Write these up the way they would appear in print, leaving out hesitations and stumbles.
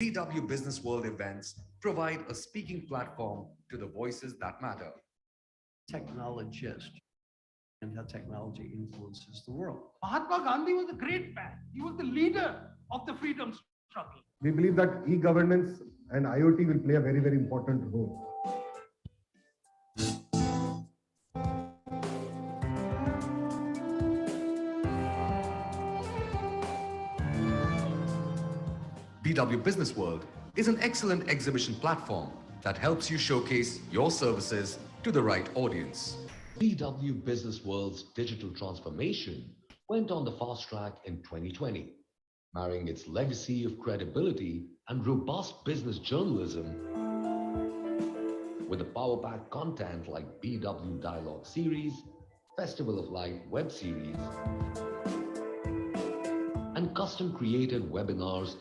BW Business World events provide a speaking platform to the voices that matter. Technologist and how technology influences the world. Mahatma Gandhi was a great man. He was the leader of the freedom struggle. We believe that e-governance and IoT will play a very, very important role. BW Business World is an excellent exhibition platform that helps you showcase your services to the right audience. BW Business World's digital transformation went on the fast track in 2020, marrying its legacy of credibility and robust business journalism with the power-packed content like BW Dialogue Series, Festival of Life web series, and custom-created webinars.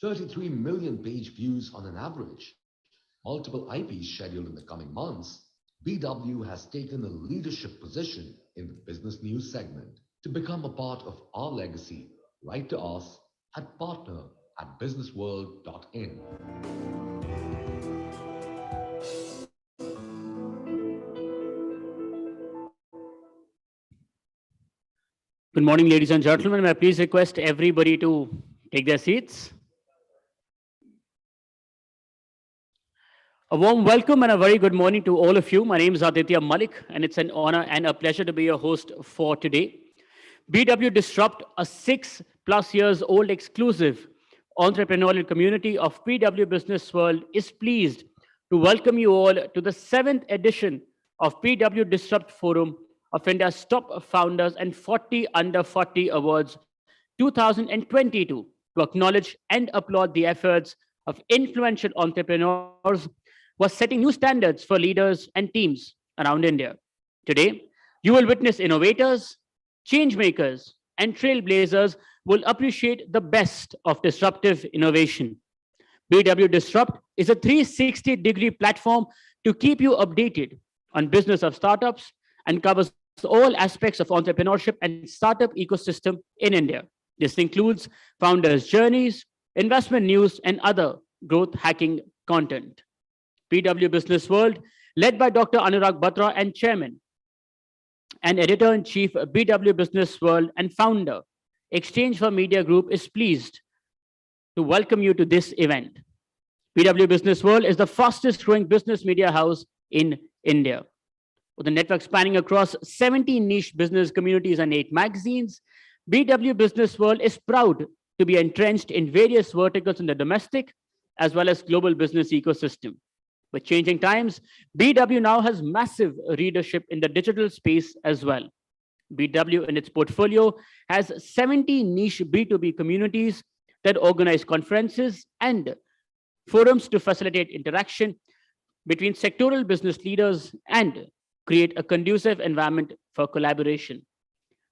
33 million page views on an average, multiple IPs scheduled in the coming months, BW has taken a leadership position in the business news segment. To become a part of our legacy, write to us at partner@businessworld.in. Good morning, ladies and gentlemen. May I please request everybody to take their seats? A warm welcome and a very good morning to all of you. My name is Aditya Malik, and it's an honor and a pleasure to be your host for today. BW Disrupt, a 6+ years old exclusive entrepreneurial community of BW Business World, is pleased to welcome you all to the 7th edition of BW Disrupt Forum of India's Top Founders and 40 Under 40 Awards 2022 to acknowledge and applaud the efforts of influential entrepreneurs who are setting new standards for leaders and teams around India. Today, you will witness innovators, change makers, and trailblazers will appreciate the best of disruptive innovation. BW Disrupt is a 360-degree platform to keep you updated on business of startups and covers all aspects of entrepreneurship and startup ecosystem in India. This includes founders' journeys, investment news, and other growth hacking content. BW Business World, led by Dr. Anurag Batra and Chairman and Editor-in-Chief BW Business World and founder, Exchange for Media Group, is pleased to welcome you to this event. BW Business World is the fastest growing business media house in India. With a network spanning across 17 niche business communities and 8 magazines, BW Business World is proud to be entrenched in various verticals in the domestic as well as global business ecosystem. With changing times, BW now has massive readership in the digital space as well. BW in its portfolio has 70 niche B2B communities that organize conferences and forums to facilitate interaction between sectoral business leaders and create a conducive environment for collaboration.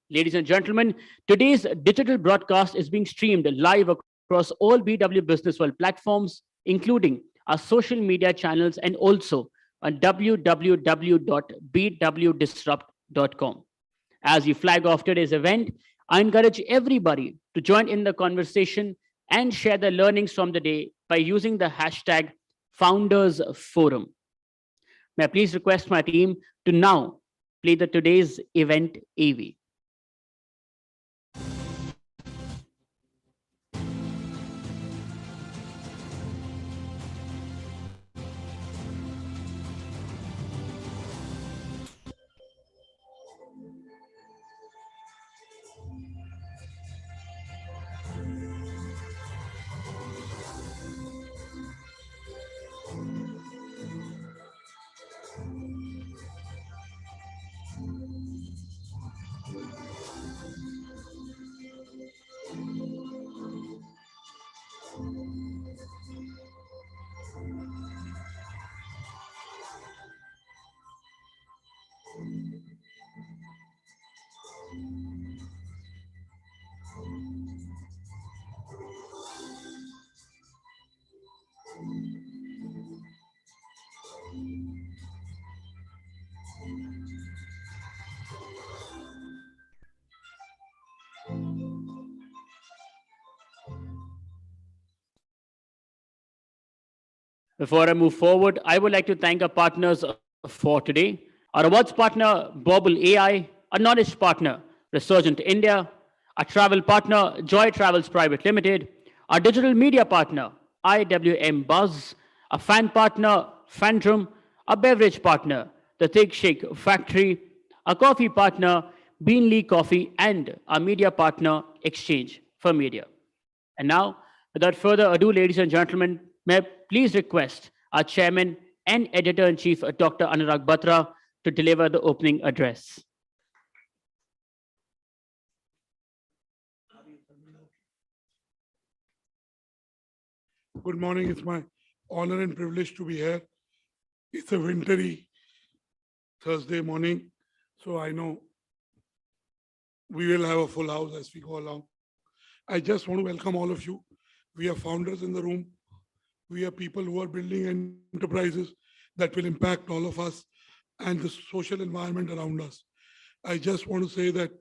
Ladies and gentlemen, today's digital broadcast is being streamed live across all BW Business World platforms, including our social media channels and also on www.bwdisrupt.com. As we flag off today's event, I encourage everybody to join in the conversation and share the learnings from the day by using the hashtag #FoundersForum. May I please request my team to now play the today's event AV. Before I move forward, I would like to thank our partners for today. Our awards partner, Bobble AI, our knowledge partner, Resurgent India, our travel partner, Joy Travels Private Limited, our digital media partner, IWM Buzz, our fan partner, Fandrum, our beverage partner, the Thick Shake Factory, our coffee partner, Beanley Coffee, and our media partner, Exchange for Media. And now, without further ado, ladies and gentlemen, may I please request our chairman and editor-in-chief, Dr. Anurag Batra, to deliver the opening address. Good morning. It's my honor and privilege to be here. It's a wintry Thursday morning, so I know we will have a full house as we go along. I just want to welcome all of you. We are founders in the room. We are people who are building enterprises that will impact all of us and the social environment around us. I just want to say that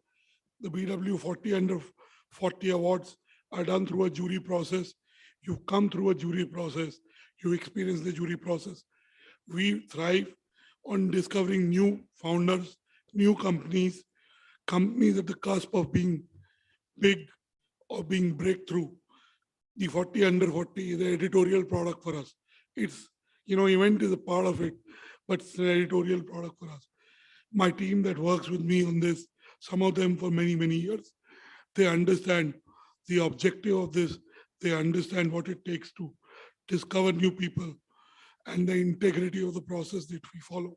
the BW 40 Under 40 awards are done through a jury process. You come through a jury process. You experience the jury process. We thrive on discovering new founders, new companies at the cusp of being big or being breakthrough. The 40 Under 40 is an editorial product for us. It's, event is a part of it, but it's an editorial product for us. My team that works with me on this, some of them for many, many years, they understand the objective of this. They understand what it takes to discover new people and the integrity of the process that we follow.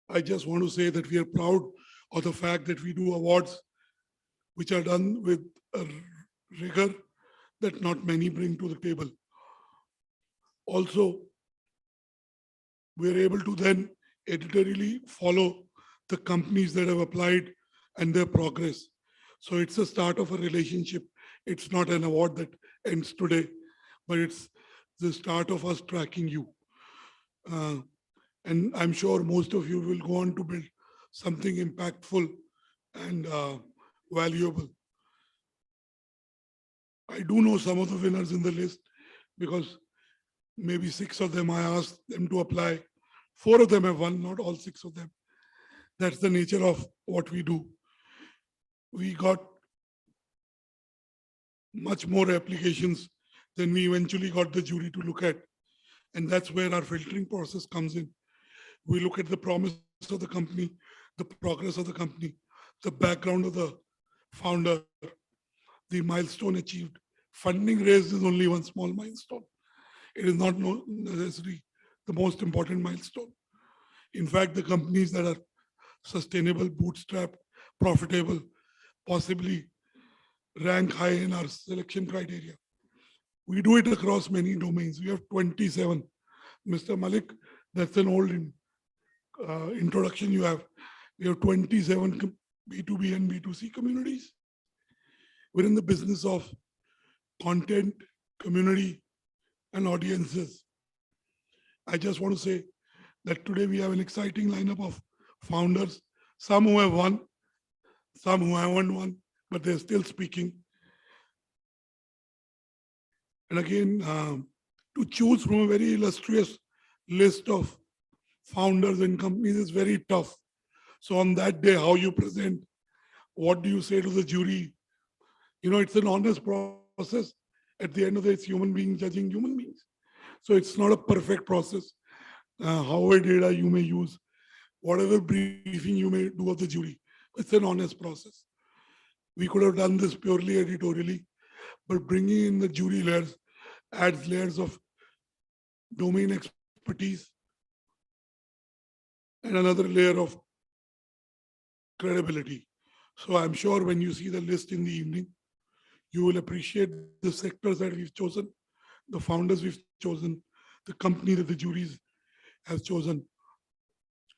I just want to say that we are proud of the fact that we do awards which are done with a rigor that not many bring to the table. Also, we are able to then editorially follow the companies that have applied and their progress. So it's a start of a relationship. It's not an award that ends today, but it's the start of us tracking you. And I'm sure most of you will go on to build something impactful and valuable. I do know some of the winners in the list because maybe 6 of them I asked them to apply. 4 of them have won, not all 6 of them. That's the nature of what we do. We got much more applications than we eventually got the jury to look at. And that's where our filtering process comes in. We look at the promise of the company, the progress of the company, the background of the founder, the milestone achieved. Funding raised is only one small milestone. It is not necessarily the most important milestone. In fact, the companies that are sustainable, bootstrapped, profitable, possibly rank high in our selection criteria. We do it across many domains. We have 27. Mr. Malik, that's an old introduction you have. We have 27 B2B and B2C communities. We're in the business of content, community, and audiences. I just want to say that today we have an exciting lineup of founders, some who have won, some who haven't won, but they're still speaking. And again, to choose from a very illustrious list of founders and companies is very tough. So on that day, how you present, what do you say to the jury? It's an honest process. At the end of the day, it's human beings judging human beings. So it's not a perfect process. However data you may use, whatever briefing you may do of the jury, it's an honest process. We could have done this purely editorially, but bringing in the jury layers adds layers of domain expertise and another layer of credibility. So I'm sure when you see the list in the evening, you will appreciate the sectors that we've chosen, the founders we've chosen, the company that the juries have chosen.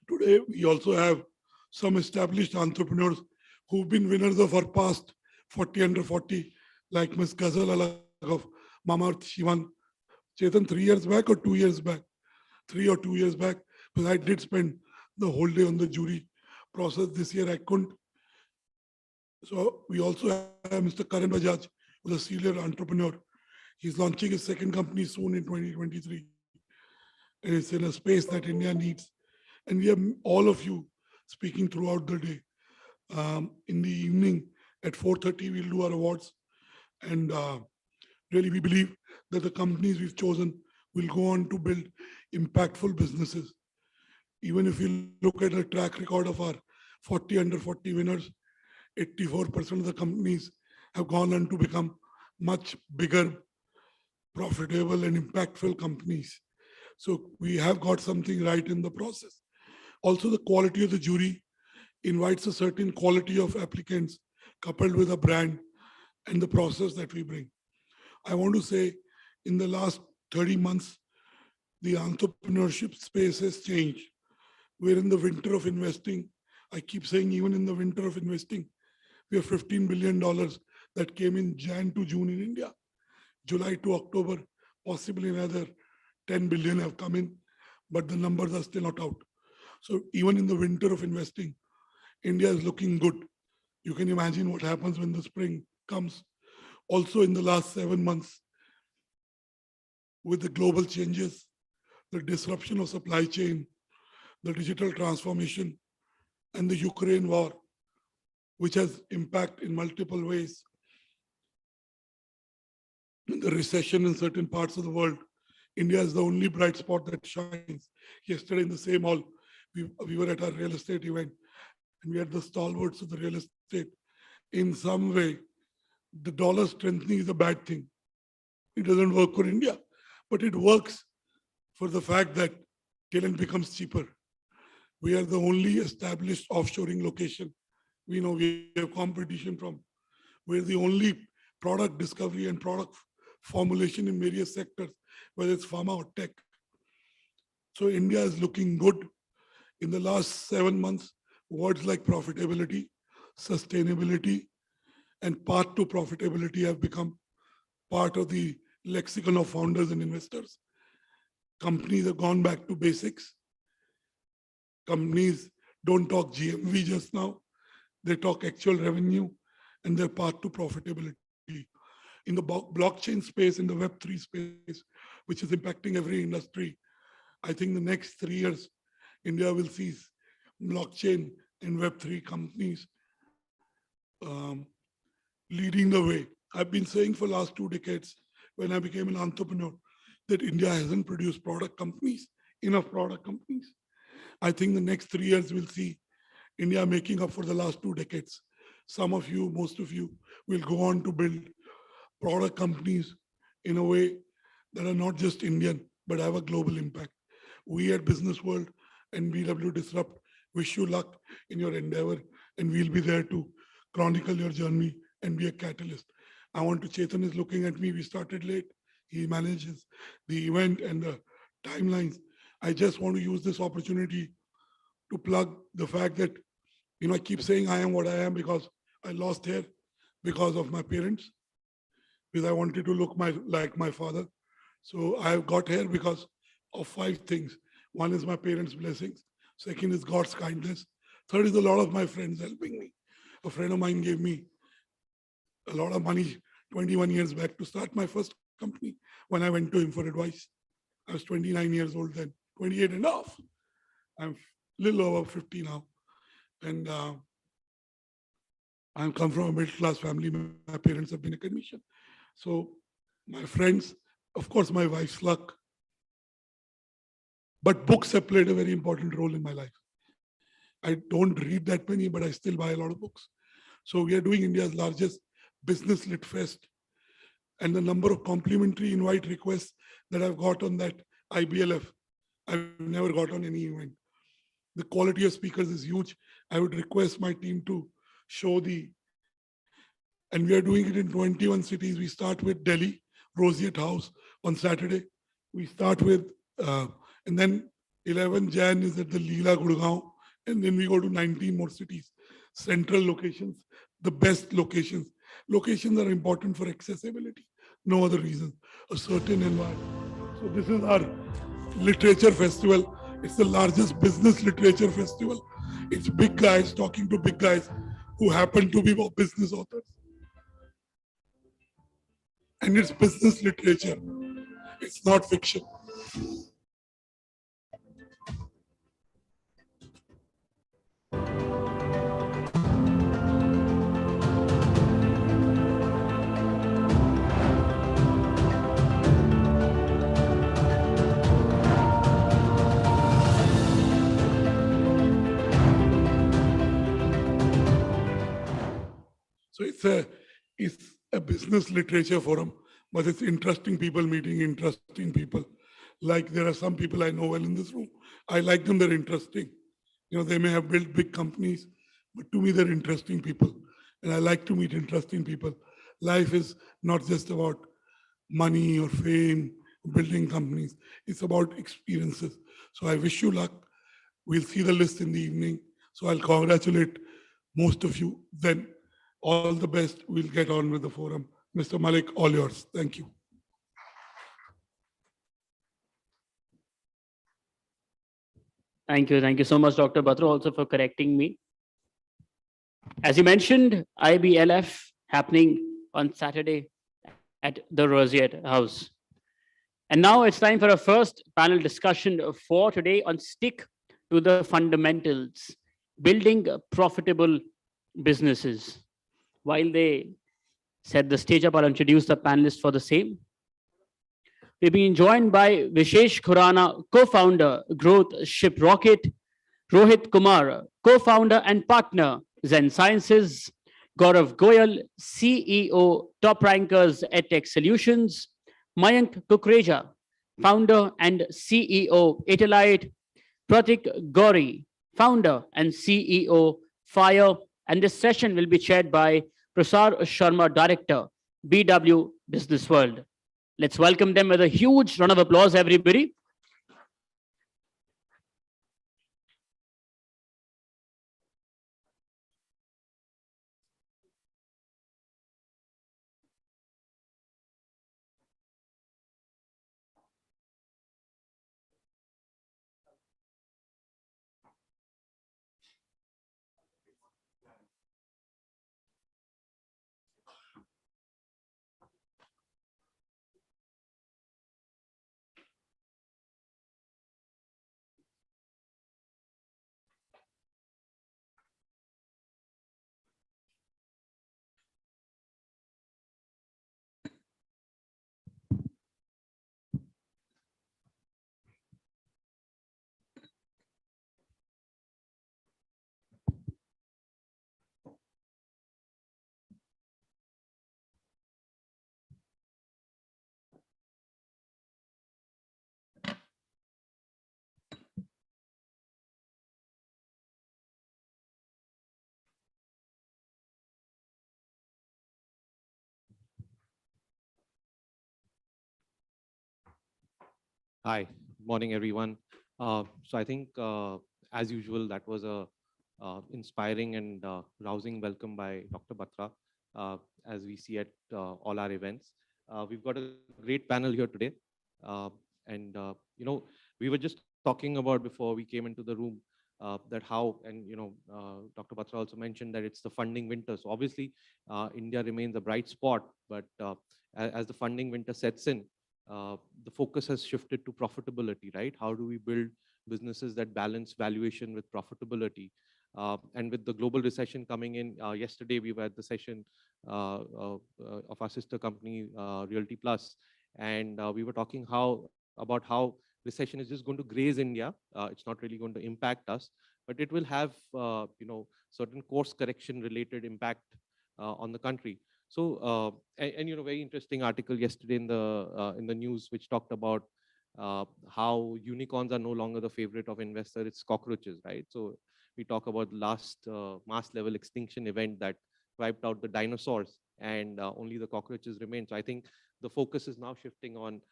Today, we also have some established entrepreneurs who've been winners of our past 40 Under 40, like Ms. Ghazal of Mama Earth. She won, Chetan, 3 years back or 2 years back? 3 or 2 years back, because I did spend the whole day on the jury process. This year I couldn't. So we also have Mr. Karan Bajaj, who's a serial entrepreneur. He's launching his second company soon in 2023. And it's in a space that India needs. And we have all of you speaking throughout the day. In the evening at 4:30, we'll do our awards. And really, we believe that the companies we've chosen will go on to build impactful businesses. Even if you look at the track record of our 40 under 40 winners, 84% of the companies have gone on to become much bigger, profitable and impactful companies. So we have got something right in the process. Also, the quality of the jury invites a certain quality of applicants coupled with a brand and the process that we bring. I want to say in the last 30 months, the entrepreneurship space has changed. We're in the winter of investing. I keep saying even in the winter of investing, we have $15 billion that came in Jan to June in India. July to October, possibly another 10 billion have come in, but the numbers are still not out. So even in the winter of investing, India is looking good. You can imagine what happens when the spring comes. Also in the last 7 months, with the global changes, the disruption of supply chain, the digital transformation, and the Ukraine war, which has impact in multiple ways, the recession in certain parts of the world, India is the only bright spot that shines. Yesterday in the same hall, we were at our real estate event, and we had the stalwarts of the real estate. In some way, the dollar strengthening is a bad thing. It doesn't work for India, but it works for the fact that talent becomes cheaper. We are the only established offshoring location. We know we have competition from. We're the only product discovery and product formulation in various sectors, whether it's pharma or tech. So India is looking good. In the last 7 months, words like profitability, sustainability, and path to profitability have become part of the lexicon of founders and investors. Companies have gone back to basics. Companies don't talk GMV just now. They talk actual revenue and their path to profitability. In the blockchain space, in the Web3 space, which is impacting every industry, I think the next 3 years, India will see blockchain and Web3 companies leading the way. I've been saying for the last 2 decades, when I became an entrepreneur, that India hasn't produced product companies, enough product companies. I think the next 3 years will see India making up for the last 2 decades. Some of you, most of you, will go on to build product companies in a way that are not just Indian, but have a global impact. We at Businessworld and BW Disrupt wish you luck in your endeavor, and we'll be there to chronicle your journey and be a catalyst. I want to, Chetan is looking at me, we started late. He manages the event and the timelines. I just want to use this opportunity to plug the fact that, I keep saying I am what I am because I lost hair because of my parents, because I wanted to look like my father. So I've got hair because of 5 things. One is my parents' blessings. Second is God's kindness. Third is a lot of my friends helping me. A friend of mine gave me a lot of money 21 years back to start my first company when I went to him for advice. I was 29 years old then, 28 and a half. I'm a little over 50 now. And I come from a middle-class family. My parents have been academicians. So my friends, of course, my wife's luck. But books have played a very important role in my life. I don't read that many, but I still buy a lot of books. So we are doing India's largest business lit fest. And the number of complimentary invite requests that I've got on that IBLF, I've never got on any event. The quality of speakers is huge. I would request my team to show and we are doing it in 21 cities. We start with Delhi, Roseate House on Saturday. We start with, and then 11 Jan is at the Leela Gurgaon. And then we go to 19 more cities, central locations, the best locations. Locations are important for accessibility, no other reason, a certain environment. So this is our literature festival. It's the largest business literature festival. It's big guys talking to big guys who happen to be business authors. and it's business literature. It's not fiction. So it's a business literature forum, but it's interesting people meeting interesting people. Like there are some people I know well in this room. I like them, they're interesting. You know, they may have built big companies, but to me, they're interesting people. And I like to meet interesting people. Life is not just about money or fame, building companies. It's about experiences. So I wish you luck. We'll see the list in the evening. So I'll congratulate most of you. Then all the best. We'll get on with the forum. Mr. Malik, all yours. Thank you. Thank you. Thank you so much, Dr. Batra, also for correcting me. As you mentioned, IBLF happening on Saturday at the Rosier House. And now it's time for our first panel discussion for today on Stick to the Fundamentals, Building Profitable Businesses. While they set the stage up, I'll introduce the panelists for the same. We're being joined by Vishesh Khurana, co-founder, Growth Ship Rocket, Rohit Kumar, co-founder and partner, Zen Sciences, Gaurav Goyal, CEO, Top Rankers EdTech Solutions, Mayank Kukreja, founder and CEO, Etalite, Pratik Gauri, founder and CEO, Fire, and this session will be chaired by Prasar Sharma, director, BW Businessworld. Let's welcome them with a huge round of applause, everybody. Hi, morning everyone. So I think, as usual, that was a inspiring and rousing welcome by Dr. Batra, as we see at all our events. We've got a great panel here today, and we were just talking about before we came into the room that how, and Dr. Batra also mentioned that it's the funding winter. So obviously, India remains a bright spot, but as the funding winter sets in, the focus has shifted to profitability, right? How do we build businesses that balance valuation with profitability? And with the global recession coming in, yesterday we were at the session of our sister company, Realty Plus, and we were talking about how recession is just going to graze India. It's not really going to impact us, but it will have certain course correction related impact on the country. So, very interesting article yesterday in the news, which talked about how unicorns are no longer the favorite of investor. It's cockroaches, right? So we talk about the last mass level extinction event that wiped out the dinosaurs, and only the cockroaches remain. So I think the focus is now shifting on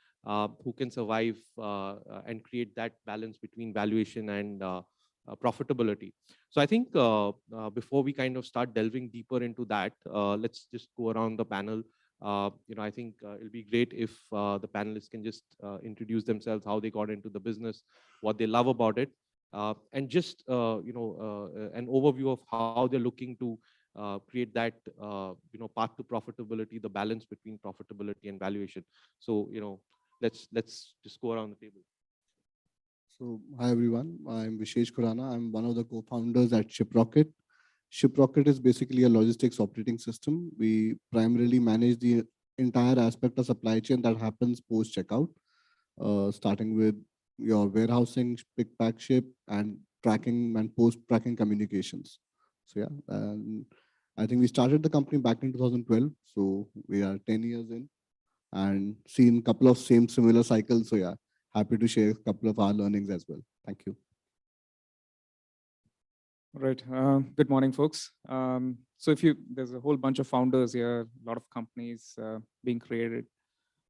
who can survive and create that balance between valuation and profitability. So I think before we kind of start delving deeper into that, let's just go around the panel. I think it'll be great if the panelists can just introduce themselves, how they got into the business, what they love about it, and just an overview of how they're looking to create that path to profitability, the balance between profitability and valuation. So let's just go around the table. So, hi everyone. I'm Vishesh Khurana. I'm one of the co-founders at ShipRocket. ShipRocket is basically a logistics operating system. We primarily manage the entire aspect of supply chain that happens post checkout, starting with your warehousing, pick, pack, ship, and tracking and post tracking communications. So yeah, and I think we started the company back in 2012. So we are 10 years in and seen a couple of similar cycles. So yeah, happy to share a couple of our learnings as well. Thank you. Right. Good morning, folks. So there's a whole bunch of founders here, a lot of companies being created.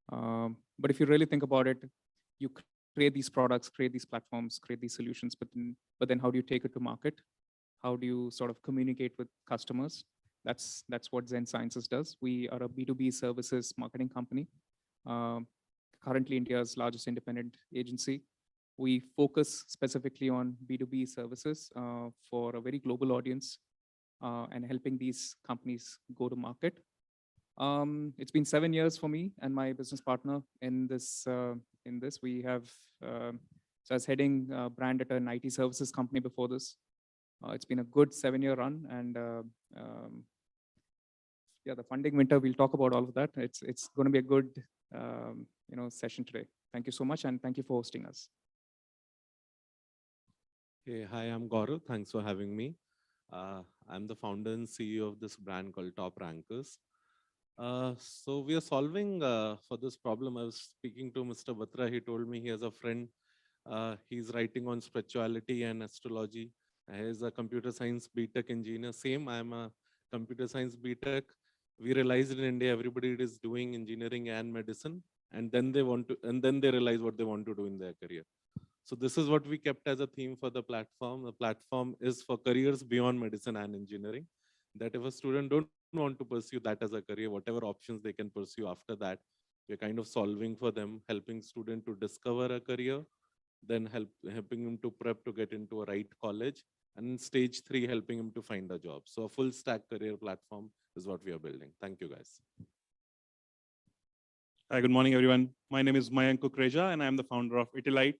But if you really think about it, you create these products, create these platforms, create these solutions, but then how do you take it to market? How do you sort of communicate with customers? That's what Zen Sciences does. We are a B2B services marketing company, currently India's largest independent agency. We focus specifically on B2B services for a very global audience and helping these companies go to market. It's been 7 years for me and my business partner in this. We have, so I was heading brand at an IT services company before this. It's been a good 7-year run, and yeah, the funding winter, we'll talk about all of that. It's going to be a good session today. Thank you so much, and thank you for hosting us. Hey, hi, I'm Gaurav. Thanks for having me. I'm the founder and CEO of this brand called Top Rankers. So we are solving for this problem. I was speaking to Mr. Batra. He told me he has a friend. He's writing on spirituality and astrology. He's a computer science BTech engineer. Same, I'm a computer science BTech. We realized in India, everybody is doing engineering and medicine, and then they realize what they want to do in their career. So this is what we kept as a theme for the platform. The platform is for careers beyond medicine and engineering. That if a student don't want to pursue that as a career, whatever options they can pursue after that, we're kind of solving for them, helping student to discover a career, then helping him to prep to get into a right college, and stage 3, helping him to find a job. So a full stack career platform is what we are building. Thank you, guys. Hi, good morning, everyone. My name is Mayank Kukreja, and I'm the founder of Itilite.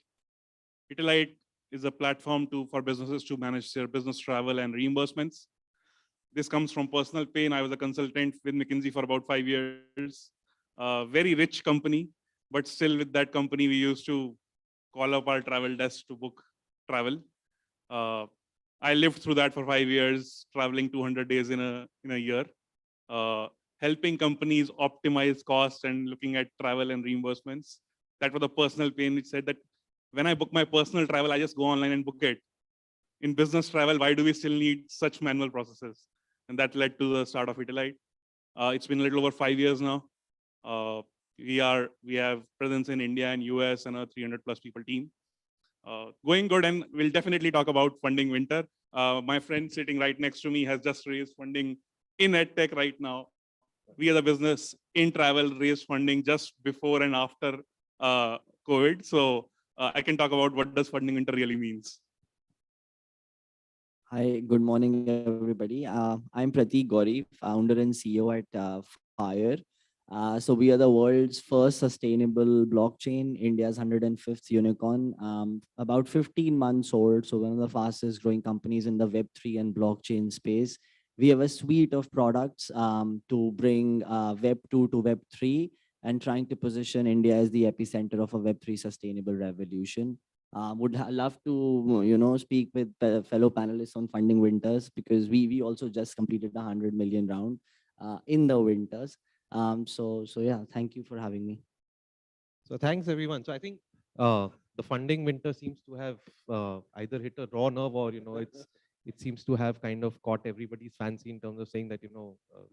Itilite is a platform for businesses to manage their business travel and reimbursements. This comes from personal pain. I was a consultant with McKinsey for about 5 years. Very rich company, but still with that company, we used to call up our travel desk to book travel. I lived through that for 5 years, traveling 200 days in a year, helping companies optimize costs and looking at travel and reimbursements. That was the personal pain. It said that when I book my personal travel, I just go online and book it. In business travel, why do we still need such manual processes? And that led to the start of Itilite. It's been a little over 5 years now. We have presence in India and US and a 300 plus people team. Going good, and we'll definitely talk about funding winter. My friend sitting right next to me has just raised funding in EdTech right now. We as a business in travel raised funding just before and after COVID. So I can talk about what does funding winter really means. Hi, good morning, everybody. I'm Prateek Gauri, founder and CEO at Fire. So we are the world's first sustainable blockchain, India's 105th unicorn, about 15 months old. So one of the fastest growing companies in the Web3 and blockchain space. We have a suite of products to bring Web2 to Web3 and trying to position India as the epicenter of a Web3 sustainable revolution. Would love to, speak with fellow panelists on funding winters, because we also just completed the 100 million round in the winters. So yeah, thank you for having me. So thanks, everyone. So I think the funding winter seems to have either hit a raw nerve, or it seems to have kind of caught everybody's fancy in terms of saying that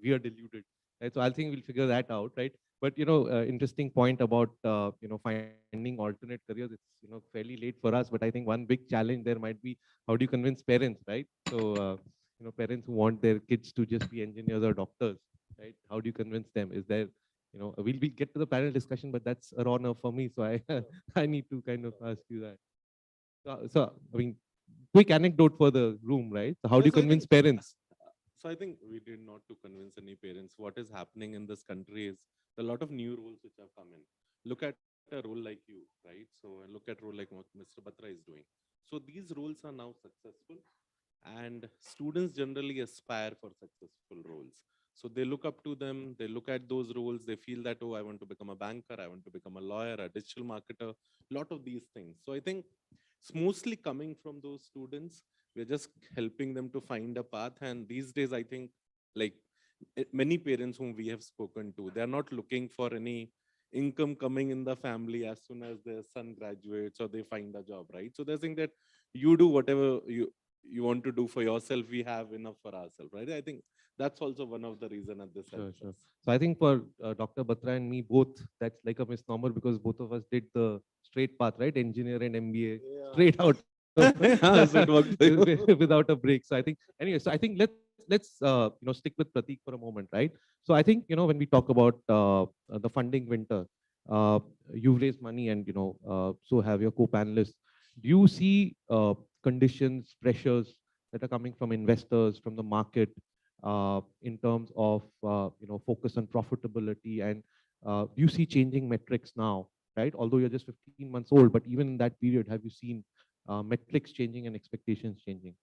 we are deluded. Right? So I think we'll figure that out, right? But interesting point about finding alternate careers. It's fairly late for us, but I think one big challenge there might be, how do you convince parents, right? So parents who want their kids to just be engineers or doctors, right? How do you convince them? Is there we'll get to the panel discussion, but that's a raw nerve for me, so I I need to kind of ask you that. So I mean, quick anecdote for the room, right? So how do you convince parents? So I think we did not to convince any parents. What is happening in this country is a lot of new rules which have come in. Look at a role like you, right? So look at role like what Mr. Batra is doing. So these roles are now successful, and students generally aspire for successful roles. So they look up to them, they look at those roles, they feel that, oh, I want to become a banker, I want to become a lawyer, a digital marketer, a lot of these things. So I think it's mostly coming from those students. We're just helping them to find a path. And these days, I think, like many parents whom we have spoken to, they're not looking for any income coming in the family as soon as their son graduates or they find a job, right? So they're saying that you do whatever you want to do for yourself, we have enough for ourselves, right? I think that's also one of the reason at this. Sure, sure. So I think for Dr. Batra and me both, that's like a misnomer because both of us did the straight path, right? Engineer and MBA, straight out. Yeah, so it worked for you. Without a break. So I think anyway. So I think let's stick with Prateek for a moment, right? So I think when we talk about the funding winter, uh, you've raised money and so have your co-panelists. Do you see conditions, pressures that are coming from investors, from the market, in terms of focus on profitability, and do you see changing metrics now, right? Although you're just 15 months old, but even in that period, have you seen metrics changing and expectations changing?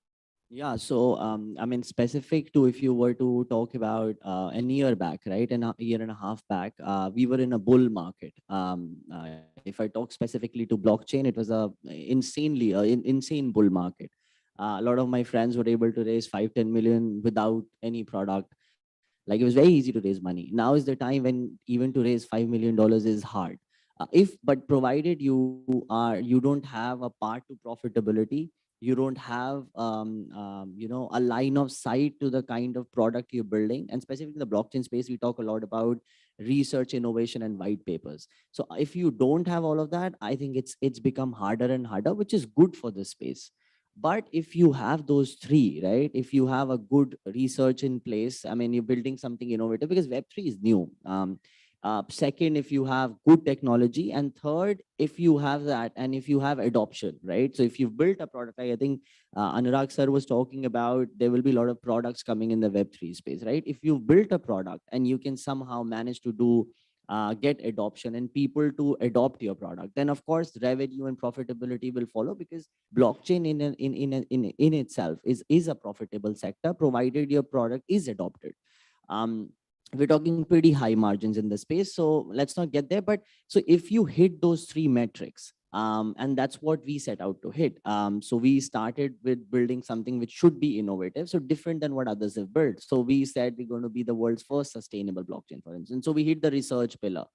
Yeah, so I mean, specific to if you were to talk about a year back, right, and a year and a half back, we were in a bull market. If I talk specifically to blockchain, it was insane bull market. A lot of my friends were able to raise 5-10 million without any product. Like, it was very easy to raise money. Now is the time when even to raise $5 million is hard. If but provided you don't have a path to profitability, you don't have a line of sight to the kind of product you're building, and specifically in the blockchain space, we talk a lot about research, innovation, and white papers. So if you don't have all of that, I think it's become harder and harder, which is good for this space. But if you have those three, right, if you have a good research in place, I mean, you're building something innovative because Web3 is new. Second, if you have good technology, and third, if you have that and if you have adoption, right? So if you've built a product, like I think Anurag sir was talking about, there will be a lot of products coming in the Web3 space, right? If you've built a product and you can somehow manage to do get adoption and people to adopt your product, then of course revenue and profitability will follow, because blockchain in itself is a profitable sector provided your product is adopted. We're talking pretty high margins in the space, so let's not get there. But so if you hit those three metrics, and that's what we set out to hit. So we started with building something which should be innovative, so different than what others have built. So we said we're going to be the world's first sustainable blockchain, for instance. So we hit the research pillar,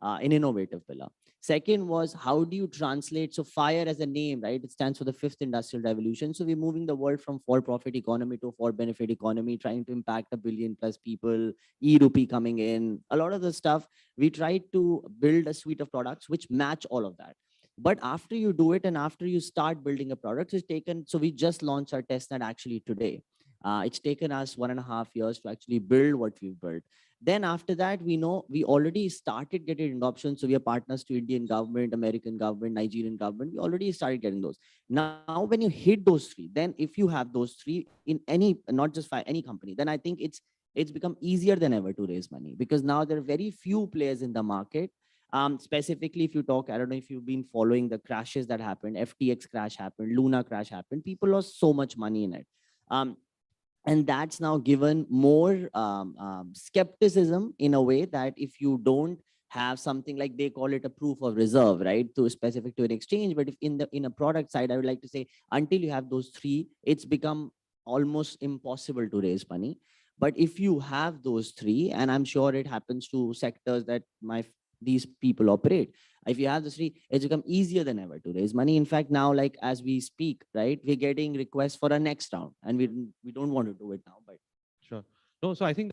an innovative pillar. Second was, how do you translate? So FIRE as a name, right? It stands for the fifth industrial revolution. So we're moving the world from for-profit economy to a for-benefit economy, trying to impact 1 billion plus people, e-rupee coming in, a lot of the stuff. We tried to build a suite of products which match all of that. But after you do it and after you start building a product, it's taken, so we just launched our testnet actually today. It's taken us 1.5 years to actually build what we've built. Then after that, we know we already started getting adoption. So we are partners to Indian government, American government, Nigerian government. We already started getting those. Now, when you hit those three, then if you have those three in any, not just any company, then I think it's become easier than ever to raise money, because now there are very few players in the market. Specifically, if you talk, I don't know if you've been following the crashes that happened, FTX crash happened, Luna crash happened, people lost so much money in it. And that's now given more skepticism in a way that if you don't have something like, they call it a proof of reserve, right, to specific to an exchange. But if in a product side, I would like to say, until you have those three, it's become almost impossible to raise money. But if you have those three, and I'm sure it happens to sectors that these people operate, if you have the three, it's become easier than ever to raise money. In fact, now, like as we speak, right, we're getting requests for a next round, and we don't want to do it now. But sure. No, so I think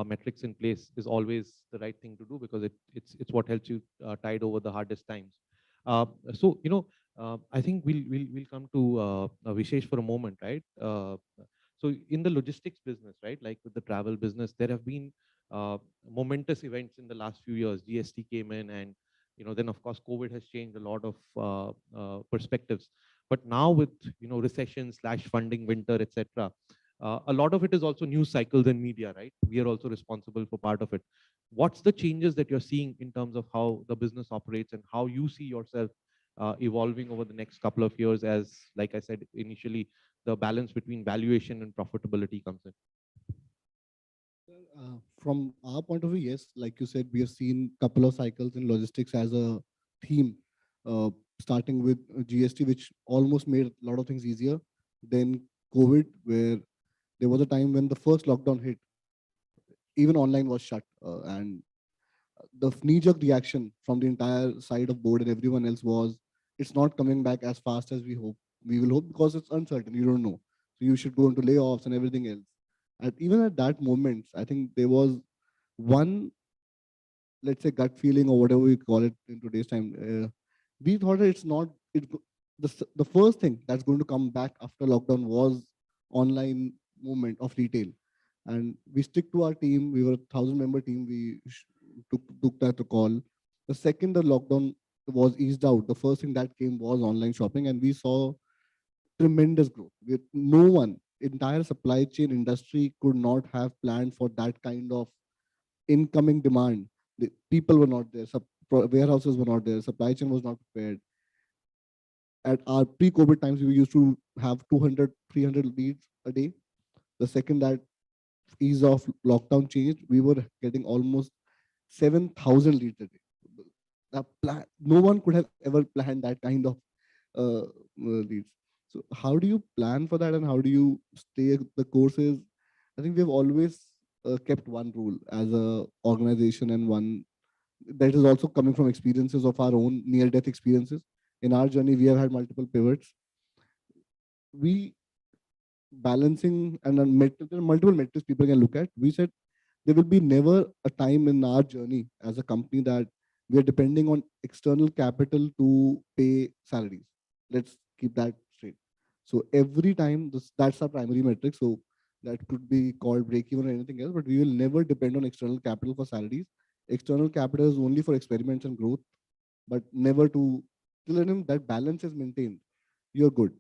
metrics in place is always the right thing to do, because it's what helps you tide over the hardest times. So I think we'll come to Vishesh for a moment, right? So in the logistics business, right, like with the travel business, there have been momentous events in the last few years. GST came in, and then of course COVID has changed a lot of perspectives. But now with recession / funding winter, etc., a lot of it is also news cycles and media, right? We are also responsible for part of it. What's the changes that you're seeing in terms of how the business operates and how you see yourself evolving over the next couple of years, as, like I said initially, the balance between valuation and profitability comes in? From our point of view, yes, like you said, we have seen a couple of cycles in logistics as a theme, starting with GST, which almost made a lot of things easier. Then COVID, where there was a time when the first lockdown hit, even online was shut, and the knee-jerk reaction from the entire side of board and everyone else was, it's not coming back as fast as we hope. We will hope, because it's uncertain. You don't know. So you should go into layoffs and everything else. And even at that moment, I think there was one, let's say, gut feeling or whatever we call it in today's time. We thought that it's not, the first thing that's going to come back after lockdown was online movement of retail. And we stick to our team. We were a 1,000-member team. We took that call. The second the lockdown was eased out, the first thing that came was online shopping, and we saw tremendous growth. With no one, entire supply chain industry could not have planned for that kind of incoming demand. The people were not there, warehouses were not there, supply chain was not prepared. At our pre-COVID times, we used to have 200, 300 leads a day. The second that ease of lockdown changed, we were getting almost 7,000 leads a day. No one could have ever planned that kind of leads. So how do you plan for that, and how do you stay the courses? I think we've always kept one rule as a organization, and one that is also coming from experiences of our own near-death experiences. In our journey, we have had multiple pivots. We balancing and multiple metrics people can look at. We said there will be never a time in our journey as a company that we are depending on external capital to pay salaries. Let's keep that straight. So every time, that's our primary metric. So that could be called break even or anything else, but we will never depend on external capital for salaries. External capital is only for experiments and growth, but never to that balance is maintained. You're good.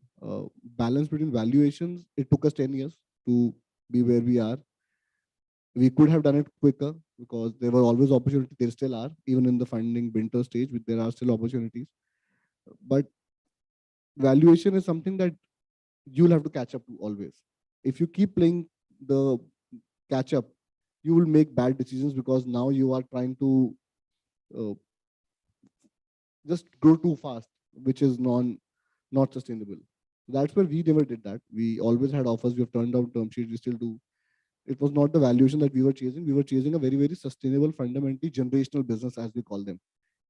Balance between valuations, it took us 10 years to be where we are. We could have done it quicker because there were always opportunities. There still are, even in the funding winter stage, there are still opportunities. But valuation is something that you'll have to catch up to always. If you keep playing the catch up, you will make bad decisions because now you are trying to just grow too fast, which is not sustainable. That's where we never did that. We always had offers. We have turned down term sheets. We still do. It was not the valuation that we were chasing. We were chasing a very, very sustainable, fundamentally generational business, as we call them.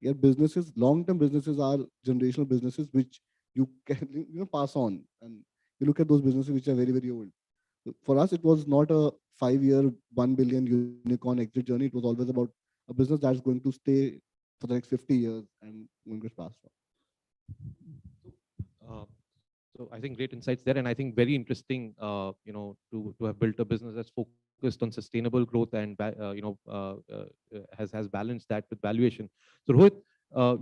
Your businesses, long-term businesses, are generational businesses which you can pass on. And you look at those businesses which are very, very old. For us, it was not a 5-year, 1 billion unicorn exit journey. It was always about a business that's going to stay for the next 50 years and going to pass on. So I think great insights there, and I think very interesting, to have built a business that's focused on sustainable growth and has balanced that with valuation. So Rohit,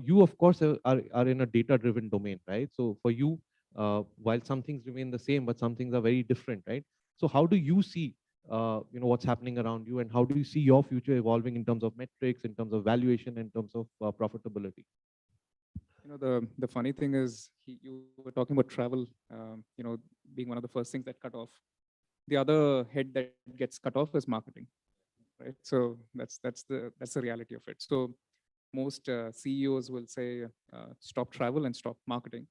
you of course are in a data-driven domain, right? So for you, while some things remain the same, but some things are very different, right? So how do you see what's happening around you, and how do you see your future evolving in terms of metrics, in terms of valuation, in terms of profitability? The funny thing is, you were talking about travel, being one of the first things that cut off. The other head that gets cut off is marketing, right? So that's the reality of it. So most CEOs will say, stop travel and stop marketing.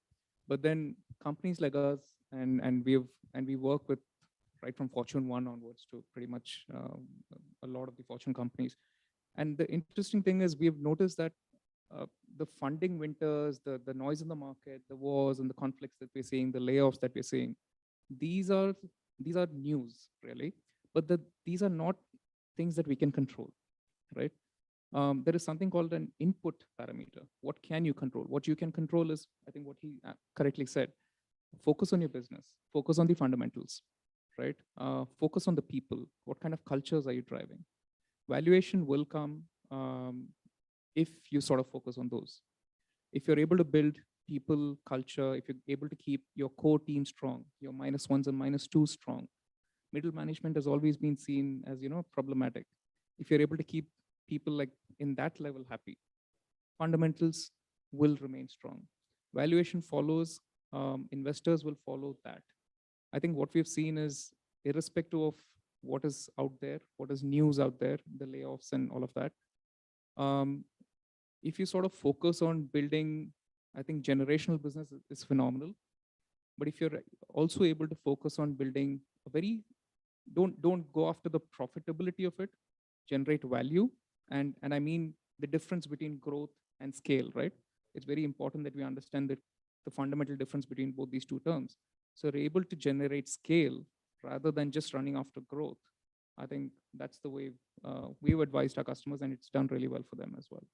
But then companies like us, and we work with right from Fortune 1 onwards to pretty much a lot of the Fortune companies. And the interesting thing is, we've noticed that the funding winters, the noise in the market, the wars and the conflicts that we're seeing, the layoffs that we're seeing, these are news, really. But these are not things that we can control, right? There is something called an input parameter. What can you control? What you can control is, I think what he correctly said, focus on your business, focus on the fundamentals, right? Focus on the people. What kind of cultures are you driving? Valuation will come if you sort of focus on those. If you're able to build people, culture, if you're able to keep your core team strong, your -1s and -2s strong, middle management has always been seen as, problematic. If you're able to keep people like in that level happy, fundamentals will remain strong. Valuation follows, investors will follow that. I think what we've seen is, irrespective of what is out there, what is news out there, the layoffs and all of that, if you sort of focus on building, I think generational business is phenomenal. But if you're also able to focus on building a very, don't go after the profitability of it, generate value. And I mean the difference between growth and scale, right? It's very important that we understand that the fundamental difference between both these two terms. So we're able to generate scale rather than just running after growth. I think that's the way we've advised our customers, and it's done really well for them as well.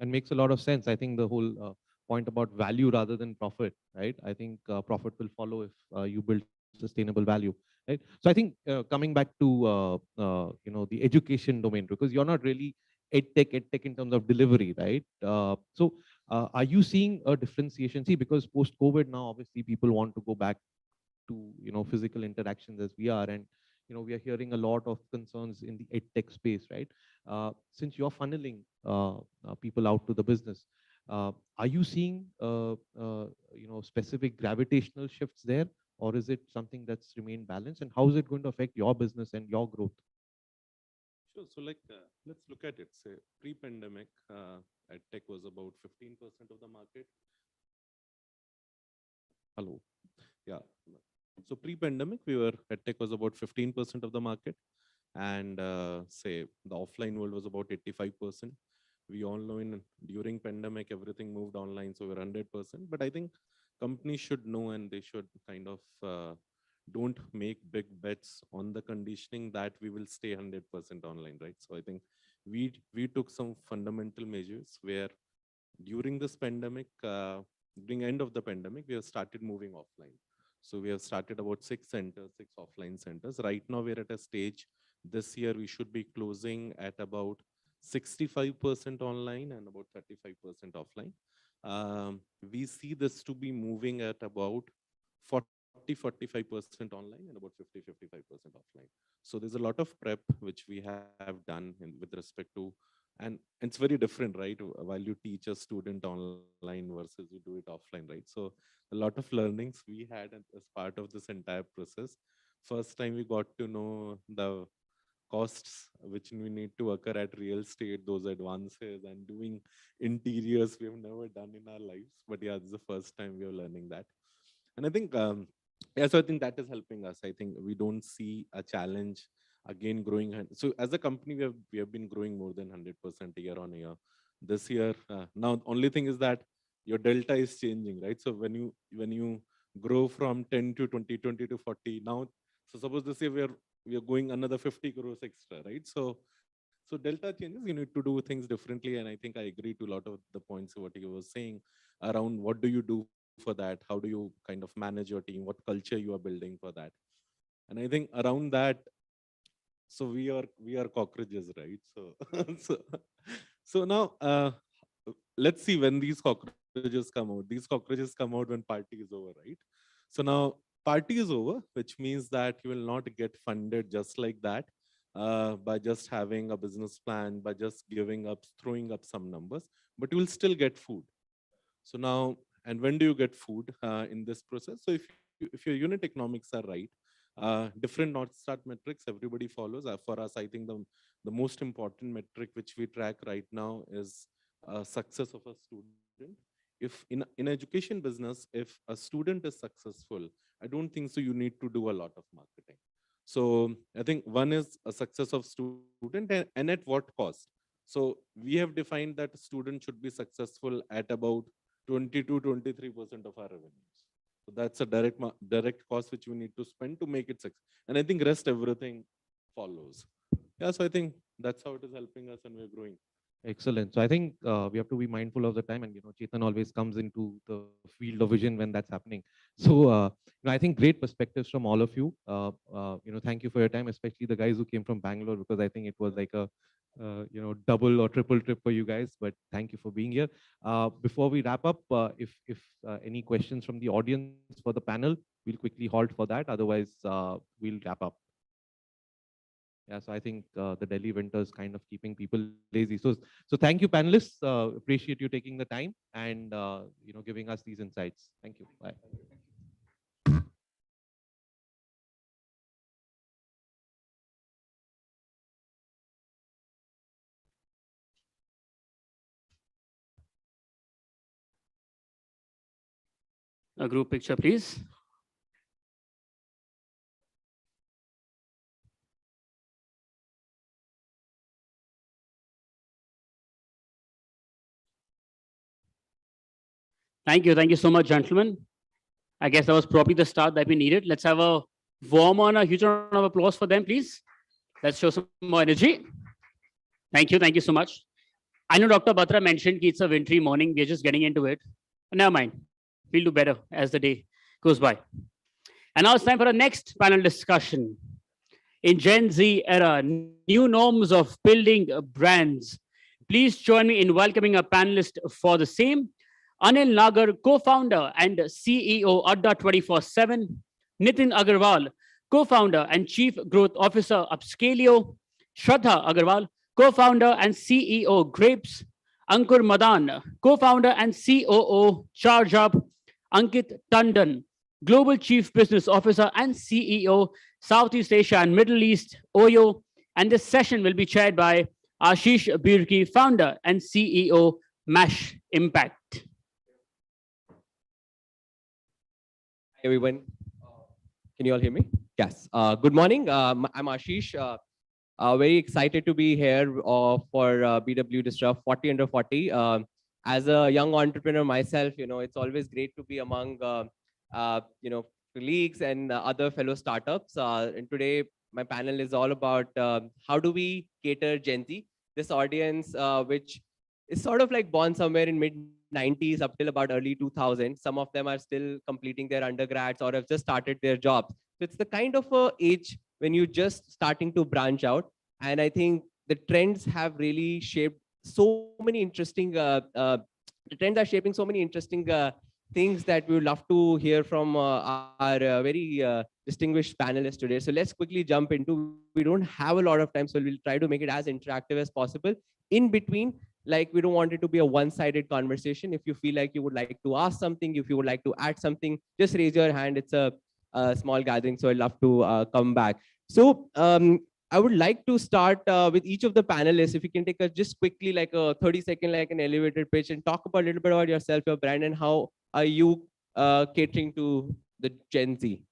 And makes a lot of sense. I think the whole point about value rather than profit, right? I think profit will follow if you build sustainable value, right? So I think coming back to the education domain, because you're not really edtech in terms of delivery, right? So are you seeing a differentiation? See, because post-COVID now, obviously people want to go back to physical interactions as we are, and we are hearing a lot of concerns in the edtech space, right? Since you're funneling people out to the business, are you seeing specific gravitational shifts there, or is it something that's remained balanced? And how is it going to affect your business and your growth? Sure. So let's look at it. Say pre-pandemic, edtech was about 15% of the market. Hello. Yeah. So pre-pandemic, edtech was about 15% of the market, and say the offline world was about 85%. We all know during pandemic everything moved online, so we're 100%. But I think companies should know, and they should kind of don't make big bets on the conditioning that we will stay 100% online, right? So I think we took some fundamental measures where during this pandemic, during end of the pandemic, we have started moving offline. So we have started about 6 offline centers. Right now we're at a stage, this year we should be closing at about 65% online and about 35% offline. We see this to be moving at about 40-45% online and about 50-55% offline. So there's a lot of prep which we have done with respect to, and it's very different, right? While you teach a student online versus you do it offline, right? So a lot of learnings we had as part of this entire process. First time we got to know the costs which we need to occur at real estate, those advances, and doing interiors we have never done in our lives. But yeah, this is the first time we are learning that. And I think, yeah, so I think that is helping us. I think we don't see a challenge again growing. So as a company, we have been growing more than 100% year on year. This year, now only thing is that your delta is changing, right? So when you grow from 10 to 20, 20 to 40, now, so suppose this year we are going another 50 crores extra, right? So delta changes, you need to do things differently. And I think I agree to a lot of the points what you were saying around what do you do for that? How do you kind of manage your team? What culture you are building for that? And I think around that, so we are cockroaches, right? So now let's see when these cockroaches come out. These cockroaches come out when party is over, right? So now party is over, which means that you will not get funded just like that by just having a business plan, by just throwing up some numbers, but you will still get food. So now, and when do you get food in this process? So if your unit economics are right, different North Star metrics everybody follows. For us, I think the most important metric which we track right now is success of a student. If in education business, if a student is successful, I don't think so you need to do a lot of marketing. So I think one is a success of student, and at what cost. So we have defined that a student should be successful at about 20-23% of our revenues. So that's a direct cost which we need to spend to make it success. And I think rest everything follows. Yeah, so I think That's how it is helping us and we're growing. Excellent. So I think we have to be mindful of the time, and Chetan always comes into the field of vision when that's happening. So I think great perspectives from all of you. Thank you for your time, especially the guys who came from Bangalore, because I think it was like a double or triple trip for you guys. But thank you for being here. Before we wrap up, if any questions from the audience for the panel, we'll quickly halt for that. Otherwise, we'll wrap up. Yeah, so I think the Delhi winter is kind of keeping people lazy. So thank you, panelists. Appreciate you taking the time and giving us these insights. Thank you. Bye. A group picture, please. Thank you. Thank you so much, gentlemen. I guess that was probably the start that we needed. Let's have a warm on, a huge round of applause for them, please. Let's show some more energy. Thank you. Thank you so much. I know Dr. Batra mentioned it's a wintry morning. We're just getting into it. But never mind. We'll do better as the day goes by. And now it's time for the next panel discussion. In Gen Z era, new norms of building brands. Please join me in welcoming a panelist for the same. Anil Nagar, co-founder and CEO Adda 24/7. Nitin Agarwal, co-founder and Chief Growth Officer Upscalio. Shraddha Agarwal, co-founder and CEO Grapes. Ankur Madan, co-founder and COO ChargeUp. Ankit Tandon, Global Chief Business Officer and CEO Southeast Asia and Middle East, OYO. And this session will be chaired by Ashish Birki, founder and CEO MASH Impact. Everyone, can you all hear me? Yes. Good morning. I'm Ashish. Very excited to be here for BW Disrupt 40 under 40. As a young entrepreneur myself, it's always great to be among colleagues and other fellow startups. And today, my panel is all about how do we cater Gen Z, this audience which is sort of like born somewhere in mid-90s up till about early 2000s. Some of them are still completing their undergrads or have just started their jobs. So it's the kind of age when you're just starting to branch out. And I think the trends have really shaped so many interesting, the trends are shaping so many interesting things that we would love to hear from our very distinguished panelists today. So let's quickly jump into, we don't have a lot of time, so we'll try to make it as interactive as possible. In between, like, we don't want it to be a one-sided conversation. If you feel like you would like to ask something, if you would like to add something, just raise your hand. It's a small gathering, so I'd love to come back. So I would like to start with each of the panelists. If you can take a just quickly like a 30-second, like an elevator pitch, and talk about a little bit about yourself, your brand, and how are you catering to the Gen Z?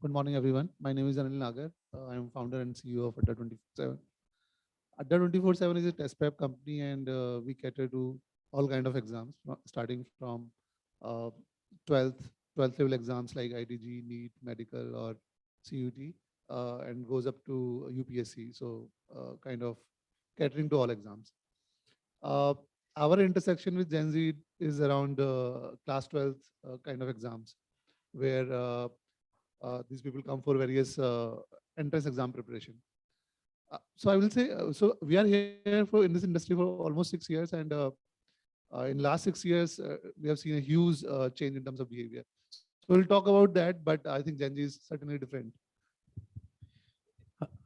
Good morning, everyone. My name is Anil Nagar. I am founder and CEO of Adda 24/7. Adda 24/7 is a test prep company, and we cater to all kind of exams, starting from 12th level exams like ITG, NEET, medical, or CUT, and goes up to UPSC. So kind of catering to all exams. Our intersection with Gen Z is around class 12th kind of exams, where these people come for various entrance exam preparation. So I will say, so we are here in this industry for almost 6 years, and in last 6 years, we have seen a huge change in terms of behavior. So we'll talk about that, but I think Gen Z is certainly different.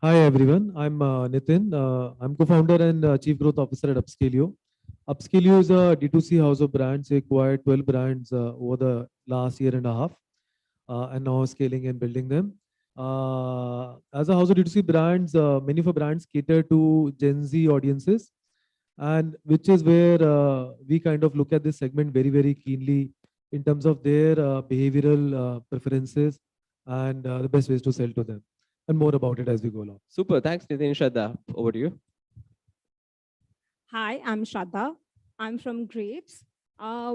Hi everyone, I'm Nitin. I'm co-founder and Chief Growth Officer at Upscalio. Upscalio is a D2C house of brands. We acquired 12 brands over the last year and a half, and now scaling and building them. As a house of D2C brands, many of our brands cater to Gen Z audiences, and which is where we kind of look at this segment very, very keenly in terms of their behavioral preferences and the best ways to sell to them. And more about it as we go along. Super. Thanks, Nitin. Shraddha, over to you. Hi, I'm Shraddha. I'm from Grapes.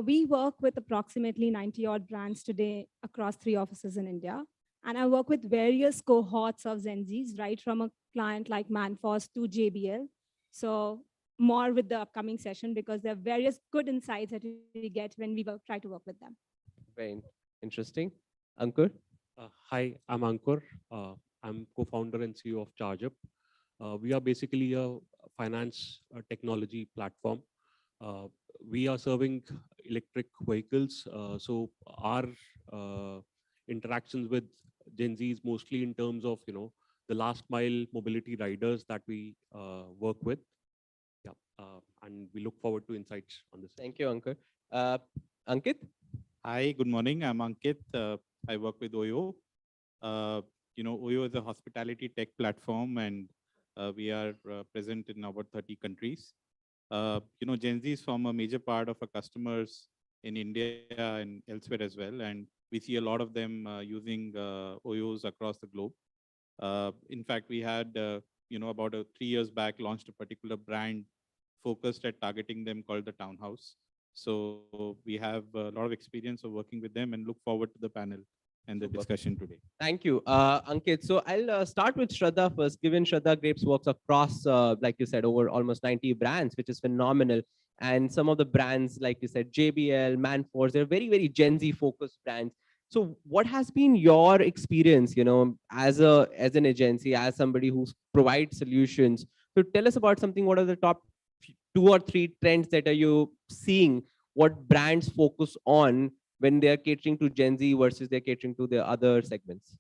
We work with approximately 90 odd brands today across 3 offices in India. And I work with various cohorts of Gen Zs, right from a client like Manforce to JBL. So more with the upcoming session because there are various good insights that we get when we try to work with them. Very interesting. Ankur? Hi, I'm Ankur. I'm co-founder and CEO of ChargeUp. We are basically a finance technology platform. We are serving electric vehicles. So our interactions with Gen Z is mostly in terms of, the last mile mobility riders that we work with. Yeah, and we look forward to insights on this. Thank you, Ankur. Ankit? Hi, good morning. I'm Ankit. I work with Oyo. Oyo is a hospitality tech platform, and we are present in over 30 countries. Gen Z form a major part of our customers in India and elsewhere as well, and we see a lot of them using Oyos across the globe. In fact, we had, about 3 years back, launched a particular brand focused at targeting them called the Townhouse. So we have a lot of experience of working with them and look forward to the panel and the discussion today. Thank you, Ankit. So I'll start with Shraddha first. Given Shraddha Grapes works across, like you said, over almost 90 brands, which is phenomenal. And some of the brands, like you said, JBL, Manforce, they're very, very Gen Z focused brands. So what has been your experience, as an agency, as somebody who provides solutions? So tell us about something. What are the top 2 or 3 trends that are you seeing? What brands focus on when they're catering to Gen Z versus they're catering to the other segments?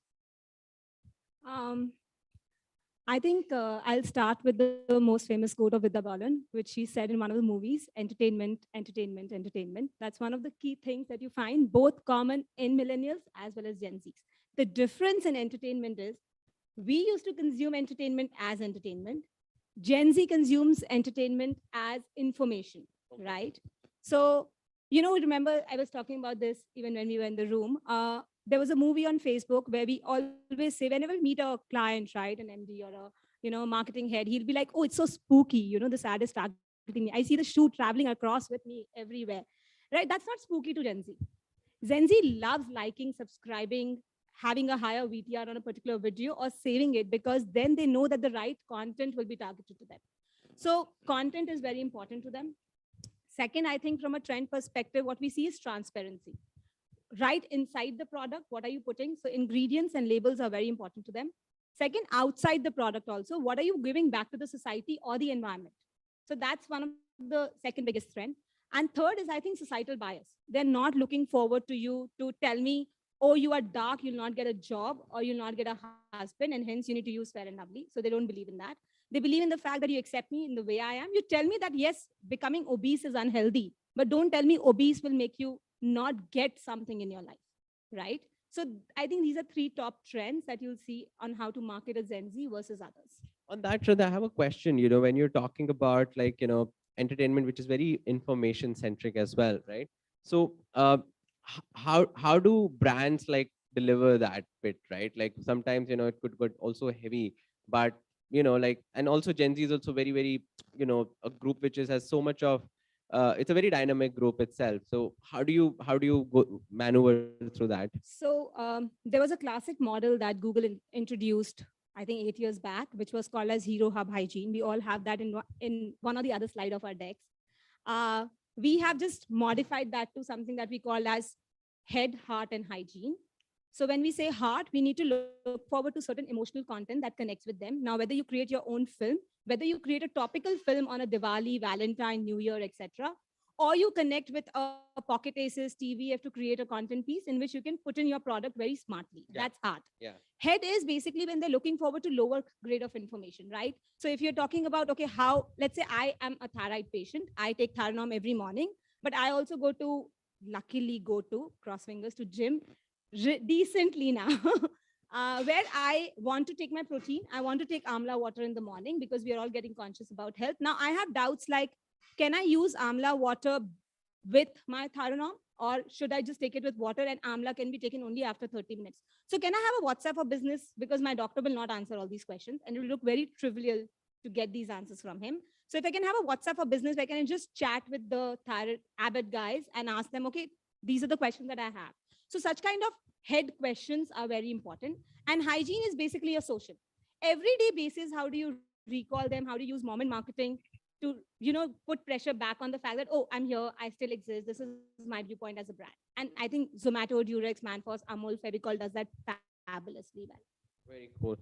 I think I'll start with the most famous quote of Vidya Balan, which she said in one of the movies: entertainment, entertainment, entertainment. That's one of the key things that you find both common in millennials as well as Gen Zs. The difference in entertainment is we used to consume entertainment as entertainment. Gen Z consumes entertainment as information, right? So, remember I was talking about this even when we were in the room. There was a movie on Facebook where we always say, whenever we meet a client, right, an MD or a marketing head, he'll be like, oh, it's so spooky. This ad is targeting me. I see the shoe traveling across with me everywhere, right? That's not spooky to Gen Z. Gen Z loves liking, subscribing, having a higher VTR on a particular video or saving it because then they know that the right content will be targeted to them. So content is very important to them. Second, I think from a trend perspective, what we see is transparency. Right inside the product, what are you putting? So ingredients and labels are very important to them. Second, outside the product also, what are you giving back to the society or the environment? So that's one of the second biggest trend. And third is, I think, societal bias. They're not looking forward to you to tell me, oh, you are dark, you'll not get a job, or you'll not get a husband, and hence you need to use Fair and Lovely. So they don't believe in that. They believe in the fact that you accept me in the way I am. You tell me that, yes, becoming obese is unhealthy, but don't tell me obese will make you not get something in your life, right? So I think these are 3 top trends that you'll see on how to market a Gen Z versus others. On that, Shraddha, I have a question. When you're talking about entertainment, which is very information centric as well, right? So how do brands deliver that bit, right? Like sometimes, it could get also heavy, but and also Gen Z is also very, very, a group which has so much of, it's a very dynamic group itself. So how do you go maneuver through that? So there was a classic model that Google introduced, I think 8 years back, which was called as Hero Hub Hygiene. We all have that in one or the other slide of our decks. We have just modified that to something that we call as head, heart, and hygiene. So when we say heart, we need to look forward to certain emotional content that connects with them. Now, whether you create your own film, whether you create a topical film on a Diwali, Valentine, New Year, etc., or you connect with a Pocket Aces TV, you have to create a content piece in which you can put in your product very smartly. Yeah. That's heart. Yeah. Head is basically when they're looking forward to lower grade of information, right? So if you're talking about, okay, let's say I am a thyroid patient, I take Theranorm every morning, but I also luckily go to, cross fingers, to gym decently now, where I want to take my protein. I want to take Amla water in the morning because we are all getting conscious about health. Now I have doubts like, can I use Amla water with my Theranorm, or should I just take it with water and Amla can be taken only after 30 minutes? So can I have a WhatsApp for business? Because my doctor will not answer all these questions and it will look very trivial to get these answers from him. So if I can have a WhatsApp for business, where can I just chat with the thyroid Abbott guys and ask them, okay, these are the questions that I have. So such kind of head questions are very important. And hygiene is basically a social. Everyday basis, how do you recall them? How do you use moment marketing to, put pressure back on the fact that, oh, I'm here, I still exist. This is my viewpoint as a brand. And I think Zomato, Durex, Manforce, Amul, Fevicol does that fabulously well. Very cool.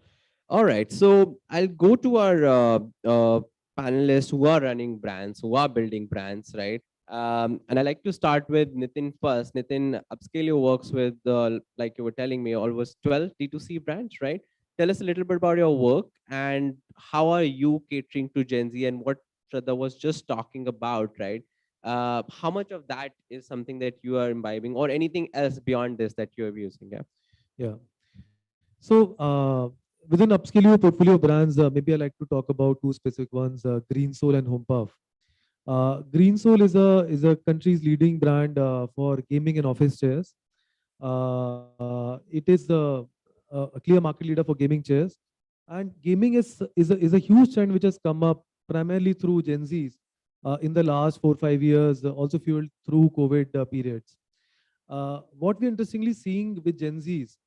All right. So I'll go to our panelists who are running brands, who are building brands, right? And I like to start with Nitin first. Nitin, Upscaleo works with, like you were telling me, almost 12 D2C brands, right? Tell us a little bit about your work and how are you catering to Gen Z and what Shraddha was just talking about, right? How much of that is something that you are imbibing or anything else beyond this that you're using? Yeah. Yeah. So within Upscaleo portfolio of brands, maybe I like to talk about two specific ones, Green Soul and Home Puff. Green Soul is a country's leading brand for gaming and office chairs. It is a clear market leader for gaming chairs, and gaming is a huge trend which has come up primarily through Gen Zs in the last 4-5 years, also fueled through COVID periods. What we're interestingly seeing with Gen Zs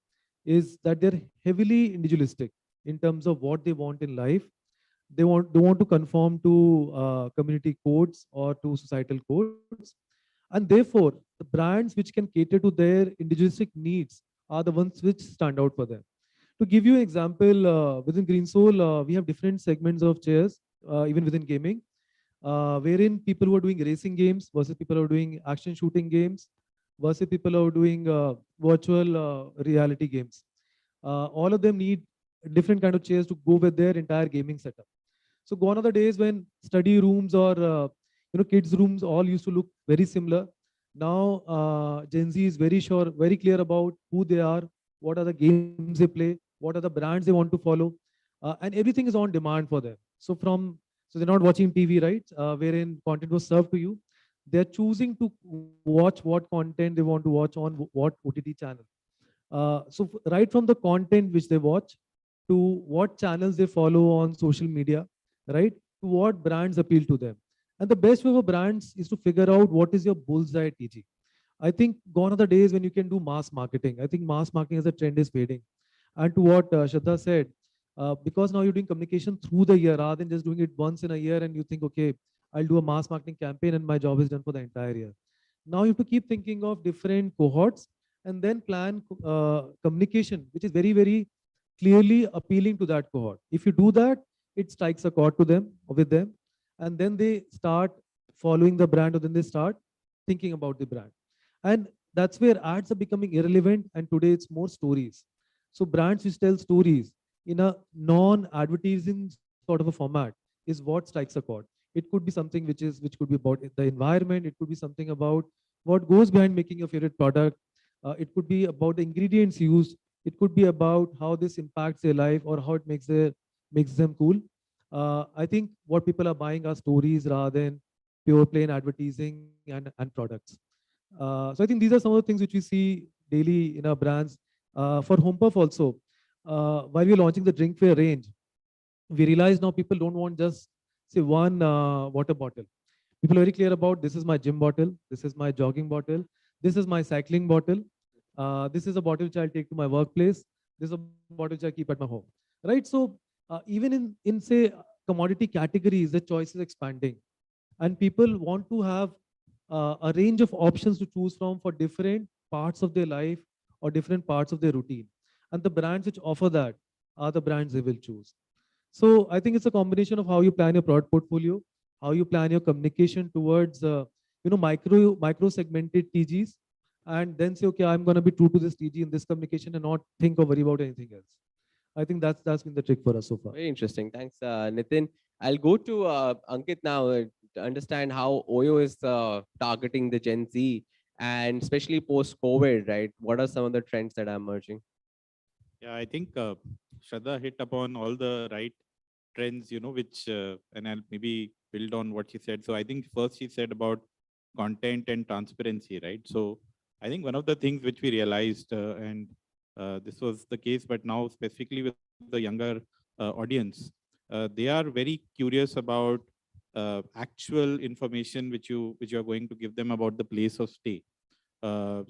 is that they're heavily individualistic in terms of what they want in life. They don't want to conform to community codes or to societal codes. And therefore, the brands which can cater to their individualistic needs are the ones which stand out for them. To give you an example, within Green Soul, we have different segments of chairs, even within gaming, wherein people who are doing racing games versus people who are doing action shooting games versus people who are doing virtual reality games. All of them need different kind of chairs to go with their entire gaming setup. So gone are the days when study rooms or kids' rooms all used to look very similar. Now Gen Z is very clear about who they are, what are the games they play, what are the brands they want to follow, and everything is on demand for them. So they're not watching TV, right? Wherein content was served to you. They're choosing to watch what content they want to watch on what OTT channel. Right from the content which they watch to what channels they follow on social media, right? To what brands appeal to them. And the best way for brands is to figure out what is your bullseye TG. I think gone are the days when you can do mass marketing. I think mass marketing as a trend is fading. And to what Shraddha said, because now you're doing communication through the year rather than just doing it once in a year and you think, okay, I'll do a mass marketing campaign and my job is done for the entire year. Now you have to keep thinking of different cohorts and then plan communication, which is very, very clearly appealing to that cohort. If you do that, it strikes a chord to them or with them, and then they start following the brand, or then they start thinking about the brand. And that's where ads are becoming irrelevant, and today it's more stories. So brands which tell stories in a non-advertising sort of a format is what strikes a chord. It could be something which could be about the environment. It could be something about what goes behind making your favorite product. It could be about the ingredients used. It could be about how this impacts their life or how it makes them cool. I think what people are buying are stories rather than pure plain advertising and products. So I think these are some of the things which we see daily in our brands. For HomePuff also, while we're launching the drinkware range, we realize now people don't want just say one water bottle. People are very clear about this is my gym bottle, this is my jogging bottle, this is my cycling bottle, this is a bottle which I'll take to my workplace, this is a bottle which I keep at my home, right? So even in say commodity categories, the choice is expanding, and people want to have a range of options to choose from for different parts of their life or different parts of their routine. And the brands which offer that are the brands they will choose. So I think it's a combination of how you plan your product portfolio, how you plan your communication towards micro segmented TGs, and then say, okay, I'm going to be true to this TG in this communication and not think or worry about anything else. I think that's been the trick for us so far. Very interesting. Thanks, Nitin. I'll go to Ankit now to understand how Oyo is targeting the Gen Z, and especially post-COVID, right? What are some of the trends that are emerging? Yeah, I think Shraddha hit upon all the right trends, which, and I'll maybe build on what she said. So I think first she said about content and transparency, right? So I think one of the things which we realized, and this was the case, but now specifically with the younger audience, they are very curious about actual information which you are going to give them about the place of stay. So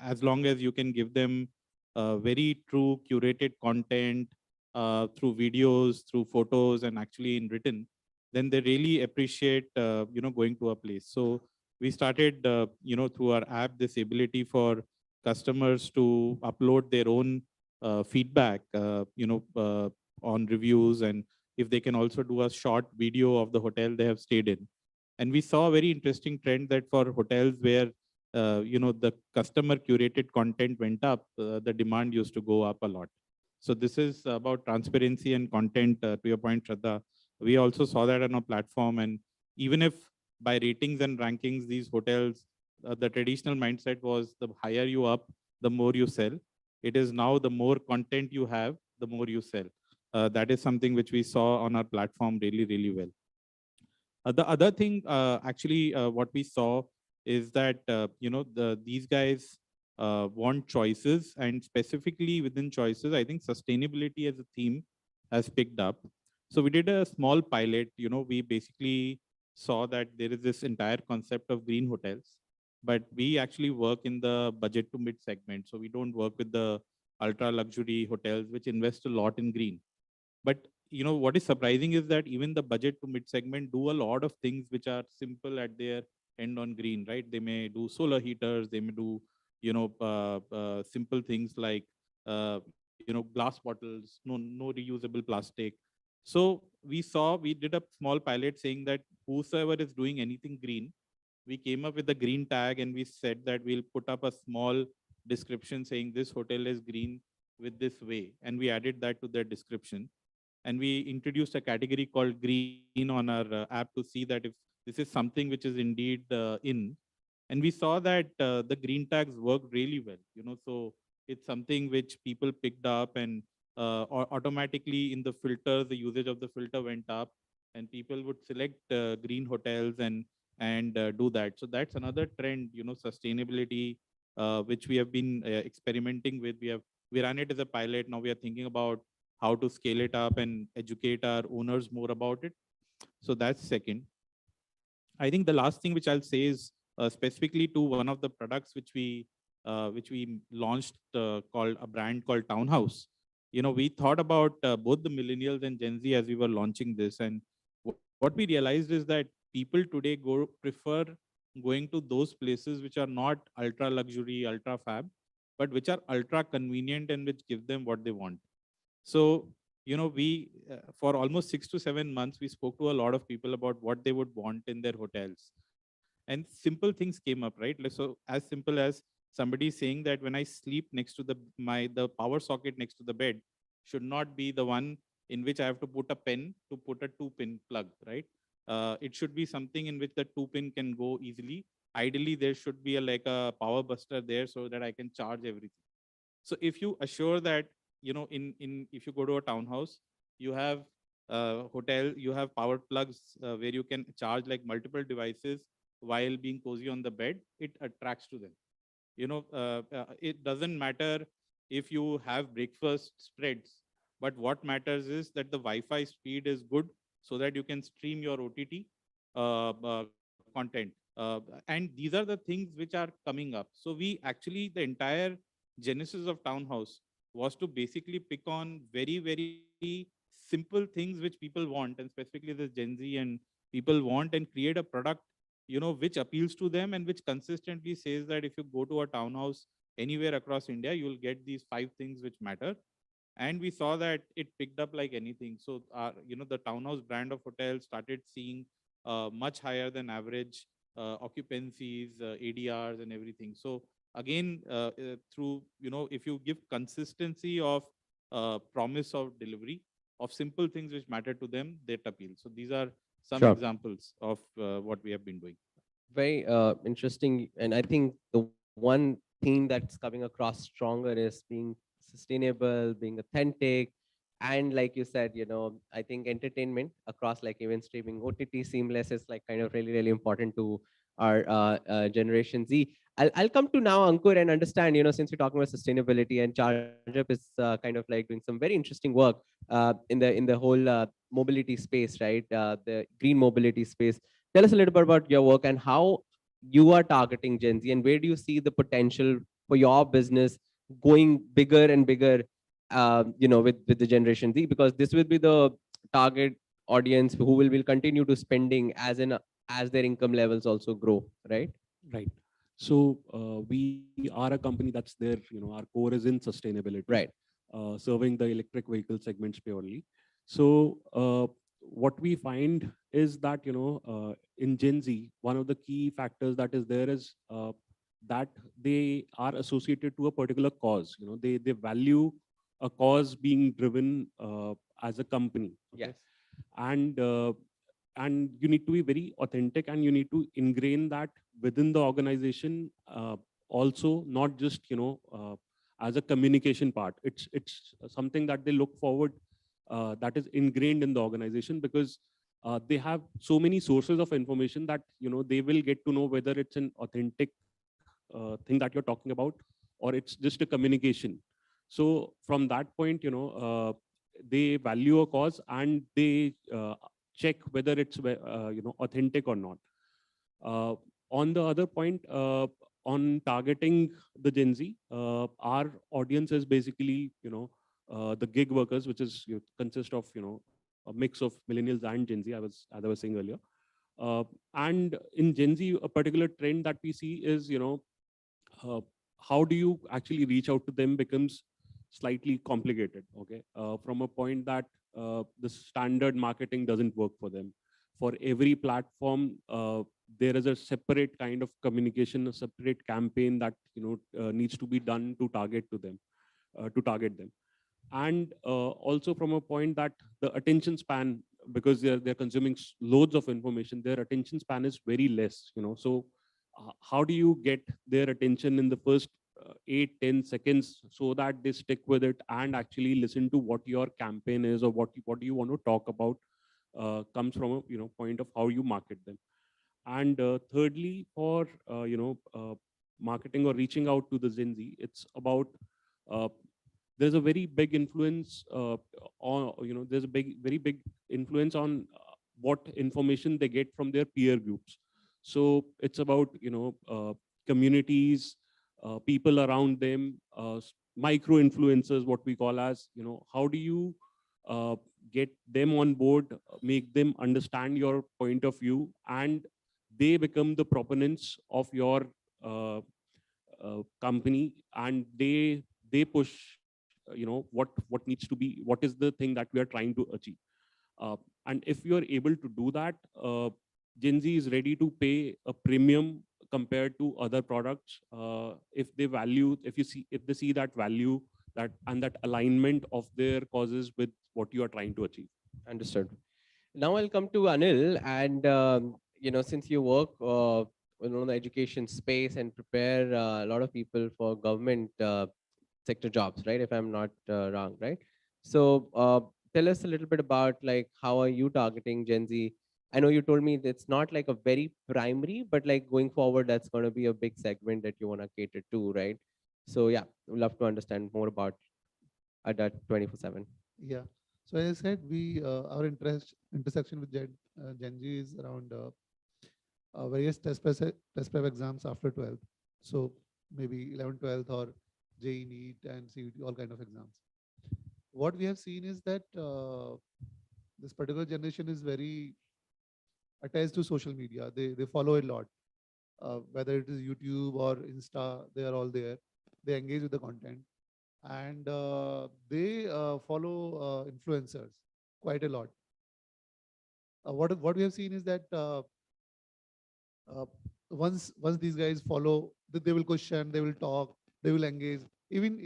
as long as you can give them very true curated content through videos, through photos, and actually in written, then they really appreciate going to a place. So we started through our app this ability for customers to upload their own feedback on reviews, and if they can also do a short video of the hotel they have stayed in. And we saw a very interesting trend that for hotels where the customer curated content went up, the demand used to go up a lot. So this is about transparency and content. To your point, Shraddha, we also saw that on our platform. And even if by ratings and rankings, these hotels, the traditional mindset was the higher you up, the more you sell. It is now the more content you have, the more you sell. That is something which we saw on our platform really, really well. The other thing, what we saw is that these guys want choices, and specifically within choices, I think sustainability as a theme has picked up. So we did a small pilot. We basically saw that there is this entire concept of green hotels, but we actually work in the budget to mid segment. So we don't work with the ultra luxury hotels which invest a lot in green. But what is surprising is that even the budget to mid segment do a lot of things which are simple at their end on green, right? They may do solar heaters, they may do simple things like glass bottles, no reusable plastic. So we did a small pilot saying that whosoever is doing anything green, we came up with the green tag, and we said that we'll put up a small description saying this hotel is green with this way, and we added that to their description. And we introduced a category called green on our app to see that if this is something which is indeed in. And we saw that the green tags worked really well. So it's something which people picked up, and automatically in the filter, the usage of the filter went up, and people would select green hotels and do that. So that's another trend, sustainability, which we have been experimenting with. We ran it as a pilot. Now we are thinking about how to scale it up and educate our owners more about it. So that's second. I think the last thing which I'll say is specifically to one of the products which we launched called a brand called Townhouse. We thought about both the millennials and Gen Z as we were launching this, and what we realized is that people today prefer going to those places which are not ultra luxury, ultra fab, but which are ultra convenient and which give them what they want. So, we, for almost 6 to 7 months, we spoke to a lot of people about what they would want in their hotels. And simple things came up, right? So as simple as somebody saying that when I sleep next to the power socket next to the bed should not be the one in which I have to put a pen to put a 2-pin plug, right? It should be something in which the 2-pin can go easily. Ideally, there should be like a power buster there so that I can charge everything. So if you assure that, if you go to a townhouse, you have hotel, you have power plugs where you can charge like multiple devices while being cozy on the bed, it attracts to them. It doesn't matter if you have breakfast spreads, but what matters is that the Wi-Fi speed is good so that you can stream your OTT content. And these are the things which are coming up. So we actually, the entire genesis of Townhouse was to basically pick on very, very simple things which people want, and specifically the Gen Z and people want, and create a product, which appeals to them and which consistently says that if you go to a townhouse anywhere across India, you will get these 5 things which matter. And we saw that it picked up like anything. So, the townhouse brand of hotels started seeing much higher than average occupancies, ADRs and everything. So again, through, if you give consistency of promise of delivery of simple things which matter to them, that appeal. So these are some examples of what we have been doing. Very interesting. And I think the one theme that's coming across stronger is being sustainable, being authentic. And like you said, I think entertainment across like even streaming, OTT, seamless is like kind of really, really important to our Generation Z. I'll come to now Ankur and understand, since we're talking about sustainability, and ChargeUp is kind of like doing some very interesting work in the whole mobility space, right? The green mobility space. Tell us a little bit about your work and how you are targeting Gen Z, and where do you see the potential for your business going bigger and bigger, with the Generation Z? Because this will be the target audience who will continue to spending as their income levels also grow, right? Right. So we are a company that's there, our core is in sustainability, right? Serving the electric vehicle segments purely. So what we find is that, in Gen Z, one of the key factors that is there is that they are associated to a particular cause. They value a cause being driven as a company. Okay? Yes. And you need to be very authentic, and you need to ingrain that within the organization, also not just as a communication part. It's something that they look forward, that is ingrained in the organization, because they have so many sources of information that they will get to know whether it's an authentic thing that you're talking about, or it's just a communication. So from that point, they value a cause, and they check whether it's authentic or not. On the other point, on targeting the Gen Z, our audience is basically the gig workers, which is consist of a mix of millennials and Gen Z, as I was saying earlier. And in Gen Z, a particular trend that we see is how do you actually reach out to them becomes slightly complicated. Okay, from a point that the standard marketing doesn't work for them. For every platform, there is a separate kind of communication, a separate campaign that needs to be done to target them. And also from a point that the attention span, because they're consuming loads of information, their attention span is very less. So how do you get their attention in the first 8-10 seconds so that they stick with it and actually listen to what your campaign is, or what do you want to talk about, comes from a point of how you market them. And thirdly, for marketing or reaching out to the Gen Z, it's about there's a very big influence on there's a very big influence on what information they get from their peer groups. So it's about communities, people around them, micro influencers, what we call as, how do you get them on board, make them understand your point of view, and they become the proponents of your company, and they push what needs to be, what is the thing that we are trying to achieve. And if you are able to do that, Gen Z is ready to pay a premium compared to other products if they see that value, and that alignment of their causes with what you are trying to achieve. Understood. Now I'll come to Anil, and since you work in the education space and prepare a lot of people for government sector jobs, right? If I'm not wrong, right? So tell us a little bit about like how are you targeting Gen Z? I know you told me it's not like a very primary, but like going forward, that's going to be a big segment that you want to cater to, right? So yeah, we'd love to understand more about that 24/7. Yeah. So as I said, our intersection with Gen Z is around various test prep exams after 12th. So maybe 11th, 12th, or JEE, NEET, and CET, all kind of exams. What we have seen is that this particular generation is very attached to social media. They follow a lot, whether it is YouTube or Insta, they are all there. They engage with the content, and they follow influencers quite a lot. What we have seen is that once these guys follow, they will question, they will talk, they will engage. Even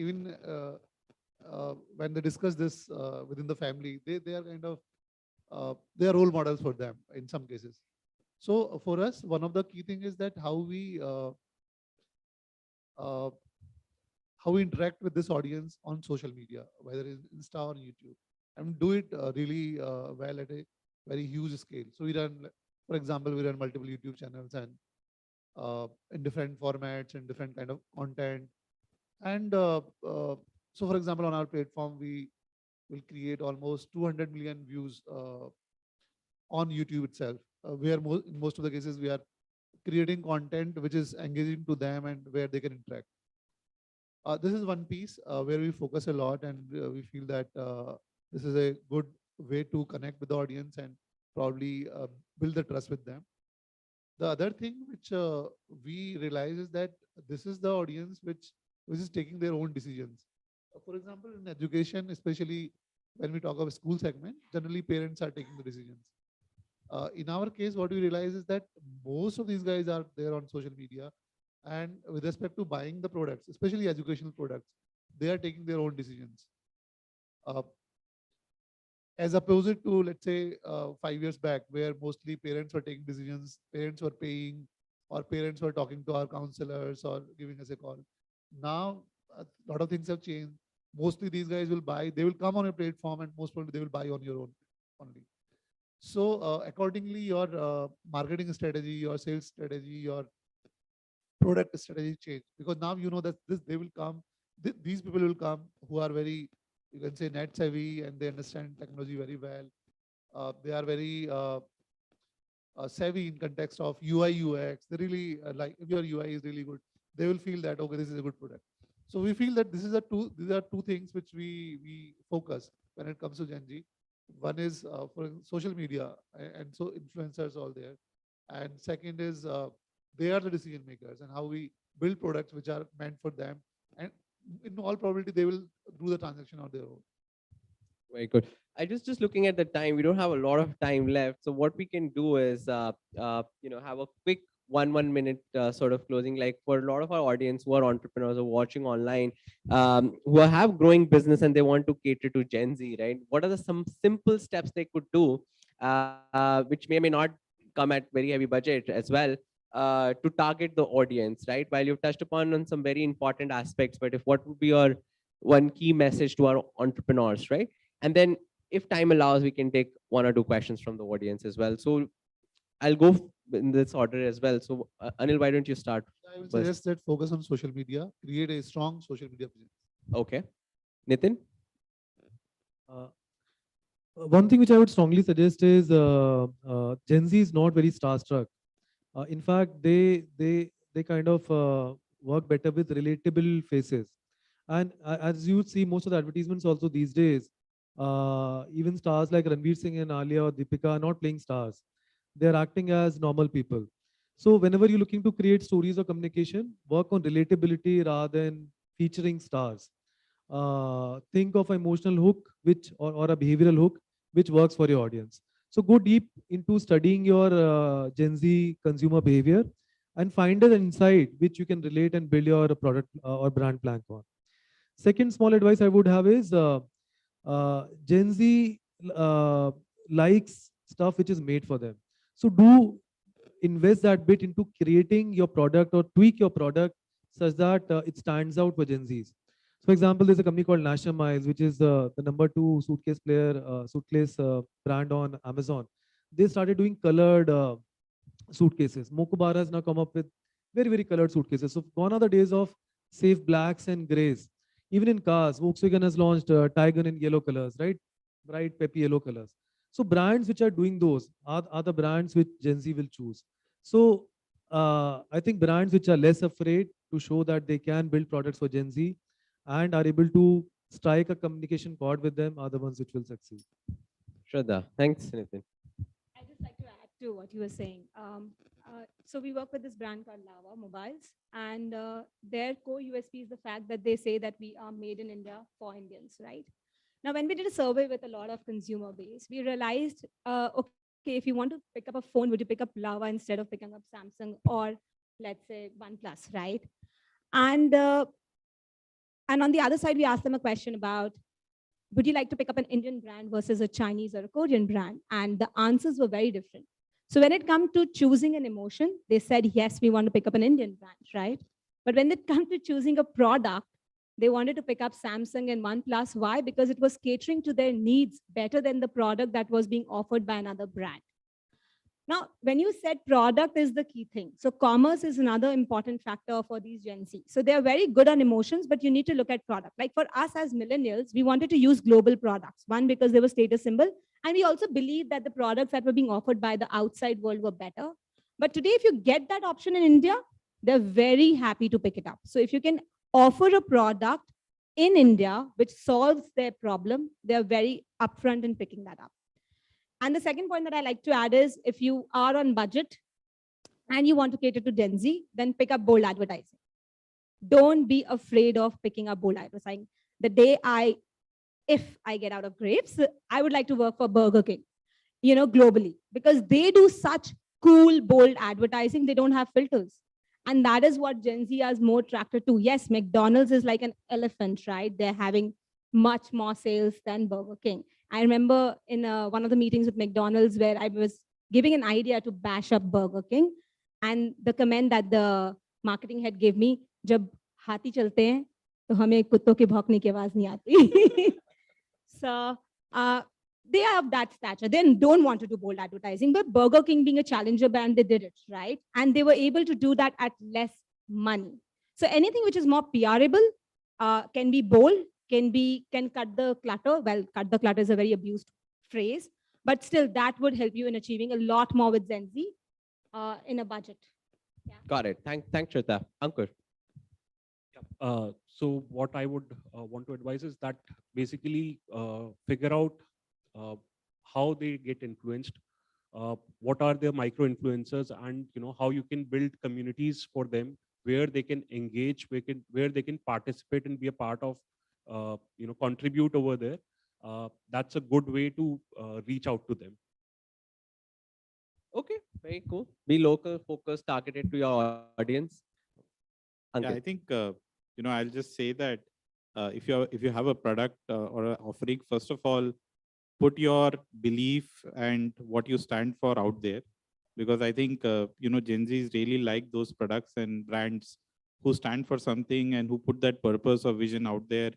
when they discuss this within the family, they are kind of they are role models for them in some cases. So for us, one of the key thing is that how we interact with this audience on social media, whether it's Insta or YouTube, and do it really well at a very huge scale. So we run, for example, we run multiple YouTube channels and in different formats and different kind of content. And so, for example, on our platform, we will create almost 200 million views on YouTube itself. In most of the cases, we are creating content which is engaging to them and where they can interact. This is one piece where we focus a lot, and we feel that this is a good way to connect with the audience and probably build the trust with them. The other thing which we realize is that this is the audience which is taking their own decisions. For example, in education, especially when we talk of a school segment, generally parents are taking the decisions. In our case, what we realize is that most of these guys are there on social media, and with respect to buying the products, especially educational products, they are taking their own decisions. As opposed to, let's say, 5 years back, where mostly parents were taking decisions, parents were paying, or parents were talking to our counselors or giving us a call. Now, a lot of things have changed. Mostly these guys will buy, they will come on a platform, and most probably they will buy on your own only. So accordingly, your marketing strategy, your sales strategy, your product strategy change, because now you know that they will come, these people will come who are very, you can say, net savvy, and they understand technology very well. They are very savvy in context of UI UX. They really like, if your UI is really good, they will feel that, okay, this is a good product. So we feel that these are two things which we focus when it comes to Gen Z. One is for social media, and so influencers all there, and second is they are the decision makers, and how we build products which are meant for them, and in all probability they will do the transaction on their own. Very good. I just looking at the time, we don't have a lot of time left. So what we can do is, have a quick one minute sort of closing, like for a lot of our audience who are entrepreneurs or watching online, who have growing business and they want to cater to Gen Z, right? What are some simple steps they could do, which may or may not come at very heavy budget as well, to target the audience, right? While you've touched upon on some very important aspects, but if what would be your one key message to our entrepreneurs, right? And then if time allows, we can take one or two questions from the audience as well. So I'll go in this order as well. So Anil, why don't you start? I will suggest that focus on social media, create a strong social media presence. Okay. Nitin? One thing which I would strongly suggest is Gen Z is not very starstruck. In fact, they kind of work better with relatable faces. And as you see, most of the advertisements also these days, even stars like Ranveer Singh and Alia or Deepika are not playing stars. They're acting as normal people. So whenever you're looking to create stories or communication, work on relatability rather than featuring stars. Think of an emotional hook or a behavioral hook which works for your audience. So go deep into studying your Gen Z consumer behavior and find an insight which you can relate and build your product or brand plan on. Second small advice I would have is Gen Z likes stuff which is made for them. So do invest that bit into creating your product or tweak your product such that it stands out for Gen Zs. So for example, there's a company called National Miles, which is the #2 suitcase brand on Amazon. They started doing colored suitcases. Mokubara has now come up with very, very colored suitcases. So gone are the days of safe blacks and grays. Even in cars, Volkswagen has launched Taycan in yellow colors, right? Bright, peppy yellow colors. So brands which are doing those are the brands which Gen Z will choose. So I think brands which are less afraid to show that they can build products for Gen Z and are able to strike a communication chord with them are the ones which will succeed. Shraddha, thanks, Nitin. I'd just like to add to what you were saying. So we work with this brand called Lava Mobiles, and their core USP is the fact that they say that we are made in India for Indians, right? Now, when we did a survey with a lot of consumer base, we realized, okay, if you want to pick up a phone, would you pick up Lava instead of picking up Samsung or let's say OnePlus, right? And on the other side, we asked them a question about, would you like to pick up an Indian brand versus a Chinese or a Korean brand? And the answers were very different. So when it comes to choosing an emotion, they said, yes, we want to pick up an Indian brand, right? But when it comes to choosing a product, they wanted to pick up Samsung and OnePlus. Why? Because it was catering to their needs better than the product that was being offered by another brand. Now, when you said product is the key thing. So commerce is another important factor for these Gen Z. So they're very good on emotions, but you need to look at product. Like for us as millennials, we wanted to use global products. One, because they were status symbol. And we also believed that the products that were being offered by the outside world were better. But today, if you get that option in India, they're very happy to pick it up. So if you can offer a product in India which solves their problem, they're very upfront in picking that up. And the second point that I like to add is, if you are on budget and you want to cater to Gen Z, then pick up bold advertising. Don't be afraid of picking up bold advertising. The day if I get out of grapes, I would like to work for Burger King, globally, because they do such cool, bold advertising. They don't have filters. And that is what Gen Z is more attracted to. Yes, McDonald's is like an elephant, right? They're having much more sales than Burger King. I remember in one of the meetings with McDonald's where I was giving an idea to bash up Burger King. And the comment that the marketing head gave me, जब हाथी चलते हैं तो हमें कुत्तों के भौंकने की आवाज नहीं आती. So they are of that stature. They don't want to do bold advertising, but Burger King being a challenger brand, they did it, right? And they were able to do that at less money. So anything which is more PRable can be bold, can cut the clutter. Well, cut the clutter is a very abused phrase, but still that would help you in achieving a lot more with Gen Z in a budget. Yeah. Got it. Thanks, Shweta. Ankur. So what I would want to advise is that basically figure out how they get influenced, what are their micro influencers, and how you can build communities for them where they can engage, where they can participate and be a part of, contribute over there. That's a good way to reach out to them. Okay, very cool. Be local, focused, targeted to your audience. Yeah, I think I'll just say that if you have a product or an offering, first of all, put your belief and what you stand for out there, because I think Gen Zs really like those products and brands who stand for something and who put that purpose or vision out there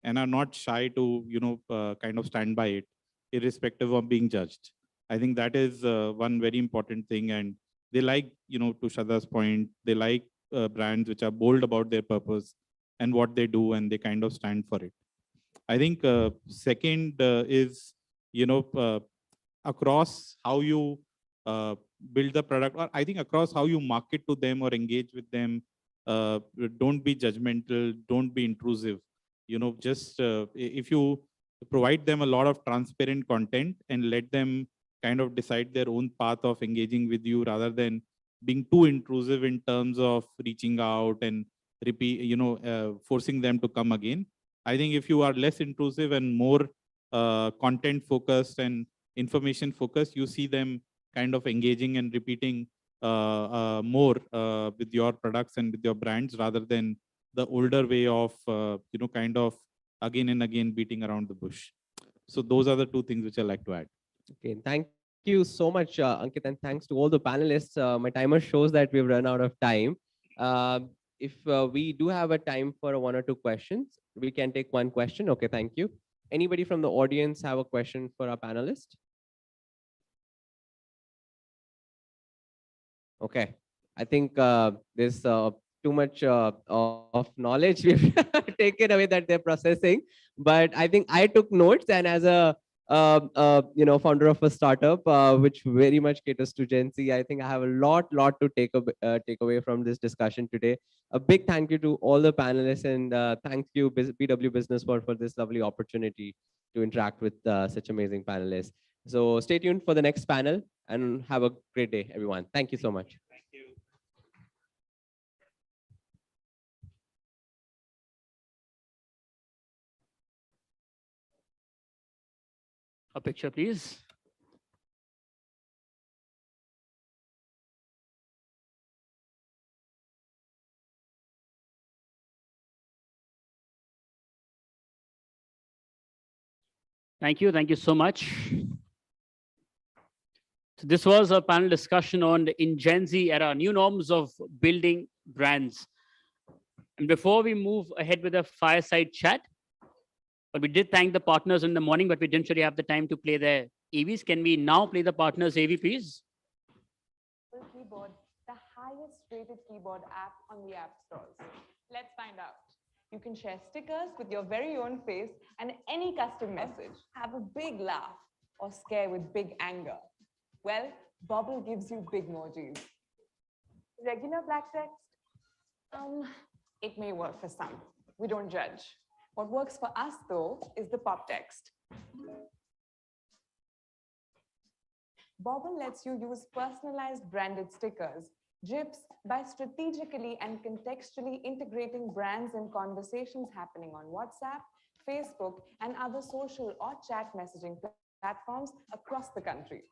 and are not shy to kind of stand by it, irrespective of being judged. I think that is one very important thing. And they like, to Shada's point, they like brands which are bold about their purpose and what they do, and they kind of stand for it. I think second is, across how you build the product, or I think across how you market to them or engage with them, don't be judgmental, don't be intrusive. Just if you provide them a lot of transparent content and let them kind of decide their own path of engaging with you, rather than being too intrusive in terms of reaching out and repeat, forcing them to come again. I think if you are less intrusive and more content focused and information focused, you see them kind of engaging and repeating more with your products and with your brands, rather than the older way of, kind of again and again beating around the bush. So those are the two things which I like to add. Okay, thank you so much, Ankit, and thanks to all the panelists. My timer shows that we've run out of time. If we do have a time for one or two questions, we can take one question. Okay, thank you. Anybody from the audience have a question for our panelist? Okay, I think there's too much of knowledge we've taken away that they're processing, but I think I took notes, and as a founder of a startup which very much caters to Gen Z, I think I have a lot to take away from this discussion today. A big thank you to all the panelists, and thank you BW Businessworld for this lovely opportunity to interact with such amazing panelists. So stay tuned for the next panel, and have a great day, everyone. Thank you so much. Thank you. A picture, please. Thank you. Thank you so much. So this was a panel discussion on in Gen Z era, new norms of building brands. And before we move ahead with a fireside chat, but we did thank the partners in the morning, but we didn't really have the time to play their AVs. Can we now play the partners AV, please? Keyboard, the highest rated keyboard app on the app stores. Let's find out. You can share stickers with your very own face and any custom message. Have a big laugh or scare with big anger. Well, Bubble gives you big emojis. Regular black text? It may work for some. We don't judge. What works for us, though, is the pop text. Bobble lets you use personalized branded stickers, GIFs, by strategically and contextually integrating brands in conversations happening on WhatsApp, Facebook, and other social or chat messaging platforms across the country.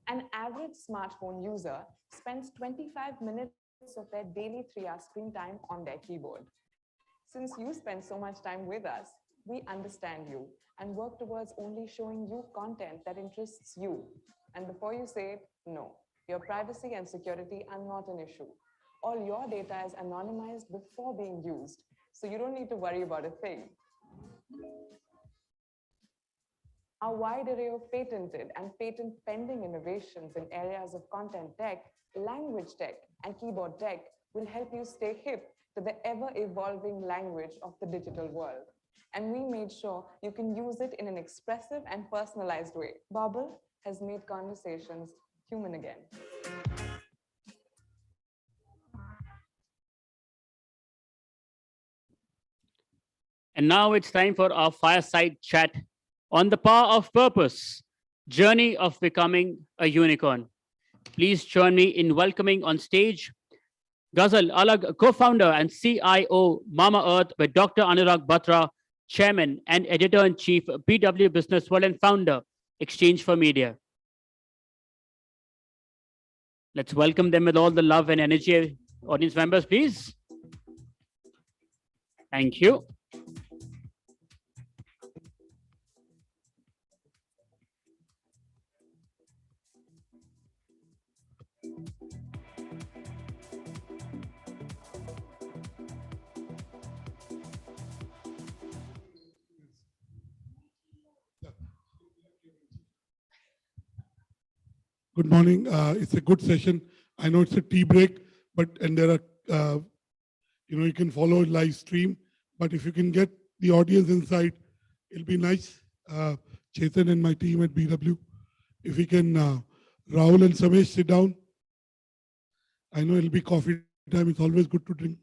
An average smartphone user spends 25 minutes of their daily 3-hour screen time on their keyboard. Since you spend so much time with us, we understand you and work towards only showing you content that interests you. And before you say it, no, your privacy and security are not an issue. All your data is anonymized before being used, so you don't need to worry about a thing. Our wide array of patented and patent pending innovations in areas of content tech, language tech, and keyboard tech will help you stay hip to the ever-evolving language of the digital world. And we made sure you can use it in an expressive and personalized way. Bobble has made conversations human again. And now it's time for our fireside chat on the power of purpose, journey of becoming a unicorn. Please join me in welcoming on stage Ghazal, co-founder and CIO, Mama Earth, with Dr. Anurag Batra, Chairman and Editor-in-Chief, BW Businessworld, and founder, Exchange for Media. Let's welcome them with all the love and energy. Audience members, please. Thank you. Good morning. It's a good session. I know it's a tea break, and there are, you can follow live stream, but if you can get the audience inside, it'll be nice. Chetan and my team at BW, if we can, Rahul and Samesh sit down. I know it'll be coffee time. It's always good to drink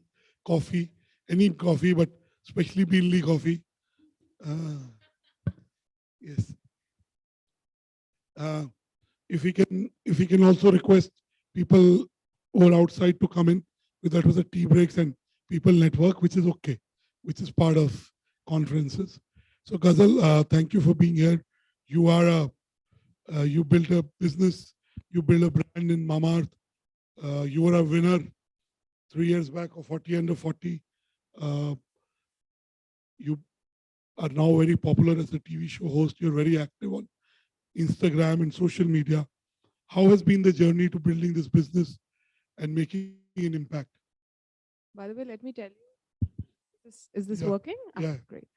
coffee, any coffee, but especially Beanley coffee. Yes. If we can also request people who are outside to come in, because that was a tea breaks and people network, which is okay, which is part of conferences. So Ghazal, thank you for being here. You are you built a business, you built a brand in Mama Earth. You were a winner 3 years back of 40 under 40. You are now very popular as a TV show host. You're very active on Instagram and social media. How has been the journey to building this business and making an impact? By the way, let me tell you, is this Yeah. working? Yeah. Great.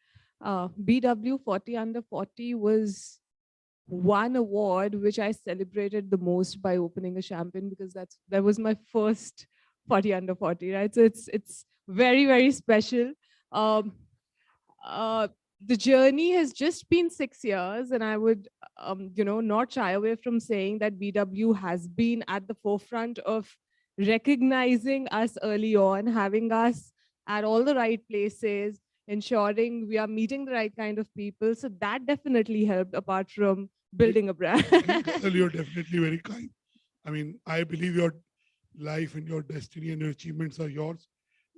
BW 40 under 40 was one award which I celebrated the most by opening a champagne, because that was my first 40 under 40, right? So it's very, very special. The journey has just been 6 years, and I would, not shy away from saying that BW has been at the forefront of recognizing us early on, having us at all the right places, ensuring we are meeting the right kind of people. So that definitely helped, apart from building a brand. Ghazal, you're definitely very kind. I mean, I believe your life and your destiny and your achievements are yours.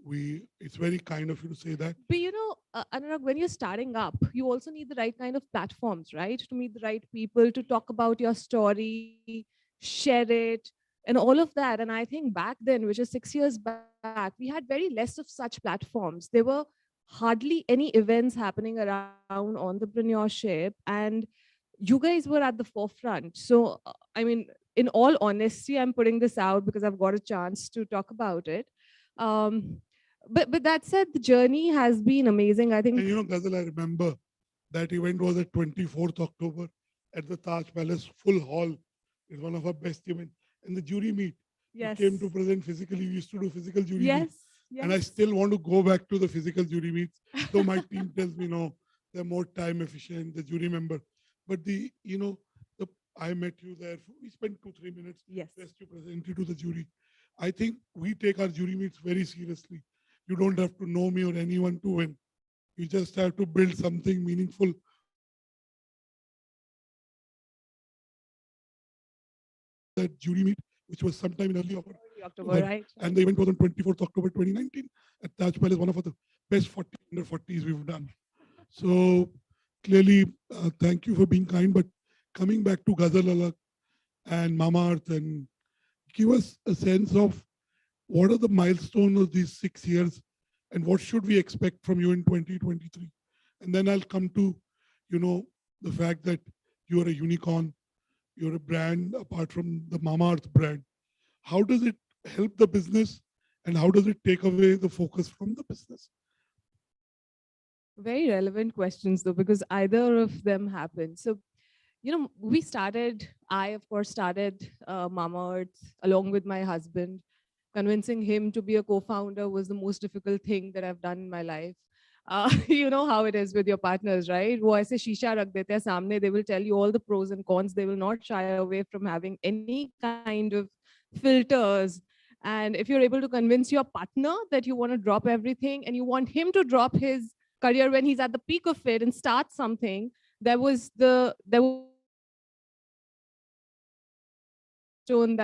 It's very kind of you to say that. But Anurag, when you're starting up, you also need the right kind of platforms, right? To meet the right people, to talk about your story, share it, and all of that. And I think back then, which is 6 years back, we had very less of such platforms. There were hardly any events happening around entrepreneurship, and you guys were at the forefront. So, I mean, in all honesty, I'm putting this out because I've got a chance to talk about it. But that said, the journey has been amazing. I think. And Ghazal, I remember that event was at 24th October at the Taj Palace, full hall. It's one of our best events. And the jury meet. Yes. You came to present physically. We used to do physical jury Yes. meets. Yes. And I still want to go back to the physical jury meets. Though my team tells me, no, they're more time efficient, the jury member. But I met you there. We spent 2-3 minutes. Yes. Just you presented to the jury. I think we take our jury meets very seriously. You don't have to know me or anyone to win. You just have to build something meaningful. That jury meet, which was sometime in early October, right? And the event was on 24th October 2019 at Taj Palace, one of the best 40 under 40s we've done. So clearly, thank you for being kind. But coming back to Ghazal and Mamaearth, and give us a sense of what are the milestones of these 6 years and what should we expect from you in 2023? And then I'll come to, the fact that you are a unicorn, you're a brand apart from the Mamaearth brand. How does it help the business and how does it take away the focus from the business? Very relevant questions though, because either of them happened. So, I of course started Mamaearth along with my husband. Convincing him to be a co-founder was the most difficult thing that I've done in my life. You know how it is with your partners, right? वो ऐसे शीशा रख देते हैं सामने, they will tell you all the pros and cons. They will not shy away from having any kind of filters. And if you're able to convince your partner that you want to drop everything and you want him to drop his career when he's at the peak of it and start something, there was that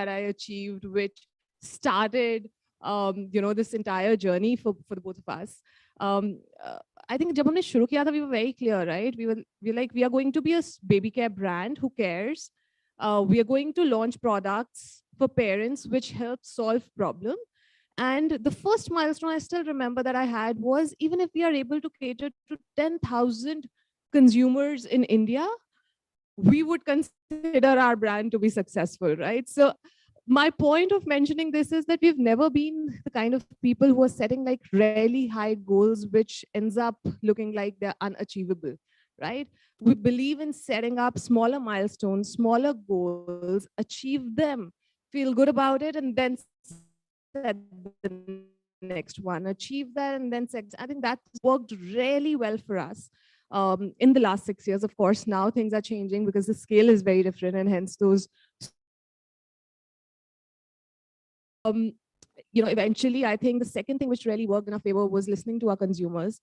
I achieved, which started, this entire journey for the both of us. I think जब हमने शुरू किया था, we were very clear, right? We were like, we are going to be a baby care brand. Who cares? We are going to launch products for parents which help solve problem. And the first milestone I still remember that I had was, even if we are able to cater to 10,000 consumers in India, we would consider our brand to be successful, right? So my point of mentioning this is that we've never been the kind of people who are setting like really high goals, which ends up looking like they're unachievable, right? We believe in setting up smaller milestones, smaller goals, achieve them, feel good about it, and then set the next one, achieve that, and then set. I think that worked really well for us. In the last 6 years, of course, now things are changing because the scale is very different, and hence those, eventually, I think the second thing which really worked in our favor was listening to our consumers.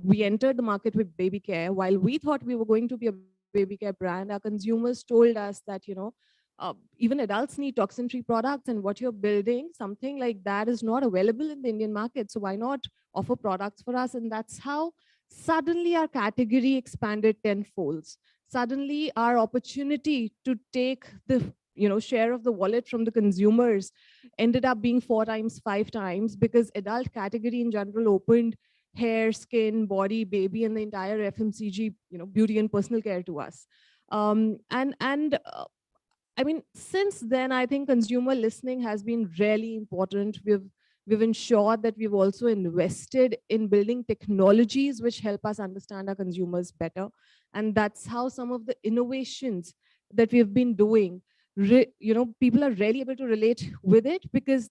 We entered the market with baby care. While we thought we were going to be a baby care brand, our consumers told us that, even adults need toxin-free products, and what you're building, something like that is not available in the Indian market. So why not offer products for us? And that's how suddenly our category expanded tenfold. Suddenly our opportunity to take the share of the wallet from the consumers ended up being 4 times, 5 times, because adult category in general opened hair, skin, body, baby, and the entire FMCG, beauty and personal care to us. I mean, since then, I think consumer listening has been really important. We've ensured that we've also invested in building technologies which help us understand our consumers better. And that's how some of the innovations that we've been doing, people are really able to relate with it, because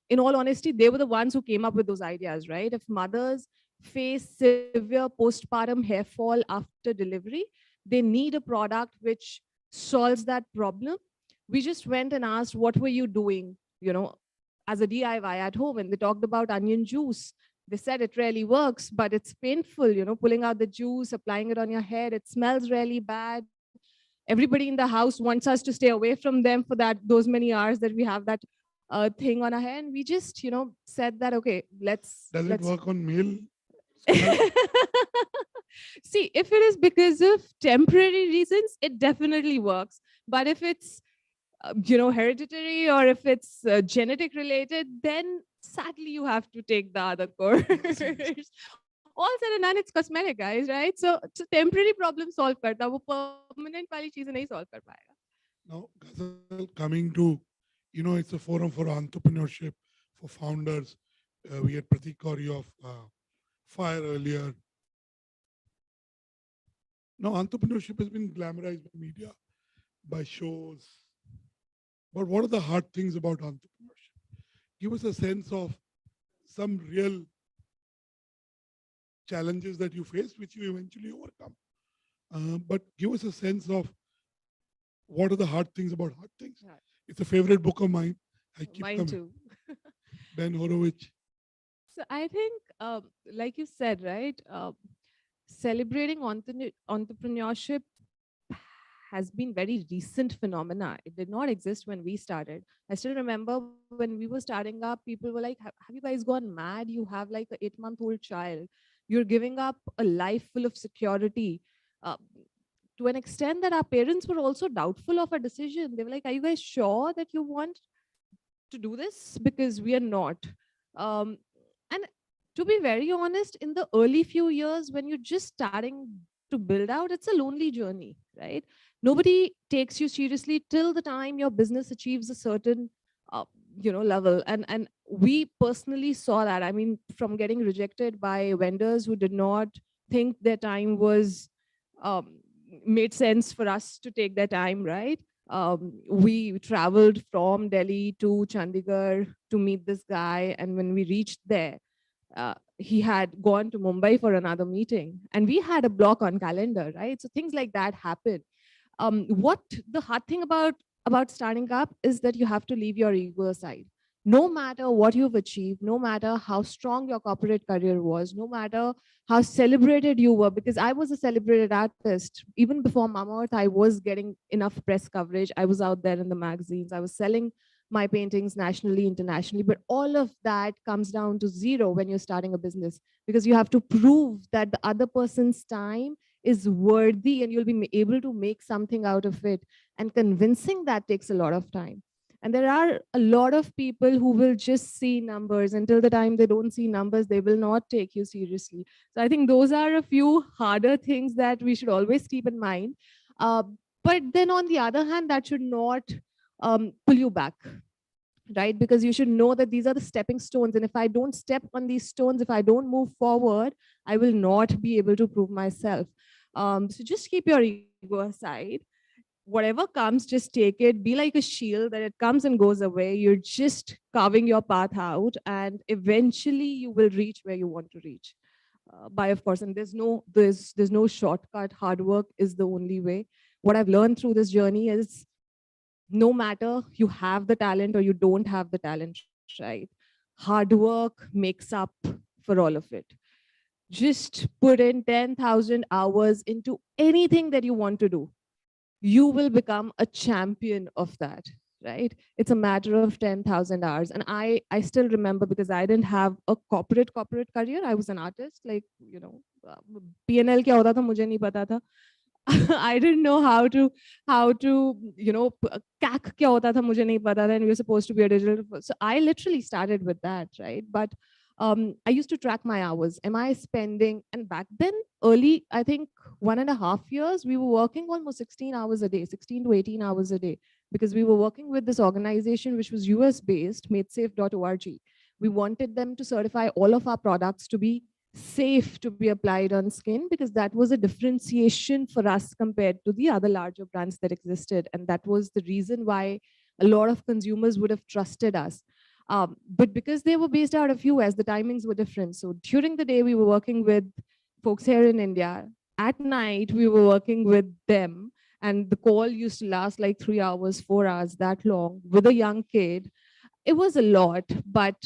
in all honesty, they were the ones who came up with those ideas, right? If mothers face severe postpartum hair fall after delivery, they need a product which solves that problem. We just went and asked, what were you doing, as a DIY at home? And they talked about onion juice. They said it really works, but it's painful, pulling out the juice, applying it on your head. It smells really bad. Everybody in the house wants us to stay away from them for those many hours that we have that thing on our hair. And we just, said that, okay, let's. Does it work on male? See, if it is because of temporary reasons, it definitely works. But if it's, hereditary, or if it's genetic related, then sadly you have to take the other course. All said and done, it's cosmetic, guys, right? So temporary problem solve karta, wo permanent wali cheezein nahi solve kar payega. Now, Ghazal, coming to, it's a forum for entrepreneurship, for founders. We had Pratik Gauri of Fire earlier. Now, entrepreneurship has been glamorized by media, by shows. But what are the hard things about entrepreneurship? Give us a sense of some real challenges that you faced, which you eventually overcome. But give us a sense of what are the hard things about hard things? Right. It's a favorite book of mine. I keep Mine coming. too. Ben Horowitz. So I think, like you said, right, celebrating entrepreneurship has been very recent phenomena. It did not exist when we started. I still remember when we were starting up, people were like, have you guys gone mad? You have like an 8-month-old child. You're giving up a life full of security. Uh, to an extent that our parents were also doubtful of our decision. They were like, are you guys sure that you want to do this? Because we are not. And to be very honest, in the early few years, when you're just starting to build out, it's a lonely journey, right? Nobody takes you seriously till the time your business achieves a certain level. And we personally saw that. I mean, from getting rejected by vendors who did not think their time was made sense for us to take their time, right? We traveled from Delhi to Chandigarh to meet this guy. And when we reached there, he had gone to Mumbai for another meeting. And we had a block on calendar, right? So things like that happen. What the hard thing about starting up is that you have to leave your ego aside. No matter what you've achieved, no matter how strong your corporate career was, no matter how celebrated you were, because I was a celebrated artist. Even before Mama Earth, I was getting enough press coverage. I was out there in the magazines. I was selling my paintings nationally, internationally, but all of that comes down to zero when you're starting a business, because you have to prove that the other person's time is worthy and you'll be able to make something out of it. And convincing that takes a lot of time. And there are a lot of people who will just see numbers. Until the time they don't see numbers, they will not take you seriously. So I think those are a few harder things that we should always keep in mind. But then on the other hand, that should not pull you back, right? Because you should know that these are the stepping stones. And if I don't step on these stones, if I don't move forward, I will not be able to prove myself. So just keep your ego aside. Whatever comes, just take it. Be like a shield that it comes and goes away. You're just carving your path out, and eventually you will reach where you want to reach. By of course, and there's no shortcut. Hard work is the only way. What I've learned through this journey is no matter you have the talent or you don't have the talent, right? Hard work makes up for all of it. Just put in 10,000 hours into anything that you want to do. You will become a champion of that, right? It's a matter of 10,000 hours. And I still remember, because I didn't have a corporate career. I was an artist, like, PNL kya hota tha, mujhe nahi pata tha. I didn't know how to CAC kya hota tha, mujhe nahi pata tha, and we were supposed to be a digital. So I literally started with that, right? But I used to track my hours. Am I spending? And back then, early, I think 1.5 years, we were working almost 16 hours a day, 16 to 18 hours a day, because we were working with this organization, which was US based, madesafe.org. We wanted them to certify all of our products to be safe to be applied on skin, because that was a differentiation for us compared to the other larger brands that existed. And that was the reason why a lot of consumers would have trusted us. But because they were based out of US, the timings were different. So during the day, we were working with folks here in India. At night, we were working with them. And the call used to last like 3 hours, 4 hours, that long, with a young kid. It was a lot, but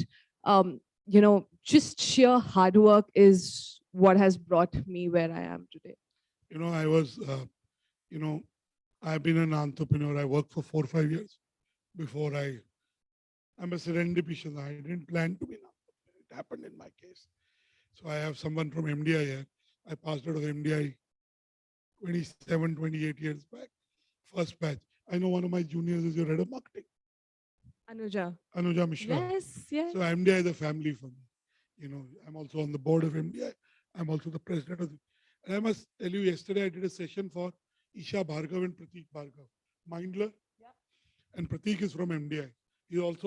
just sheer hard work is what has brought me where I am today. I've been an entrepreneur. I worked for 4 or 5 years before I'm a serendipitous. I didn't plan to be an entrepreneur. It happened in my case. So I have someone from MDI here. I passed out of MDI 27, 28 years back, first batch. I know one of my juniors is your head of marketing. Anuja Mishra. Yes, yes. So MDI is a family for me. I'm also on the board of MDI. I'm also the president of and I must tell you, yesterday I did a session for Isha Bhargav and Prateek Bhargav, Mindler. Yeah. And Prateek is from MDI.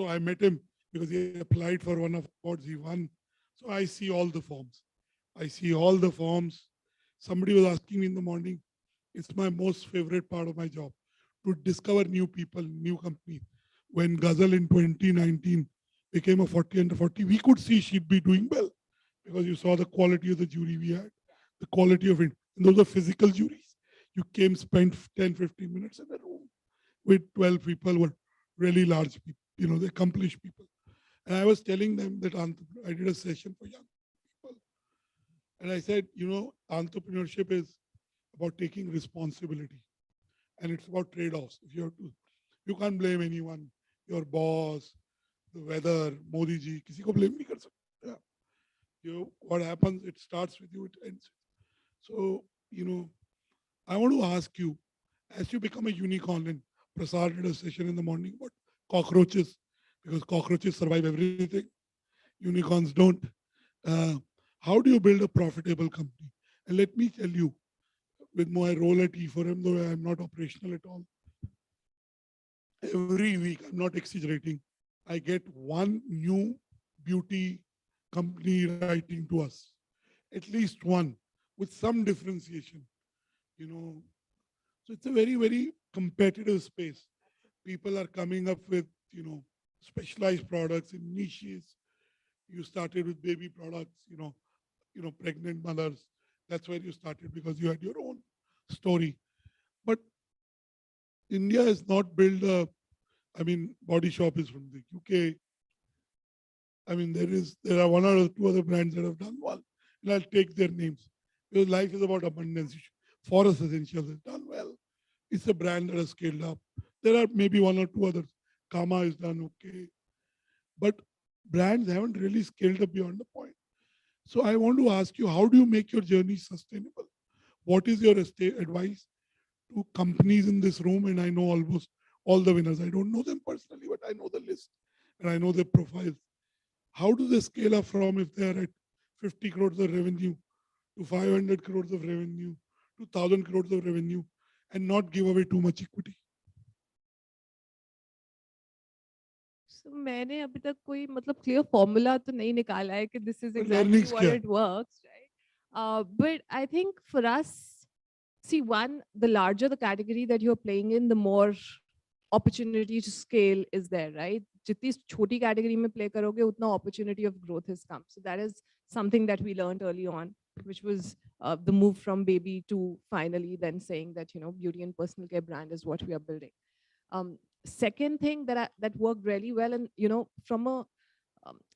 I met him because he applied for one of the awards he won. So I see all the forms. Somebody was asking me in the morning, it's my most favorite part of my job, to discover new people, new companies. When Ghazal in 2019 became a 40 under 40, we could see she'd be doing well, because you saw the quality of the jury we had, the quality of it. And those are physical juries. You came, spent 10, 15 minutes in a room, with 12 people who are really large people, the accomplished people. And I was telling them that I did a session for young people. And I said, entrepreneurship is about taking responsibility. And it's about trade-offs. You can't blame anyone, your boss, the weather, Modi ji, kisi ko blame nahi kar sakte. What happens, it starts with you, it ends. So, I want to ask you, as you become a unicorn, and Prasad did a session in the morning about cockroaches, because cockroaches survive everything, unicorns don't. How do you build a profitable company? And let me tell you, with my role at E4M, though I'm not operational at all, every week, I'm not exaggerating, I get one new beauty company writing to us, at least one, with some differentiation. So it's a very, very competitive space. People are coming up with, specialized products in niches. You started with baby products, pregnant mothers. That's where you started because you had your own story. But India has not built Body Shop is from the UK. There are one or two other brands that have done well, and I'll take their names. Because life is about abundance. Forest Essentials has done well. It's a brand that has scaled up. There are maybe one or two others. Kama is done okay. But brands haven't really scaled up beyond the point. So I want to ask you, how do you make your journey sustainable? What is your advice to companies in this room? And I know almost all the winners. I don't know them personally, but I know the list and I know their profiles. How do they scale up from, if they're at 50 crores of revenue to 500 crores of revenue to 1,000 crores of revenue and not give away too much equity? So मैंने अभी तक कोई clear formula तो नहीं निकाला है कि this is exactly what it works, right? But I think for us, see, one, the larger the category that you're playing in, the more opportunity to scale is there, right? जितनी छोटी category में play करोगे, उतना opportunity of growth has come. So that is something that we learned early on, which was the move from baby to finally then saying that, beauty and personal care brand is what we are building. Second thing that worked really well, and from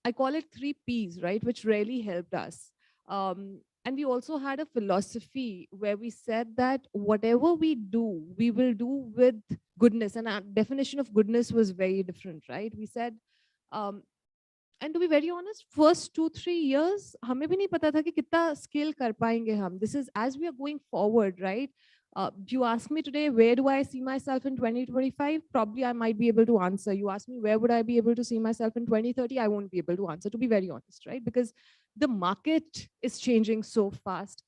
I call it 3 Ps, right, which really helped us. And we also had a philosophy where we said that whatever we do, we will do with goodness. And our definition of goodness was very different, right? We said, and to be very honest, first 2-3 years, हमें भी नहीं पता था कि कितना scale कर पाएंगे हम. This is as we are going forward, right? You ask me today, where do I see myself in 2025? Probably I might be able to answer. You ask me, where would I be able to see myself in 2030? I won't be able to answer, to be very honest, right? Because the market is changing so fast.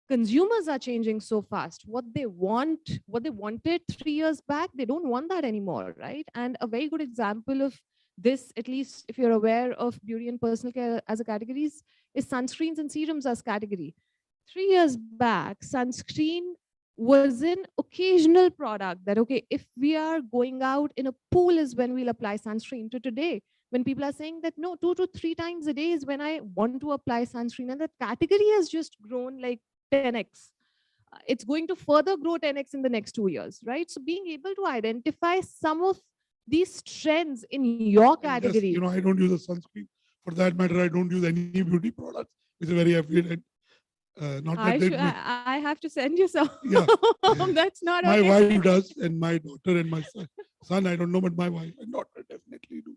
Consumers are changing so fast. What they wanted 3 years back, they don't want that anymore, right? And a very good example of this, at least if you're aware of beauty and personal care as a categories, is sunscreens and serums as category. 3 years back, sunscreen was an occasional product that, okay, if we are going out in a pool is when we'll apply sunscreen. To today, when people are saying that, no, 2 to 3 times a day is when I want to apply sunscreen, and that category has just grown like 10x. It's going to further grow 10x in the next 2 years, right? So being able to identify some of these trends in your category. Yes, I don't use a sunscreen. For that matter, I don't use any beauty products. It's a very affiliated. I have to send you some. Yeah. That's not my okay. wife does, and my daughter and my son, I don't know, but my wife and daughter definitely do.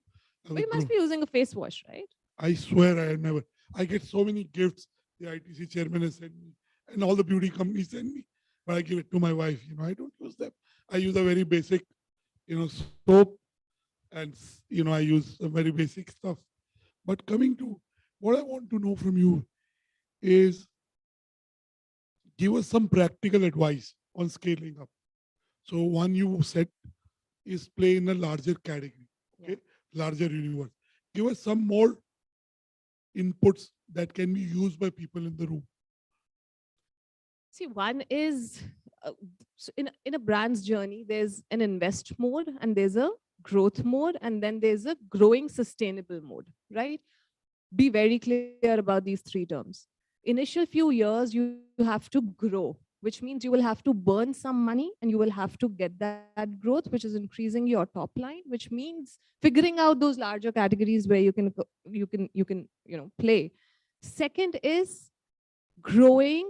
But you must be using a face wash, right? I swear I have never. I get so many gifts the ITC chairman has sent me, and all the beauty companies send me, but I give it to my wife. I don't use them. I use a very basic, soap, and I use some very basic stuff. But coming to what I want to know from you is, give us some practical advice on scaling up. So one you said is play in a larger category, okay, larger universe. Give us some more inputs that can be used by people in the room. See, one is in a brand's journey, there's an invest mode and there's a growth mode, and then there's a growing sustainable mode, right? Be very clear about these 3 terms. Initial few years, you have to grow. which means you will have to burn some money and you will have to get that growth, which is increasing your top line, which means figuring out those larger categories where you can play. Second is growing,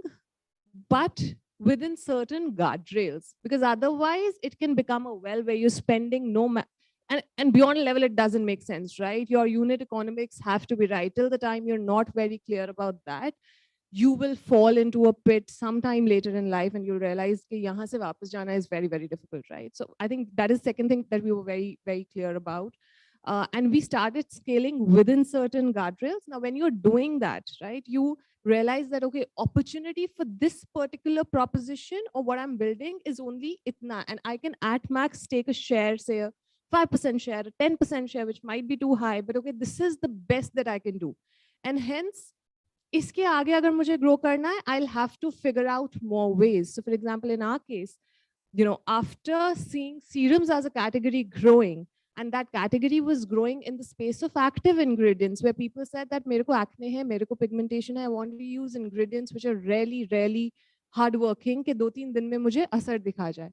but within certain guardrails, because otherwise it can become a well where you're spending and beyond a level, it doesn't make sense, right? Your unit economics have to be right. Till the time you're not very clear about that, you will fall into a pit sometime later in life and you'll realize that yahan se wapas jana is very, very difficult, right? So I think that is second thing that we were very, very clear about. And we started scaling within certain guardrails. Now, when you're doing that, right, you realize that, okay, opportunity for this particular proposition or what I'm building is only itna. And I can at max take a share, say a 5% share, a 10% share, which might be too high, but okay, this is the best that I can do. And hence, iske aage agar mujhe grow karna hai, I'll have to figure out more ways. So for example, in our case, after seeing serums as a category growing, and that category was growing in the space of active ingredients, where people said that mere ko acne hai, mere ko pigmentation hai, I want to use ingredients which are really, really hardworking, ke 2-3 din mein mujhe asar dikha jaye.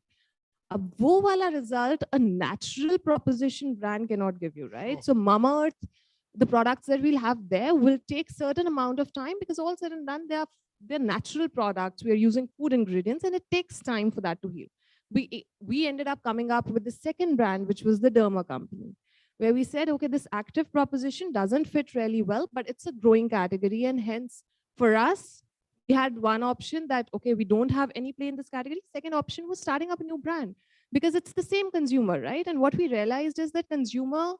Ab wo wala result a natural proposition brand cannot give you, right? So Mama Earth, the products that we'll have there will take certain amount of time, because all said and done, they're natural products. We are using food ingredients and it takes time for that to heal. We ended up coming up with the second brand, which was the Derma company, where we said, okay, this active proposition doesn't fit really well, but it's a growing category. And hence for us, we had one option that, okay, we don't have any play in this category. Second option was starting up a new brand, because it's the same consumer, right? And what we realized is that consumer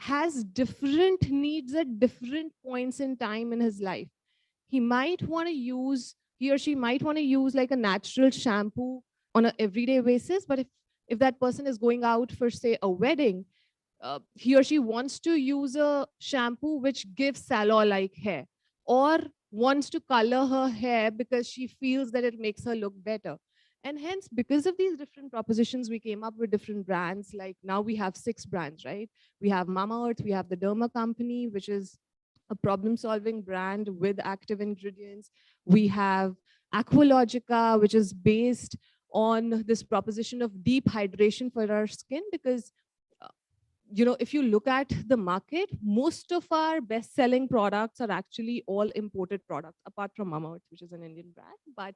has different needs at different points in time in his life. He or she might want to use like a natural shampoo on an everyday basis, but if that person is going out for, say, a wedding, he or she wants to use a shampoo which gives salon-like hair, or wants to color her hair because she feels that it makes her look better. And hence, because of these different propositions, we came up with different brands. Like now we have 6 brands, right? We have Mama Earth, we have the Derma company, which is a problem-solving brand with active ingredients. We have Aqualogica, which is based on this proposition of deep hydration for our skin, because if you look at the market, most of our best-selling products are actually all imported products, apart from Mama Earth, which is an Indian brand. But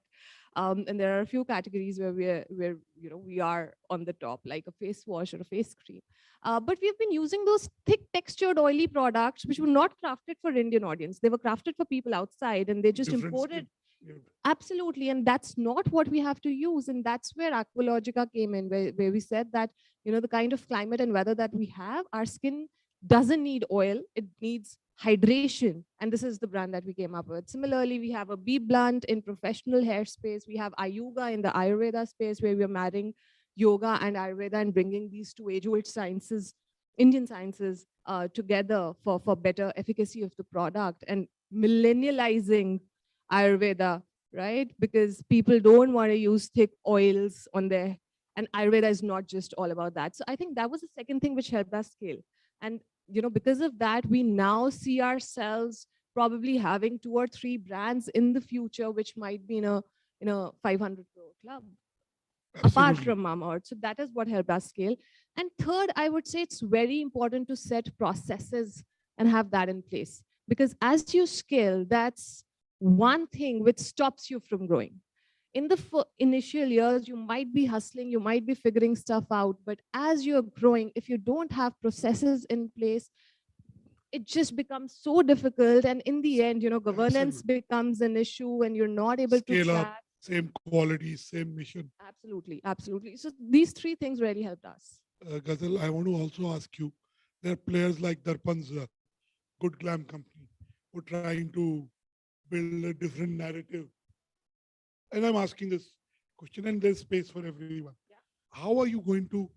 and there are a few categories where we are on the top, like a face wash or a face cream. But we've been using those thick, textured, oily products, which were not crafted for Indian audience. They were crafted for people outside, and they just imported. Absolutely, and that's not what we have to use. And that's where Aqualogica came in, where we said that, the kind of climate and weather that we have, our skin doesn't need oil, it needs hydration. And this is the brand that we came up with. Similarly, we have a Bee Blunt in professional hair space. We have Ayuga in the Ayurveda space, where we're marrying yoga and Ayurveda and bringing these 2 age-old sciences, Indian sciences, together for better efficacy of the product, and millennializing Ayurveda, right? Because people don't want to use thick oils on their, and Ayurveda is not just all about that. So I think that was the second thing which helped us scale. And because of that, we now see ourselves probably having 2 or 3 brands in the future, which might be in a 500 crore club. Absolutely. Apart from Mama Earth. So that is what helped us scale. And third, I would say it's very important to set processes and have that in place, because as you scale, that's one thing which stops you from growing. In the initial years, you might be hustling, you might be figuring stuff out, but as you're growing, if you don't have processes in place, it just becomes so difficult. And in the end, governance becomes an issue, and you're not able to Scale track. up, same quality, same mission. Absolutely, absolutely. So these 3 things really helped us. Ghazal, I want to also ask you, there are players like Darpan's Good Glam company who are trying to build a different narrative. And I'm asking this question, and there's space for everyone. Yeah. How are you going to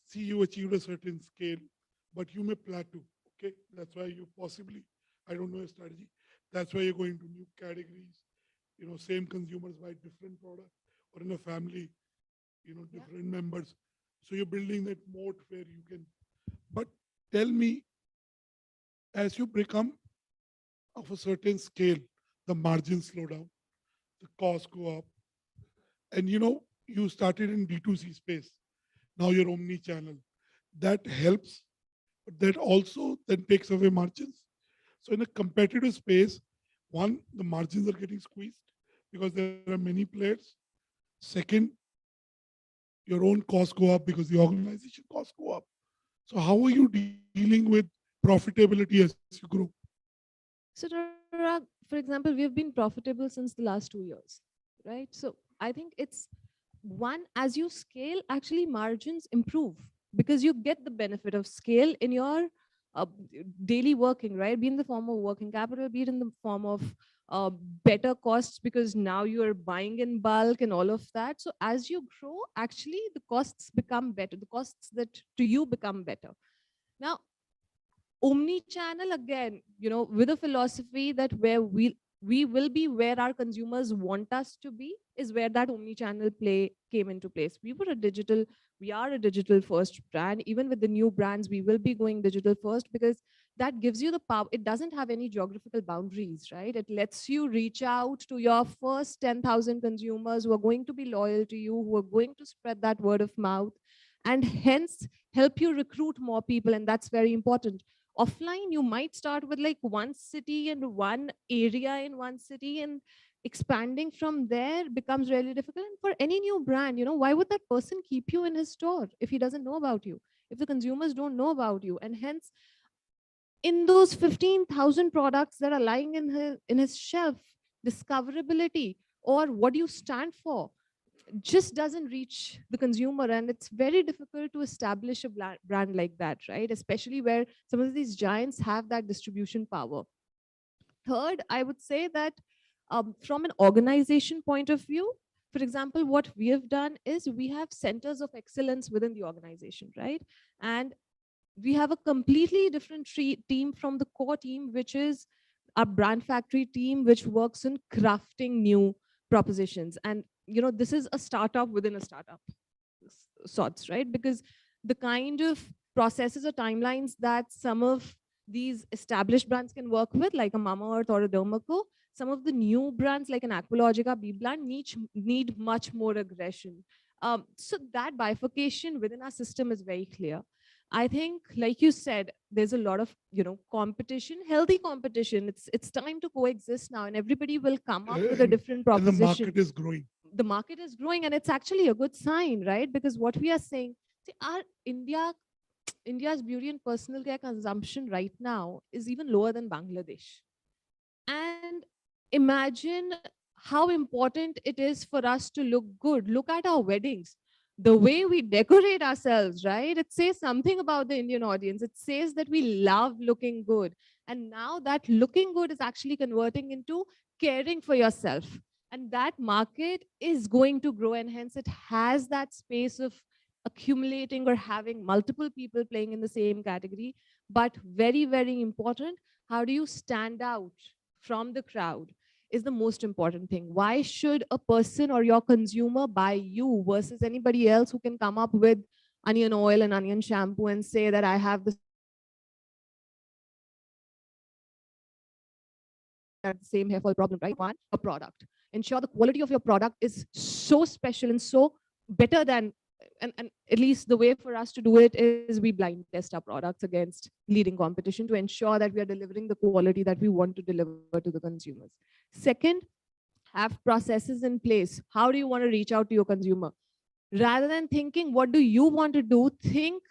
see you achieve a certain scale, but you may plateau? Okay, that's why you possibly, I don't know your strategy. That's why you're going to new categories. Same consumers buy different products, or in a family, different members. So you're building that moat where you can. But tell me, as you become of a certain scale, the margins slow down. the costs go up. And you started in D2C space. Now you're omni-channel. That helps, but that also then takes away margins. So in a competitive space, one, the margins are getting squeezed because there are many players. Second, your own costs go up because the organization costs go up. So how are you dealing with profitability as you grow? So, Tarang, for example, we have been profitable since the last 2 years, right? So I think it's one, as you scale, actually margins improve because you get the benefit of scale in your uh, daily working, right? Be in the form of working capital, be it in the form of better costs because now you are buying in bulk and all of that. So as you grow, actually the costs become better. The costs that to you become better. Now, omni-channel again, with a philosophy that where we will be where our consumers want us to be is where that omni-channel play came into place. We are a digital first brand. Even with the new brands, we will be going digital first because that gives you the power. It doesn't have any geographical boundaries, right? It lets you reach out to your first 10,000 consumers who are going to be loyal to you, who are going to spread that word of mouth, and hence help you recruit more people. And that's very important. Offline, you might start with like one city and one area in one city, and expanding from there becomes really difficult. And for any new brand, why would that person keep you in his store if he doesn't know about you, if the consumers don't know about you? And hence, in those 15,000 products that are lying in his shelf, discoverability or what you stand for just doesn't reach the consumer, and it's very difficult to establish a brand like that, right? Especially where some of these giants have that distribution power. Third, I would say that from an organization point of view, for example, what we have done is we have centers of excellence within the organization, right? And we have a completely different team from the core team, which is our brand factory team, which works in crafting new propositions. And this is a startup within a startup sorts, right? Because the kind of processes or timelines that some of these established brands can work with, like a Mamaearth or a Dermaco, some of the new brands like an Aqualogica, BBlunt need much more aggression. So that bifurcation within our system is very clear. I think, like you said, there's a lot of competition, healthy competition. It's time to coexist now, and everybody will come up with a different proposition. And the market is growing. The market is growing, and it's actually a good sign, right? Because what we are saying, see, our India's beauty and personal care consumption right now is even lower than Bangladesh. And imagine how important it is for us to look good. Look at our weddings. The way we decorate ourselves, right? It says something about the Indian audience. It says that we love looking good. And now that looking good is actually converting into caring for yourself. And that market is going to grow, and hence it has that space of accumulating or having multiple people playing in the same category. But very, very important, how do you stand out from the crowd is the most important thing. Why should a person or your consumer buy you versus anybody else who can come up with onion oil and onion shampoo and say that I have the same hair fall problem, right? One, a product. Ensure the quality of your product is so special and so better than, and at least the way for us to do it is we blind test our products against leading competition to ensure that we are delivering the quality that we want to deliver to the consumers. Second, have processes in place. How do you want to reach out to your consumer? Rather than thinking, what do you want to do? Think,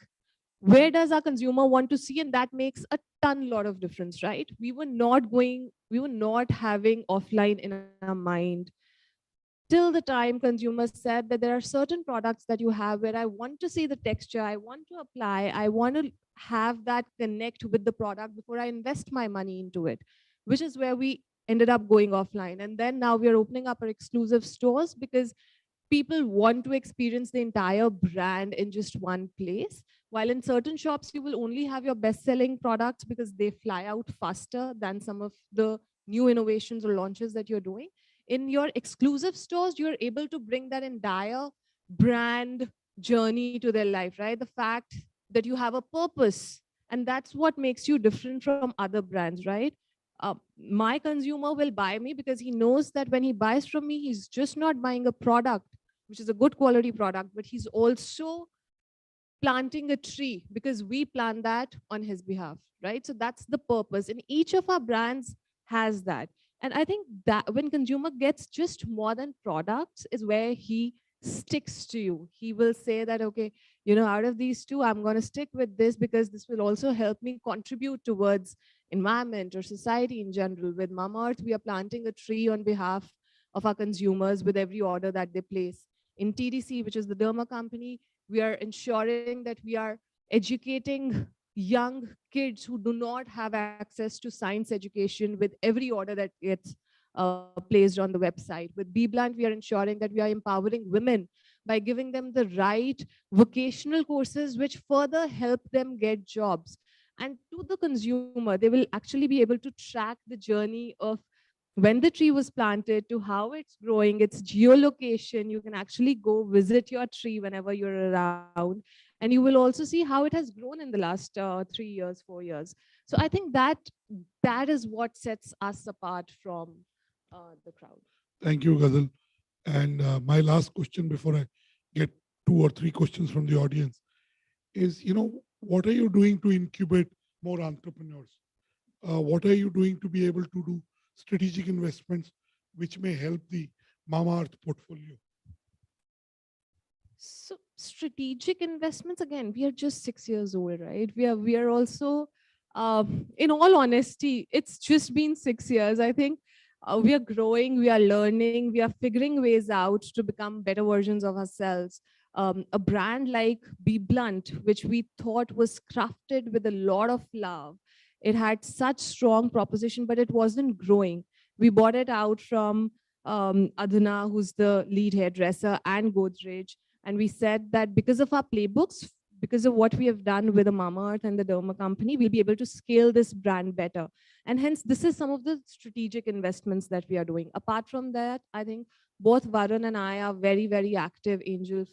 where does our consumer want to see? And that makes a lot of difference, right? We were not having offline in our mind till the time consumers said that there are certain products that you have where I want to see the texture, I want to apply, I want to have that connect with the product before I invest my money into it, which is where we ended up going offline. And then now we are opening up our exclusive stores because people want to experience the entire brand in just one place. While in certain shops, you will only have your best-selling products because they fly out faster than some of the new innovations or launches that you're doing. In your exclusive stores, you're able to bring that entire brand journey to their life, right? The fact that you have a purpose, and that's what makes you different from other brands, right? my consumer will buy me because he knows that when he buys from me, he's just not buying a product, which is a good quality product, but he's also planting a tree because we plant that on his behalf, right? So that's the purpose. And each of our brands has that. And I think that when consumer gets just more than products is where he sticks to you. He will say that, okay, out of these two, I'm going to stick with this because this will also help me contribute towards environment or society in general. With Mamaearth, we are planting a tree on behalf of our consumers with every order that they place. In TDC, which is the derma company, we are ensuring that we are educating young kids who do not have access to science education with every order that gets placed on the website. With Be Blunt, we are ensuring that we are empowering women by giving them the right vocational courses which further help them get jobs. And to the consumer, they will actually be able to track the journey of when the tree was planted to how it's growing, its geolocation. You can actually go visit your tree whenever you're around. And you will also see how it has grown in the last 3 years, 4 years. So I think that is what sets us apart from the crowd. Thank you, Ghazal. And my last question before I get 2 or 3 questions from the audience is, what are you doing to incubate more entrepreneurs? What are you doing to be able to do strategic investments which may help the Mamaearth portfolio? So strategic investments, again, we are just 6 years old, right? We are also, in all honesty, it's just been 6 years. I think we are growing, we are learning, we are figuring ways out to become better versions of ourselves. A brand like Be Blunt, which we thought was crafted with a lot of love. It had such strong proposition, but it wasn't growing. We bought it out from Adhana, who's the lead hairdresser, and Godrej. And we said that because of our playbooks, because of what we have done with the Mamaearth and the derma company, we'll be able to scale this brand better. And hence, this is some of the strategic investments that we are doing. Apart from that, I think both Varun and I are very, very active angel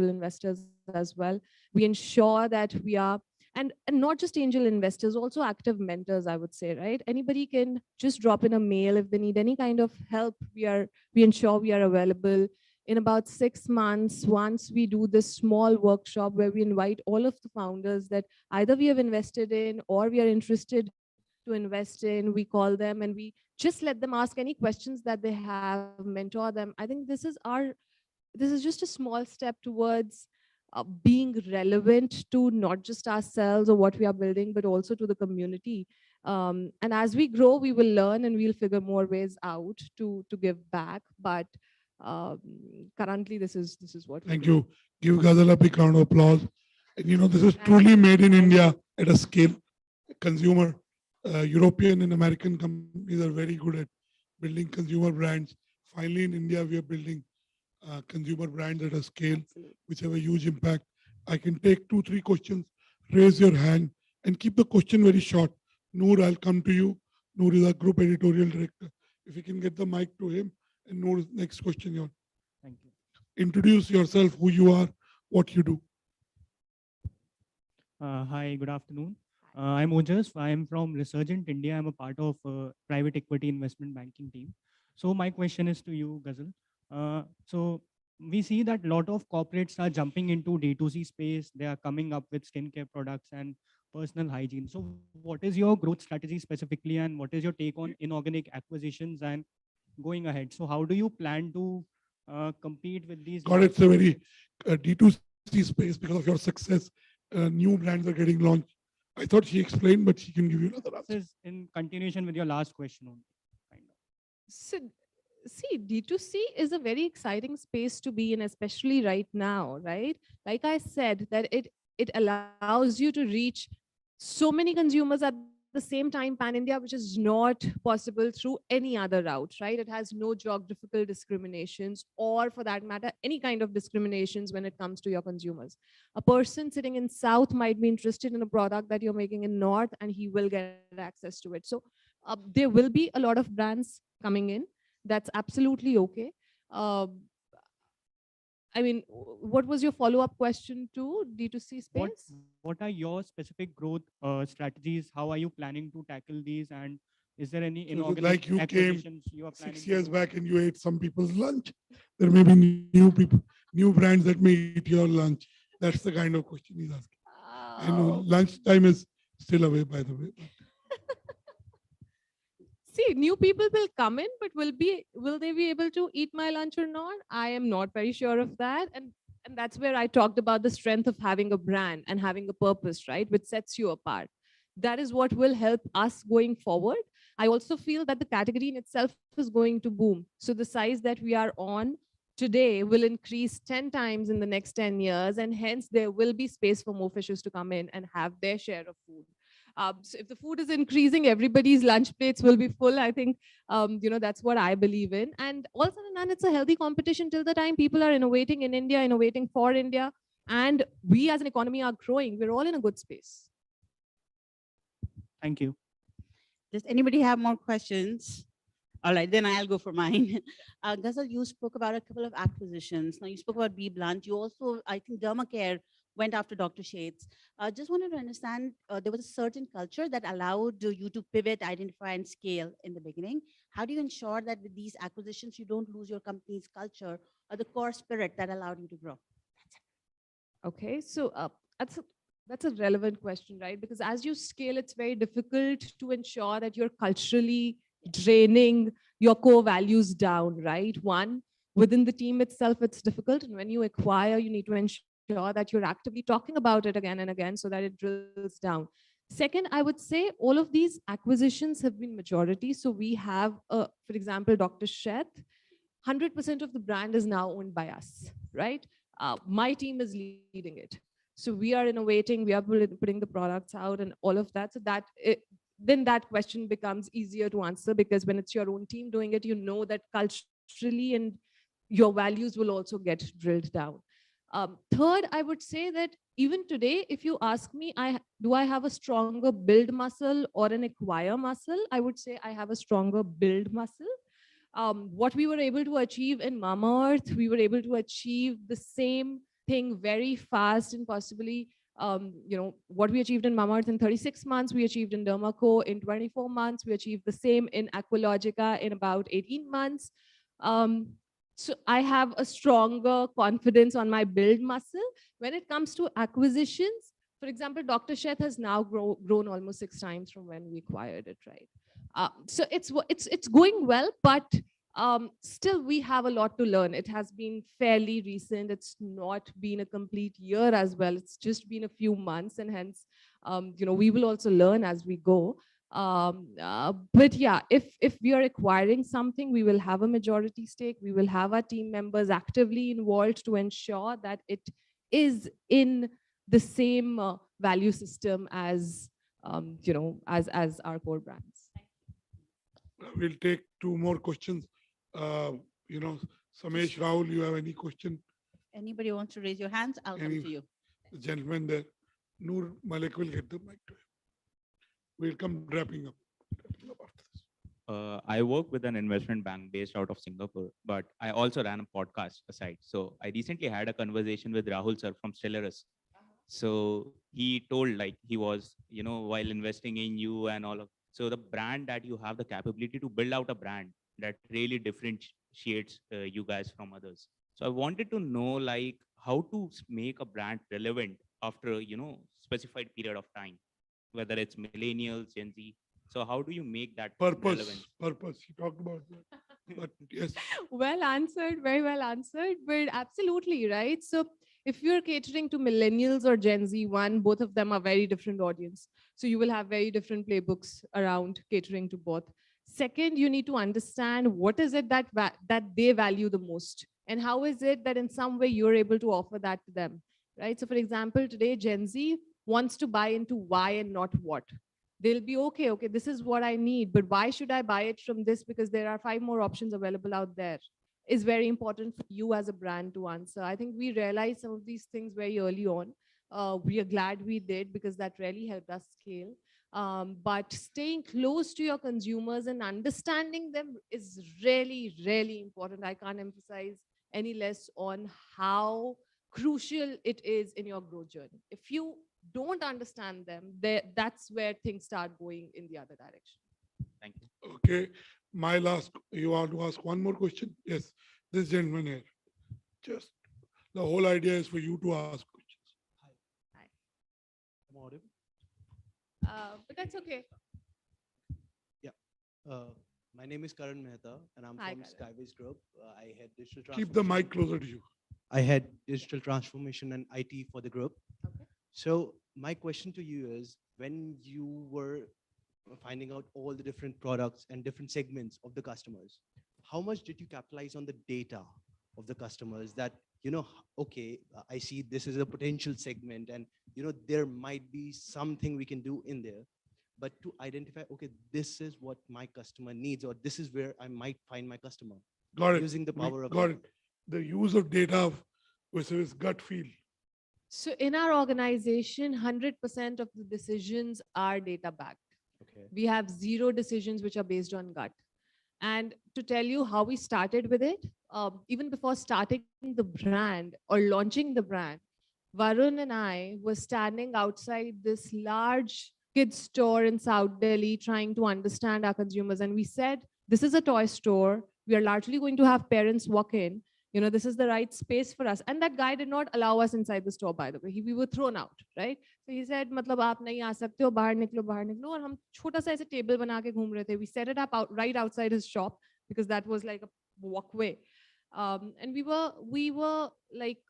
investors as well. We ensure that we are, and not just angel investors, also active mentors, I would say, right? Anybody can just drop in a mail if they need any kind of help. We ensure we are available. In about 6 months, once we do this small workshop where we invite all of the founders that either we have invested in or we are interested to invest in, we call them and we just let them ask any questions that they have, mentor them. I think this is just a small step towards being relevant to not just ourselves or what we are building, but also to the community. And as we grow, we will learn and we'll figure more ways out to give back. But currently, this is what. Thank you. Give Ghazal a big round of applause. And this is truly made in India at a scale. Consumer, European and American companies are very good at building consumer brands. Finally, in India, we are building consumer brands at a scale which have a huge impact. I can take 2, 3 questions. Raise your hand and keep the question very short. Noor, I'll come to you. Noor is our group editorial director. If you can get the mic to him. And Noor, next question, Yon. Thank you. Introduce yourself, who you are, what you do. Hi, good afternoon. I'm Ojas. I'm from Resurgent India. I'm a part of private equity investment banking team. So my question is to you, Ghazal. So we see that a lot of corporates are jumping into D2C space. They are coming up with skincare products and personal hygiene. So what is your growth strategy specifically, and what is your take on inorganic acquisitions and going ahead? So how do you plan to compete with these? God, it's a very D2C space because of your success. New brands are getting launched. I thought she explained, but she can give you another answer. This is in continuation with your last question only. So, see, D2C is a very exciting space to be in, especially right now, right? Like I said, that it allows you to reach so many consumers at the same time pan-India, which is not possible through any other route, right? It has no geographical discriminations or, for that matter, any kind of discriminations when it comes to your consumers. A person sitting in South might be interested in a product that you're making in North, and he will get access to it. So there will be a lot of brands coming in. That's absolutely okay. I mean, what was your follow-up question to D2C space? What are your specific growth strategies? How are you planning to tackle these? And Is there any So inorganic like you came acquisitions you are planning 6 to years do? back and you ate some people's lunch, there may be new people, new brands that may eat your lunch. That's the kind of question he's asking. I know lunchtime is still away, by the way. See, new people will come in, but will they be able to eat my lunch or not? I am not very sure of that. And that's where I talked about the strength of having a brand and having a purpose, right? Which sets you apart. That is what will help us going forward. I also feel that the category in itself is going to boom. So the size that we are on today will increase 10 times in the next 10 years, and hence there will be space for more fishers to come in and have their share of food. So if the food is increasing, everybody's lunch plates will be full. I think, that's what I believe in. And also, and it's a healthy competition till the time people are innovating in India, innovating for India, and we as an economy are growing. We're all in a good space. Thank you. Does anybody have more questions? All right, then I'll go for mine. Ghazal, you spoke about a couple of acquisitions. Now you spoke about B Blunt. You also, I think, Dermacare went after Dr. Shades. Just wanted to understand, there was a certain culture that allowed you to pivot, identify, and scale in the beginning. How do you ensure that with these acquisitions, you don't lose your company's culture or the core spirit that allowed you to grow? Okay, so that's a relevant question, right? Because as you scale, it's very difficult to ensure that you're culturally draining your core values down, right? One, within the team itself, it's difficult. And when you acquire, you need to ensure that you're actively talking about it again and again so that it drills down. Second, I would say all of these acquisitions have been majority. So we have, for example, Dr. Sheth, 100% of the brand is now owned by us, right? My team is leading it. So we are innovating, we are putting the products out and all of that. So then that question becomes easier to answer, because when it's your own team doing it, you know that culturally and your values will also get drilled down. Third, I would say that even today, if you ask me, do I have a stronger build muscle or an acquire muscle? I would say I have a stronger build muscle. What we were able to achieve in Mamaearth, we were able to achieve the same thing very fast, and possibly, what we achieved in Mamaearth in 36 months, we achieved in Dermaco in 24 months. We achieved the same in Aqualogica in about 18 months. So I have a stronger confidence on my build muscle. When it comes to acquisitions, for example, Dr. Sheth has now grown almost 6 times from when we acquired it, right? So it's going well, but still we have a lot to learn. It has been fairly recent. It's not been a complete year as well. It's just been a few months, and hence, we will also learn as we go. But yeah, if we are acquiring something, we will have a majority stake. We will have our team members actively involved to ensure that it is in the same value system as as our core brands. We'll take 2 more questions. Samesh, Rahul, you have any question? Anybody wants to raise your hands? I'll come to you. The gentleman there, Noor Malik will get the mic to him. We'll come wrapping up. I work with an investment bank based out of Singapore, but I also ran a podcast aside. So I recently had a conversation with Rahul sir from Stellaris. So he told, like, he was, while investing in you and all of, so the brand that you have the capability to build out a brand that really differentiates you guys from others. So I wanted to know, like, how to make a brand relevant after, specified period of time, whether it's millennials, Gen Z. So how do you make that relevant? Purpose. You talked about that. But yes. Well answered, very well answered, but absolutely, right? So if you're catering to millennials or Gen Z, both of them are very different audience. So you will have very different playbooks around catering to both. Second, you need to understand what is it that they value the most, and how is it that in some way you're able to offer that to them, right? So for example, today Gen Z wants to buy into why and not what. They'll be okay, this is what I need, but why should I buy it from this? Because there are 5 more options available out there. Is very important for you as a brand to answer. I think we realized some of these things very early on. We are glad we did, because that really helped us scale. But staying close to your consumers and understanding them is really, really important. I can't emphasize any less on how crucial it is in your growth journey. If you don't understand them, that's where things start going in the other direction. Thank you. Okay. My last, you want to ask one more question? Yes, this gentleman here. Just the whole idea is for you to ask questions. I'm audible? But that's okay. Yeah. My name is Karan Mehta, and I'm Hi, from Karan. Skyways Group. I head digital Keep the mic transformation. closer to you. I head digital transformation and IT for the group. Okay. So my question to you is, when you were finding out all the different products and different segments of the customers, how much did you capitalize on the data of the customers that, okay, I see this is a potential segment and, there might be something we can do in there, but to identify, okay, this is what my customer needs, or this is where I might find my customer. Got it. Using the power of Got data. it. The use of data versus gut feel. So in our organization, 100% of the decisions are data backed. Okay. We have 0 decisions which are based on gut. And to tell you how we started with it, even before starting the brand or launching the brand, Varun and I were standing outside this large kids store in South Delhi trying to understand our consumers. And we said, this is a toy store. We are largely going to have parents walk in. This is the right space for us. And that guy did not allow us inside the store, by the way. We were thrown out, right? So he said, matlab aap nahi aa sakte ho, bahar niklo. Aur hum chota sa aise table bana ke ghoom rahe the. We set it up right outside his shop because that was like a walkway. And we were like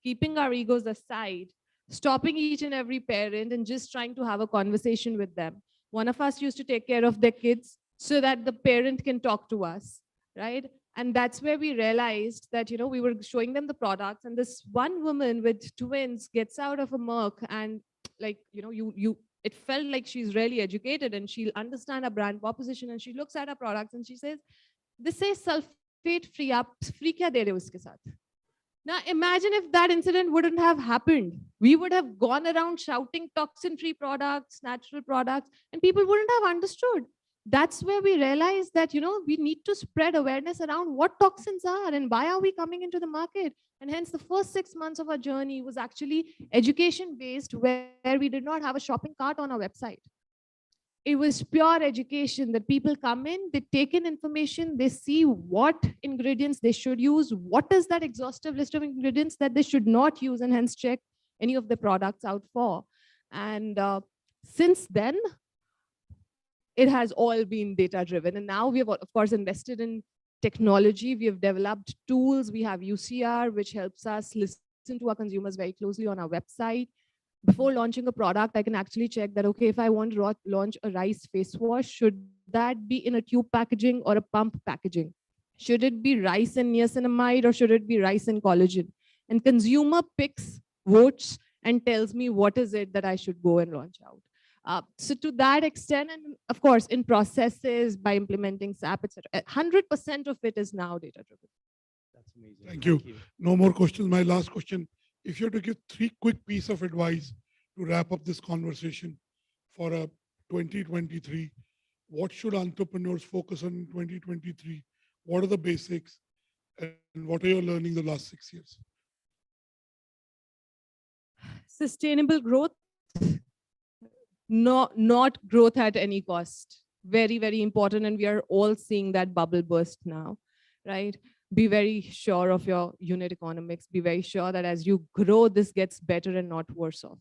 keeping our egos aside, stopping each and every parent and just trying to have a conversation with them. One of us used to take care of their kids so that the parent can talk to us, right? And that's where we realized that, we were showing them the products, and this one woman with twins gets out of a Merc, and like, it felt like she's really educated and she'll understand our brand proposition, and she looks at our products and she says, this says sulfate free, aap free kya de rahe ho uske sath? Now imagine if that incident wouldn't have happened. We would have gone around shouting toxin-free products, natural products, and people wouldn't have understood. That's where we realized that, we need to spread awareness around what toxins are and why are we coming into the market. And hence the first 6 months of our journey was actually education-based, where we did not have a shopping cart on our website. It was pure education that people come in, they take in information, they see what ingredients they should use, what is that exhaustive list of ingredients that they should not use, and hence check any of the products out for. And since then, it has all been data driven. And now we have, of course, invested in technology. We have developed tools. We have UCR, which helps us listen to our consumers very closely on our website. Before launching a product, I can actually check that, okay, if I want to launch a rice face wash, should that be in a tube packaging or a pump packaging? Should it be rice and niacinamide, or should it be rice and collagen? And consumer picks, votes, and tells me what is it that I should go and launch out. So to that extent, and of course, in processes, by implementing SAP, etc., 100% of it is now data-driven. That's amazing. Thank you. No more questions. My last question. If you had to give 3 quick pieces of advice to wrap up this conversation for a 2023, what should entrepreneurs focus on in 2023? What are the basics? And what are you learning the last 6 years? Sustainable growth, not growth at any cost. Very, very important. And we are all seeing that bubble burst now, right? Be very sure of your unit economics. Be very sure that as you grow, this gets better and not worse off.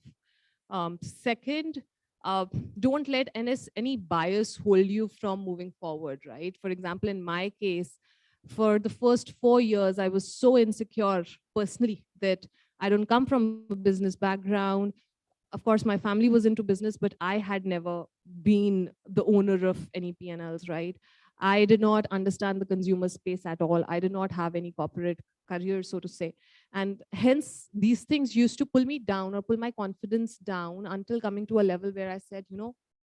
Second, don't let any bias hold you from moving forward, right? For example, in my case, for the first 4 years, I was so insecure personally that I don't come from a business background. Of course, my family was into business, but I had never been the owner of any P&Ls, right? I did not understand the consumer space at all. I did not have any corporate career, so to say. And hence, these things used to pull me down or pull my confidence down until coming to a level where I said,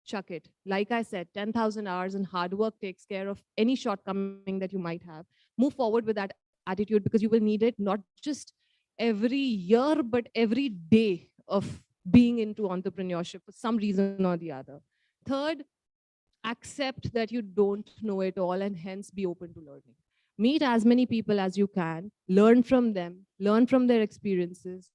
chuck it. Like I said, 10,000 hours and hard work takes care of any shortcoming that you might have. Move forward with that attitude, because you will need it not just every year, but every day of being into entrepreneurship for some reason or the other. Third, accept that you don't know it all, and hence be open to learning. Meet as many people as you can, learn from them, learn from their experiences.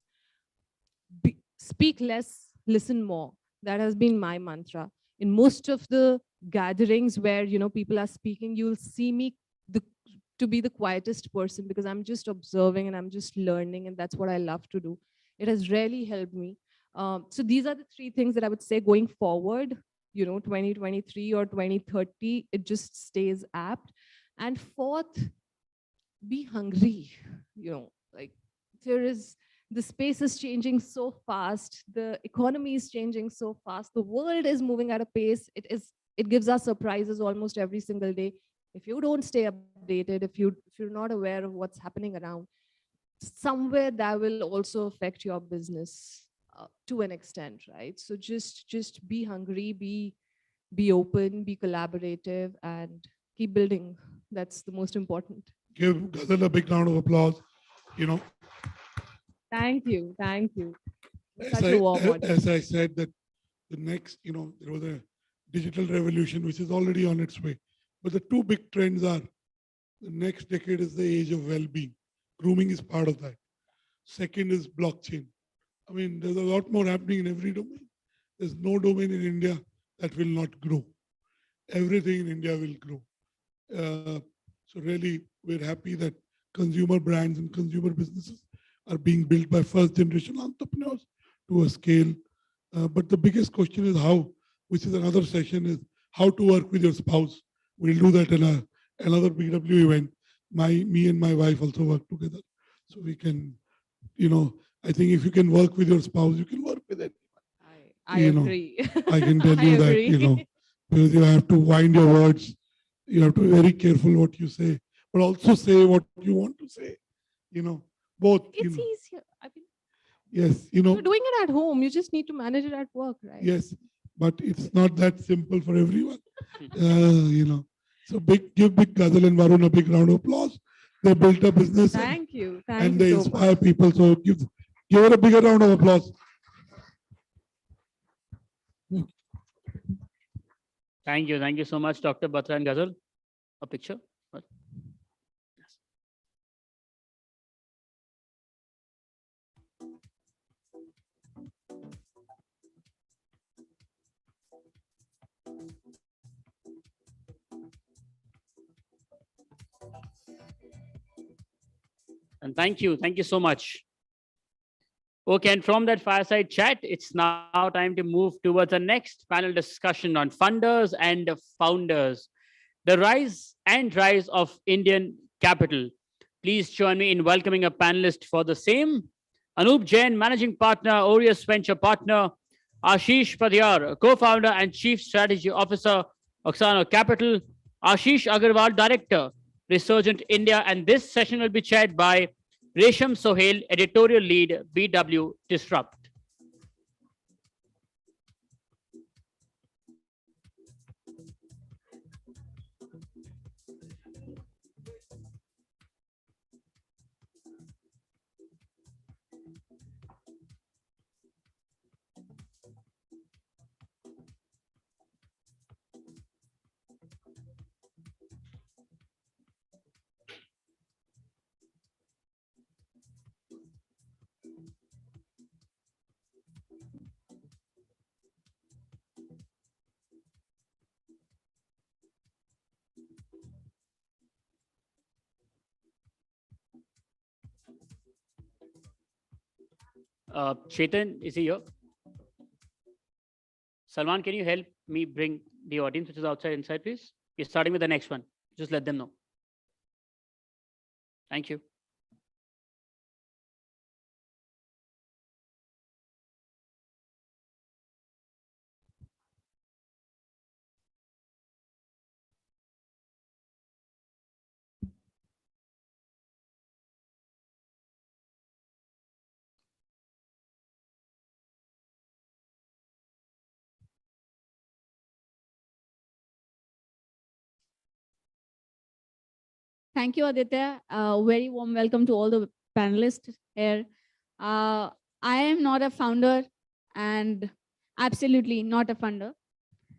Speak less, listen more. That has been my mantra. In most of the gatherings where, people are speaking, you'll see me to be the quietest person because I'm just observing and I'm just learning, and that's what I love to do. It has really helped me. So these are the three things that I would say going forward, 2023 or 2030, it just stays apt. And fourth, be hungry. Like the space is changing so fast, the economy is changing so fast, the world is moving at a pace. It gives us surprises almost every single day. If you don't stay updated, if you're not aware of what's happening around, somewhere that will also affect your business to an extent, right? So just be hungry, be open, be collaborative, and keep building. That's the most important. Give Ghazal a big round of applause. Thank you. Thank you. As Such a warm audience. as I said, that the next, there was a digital revolution which is already on its way. But the two big trends are the next decade is the age of well-being. Grooming is part of that. Second is blockchain. I mean, there's a lot more happening in every domain. There's no domain in India that will not grow. Everything in India will grow. So really, we're happy that consumer brands and consumer businesses are being built by first generation entrepreneurs to a scale. But the biggest question is how, which is another session, is how to work with your spouse. We'll do that in another BW event. Me and my wife also work together. So we can, I think if you can work with your spouse, you can work with it. I agree. I can tell I you that, agree. because you have to wind your words. You have to be very careful what you say, but also say what you want to say. Both. It's easier. I mean, Yes, you're doing it at home. You just need to manage it at work, right? Yes, but it's not that simple for everyone. So give big Ghazal and Varun a big round of applause. They built a business Thank you. Thank and you they so inspire much. people. So give her a bigger round of applause. Thank you. Thank you so much, Dr. Batra and Ghazal. A picture? What? Yes. And thank you. Thank you so much. Okay, and from that fireside chat, it's now time to move towards the next panel discussion on funders and founders, the rise of Indian capital. Please join me in welcoming a panelist for the same. Anup Jain, Managing Partner, Aureus Venture Partner, Ashish Padhyar, Co-founder and Chief Strategy Officer, Oxano Capital, Ashish Agarwal, Director, Resurgent India, and this session will be chaired by Resham Sohail, Editorial Lead, BW Disrupt. Chetan, is he here? Salman, can you help me bring the audience which is outside inside, please? We're starting with the next one. Just let them know. Thank you. Thank you, Aditya. Very warm welcome to all the panelists here. I am not a founder and absolutely not a funder,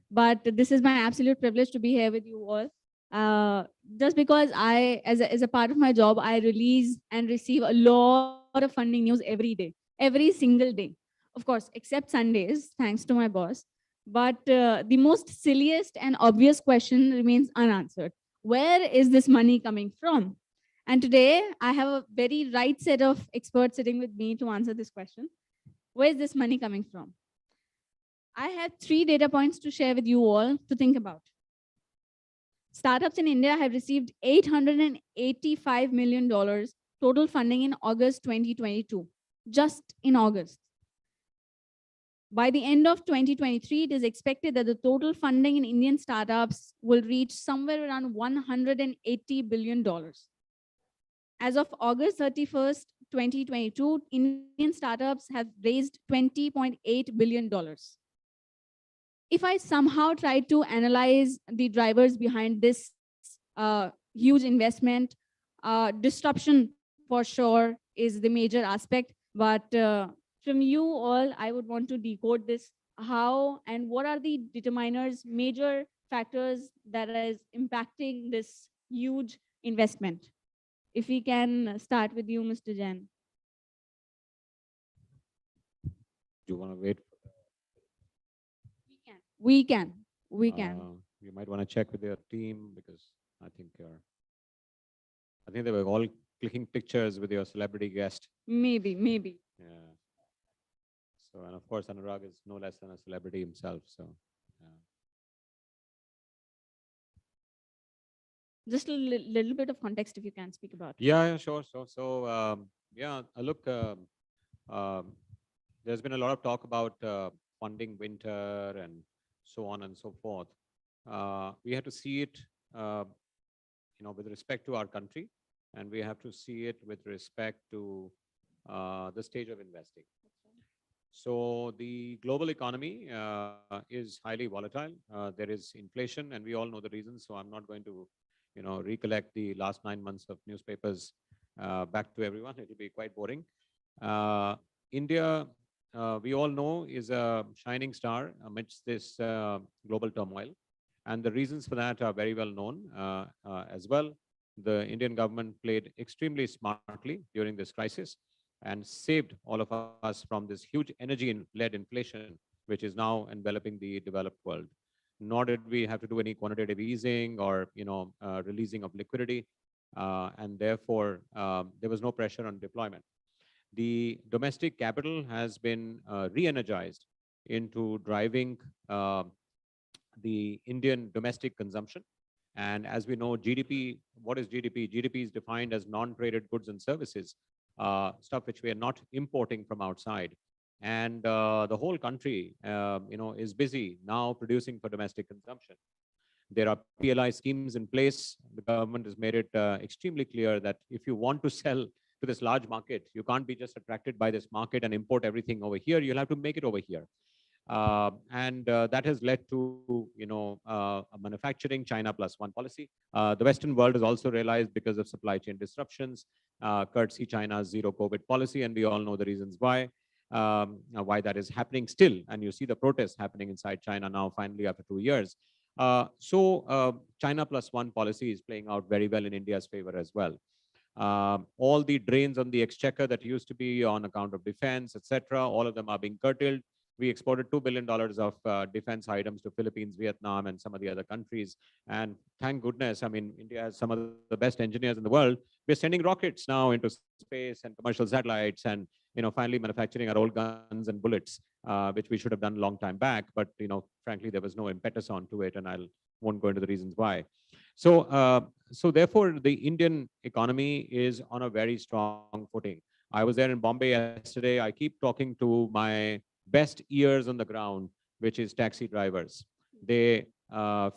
but this is my absolute privilege to be here with you all. Just because as a part of my job, I release and receive a lot of funding news every day, every single day. Of course, except Sundays, thanks to my boss. But the most silliest and obvious question remains unanswered. Where is this money coming from? And today, I have a very right set of experts sitting with me to answer this question. Where is this money coming from? I have 3 data points to share with you all to think about. Startups in India have received $885 million total funding in August 2022, just in August. By the end of 2023, it is expected that the total funding in Indian startups will reach somewhere around $180 billion. As of August 31st, 2022, Indian startups have raised $20.8 billion. If I somehow try to analyze the drivers behind this huge investment, disruption for sure is the major aspect. But from you all, I would want to decode this. How and what are the determiners, major factors that is impacting this huge investment? If we can start with you, Mr. Jain. Do you want to wait? We can. You might want to check with your team because I think they were all clicking pictures with your celebrity guest. Maybe. Yeah. So, and of course, Anurag is no less than a celebrity himself. So, yeah. Just a little bit of context if you can speak about. Yeah, sure. So, look, there's been a lot of talk about funding winter and so on and so forth. We have to see it, with respect to our country, and we have to see it with respect to the stage of investing. So the global economy is highly volatile. There is inflation, and we all know the reasons. So I'm not going to, recollect the last 9 months of newspapers back to everyone. It will be quite boring. India, we all know, is a shining star amidst this global turmoil. And the reasons for that are very well known as well. The Indian government played extremely smartly during this crisis and saved all of us from this huge energy-led inflation, which is now enveloping the developed world. Nor did we have to do any quantitative easing or releasing of liquidity, and therefore there was no pressure on deployment. The domestic capital has been re-energized into driving the Indian domestic consumption. And as we know, GDP, what is GDP? GDP is defined as non-traded goods and services, stuff which we are not importing from outside. And the whole country, is busy now producing for domestic consumption. There are PLI schemes in place. The government has made it extremely clear that if you want to sell to this large market, you can't be just attracted by this market and import everything over here. You'll have to make it over here. And that has led to, a manufacturing China +1 policy. The Western world has also realized, because of supply chain disruptions, courtesy China's zero COVID policy, and we all know the reasons why that is happening still. And you see the protests happening inside China now, finally, after 2 years. China +1 policy is playing out very well in India's favor as well. All the drains on the exchequer that used to be on account of defense, etc., all of them are being curtailed. We exported $2 billion of defense items to Philippines, Vietnam, and some of the other countries. And thank goodness, I mean, India has some of the best engineers in the world. We're sending rockets now into space and commercial satellites, and finally manufacturing our old guns and bullets, which we should have done a long time back. But frankly, there was no impetus onto it, and I won't go into the reasons why. So, therefore, the Indian economy is on a very strong footing. I was there in Bombay yesterday. I keep talking to my best ears on the ground, which is taxi drivers. They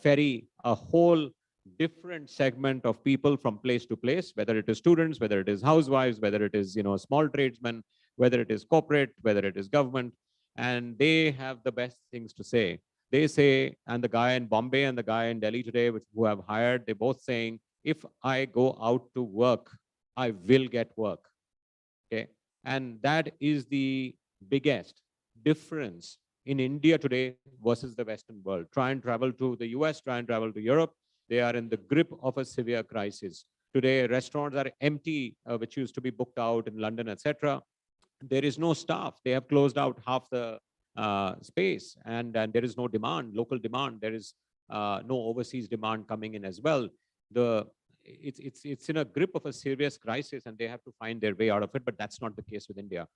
ferry a whole different segment of people from place to place, whether it is students, whether it is housewives, whether it is small tradesmen, whether it is corporate, whether it is government, and they have the best things to say. They say, and the guy in Bombay and the guy in Delhi today, who have hired, they're both saying, if I go out to work, I will get work. Okay, and that is the biggest difference in India today versus the Western world. Try and travel to the US, try and travel to Europe. They are in the grip of a severe crisis. Today, restaurants are empty, which used to be booked out in London, etc. There is no staff. They have closed out half the space, and there is no demand, local demand. There is no overseas demand coming in as well. It's in a grip of a serious crisis, and they have to find their way out of it. But that's not the case with India.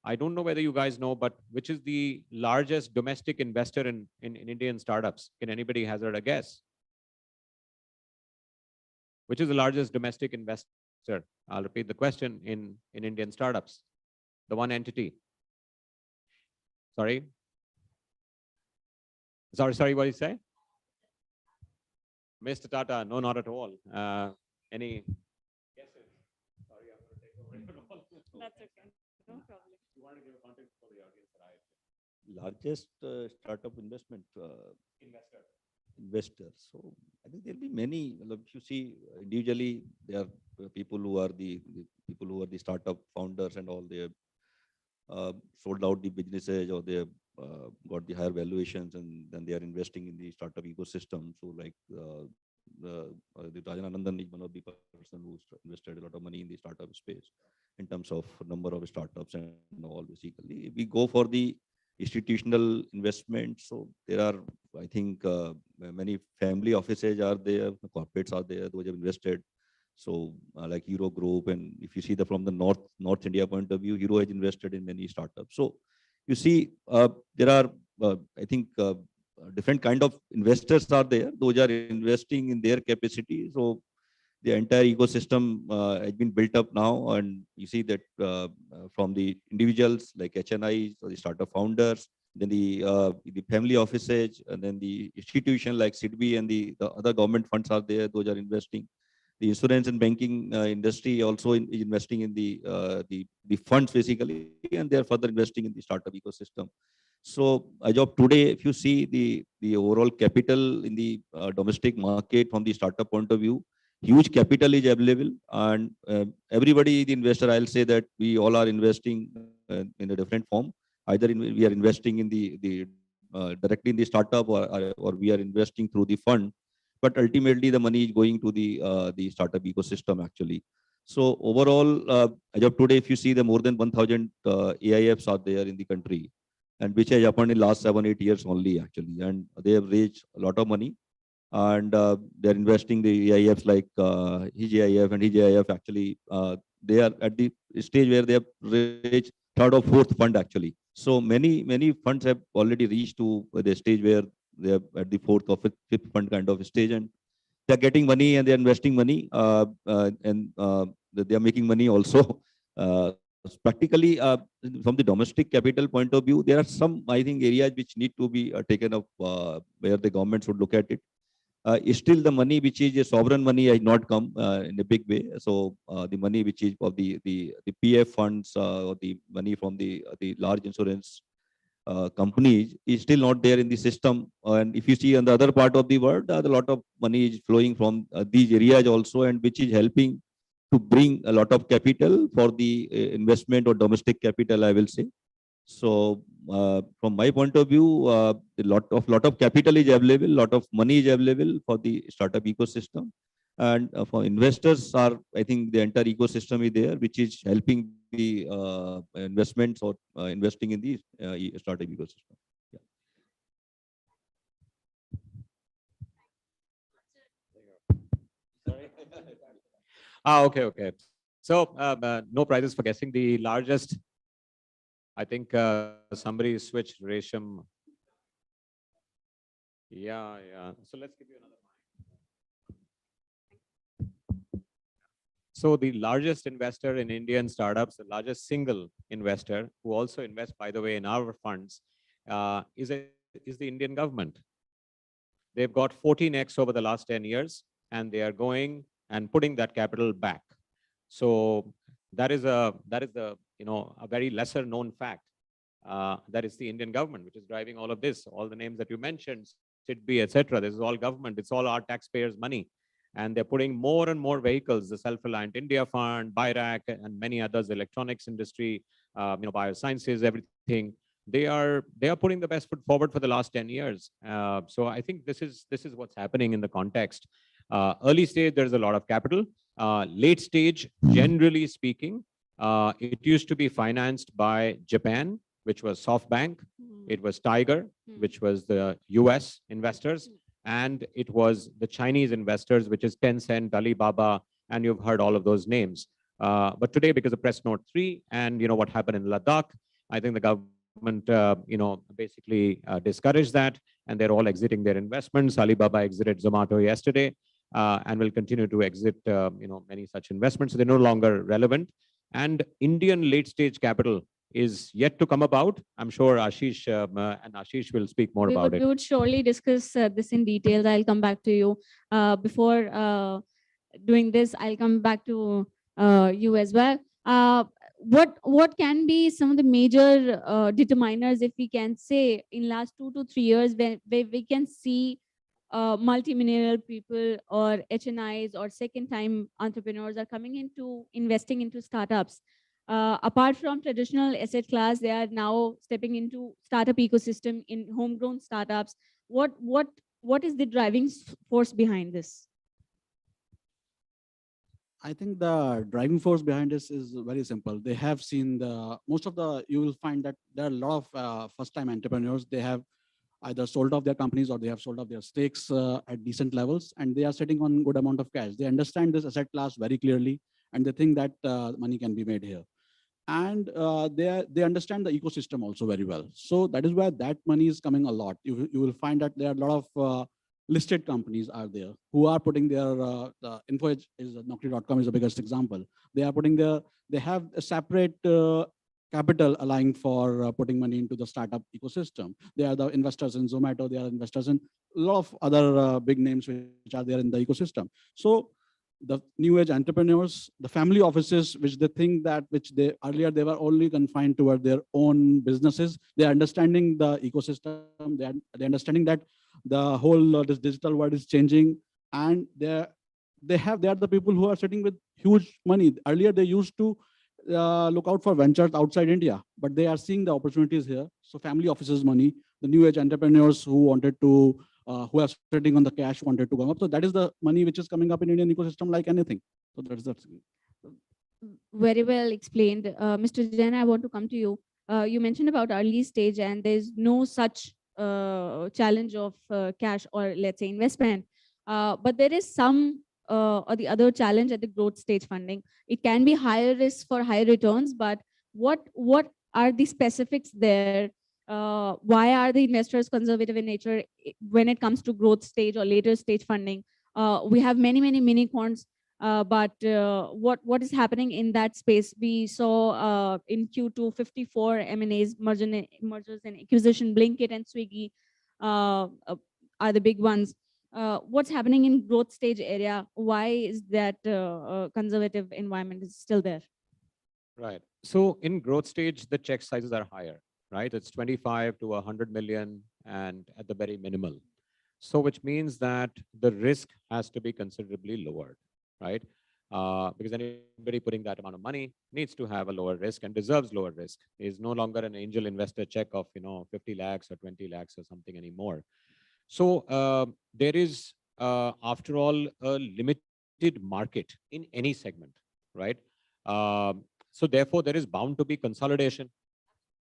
I don't know whether you guys know, but which is the largest domestic investor in Indian startups? Can anybody hazard a guess? Which is the largest domestic investor? I'll repeat the question in Indian startups. The one entity. Sorry, what did you say? Mr. Tata? No, not at all. Any guesses? Sorry, I'm going to take over. That's okay. No problem. You want to give a context for the audience that I Largest startup investor. So I think there'll be many. If you see individually, there are people who are the startup founders and all. They have sold out the businesses, or they have got the higher valuations, and then they are investing in the startup ecosystem. So like the Rajan Anandan is one of the person who invested a lot of money in the startup space in terms of number of startups and all. Basically, we go for the institutional investment. So there are, I think, many family offices are there, corporates are there, those have invested. So like Hero Group, and if you see from the North India point of view, Hero has invested in many startups. So you see, there are, I think, different kind of investors are there. Those are investing in their capacity. So the entire ecosystem has been built up now, and you see that from the individuals like HNIs or the startup founders, then the family offices, and then the institution like SIDBI and the other government funds are there. Those are investing. The insurance and banking industry also is investing in the funds basically, and they are further investing in the startup ecosystem. So as of today, if you see the overall capital in the domestic market from the startup point of view, huge capital is available, and everybody, the investor, I'll say that we all are investing in a different form. Either we are investing in the directly in the startup, or we are investing through the fund. But ultimately, the money is going to the startup ecosystem actually. So overall, as of today, if you see the more than 1,000 AIFs are there in the country, and which has happened in last 7-8 years only actually, and they have raised a lot of money, and they're investing the AIFs like his AIF and his AIF actually. They are at the stage where they have reached third or fourth fund actually. So many funds have already reached to the stage where they are at the fourth or fifth fund kind of stage, and they're getting money and they're investing money, and they are making money also. Practically, from the domestic capital point of view, there are some, I think, areas which need to be taken up, where the government should look at it. Still, the money which is sovereign money has not come in a big way. So the money which is of the PF funds, or the money from the large insurance companies is still not there in the system. And if you see on the other part of the world, a lot of money is flowing from these areas also, and which is helping to bring a lot of capital for the investment or domestic capital, I will say. So from my point of view, a lot of capital is available, lot of money is available for the startup ecosystem, and for investors are, I think, the entire ecosystem is there, which is helping the investments or investing in the startup ecosystem. Yeah. Okay. So no prizes for guessing the largest. I think somebody switched Resham. Yeah. So let's give you another mic. So the largest investor in Indian startups, the largest single investor who also invests, by the way, in our funds, is the Indian government. They've got 14x over the last 10 years, and they are going and putting that capital back. So that is a very lesser known fact. That is the Indian government, which is driving all of this. All the names that you mentioned, SIDBI, etc. This is all government. It's all our taxpayers' money, and they're putting more and more vehicles. The Self-Reliant India Fund, BIRAC, and many others, electronics industry, biosciences, everything. They are putting the best foot forward for the last 10 years. So I think this is what's happening in the context. Early stage, there's a lot of capital. Late stage, generally speaking, it used to be financed by Japan, which was SoftBank, It was Tiger, which was the US investors, and it was the Chinese investors, which is Tencent, Alibaba, and you've heard all of those names. But today, because of Press Note 3 and what happened in Ladakh, I think the government, basically discouraged that, and they're all exiting their investments. Alibaba exited Zomato yesterday, and will continue to exit, many such investments. So they're no longer relevant. And Indian late-stage capital is yet to come about. I'm sure Ashish and Ashish will speak more about We it. would surely discuss this in detail. I'll come back to you. Before doing this, I'll come back to you as well. What can be some of the major determiners, if we can say, in last 2 to 3 years, where we can see multimillionaire people or HNIs or second-time entrepreneurs are coming into investing into startups? Apart from traditional asset class, they are now stepping into startup ecosystem in homegrown startups. What is the driving force behind this? I think the driving force behind this is very simple. They have seen you will find that there are a lot of first-time entrepreneurs. They have either sold off their companies or they have sold off their stakes at decent levels, and they are sitting on good amount of cash. They understand this asset class very clearly, and they think that money can be made here. And they understand the ecosystem also very well. So that is where that money is coming a lot. You will find that there are a lot of listed companies are there who are putting their, the InfoEdge is Naukri.com is the biggest example. They have a separate capital allowing for putting money into the startup ecosystem. They are the investors in Zomato, they are investors in a lot of other big names which are there in the ecosystem. So the new age entrepreneurs, the family offices, which they think that, earlier they were only confined toward their own businesses. They are understanding the ecosystem. They're understanding that the whole this digital world is changing, and they are the people who are sitting with huge money. Earlier they used to look out for ventures outside India, but they are seeing the opportunities here. So family offices money, the new age entrepreneurs who wanted to who are sitting on the cash wanted to come up. So that is the money which is coming up in Indian ecosystem like anything. So that's Very well explained. Mr. Jain, I want to come to you. You mentioned about early stage, and there's no such challenge of cash or let's say investment. But there is some or the other challenge at the growth stage funding. It can be higher risk for higher returns, but what are the specifics there? Why are the investors conservative in nature when it comes to growth stage or later stage funding? We have many unicorns, but what is happening in that space? We saw in Q2 54 M&As, mergers and acquisition. Blinkit and Swiggy are the big ones. What's happening in growth stage area? Why is that conservative environment is still there? Right. So in growth stage, the check sizes are higher, right? It's 25 to 100 million and at the very minimal. So which means that the risk has to be considerably lowered, right? Because anybody putting that amount of money needs to have a lower risk and deserves lower risk. Is no longer an angel investor check of 50 lakhs or 20 lakhs or something anymore. So there is, after all, a limited market in any segment, right? So therefore, there is bound to be consolidation,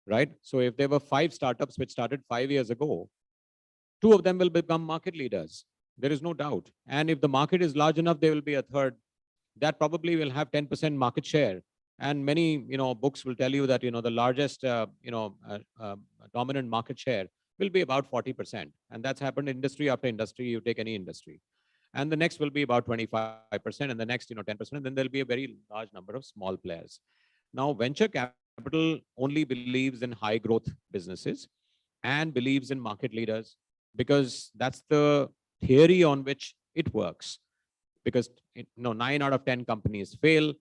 right? So if there were 5 startups which started 5 years ago, 2 of them will become market leaders. There is no doubt. And if the market is large enough, there will be a third that probably will have 10% market share. And many, books will tell you that, the largest, dominant market share will be about 40%. And that's happened industry after industry. You take any industry. And the next will be about 25%, and the next, 10%. And then there'll be a very large number of small players. Now, venture capital only believes in high growth businesses and believes in market leaders, because that's the theory on which it works. Because 9 out of 10 companies fail.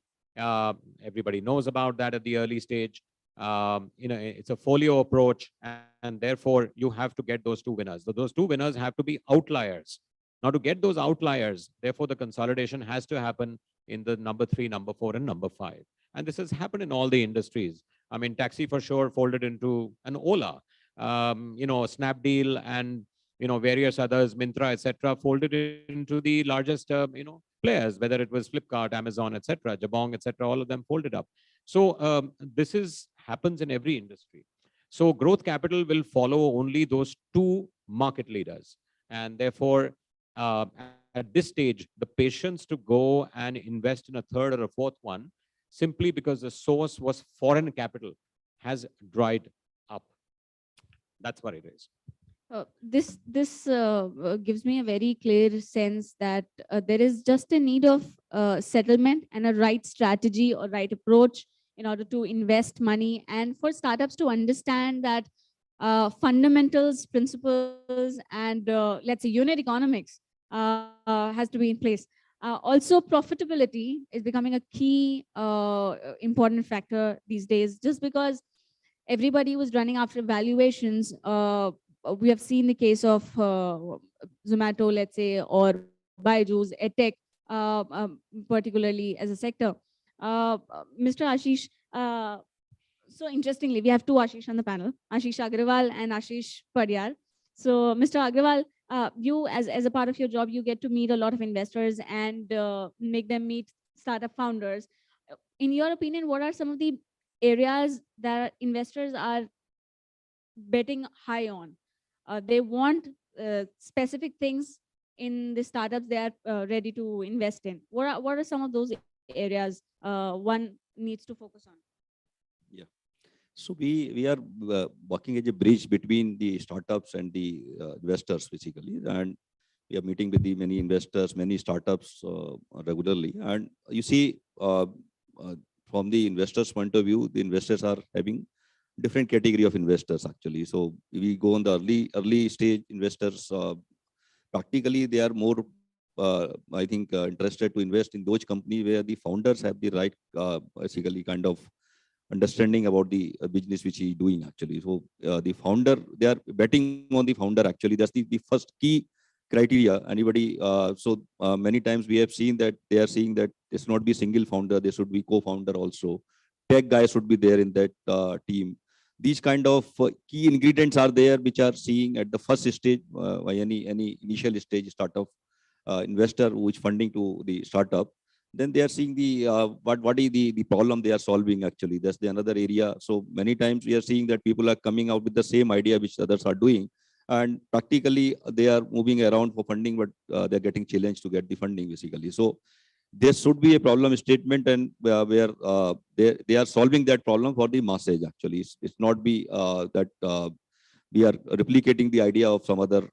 Everybody knows about that at the early stage. It's a folio approach, and therefore you have to get those 2 winners. So those 2 winners have to be outliers. Now, to get those outliers, therefore the consolidation has to happen in the number 3, number 4, and number 5. And this has happened in all the industries. I mean, taxi for sure folded into an Ola. Snapdeal and various others, Myntra, etc., folded into the largest players, whether it was Flipkart, Amazon, etc., Jabong, etc., all of them folded up. So this happens in every industry. So growth capital will follow only those two market leaders. And therefore, at this stage, the patience to go and invest in a third or a fourth one, simply because the source was foreign capital, has dried up. That's what it is. This gives me a very clear sense that there is just a need of settlement and a right strategy or right approach in order to invest money, and for startups to understand that fundamentals, principles, and let's say unit economics has to be in place. Also, profitability is becoming a key important factor these days, just because everybody was running after valuations. We have seen the case of Zomato, let's say, or Byju's, EdTech, particularly as a sector. Mr. Ashish, so interestingly, we have two Ashish on the panel, Ashish Agrawal and Ashish Paryar. So, Mr. Agrawal, you, as a part of your job, you get to meet a lot of investors and make them meet startup founders. In your opinion, what are some of the areas that investors are betting high on? They want specific things in the startups they are ready to invest in. What are some of those areas one needs to focus on? Yeah. So we are working as a bridge between the startups and the investors, basically. And we are meeting with the many investors, many startups regularly. And you see, from the investors' point of view, the investors are having different category of investors actually. So we go on the early stage investors. Practically, they are more, I think, interested to invest in those companies where the founders have the right, basically, kind of understanding about the business which he is doing actually. So the founder, they are betting on the founder actually. That's the first key criteria. Anybody, many times we have seen that they are seeing that it's not be single founder, there should be co-founder also. Tech guys should be there in that team. These kind of key ingredients are there, which are seeing at the first stage by any initial stage startup investor who is funding to the startup. Then they are seeing the what is the problem they are solving actually. That's the another area. So many times we are seeing that people are coming out with the same idea which others are doing, and practically they are moving around for funding, but they're getting challenged to get the funding basically. So there should be a problem statement, and where they are solving that problem for the masses actually. It's not be that we are replicating the idea of some other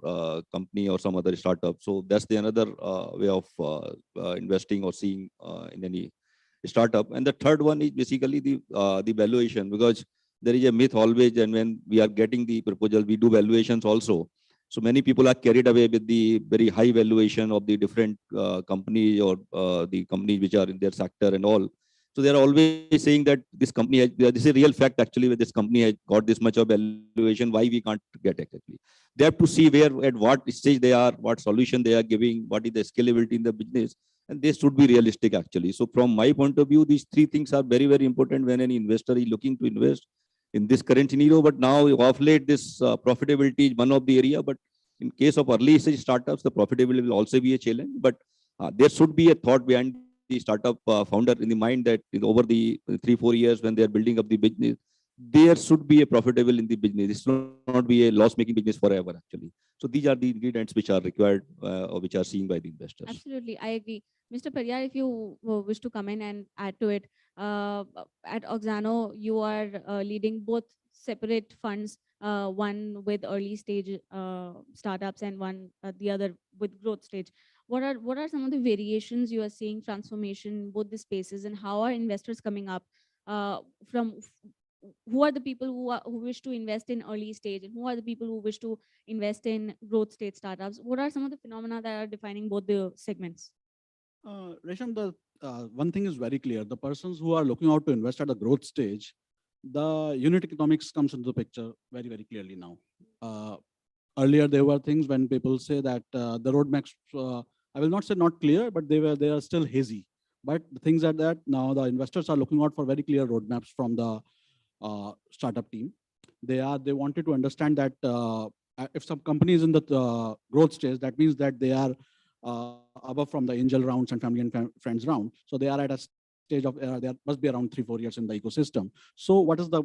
company or some other startup. So that's the another way of investing or seeing in any startup. And the third one is basically the valuation, because there is a myth always, and when we are getting the proposal, we do valuations also. So many people are carried away with the very high valuation of the different companies or the companies which are in their sector and all. So they are always saying that this company has, this is a real fact actually, where this company has got this much of valuation, why we can't get it actually. They have to see where, at what stage they are, what solution they are giving, what is the scalability in the business, and they should be realistic actually. So from my point of view, these three things are very, very important when an investor is looking to invest in this current scenario. But now of late, this profitability is one of the area, but in case of early stage startups, the profitability will also be a challenge. But there should be a thought behind the startup founder in the mind that over the 3-4 years when they are building up the business, there should be a profitable in the business. It should not be a loss-making business forever actually. So these are the ingredients which are required or which are seen by the investors. Absolutely, I agree. Mr. Paryar, if you wish to come in and add to it, at Oxano, you are leading both separate funds, one with early stage startups and one the other with growth stage. What are some of the variations you are seeing, transformation in both the spaces, and how are investors coming up from? Who are the people who wish to invest in early stage, and who are the people who wish to invest in growth stage startups? What are some of the phenomena that are defining both the segments? Resham, the one thing is very clear. The persons who are looking out to invest at the growth stage, the unit economics comes into the picture very, very clearly now. Earlier, there were things when people say that the roadmaps, I will not say not clear, but they are still hazy. But the things are that now the investors are looking out for very clear roadmaps from the startup team. They wanted to understand that if some company is in the growth stage, that means that they are above from the angel rounds and family and friends round. So they are at a stage of, there must be around 3-4 years in the ecosystem. So what is the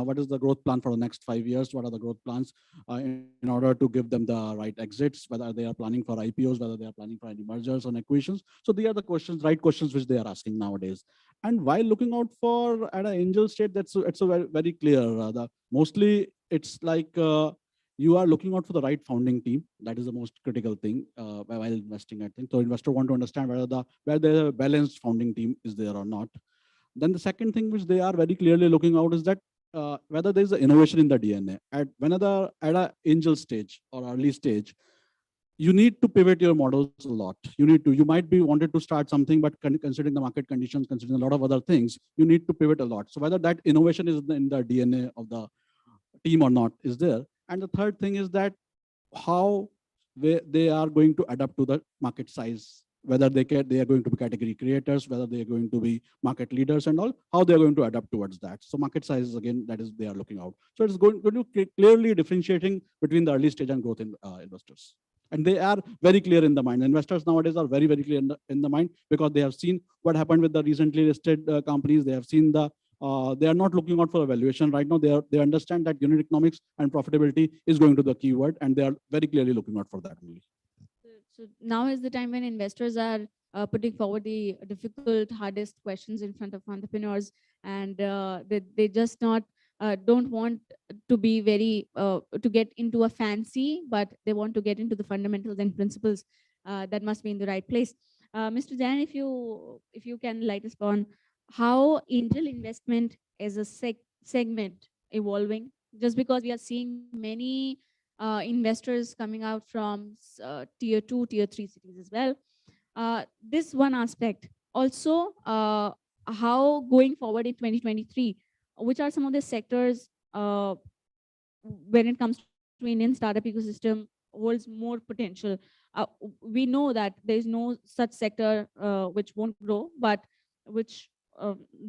what is the growth plan for the next 5 years? What are the growth plans in order to give them the right exits, whether they are planning for IPOs, whether they are planning for any mergers and acquisitions? So they are the questions, right questions, which they are asking nowadays. And while looking out for at an angel state, it's a very, very clear. Mostly it's like you are looking out for the right founding team. That is the most critical thing while investing, I think. So investor want to understand whether the balanced founding team is there or not. Then the second thing which they are very clearly looking out is that whether there is an innovation in the DNA. At an angel stage or early stage, you need to pivot your models a lot. You might be wanted to start something, but considering the market conditions, considering a lot of other things, you need to pivot a lot. So whether that innovation is in the DNA of the team or not is there. And the third thing is that how they are going to adapt to the market size, whether they are going to be category creators, whether they are going to be market leaders and all, how they are going to adapt towards that. So market size, again, that is they are looking out. So it's going to clearly differentiating between the early stage and growth investors. And they are very clear in the mind. Investors nowadays are very, very clear in the mind, because they have seen what happened with the recently listed companies. They have seen they are not looking out for a valuation right now. They understand that unit economics and profitability is going to the keyword, and they are very clearly looking out for that only. So now is the time when investors are putting forward the difficult, hardest questions in front of entrepreneurs, and they just don't want to be very to get into a fancy, but they want to get into the fundamentals and principles that must be in the right place. Mr. Jain, if you can light us on how angel investment as a segment evolving, just because we are seeing many investors coming out from tier 2, tier 3 cities as well. This one aspect. Also, how going forward in 2023, which are some of the sectors when it comes to Indian startup ecosystem holds more potential? We know that there is no such sector which won't grow, but which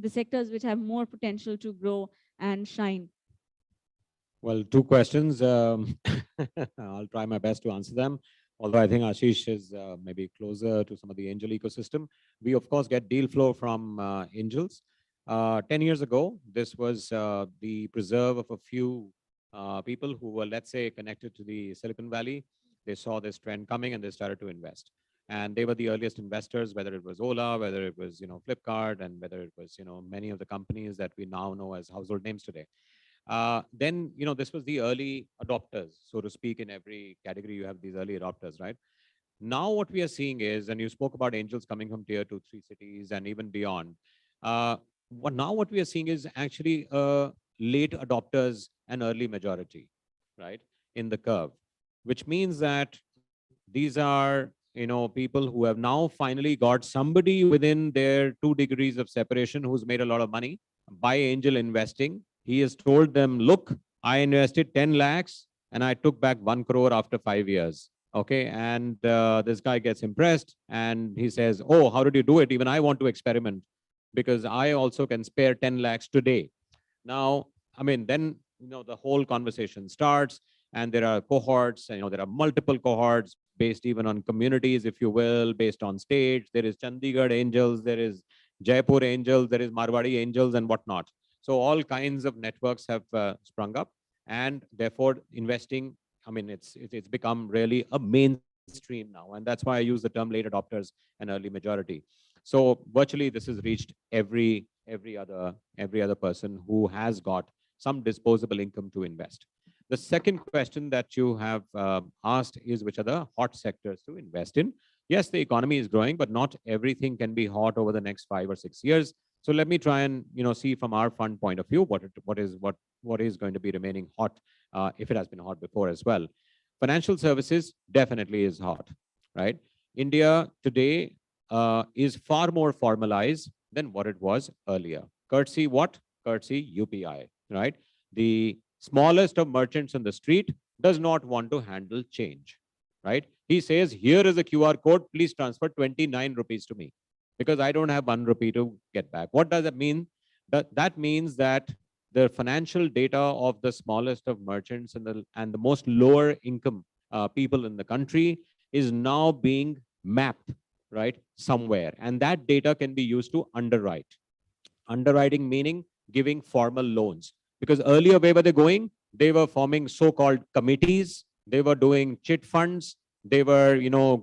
the sectors which have more potential to grow and shine. Well, two questions. I'll try my best to answer them. Although I think Ashish is maybe closer to some of the angel ecosystem. We, of course, get deal flow from angels. 10 years ago, this was the preserve of a few people who were, let's say, connected to the Silicon Valley. They saw this trend coming and they started to invest. And they were the earliest investors, whether it was Ola, whether it was, Flipkart, and whether it was, many of the companies that we now know as household names today. Then, this was the early adopters, so to speak. In every category, you have these early adopters, right? Now what we are seeing is, and you spoke about angels coming from tier 2, 3 cities and even beyond. Now what we are seeing is actually late adopters and early majority, right, in the curve, which means that these are, people who have now finally got somebody within their 2 degrees of separation who's made a lot of money by angel investing. He has told them, look, I invested 10 lakhs and I took back 1 crore after 5 years. Okay. And this guy gets impressed and he says, oh, how did you do it? Even I want to experiment, because I also can spare 10 lakhs today. Now, I mean, then, the whole conversation starts, and there are cohorts, there are multiple cohorts based even on communities, if you will, based on stage. There is Chandigarh angels, there is Jaipur angels, there is Marwadi angels and whatnot. So all kinds of networks have sprung up, and therefore investing, I mean, it's become really a mainstream now. And that's why I use the term late adopters and early majority. So virtually this has reached every other person who has got some disposable income to invest. The second question that you have asked is, which are the hot sectors to invest in? Yes, the economy is growing, but not everything can be hot over the next 5 or 6 years. So let me try and see from our fund point of view what is going to be remaining hot, if it has been hot before as well. Financial services definitely is hot, right? India today is far more formalized than what it was earlier. Courtesy what? Courtesy UPI, right? The smallest of merchants on the street does not want to handle change, right? He says, here is a QR code, please transfer 29 rupees to me, because I don't have 1 rupee to get back. What does that mean? That means that the financial data of the smallest of merchants and the most lower income people in the country is now being mapped, right, somewhere. And that data can be used to underwrite. Underwriting meaning giving formal loans. Because earlier, where were they going? They were forming so-called committees. They were doing chit funds. They were,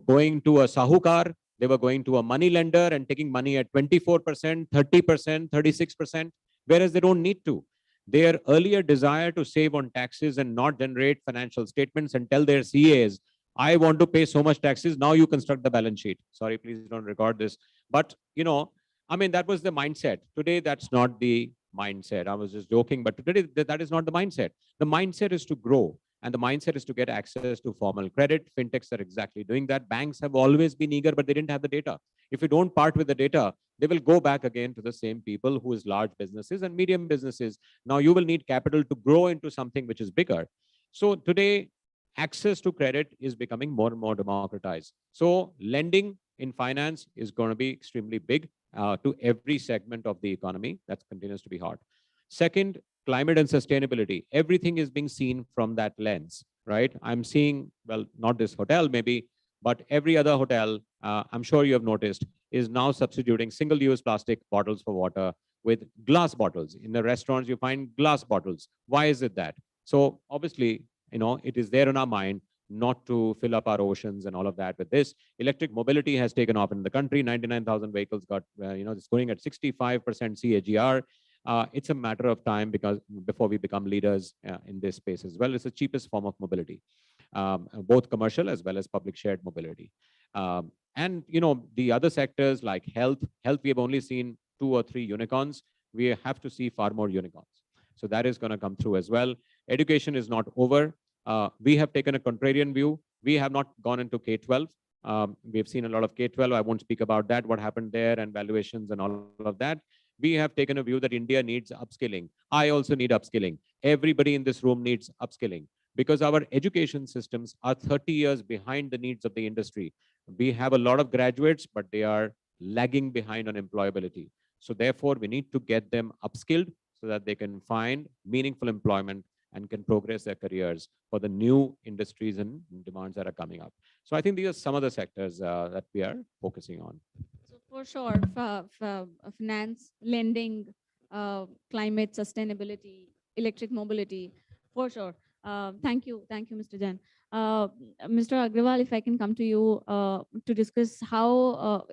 going to a sahukar. They were going to a money lender and taking money at 24%, 30%, 36%, whereas they don't need to. Their earlier desire to save on taxes and not generate financial statements and tell their CAs, I want to pay so much taxes. Now you construct the balance sheet. Sorry, please don't record this. But, I mean, that was the mindset. Today, that's not the mindset. I was just joking, but today that is not the mindset. The mindset is to grow, and the mindset is to get access to formal credit. Fintechs are exactly doing that. Banks have always been eager, but they didn't have the data. If you don't part with the data, they will go back again to the same people who is large businesses and medium businesses. Now you will need capital to grow into something which is bigger. So today, access to credit is becoming more and more democratized. So lending in finance is going to be extremely big to every segment of the economy. That continues to be hot. Second, climate and sustainability. Everything is being seen from that lens, right? I'm seeing, well, not this hotel maybe, but every other hotel, I'm sure you have noticed, is now substituting single-use plastic bottles for water with glass bottles. In the restaurants, you find glass bottles. Why is it that? So obviously, it is there in our mind not to fill up our oceans and all of that with this. Electric mobility has taken off in the country. 99,000 vehicles got, it's going at 65% CAGR. It's a matter of time because before we become leaders in this space as well. It's the cheapest form of mobility, both commercial as well as public shared mobility. And the other sectors like health, we have only seen 2 or 3 unicorns. We have to see far more unicorns. So that is going to come through as well. Education is not over. We have taken a contrarian view. We have not gone into K-12. We've seen a lot of K-12. I won't speak about that, what happened there and valuations and all of that. We have taken a view that India needs upskilling. I also need upskilling. Everybody in this room needs upskilling because our education systems are 30 years behind the needs of the industry. We have a lot of graduates, but they are lagging behind on employability. So therefore, we need to get them upskilled so that they can find meaningful employment and can progress their careers for the new industries and demands that are coming up. So I think these are some of the sectors that we are focusing on. So for sure, finance, lending, climate, sustainability, electric mobility, for sure. Thank you, Mr. Jain. Mr. Agrawal, if I can come to you to discuss how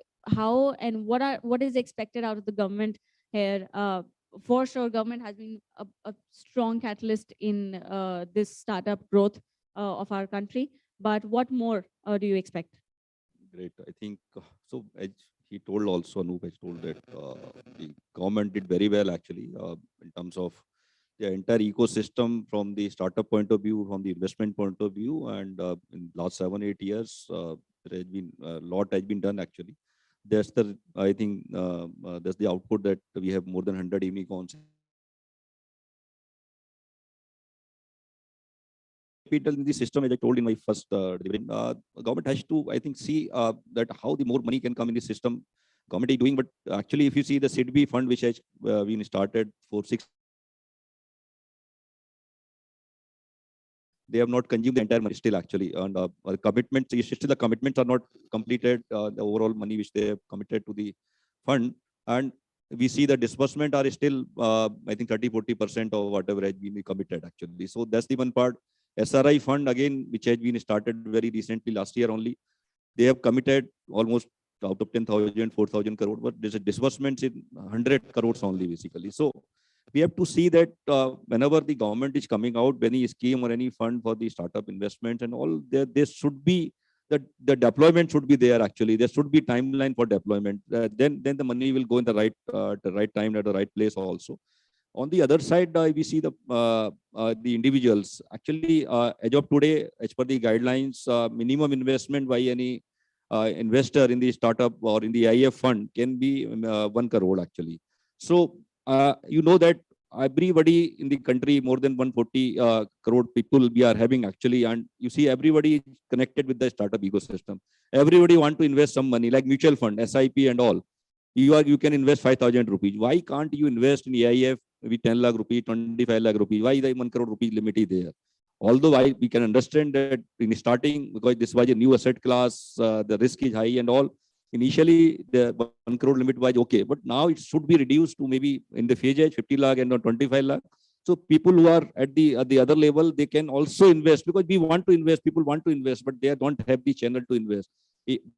and what is expected out of the government here. For sure, government has been a strong catalyst in this startup growth of our country. But what more do you expect? Great. I think so. As he told also, Anup has told that the government did very well actually in terms of the entire ecosystem from the startup point of view, from the investment point of view, and in last 7-8 years, there has been a lot has been done actually. That's the I think that's the output that we have more than 100 unicorns. Capital in the system, as I told in my first delivery, government has to, I think, see that how the more money can come in the system. Government is doing, but actually, if you see the SIDBI fund, which has been started for 6, they have not consumed the entire money still actually, and commitments, still the commitments are not completed. The overall money which they have committed to the fund, and we see the disbursement are still, I think 30-40% of whatever has been committed actually. So that's the one part. SRI fund again, which has been started very recently last year only, they have committed almost out of 10,000, 4,000 crore, but there's a disbursement in 100 crores only basically. So we have to see that whenever the government is coming out, any scheme or any fund for the startup investments and all, there should be the deployment should be there actually. There should be timeline for deployment. Then the money will go in the right time at the right place also. On the other side, we see the individuals. Actually, as of today, as per the guidelines, minimum investment by any investor in the startup or in the IF fund can be 1 crore actually. So you know that everybody in the country, more than 140 crore people we are having actually, and you see everybody is connected with the startup ecosystem. Everybody want to invest some money, like mutual fund, SIP and all. You can invest 5,000 rupees. Why can't you invest in AIF with 10 lakh rupees, 25 lakh rupees? Why the 1 crore rupees limit is there? Although we can understand that in starting, because this was a new asset class, the risk is high and all. Initially, the 1 crore limit was okay, but now it should be reduced to maybe in the phase age 50 lakh and not 25 lakh. So people who are at the other level, they can also invest, because we want to invest. People want to invest, but they don't have the channel to invest.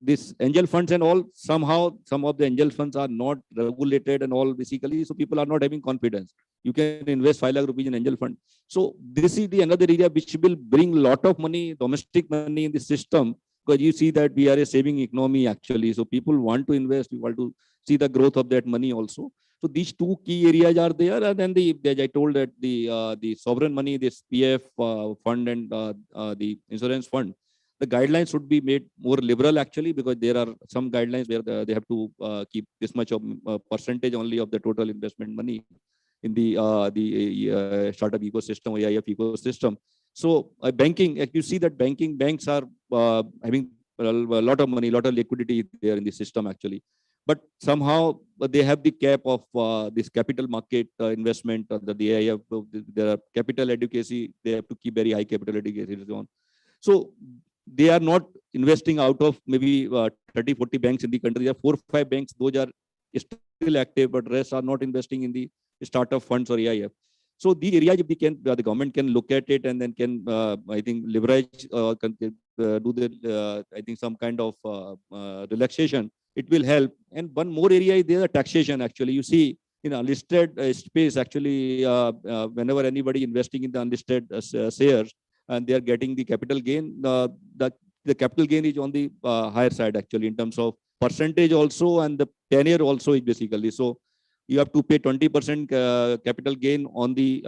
This angel funds and all, somehow some of the angel funds are not regulated and all, basically. So people are not having confidence. You can invest 5 lakh rupees in angel fund. So this is the another area which will bring a lot of money, domestic money in the system, because you see that we are a saving economy actually. So people want to invest, we want to see the growth of that money also. So these two key areas are there, and then as I told, that the sovereign money, this PF fund and the insurance fund, the guidelines should be made more liberal actually, because there are some guidelines where they have to keep this much of percentage only of the total investment money in the startup ecosystem or AIF ecosystem. So banking, you see that banks are having a lot of money, a lot of liquidity there in the system actually. But somehow they have the cap of this capital market investment, the AIF, there are capital adequacy, they have to keep very high capital adequacy and so on. So they are not investing out of maybe 30, 40 banks in the country. There are 4 or 5 banks, those are still active, but rest are not investing in the startup funds or AIF. So the areas, if we can, the government can look at it and then can, I think, leverage, do the, I think, some kind of relaxation, it will help. And one more area is there, taxation actually. You see, in unlisted space actually, whenever anybody investing in the unlisted shares and they are getting the capital gain, the capital gain is on the higher side actually, in terms of percentage also, and the tenure also is basically. So you have to pay 20% capital gain on the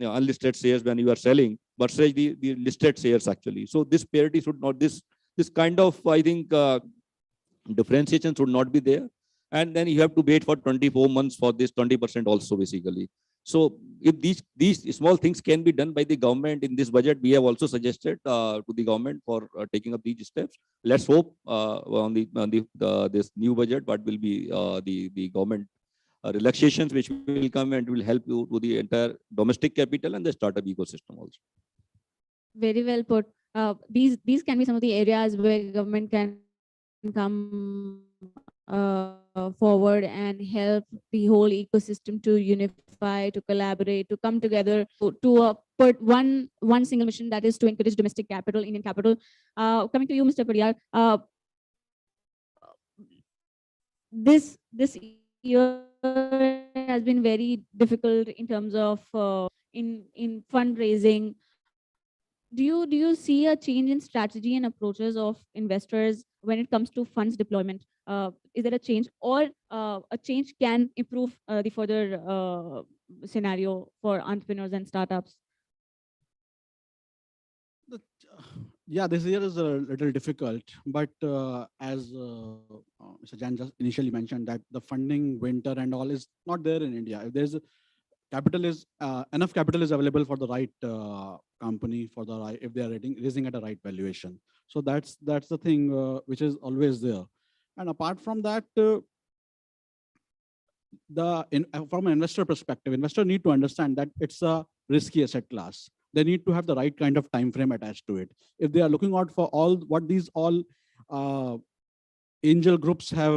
unlisted shares when you are selling versus the listed shares actually. So this parity should not, this kind of, I think, differentiation should not be there. And then you have to wait for 24 months for this 20% also basically. So if these small things can be done by the government in this budget, we have also suggested to the government for taking up these steps. Let's hope on this new budget what will be the government relaxations which will come and will help you to the entire domestic capital and the startup ecosystem also. Very well put. These can be some of the areas where government can come forward and help the whole ecosystem to unify, to collaborate, to come together, to put one single mission, that is to encourage domestic capital, Indian capital. Coming to you, Mr. Padiyar, this year has been very difficult in terms of in fundraising. Do you see a change in strategy and approaches of investors when it comes to funds deployment? Is there a change, or a change can improve the further scenario for entrepreneurs and startups? Yeah, this year is a little difficult, but as Mr. Jan just initially mentioned, that the funding winter and all is not there in India. If there's capital is enough capital is available for the right company, for the right, if they are raising at a right valuation. So that's the thing which is always there. And apart from that, from an investor perspective, investor need to understand that it's a risky asset class. They need to have the right kind of time frame attached to it. If they are looking out for all what these all angel groups have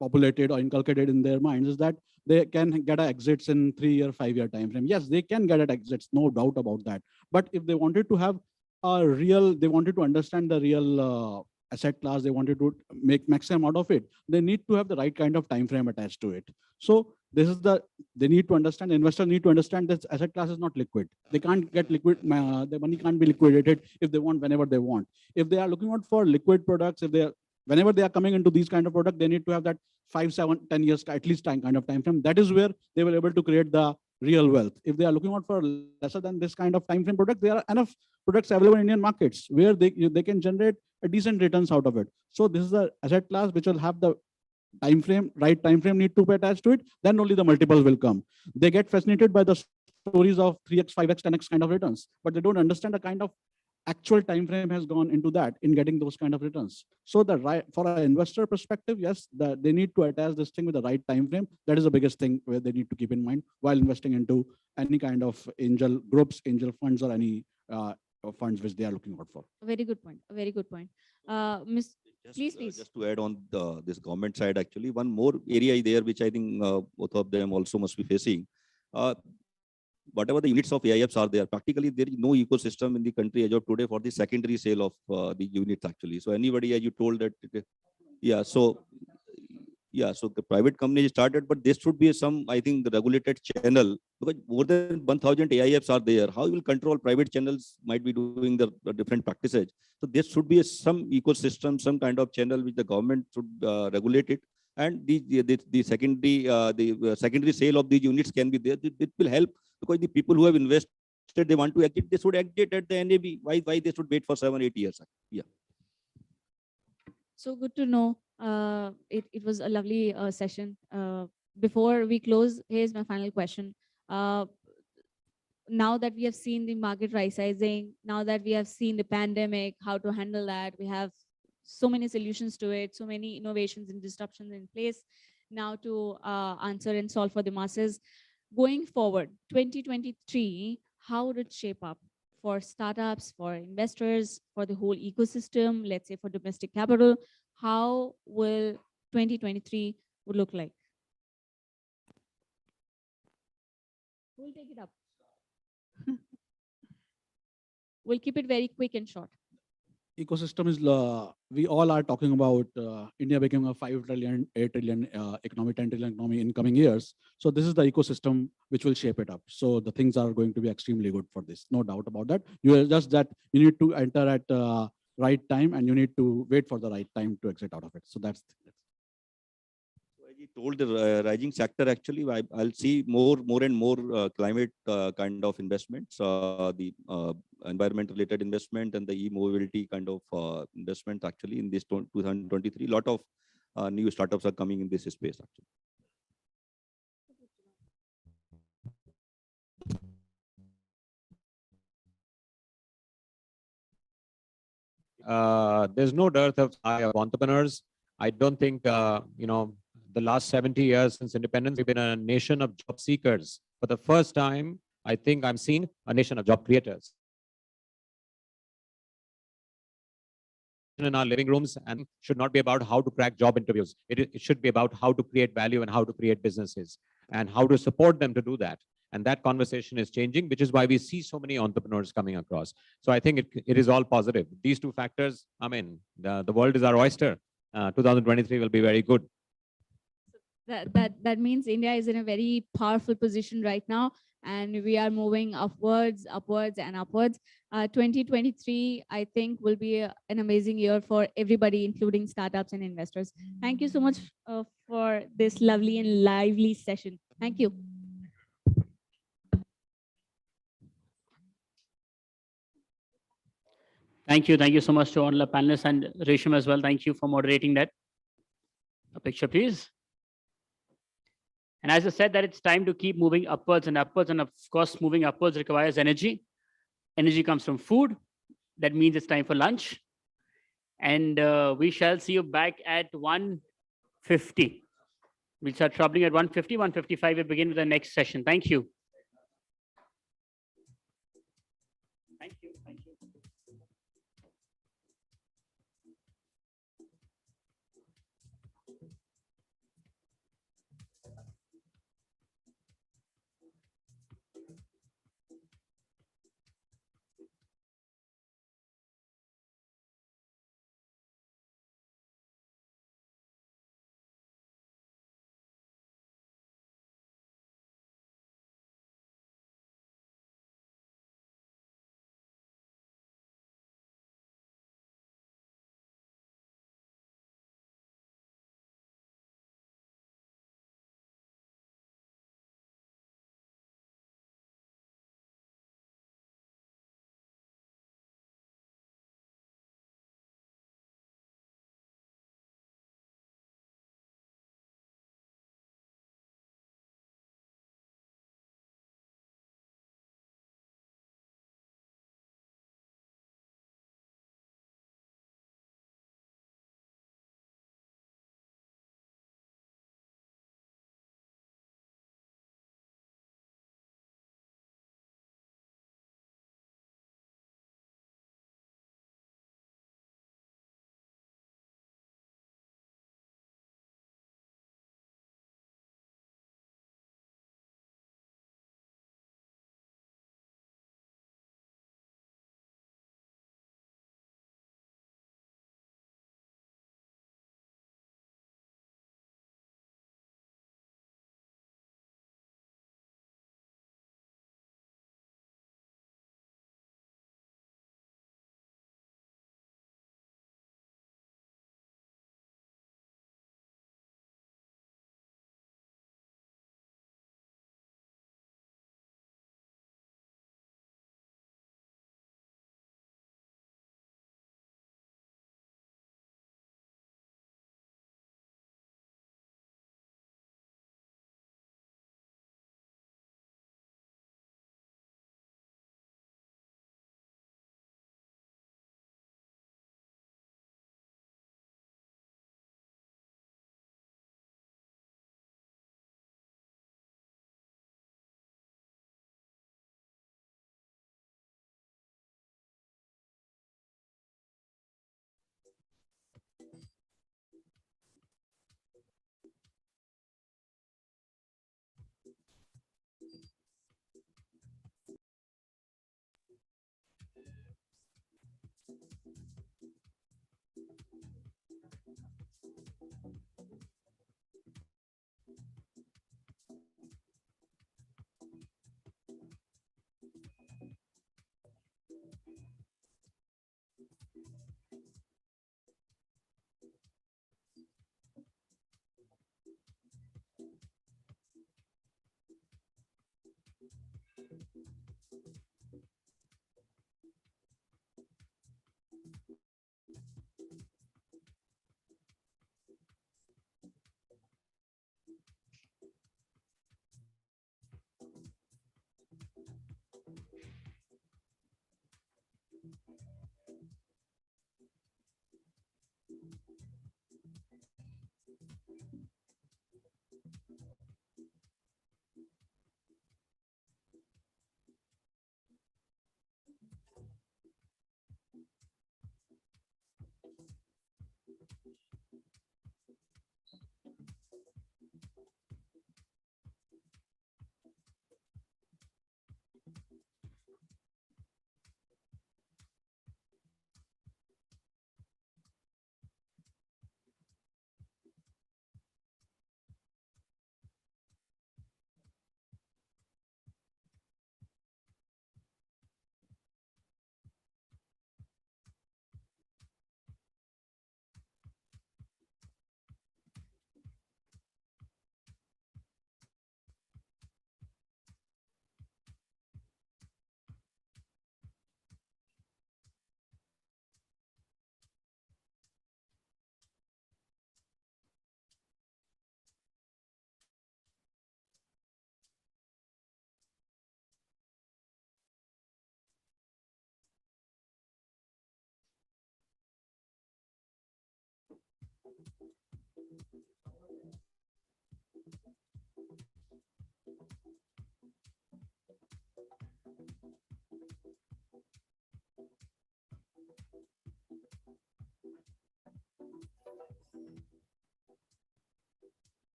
populated or inculcated in their minds, is that they can get exits in 3-year, 5-year time frame. Yes, they can get exits, no doubt about that. But if they wanted to have a real, they wanted to understand the real asset class, they wanted to make maximum out of it, they need to have the right kind of time frame attached to it. So this is they need to understand, investors need to understand this asset class is not liquid. They can't get liquid, the money can't be liquidated if they want, whenever they want. If they are looking out for liquid products, whenever they are coming into these kind of product, they need to have that 5, 7, 10 years at least kind of time frame. That is where they will able to create the real wealth. If they are looking out for lesser than this kind of time frame product, there are enough products available in Indian markets where they can generate a decent returns out of it. So this is the asset class which will have the time frame, right time frame need to be attached to it. Then only the multiples will come. They get fascinated by the stories of 3x, 5x, 10x kind of returns, but they don't understand the kind of actual time frame has gone into that in getting those kind of returns. So for an investor perspective, yes, they need to attach this thing with the right time frame. That is the biggest thing where they need to keep in mind while investing into any kind of angel groups, angel funds, or any funds which they are looking out for. A very good point. A very good point. Miss Please. Just to add on this government side, actually, one more area there which I think both of them also must be facing. Uh, Whatever the units of AIFs are there, practically there is no ecosystem in the country as of today for the secondary sale of the units actually. So anybody, as you told that, yeah. So the private company started, but there should be some, I think, regulated channel because more than 1,000 AIFs are there. How you will control private channels might be doing the different practices. So there should be some ecosystem, some kind of channel which the government should regulate it. And the secondary sale of these units can be there. It will help because the people who have invested, they want to exit, they should exit at the NAV. Why they should wait for 7-8 years? Yeah. So good to know. It was a lovely session. Before we close, here's my final question. Now that we have seen the market right sizing, now that we have seen the pandemic, how to handle that, we have so many solutions to it, so many innovations and disruptions in place now to answer and solve for the masses. Going forward, 2023, how would it shape up for startups, for investors, for the whole ecosystem, let's say for domestic capital? How will 2023 would look like? We'll take it up. We'll keep it very quick and short. Ecosystem is, we all are talking about India becoming a 5 trillion, 8 trillion economy, 10 trillion economy in coming years. So this is the ecosystem which will shape it up. So the things are going to be extremely good for this. No doubt about that. You are just that you need to enter at right time and you need to wait for the right time to exit out of it. So that's As you told, the rising sector, actually, I'll see more and more climate kind of investments, the environment-related investment and the e-mobility kind of investment, actually, in this 2023. A lot of new startups are coming in this space, actually. There's no dearth of entrepreneurs. I don't think, the last 70 years since independence, we've been a nation of job seekers. For the first time, I think I'm seeing a nation of job creators. In our living rooms, and should not be about how to crack job interviews. It should be about how to create value and how to create businesses and how to support them to do that. And that conversation is changing, which is why we see so many entrepreneurs coming across. So I think it is all positive. These two factors, I mean, the world is our oyster. 2023 will be very good. That means India is in a very powerful position right now, and we are moving upwards and upwards. 2023, I think, will be an amazing year for everybody, including startups and investors. Thank you so much for this lovely and lively session. Thank you. Thank you so much to all the panelists and Resham as well. Thank you for moderating that. A picture, please. And as I said, that it's time to keep moving upwards and upwards. And of course, moving upwards requires energy. Energy comes from food. That means it's time for lunch. And we shall see you back at 1:50. We'll start troubling at 1:50, 1:55. We'll begin with the next session. Thank you.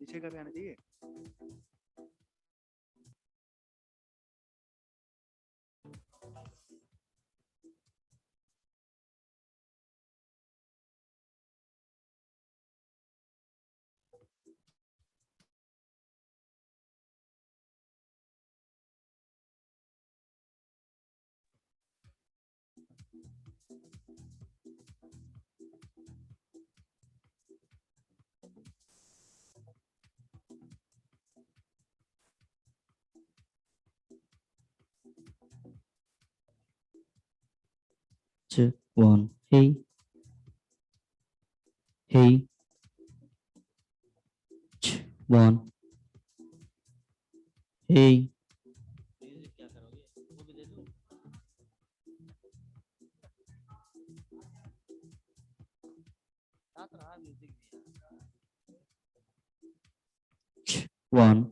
पीछे का भी आना चाहिए। Check one. Hey. Hey. One. Hey. One.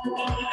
Hello.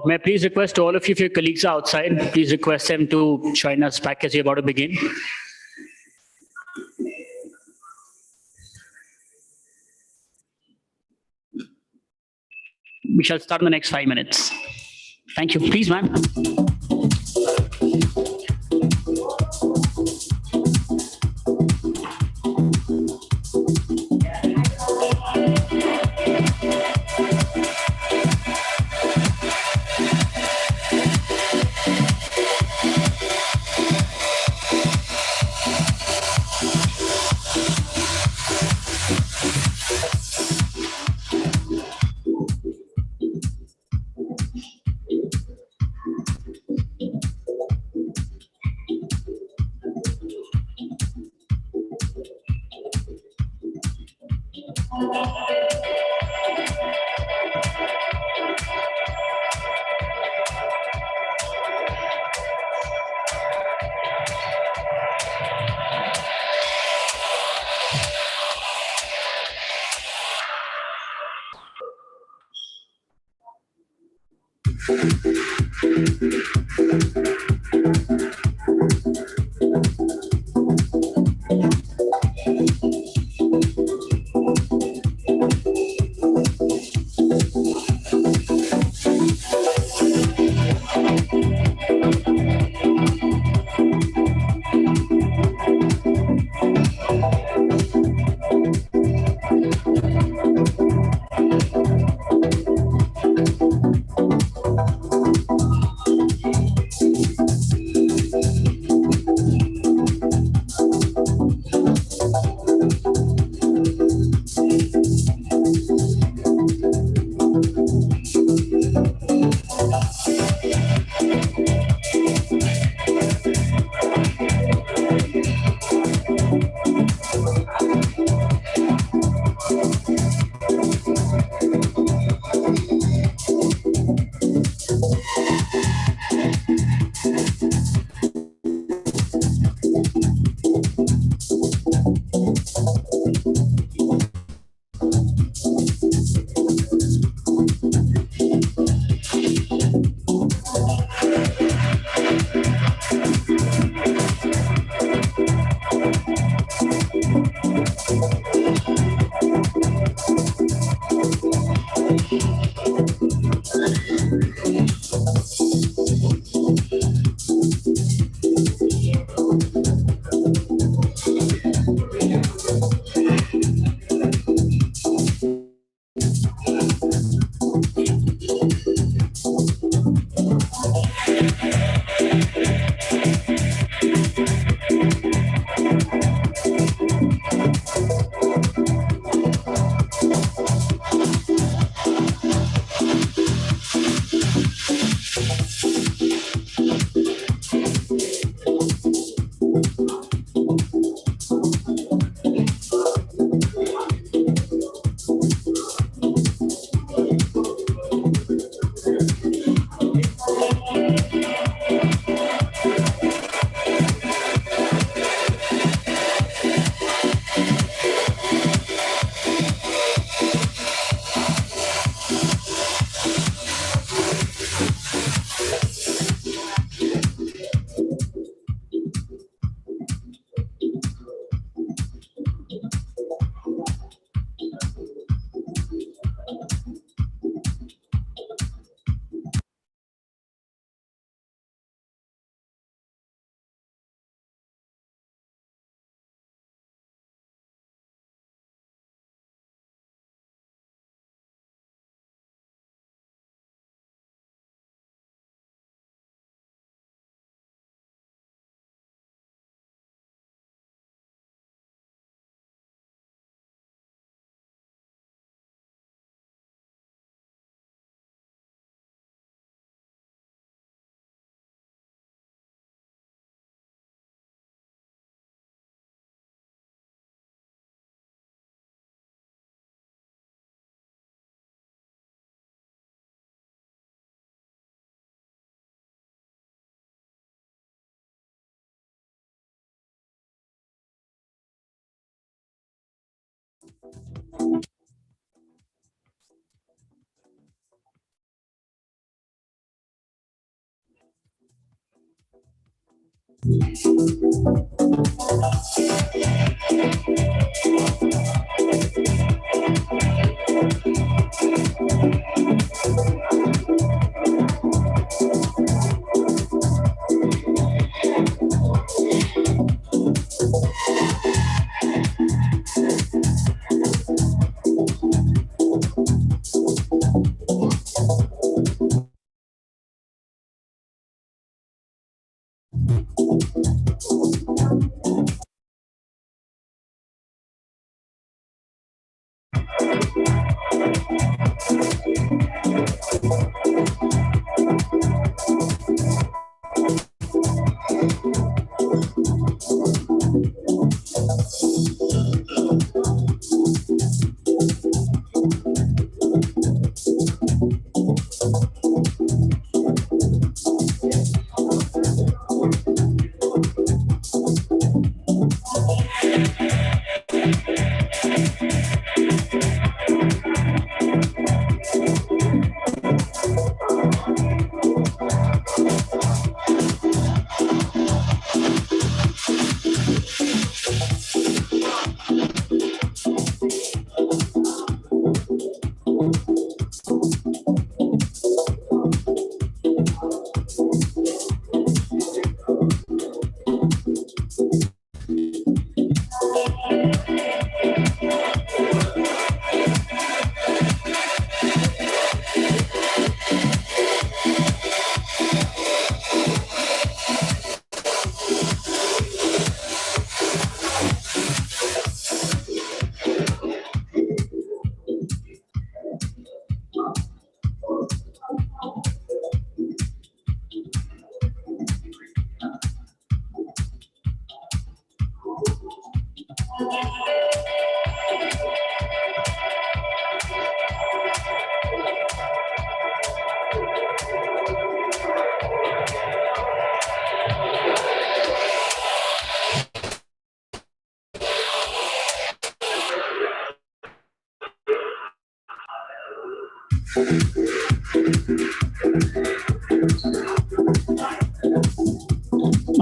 May I please request all of you, if your colleagues are outside, please request them to join us back as we're about to begin. We shall start in the next 5 minutes. Thank you. Please, ma'am.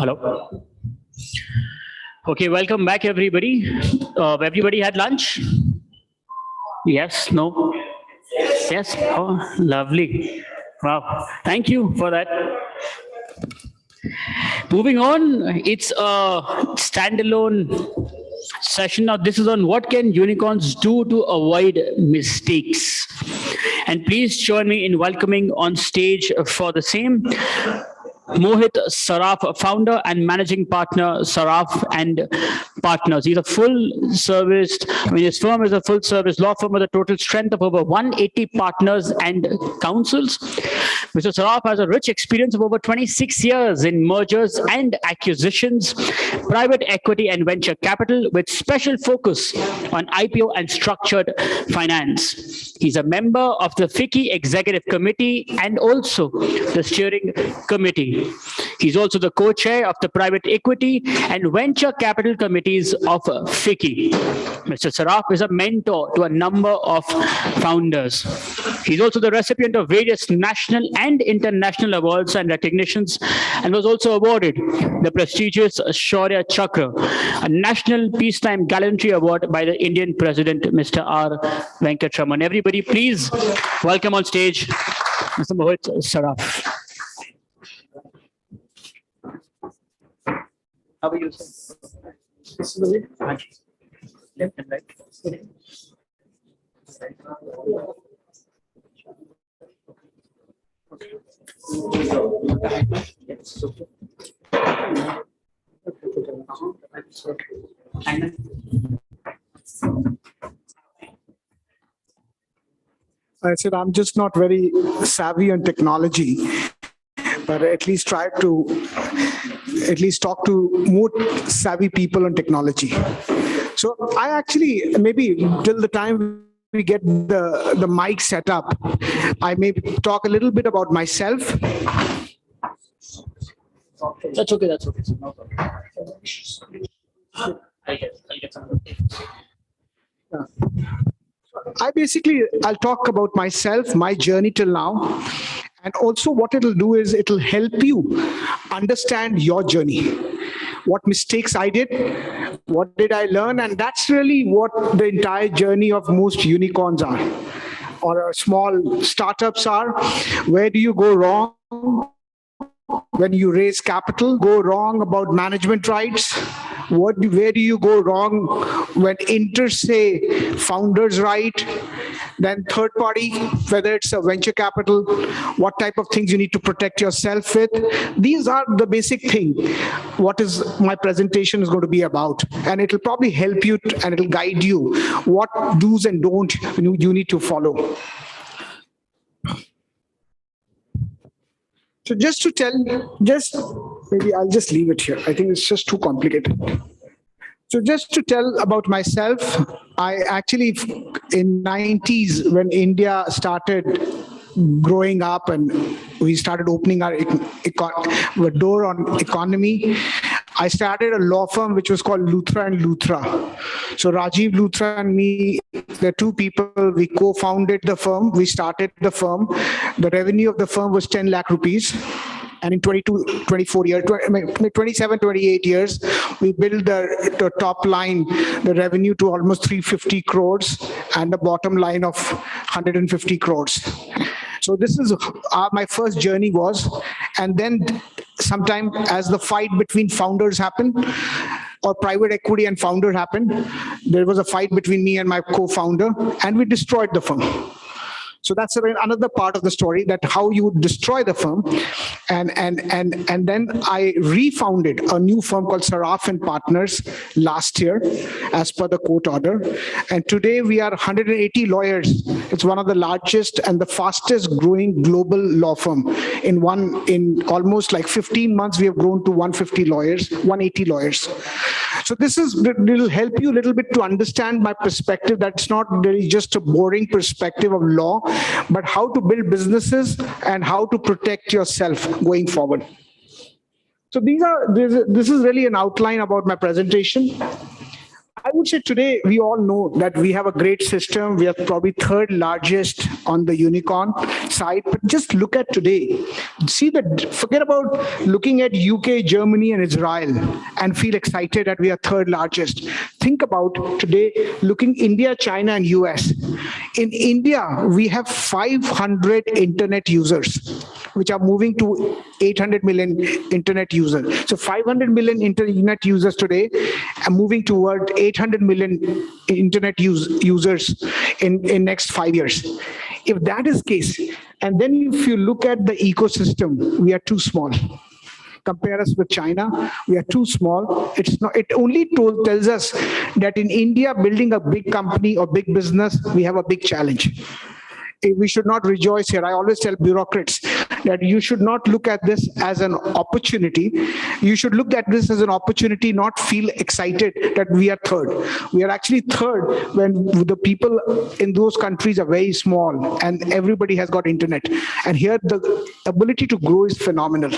Hello. Okay, welcome back, everybody. Everybody had lunch? Yes, no? Yes? Oh, lovely. Wow. Thank you for that. Moving on, it's a standalone session. Now, this is on what can unicorns do to avoid mistakes. And please join me in welcoming on stage for the same Mohit Saraf, founder and managing partner, Saraf and Partners. He's a full-service, his firm is a full-service law firm with a total strength of over 180 partners and counsels. Mr. Saraf has a rich experience of over 26 years in mergers and acquisitions, private equity and venture capital, with special focus on IPO and structured finance. He's a member of the FICCI Executive Committee and also the Steering Committee. He's also the co-chair of the Private Equity and Venture Capital Committees of FICCI. Mr. Saraf is a mentor to a number of founders. He's also the recipient of various national and international awards and recognitions, and was also awarded the prestigious Shaurya Chakra, a National Peacetime Gallantry Award by the Indian President, Mr. R. Venkatraman. Everybody, please welcome on stage Mr. Mohit Saraf. How are you, sir? Left and right. I said, I'm just not very savvy on technology, but at least try to talk to more savvy people on technology. So I actually, maybe till the time we get the mic set up, I may talk a little bit about myself. That's okay, that's okay. No problem. I'll get some. I'll talk about myself, my journey till now. And also what it'll do is it'll help you understand your journey. What mistakes I did, what did I learn? And that's really what the entire journey of most unicorns are, or small startups are. Where do you go wrong when you raise capital? Go wrong about management rights? Where do you go wrong when intersay founders right? Then third party, whether it's a venture capital, what type of things you need to protect yourself with. These are the basic thing. What is my presentation is going to be about, and it'll probably help you and it'll guide you what do's and don't you need to follow. So just to tell, maybe I'll just leave it here. I think it's just too complicated. So just to tell about myself, I actually, in 90s, when India started growing up and we started opening our door on economy, I started a law firm which was called Luthra and Luthra. So Rajiv Luthra and me, the two people, we co-founded the firm. We started the firm. The revenue of the firm was 10 lakh rupees. And in 27, 28 years, we built the top line, the revenue to almost 350 crores and the bottom line of 150 crores. So this is my first journey was. And then sometime as the fight between founders happened, or private equity and founder happened, there was a fight between me and my co-founder, and we destroyed the firm. So that's another part of the story, that how you destroy the firm. And then I refounded a new firm called Saraf and Partners last year as per the court order. And today we are 180 lawyers. It's one of the largest and the fastest growing global law firm. In almost like 15 months, we have grown to 150 lawyers, 180 lawyers. So will help you a little bit to understand my perspective. That's not really just a boring perspective of law, but how to build businesses and how to protect yourself going forward. So this is really an outline about my presentation. I would say today we all know that we have a great system. We are probably third largest on the unicorn side, but just look at today. Forget about looking at UK, Germany, and Israel and feel excited that we are third largest. Think about today, looking India, China, and US. In India, we have 500 internet users, which are moving to 800 million internet users. So 500 million internet users today are moving toward 800 million internet users in next 5 years. If that is case, and then if you look at the ecosystem, we are too small. Compare us with China, we are too small. It only tells us that in India, building a big company or big business, we have a big challenge. We should not rejoice here. I always tell bureaucrats that you should not look at this as an opportunity. You should look at this as an opportunity, not feel excited that we are third. We are actually third when the people in those countries are very small and everybody has got internet. And here the ability to grow is phenomenal.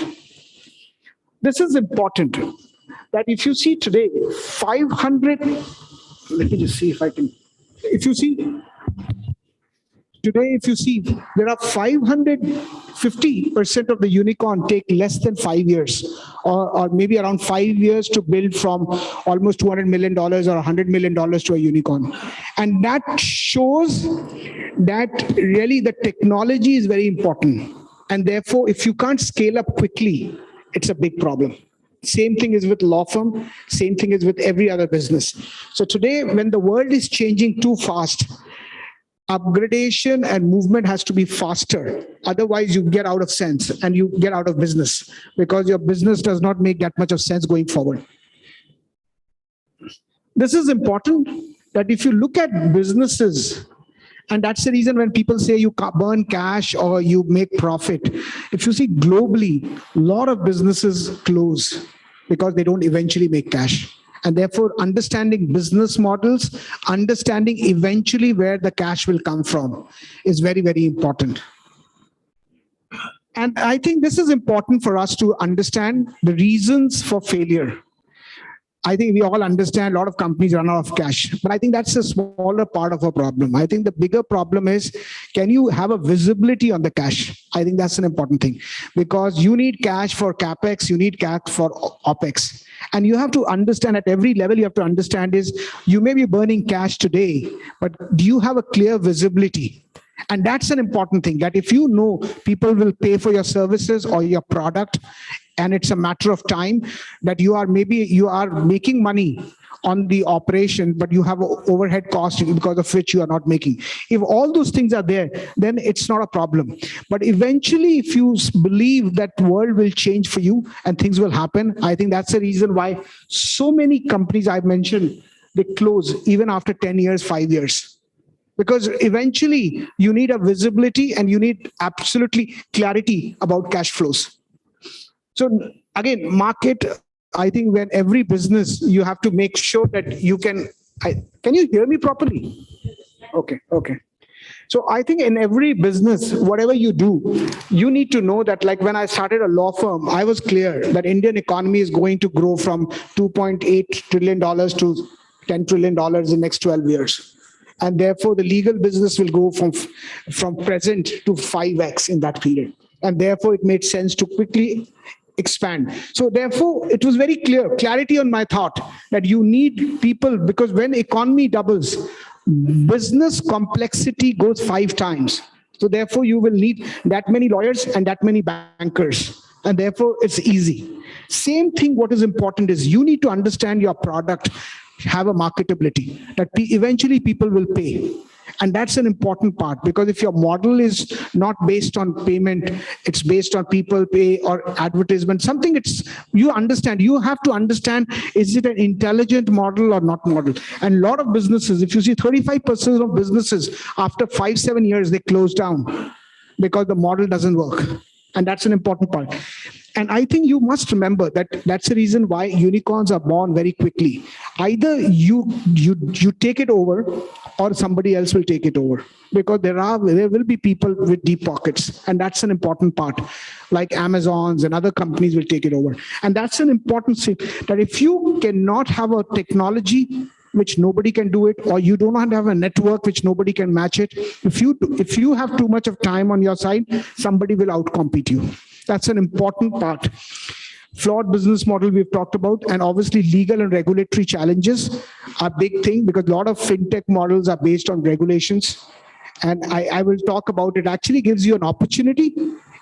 This is important, that if you see today, 500, let me just see if I can, if you see, today, if you see, there are 550% of the unicorn take less than 5 years, or maybe around 5 years to build from almost $200 million or $100 million to a unicorn. And that shows that really the technology is very important. And therefore, if you can't scale up quickly, it's a big problem. Same thing is with law firm, same thing is with every other business. So today, when the world is changing too fast, upgradation and movement has to be faster. Otherwise, you get out of sense and you get out of business because your business does not make that much of sense going forward. This is important, that if you look at businesses, and that's the reason when people say you burn cash or you make profit. If you see globally, a lot of businesses close because they don't eventually make cash. And therefore, understanding business models, understanding eventually where the cash will come from is very, very important. And I think this is important for us to understand the reasons for failure. I think we all understand a lot of companies run out of cash, but I think that's a smaller part of our problem. I think the bigger problem is, can you have a visibility on the cash? I think that's an important thing, because you need cash for CapEx, you need cash for OpEx. And you have to understand at every level, you have to understand is, you may be burning cash today, but do you have a clear visibility? And that's an important thing, that if you know people will pay for your services or your product, and it's a matter of time, that you are making money on the operation, but you have overhead costs because of which you are not making. If all those things are there, then it's not a problem. But eventually, if you believe that the world will change for you and things will happen, I think that's the reason why so many companies I've mentioned, they close even after 10 years, 5 years. Because eventually you need a visibility and you need absolutely clarity about cash flows. So again, market, I think when every business, you have to make sure that you can you hear me properly? Okay. So I think in every business, whatever you do, you need to know that, like when I started a law firm, I was clear that Indian economy is going to grow from $2.8 trillion to $10 trillion in the next 12 years. And therefore, the legal business will go from present to 5x in that period. And therefore, it made sense to quickly expand. So therefore, it was very clarity on my thought that you need people, because when economy doubles, business complexity goes 5 times. So therefore, you will need that many lawyers and that many bankers. And therefore, it's easy. Same thing, what is important is you need to understand your product, have a marketability, that eventually people will pay. And that's an important part, because if your model is not based on payment, it's based on people pay or advertisement, something you understand, you have to understand, is it an intelligent model or not model? And a lot of businesses, if you see 35% of businesses after 5-7 years, they close down because the model doesn't work. And that's an important part. And I think you must remember that that's the reason why unicorns are born very quickly. Either you take it over or somebody else will take it over, because there will be people with deep pockets. And that's an important part, like Amazons and other companies will take it over. And that's an important thing, that if you cannot have a technology which nobody can do it, or you do not have a network which nobody can match it, if you have too much of time on your side, somebody will outcompete you. That's an important part. Flawed business model we've talked about, and obviously legal and regulatory challenges are a big thing, because a lot of fintech models are based on regulations. And I will talk about it. Actually gives you an opportunity.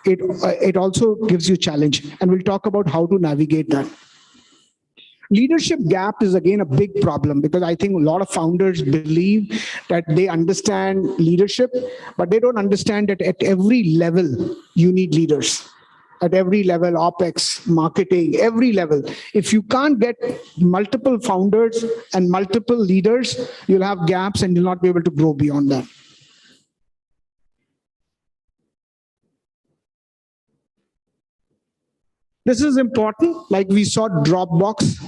It also gives you a challenge. And we'll talk about how to navigate that. Leadership gap is again a big problem, because I think a lot of founders believe that they understand leadership, but they don't understand that at every level you need leaders. At every level, OpEx, marketing, every level. If you can't get multiple founders and multiple leaders, you'll have gaps and you'll not be able to grow beyond that. This is important. Like we saw Dropbox,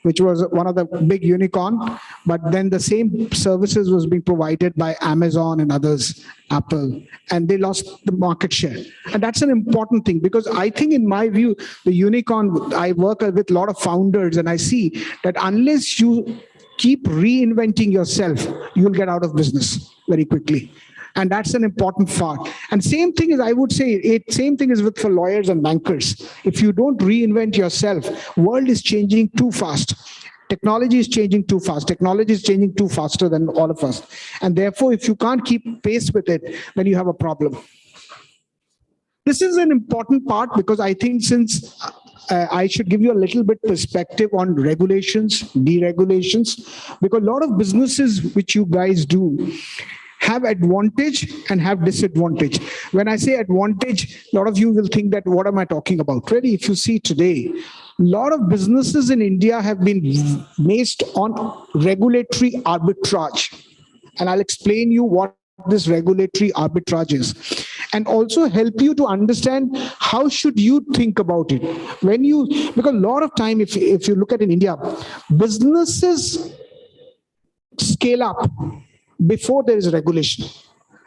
which was one of the big unicorn, but then the same services was being provided by Amazon and others, Apple, and they lost the market share. And that's an important thing, because I think in my view, the unicorn, I work with a lot of founders and I see that unless you keep reinventing yourself, you'll get out of business very quickly. And that's an important part. And same thing is, I would say, same thing is for lawyers and bankers. If you don't reinvent yourself, world is changing too fast. Technology is changing too fast. Technology is changing too faster than all of us. And therefore, if you can't keep pace with it, then you have a problem. This is an important part, because I think since I should give you a little bit perspective on regulations, deregulations, because a lot of businesses which you guys do have advantage and have disadvantage. When I say advantage, a lot of you will think that, what am I talking about? Really, if you see today, a lot of businesses in India have been based on regulatory arbitrage. And I'll explain you what this regulatory arbitrage is, and also help you to understand how should you think about it. Because a lot of time, if you look at in India, businesses scale up before there is regulation.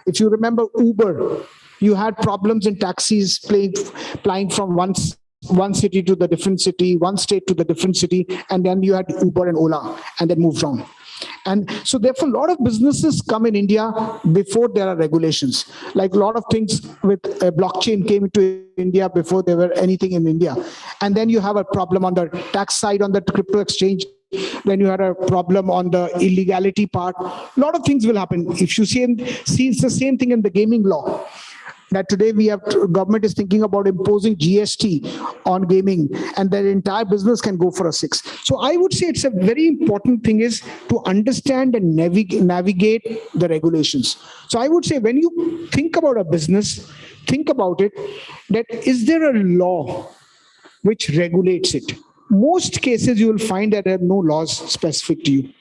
If you remember Uber, you had problems in taxis flying from one one city to the different city, one state to the different city, and then you had Uber and Ola, and then moved on. And so therefore, a lot of businesses come in India before there are regulations. Like a lot of things with blockchain came into India before there were anything in India. And then you have a problem on the tax side on the crypto exchange. Then you had a problem on the illegality part. A lot of things will happen. If you see it's the same thing in the gaming law. That today government is thinking about imposing GST on gaming, and their entire business can go for a 6. So I would say it's a very important thing is to understand and navigate the regulations. So I would say when you think about a business, think about it, that is there a law which regulates it? Most cases you will find that there are no laws specific to you.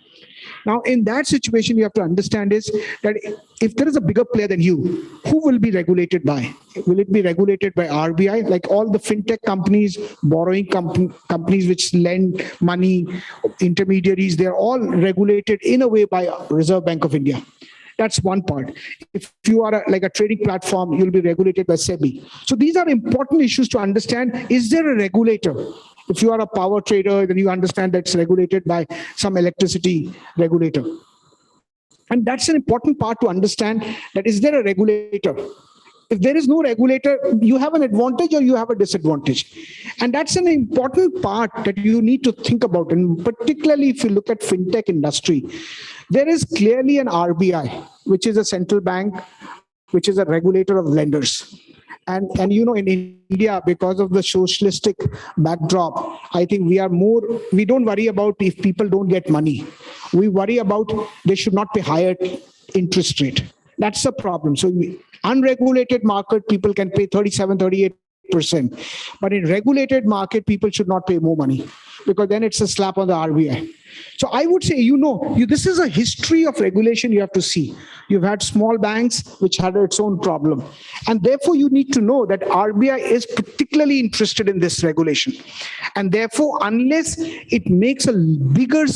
Now, in that situation, you have to understand is that if there is a bigger player than you, who will be regulated by? Will it be regulated by RBI? Like all the fintech companies, borrowing companies which lend money, intermediaries, they're all regulated in a way by Reserve Bank of India. That's one part. If you are like a trading platform, you'll be regulated by SEBI. So these are important issues to understand. Is there a regulator? If you are a power trader, then you understand that's regulated by some electricity regulator. And that's an important part to understand, that is there a regulator? If there is no regulator, you have an advantage or you have a disadvantage. And that's an important part that you need to think about. And particularly if you look at fintech industry, there is clearly an RBI, which is a central bank, which is a regulator of lenders. And you know, in India, because of the socialistic backdrop, I think we don't worry about if people don't get money. We worry about they should not pay higher interest rate. That's the problem. So unregulated market, people can pay 37, 38%. But in regulated market, people should not pay more money, because then it's a slap on the RBI. So I would say, this is a history of regulation you have to see. You've had small banks which had its own problem. And therefore, you need to know that RBI is particularly interested in this regulation. And therefore, unless it makes a bigger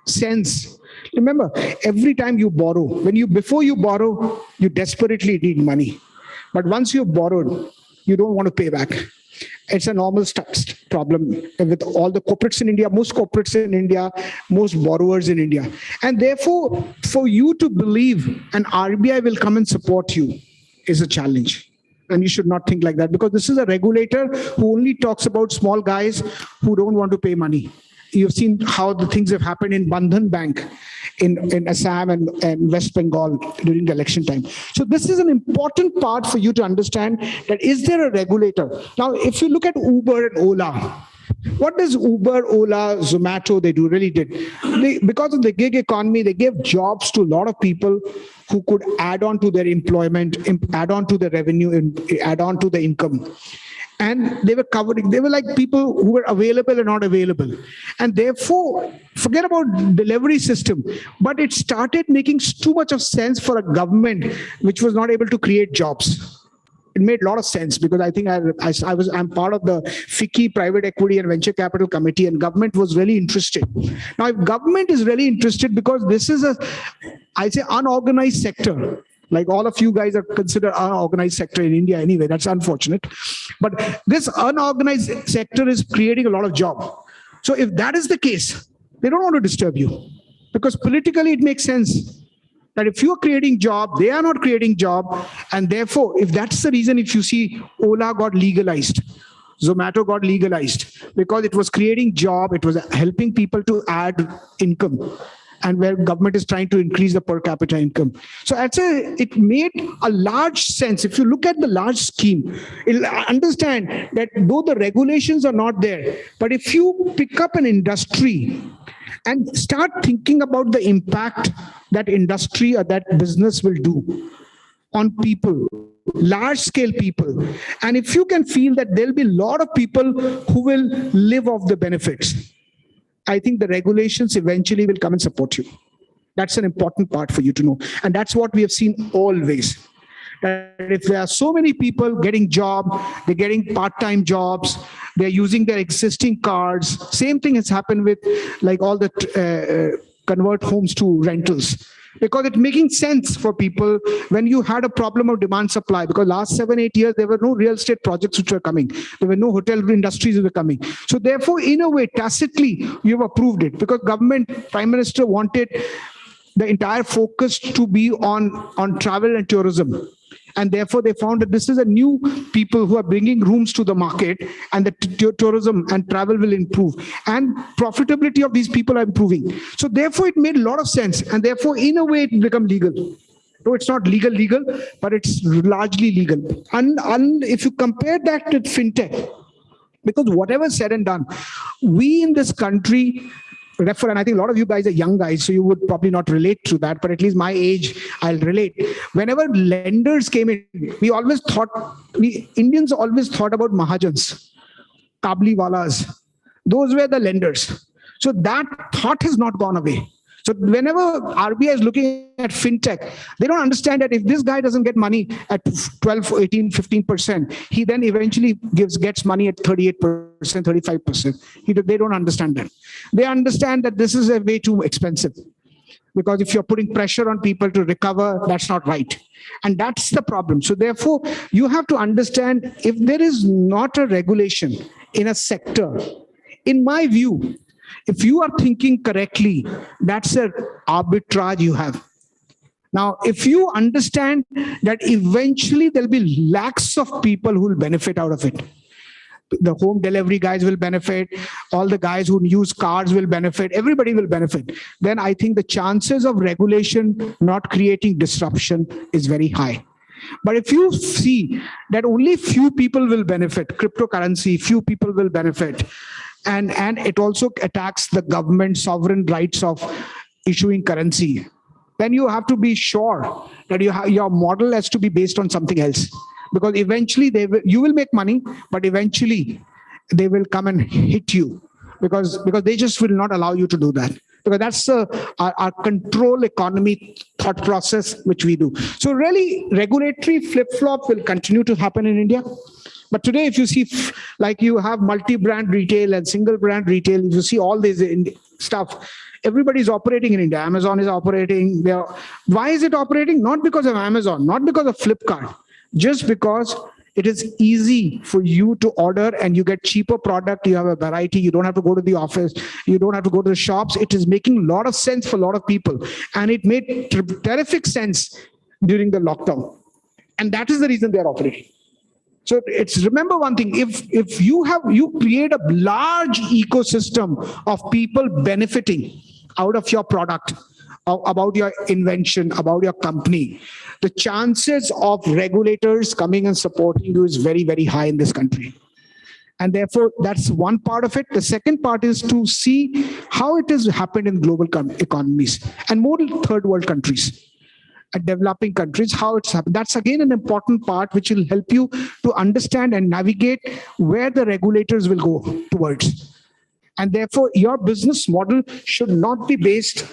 sense, remember, every time you borrow, before you borrow, you desperately need money. But once you've borrowed, you don't want to pay back. It's a normal problem with all the corporates in India, most borrowers in India. And therefore, for you to believe an RBI will come and support you is a challenge. And you should not think like that, because this is a regulator who only talks about small guys who don't want to pay money. You've seen how the things have happened in Bandhan Bank in Assam and West Bengal during the election time. So this is an important part for you to understand, that is there a regulator? Now, if you look at Uber and Ola, what does Uber, Ola, Zomato, they really did? Because of the gig economy, they gave jobs to a lot of people who could add on to their employment, add on to the revenue, and add on to the income. And they were like people who were available and not available. And therefore, forget about delivery system, but it started making too much of sense for a government which was not able to create jobs. It made a lot of sense, because I think I'm part of the FICCI Private Equity and Venture Capital Committee, and government was really interested. Now, if government is really interested, because this is unorganized sector, like all of you guys are considered unorganized sector in India anyway. That's unfortunate. But this unorganized sector is creating a lot of job. So if that is the case, they don't want to disturb you, because politically it makes sense that if you're creating job, they are not creating job. And therefore, if that's the reason, if you see Ola got legalized, Zomato got legalized, because it was creating job, it was helping people to add income, and where government is trying to increase the per capita income. So it made a large sense. If you look at the large scheme, you'll understand that though the regulations are not there, but if you pick up an industry and start thinking about the impact that industry or that business will do on people, large scale people, and if you can feel that there'll be a lot of people who will live off the benefits, I think the regulations eventually will come and support you. That's an important part for you to know. And that's what we have seen always. That if there are so many people getting job, they're getting part-time jobs, they're using their existing cards. Same thing has happened with like all the convert homes to rentals, because it's making sense for people when you had a problem of demand supply, because last 7-8 years there were no real estate projects which were coming, there were no hotel industries that were coming. So therefore, in a way, tacitly you've approved it, because government, prime minister wanted the entire focus to be on travel and tourism. And therefore, they found that this is a new people who are bringing rooms to the market, and the tourism and travel will improve. And profitability of these people are improving. So therefore, it made a lot of sense. And therefore, in a way, it become legal. No, it's not legal, but it's largely legal. And if you compare that with fintech, because whatever said and done, we in this country refer, and I think a lot of you guys are young guys, so you would probably not relate to that, but at least my age, I'll relate. Whenever lenders came in, Indians always thought about Mahajans, Kabliwalas. Those were the lenders. So that thought has not gone away. So whenever RBI is looking at fintech, they don't understand that if this guy doesn't get money at 12, 18, 15%, he then eventually gets money at 38%, 35%. They don't understand that. They understand that this is a way too expensive, because if you're putting pressure on people to recover, that's not right. And that's the problem. So therefore, you have to understand, if there is not a regulation in a sector, in my view, if you are thinking correctly, that's an arbitrage you have. Now, if you understand that eventually there'll be lakhs of people who will benefit out of it, the home delivery guys will benefit, all the guys who use cars will benefit, everybody will benefit, then I think the chances of regulation not creating disruption is very high. But if you see that only few people will benefit, cryptocurrency, few people will benefit, and it also attacks the government sovereign rights of issuing currency, then you have to be sure that your model has to be based on something else. Because eventually you will make money, but eventually they will come and hit you, because they just will not allow you to do that. Because that's our control economy thought process, which we do. So really, regulatory flip-flop will continue to happen in India. But today, if you see, like you have multi-brand retail and single brand retail, if you see all this stuff, everybody's operating in India. Amazon is operating. Why is it operating? Not because of Amazon, not because of Flipkart, just because it is easy for you to order and you get cheaper product. You have a variety. You don't have to go to the office. You don't have to go to the shops. It is making a lot of sense for a lot of people. And it made terrific sense during the lockdown. And that is the reason they're operating. So remember one thing, if you create a large ecosystem of people benefiting out of your product, about your invention, about your company, the chances of regulators coming and supporting you is very, very high in this country. And therefore, that's one part of it. The second part is to see how it has happened in global economies and more third world countries. Developing countries, how it's happened. That's again an important part which will help you to understand and navigate where the regulators will go towards. And therefore, your business model should not be based,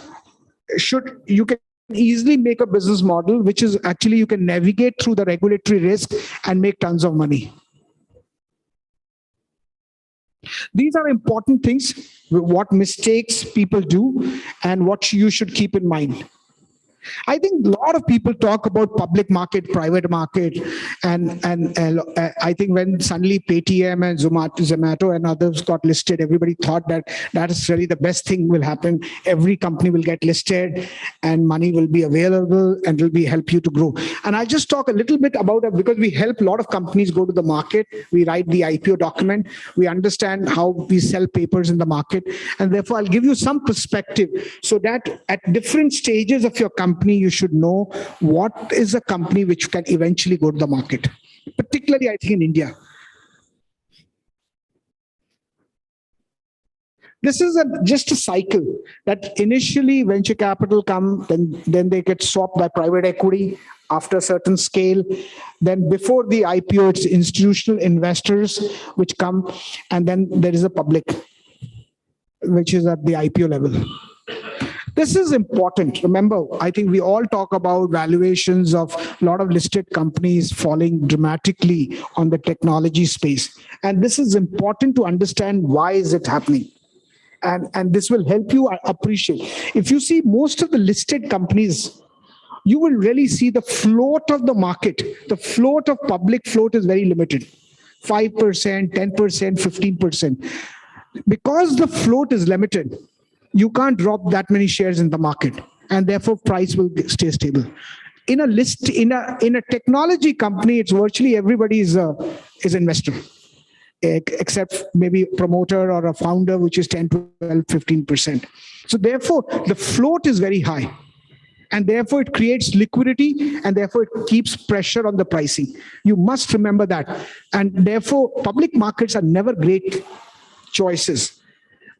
you can easily make a business model which is actually you can navigate through the regulatory risk and make tons of money. These are important things, what mistakes people do and what you should keep in mind. I think a lot of people talk about public market, private market, and I think when suddenly Paytm and Zomato and others got listed, everybody thought that is really the best thing will happen. Every company will get listed and money will be available and will help you to grow. And I'll just talk a little bit about it because we help a lot of companies go to the market. We write the IPO document. We understand how we sell papers in the market. And therefore, I'll give you some perspective so that at different stages of your company, you should know what is a company which can eventually go to the market, particularly I think in India. This is just a cycle that initially venture capital come, then they get swapped by private equity after a certain scale. Then before the IPO, it's institutional investors which come, and then there is a public, which is at the IPO level. This is important. Remember, I think we all talk about valuations of a lot of listed companies falling dramatically on the technology space. And this is important to understand why is it happening. And this will help you appreciate. If you see most of the listed companies, you will really see the float of the market. The float of public float is very limited. 5%, 10%, 15%. Because the float is limited, you can't drop that many shares in the market, and therefore price will stay stable. In a technology company, it's virtually everybody is investor, except maybe a promoter or a founder, which is 10, 12, 15%. So therefore, the float is very high. And therefore, it creates liquidity, and therefore, it keeps pressure on the pricing. You must remember that. And therefore, public markets are never great choices.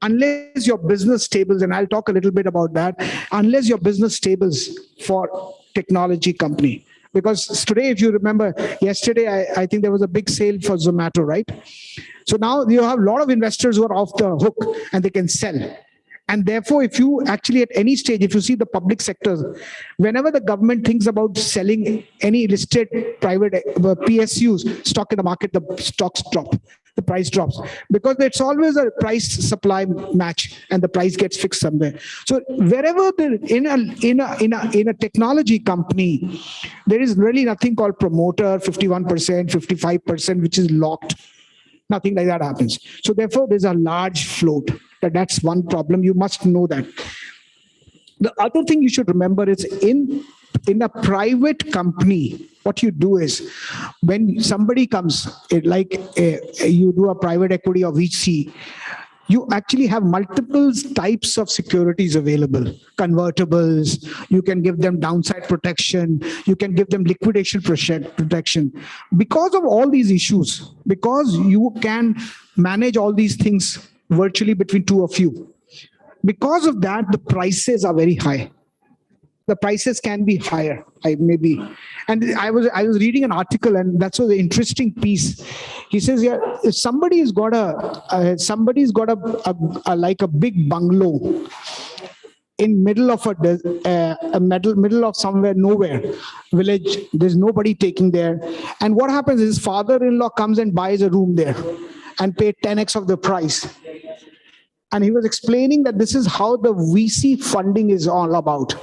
Unless your business stables, and I'll talk a little bit about that, unless your business stables for technology company. Because today, if you remember, yesterday, I think there was a big sale for Zomato, right? So now you have a lot of investors who are off the hook and they can sell. And therefore, if you actually at any stage, if you see the public sectors, whenever the government thinks about selling any listed private PSUs, stock in the market, the stocks drop, the price drops. Because it's always a price supply match and the price gets fixed somewhere. So wherever in a technology company, there is really nothing called promoter, 51%, 55%, which is locked. Nothing like that happens. So therefore, there's a large float. That's one problem. You must know that. The other thing you should remember is in a private company, what you do is when somebody comes, you do a private equity or VC, you actually have multiple types of securities available. Convertibles, you can give them downside protection, you can give them liquidation protection. Because of all these issues, because you can manage all these things virtually between two of you, because of that, the prices are very high. The prices can be higher, maybe. And I was reading an article, and that's a interesting piece. He says, yeah, if somebody's got like a big bungalow in middle of middle of somewhere, nowhere, village, there's nobody taking there. And what happens is father-in-law comes and buys a room there and pay 10x of the price. And he was explaining that this is how the VC funding is all about.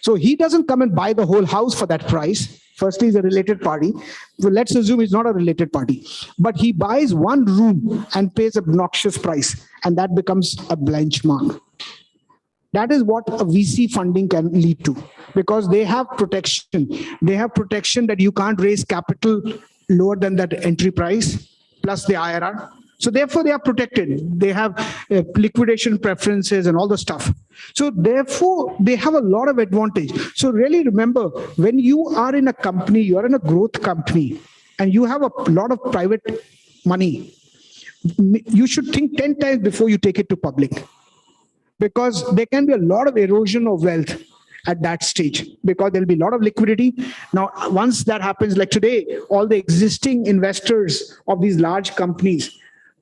So he doesn't come and buy the whole house for that price. Firstly, he's a related party. So let's assume he's not a related party. But he buys one room and pays an obnoxious price. And that becomes a benchmark. That is what a VC funding can lead to. Because they have protection. They have protection that you can't raise capital lower than that entry price, plus the IRR. So therefore, they are protected. They have liquidation preferences and all the stuff. So therefore, they have a lot of advantage. So really remember, when you are in a company, you are in a growth company, and you have a lot of private money, you should think 10 times before you take it to public. Because there can be a lot of erosion of wealth at that stage, because there'll be a lot of liquidity. Now, once that happens, like today, all the existing investors of these large companies,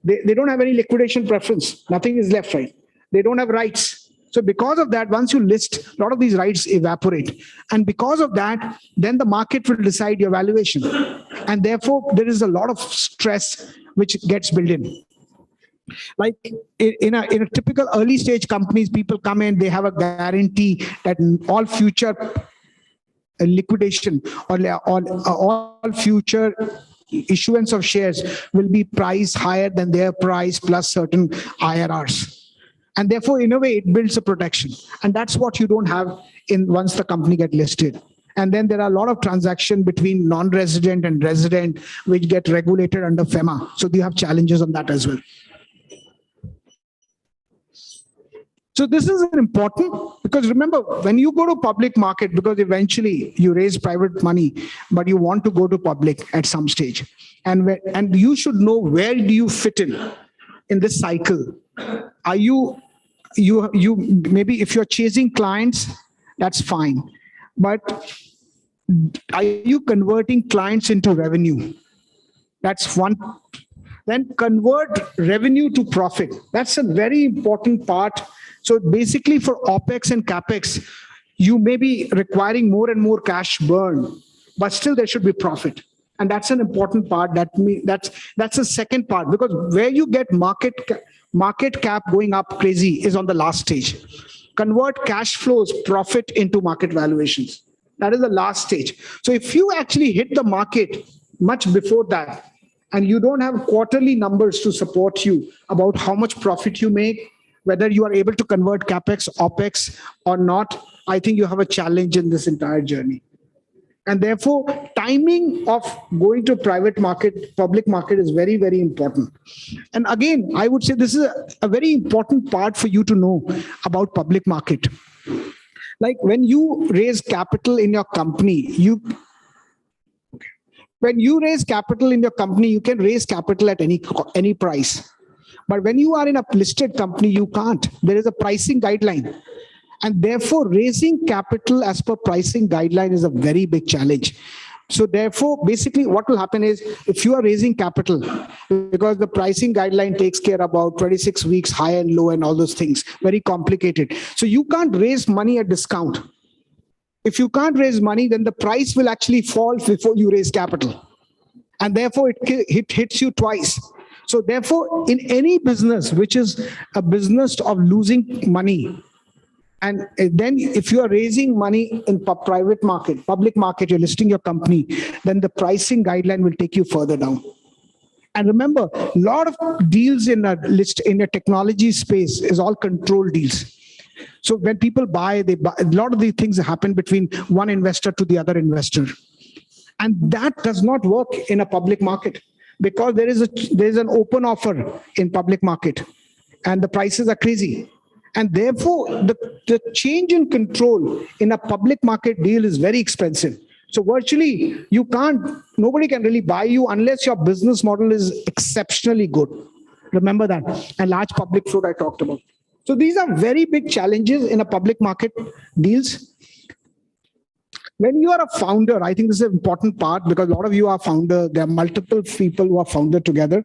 they don't have any liquidation preference. Nothing is left, right? They don't have rights. So because of that, once you list, a lot of these rights evaporate. And because of that, then the market will decide your valuation. And therefore, there is a lot of stress which gets built in. Like in a typical early stage companies, people come in, they have a guarantee that all future liquidation or all future issuance of shares will be priced higher than their price plus certain IRRs. And therefore, in a way, it builds a protection. And that's what you don't have once the company gets listed. And then there are a lot of transactions between non-resident and resident, which get regulated under FEMA. So you have challenges on that as well. So this is important, because remember, when you go to public market, because eventually you raise private money, but you want to go to public at some stage. And you should know, where do you fit in this cycle? Are you maybe if you're chasing clients, that's fine. But are you converting clients into revenue? That's one. Then convert revenue to profit. That's a very important part. So basically for OPEX and CAPEX, you may be requiring more and more cash burn, but still there should be profit. And that's an important part. That's the second part, because where you get market market cap going up crazy is on the last stage. Convert cash flows, profit into market valuations. That is the last stage. So if you actually hit the market much before that, and you don't have quarterly numbers to support you about how much profit you make, whether you are able to convert capex, opex or not, I think you have a challenge in this entire journey. And therefore, timing of going to private market, public market is very, very important. And again, I would say this is a very important part for you to know about public market. Like when you raise capital in your company, when you raise capital in your company, you can raise capital at any price. But when you are in a listed company, you can't. There is a pricing guideline. And therefore, raising capital as per pricing guideline is a very big challenge. So therefore, basically what will happen is if you are raising capital, because the pricing guideline takes care about 26 weeks, high and low and all those things, very complicated. So you can't raise money at discount. If you can't raise money, then the price will actually fall before you raise capital. And therefore, it hits you twice. So therefore, in any business, which is a business of losing money, and then if you are raising money in private market, public market, you're listing your company, then the pricing guideline will take you further down. And remember, a lot of deals in a technology space is all controlled deals. So when people buy, a lot of these things happen between one investor to the other investor. And that does not work in a public market because there is an open offer in public market and the prices are crazy. And therefore, the change in control in a public market deal is very expensive. So virtually, nobody can really buy you unless your business model is exceptionally good. Remember that. And large public float I talked about. So these are very big challenges in a public market deals. When you are a founder, I think this is an important part because a lot of you are founder. There are multiple people who are founder together.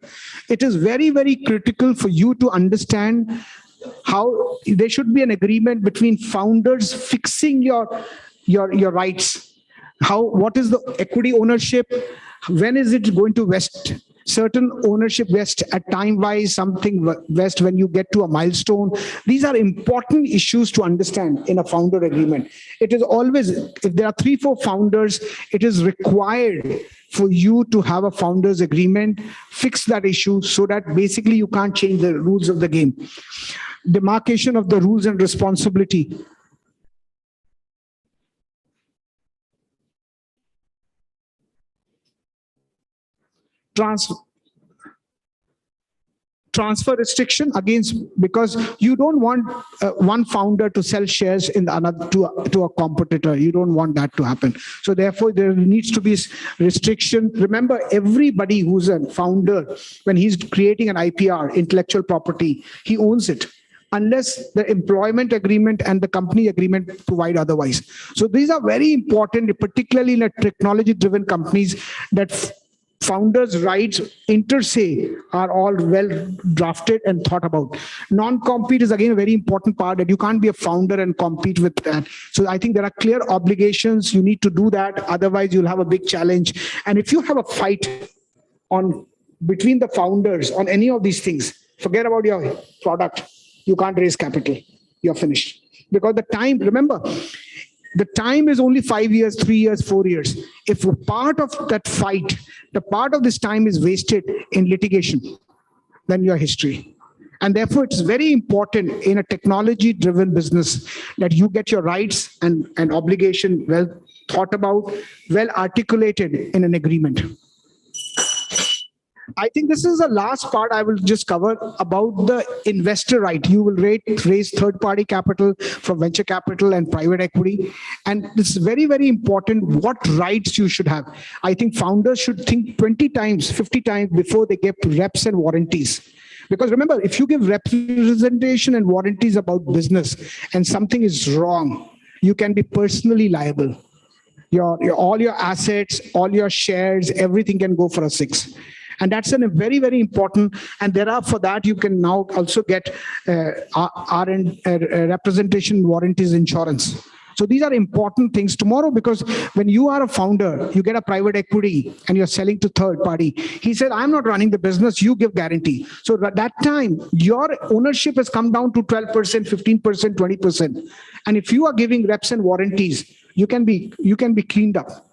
It is very, very critical for you to understand how there should be an agreement between founders fixing your rights. What is the equity ownership? When is it going to vest? Certain ownership vest at time-wise, something vest when you get to a milestone. These are important issues to understand in a founder agreement. It is always, if there are 3-4 founders, it is required for you to have a founders agreement, fix that issue so that basically you can't change the rules of the game. Demarcation of the rules and responsibility. Transfer restriction against, because you don't want one founder to sell shares in another to a competitor. You don't want that to happen. So therefore, there needs to be restriction. Remember, everybody who's a founder, when he's creating an IPR, intellectual property, he owns it, unless the employment agreement and the company agreement provide otherwise. So these are very important, particularly in a technology-driven companies, that founders' rights inter se are all well drafted and thought about. Non-compete is again a very important part, that you can't be a founder and compete with that. So I think there are clear obligations. You need to do that. Otherwise, you'll have a big challenge. And if you have a fight between the founders on any of these things, forget about your product. You can't raise capital. You're finished. Because the time, remember, the time is only 5 years, 3 years, 4 years. If a part of that fight, the part of this time is wasted in litigation, then your history. And therefore, it's very important in a technology-driven business that you get your rights and obligation well thought about, well articulated in an agreement. I think this is the last part I will just cover about the investor right. You will raise third-party capital from venture capital and private equity. And this is very, very important what rights you should have. I think founders should think 20 times, 50 times before they get reps and warranties. Because remember, if you give representation and warranties about business and something is wrong, you can be personally liable. All your assets, all your shares, everything can go for a 6. And that's a very, very important. And for that, you can now also get representation warranties insurance. So these are important things tomorrow, because when you are a founder, you get a private equity and you're selling to third party. He said, I'm not running the business, you give guarantee. So at that time, your ownership has come down to 12%, 15%, 20%. And if you are giving reps and warranties, you can be cleaned up.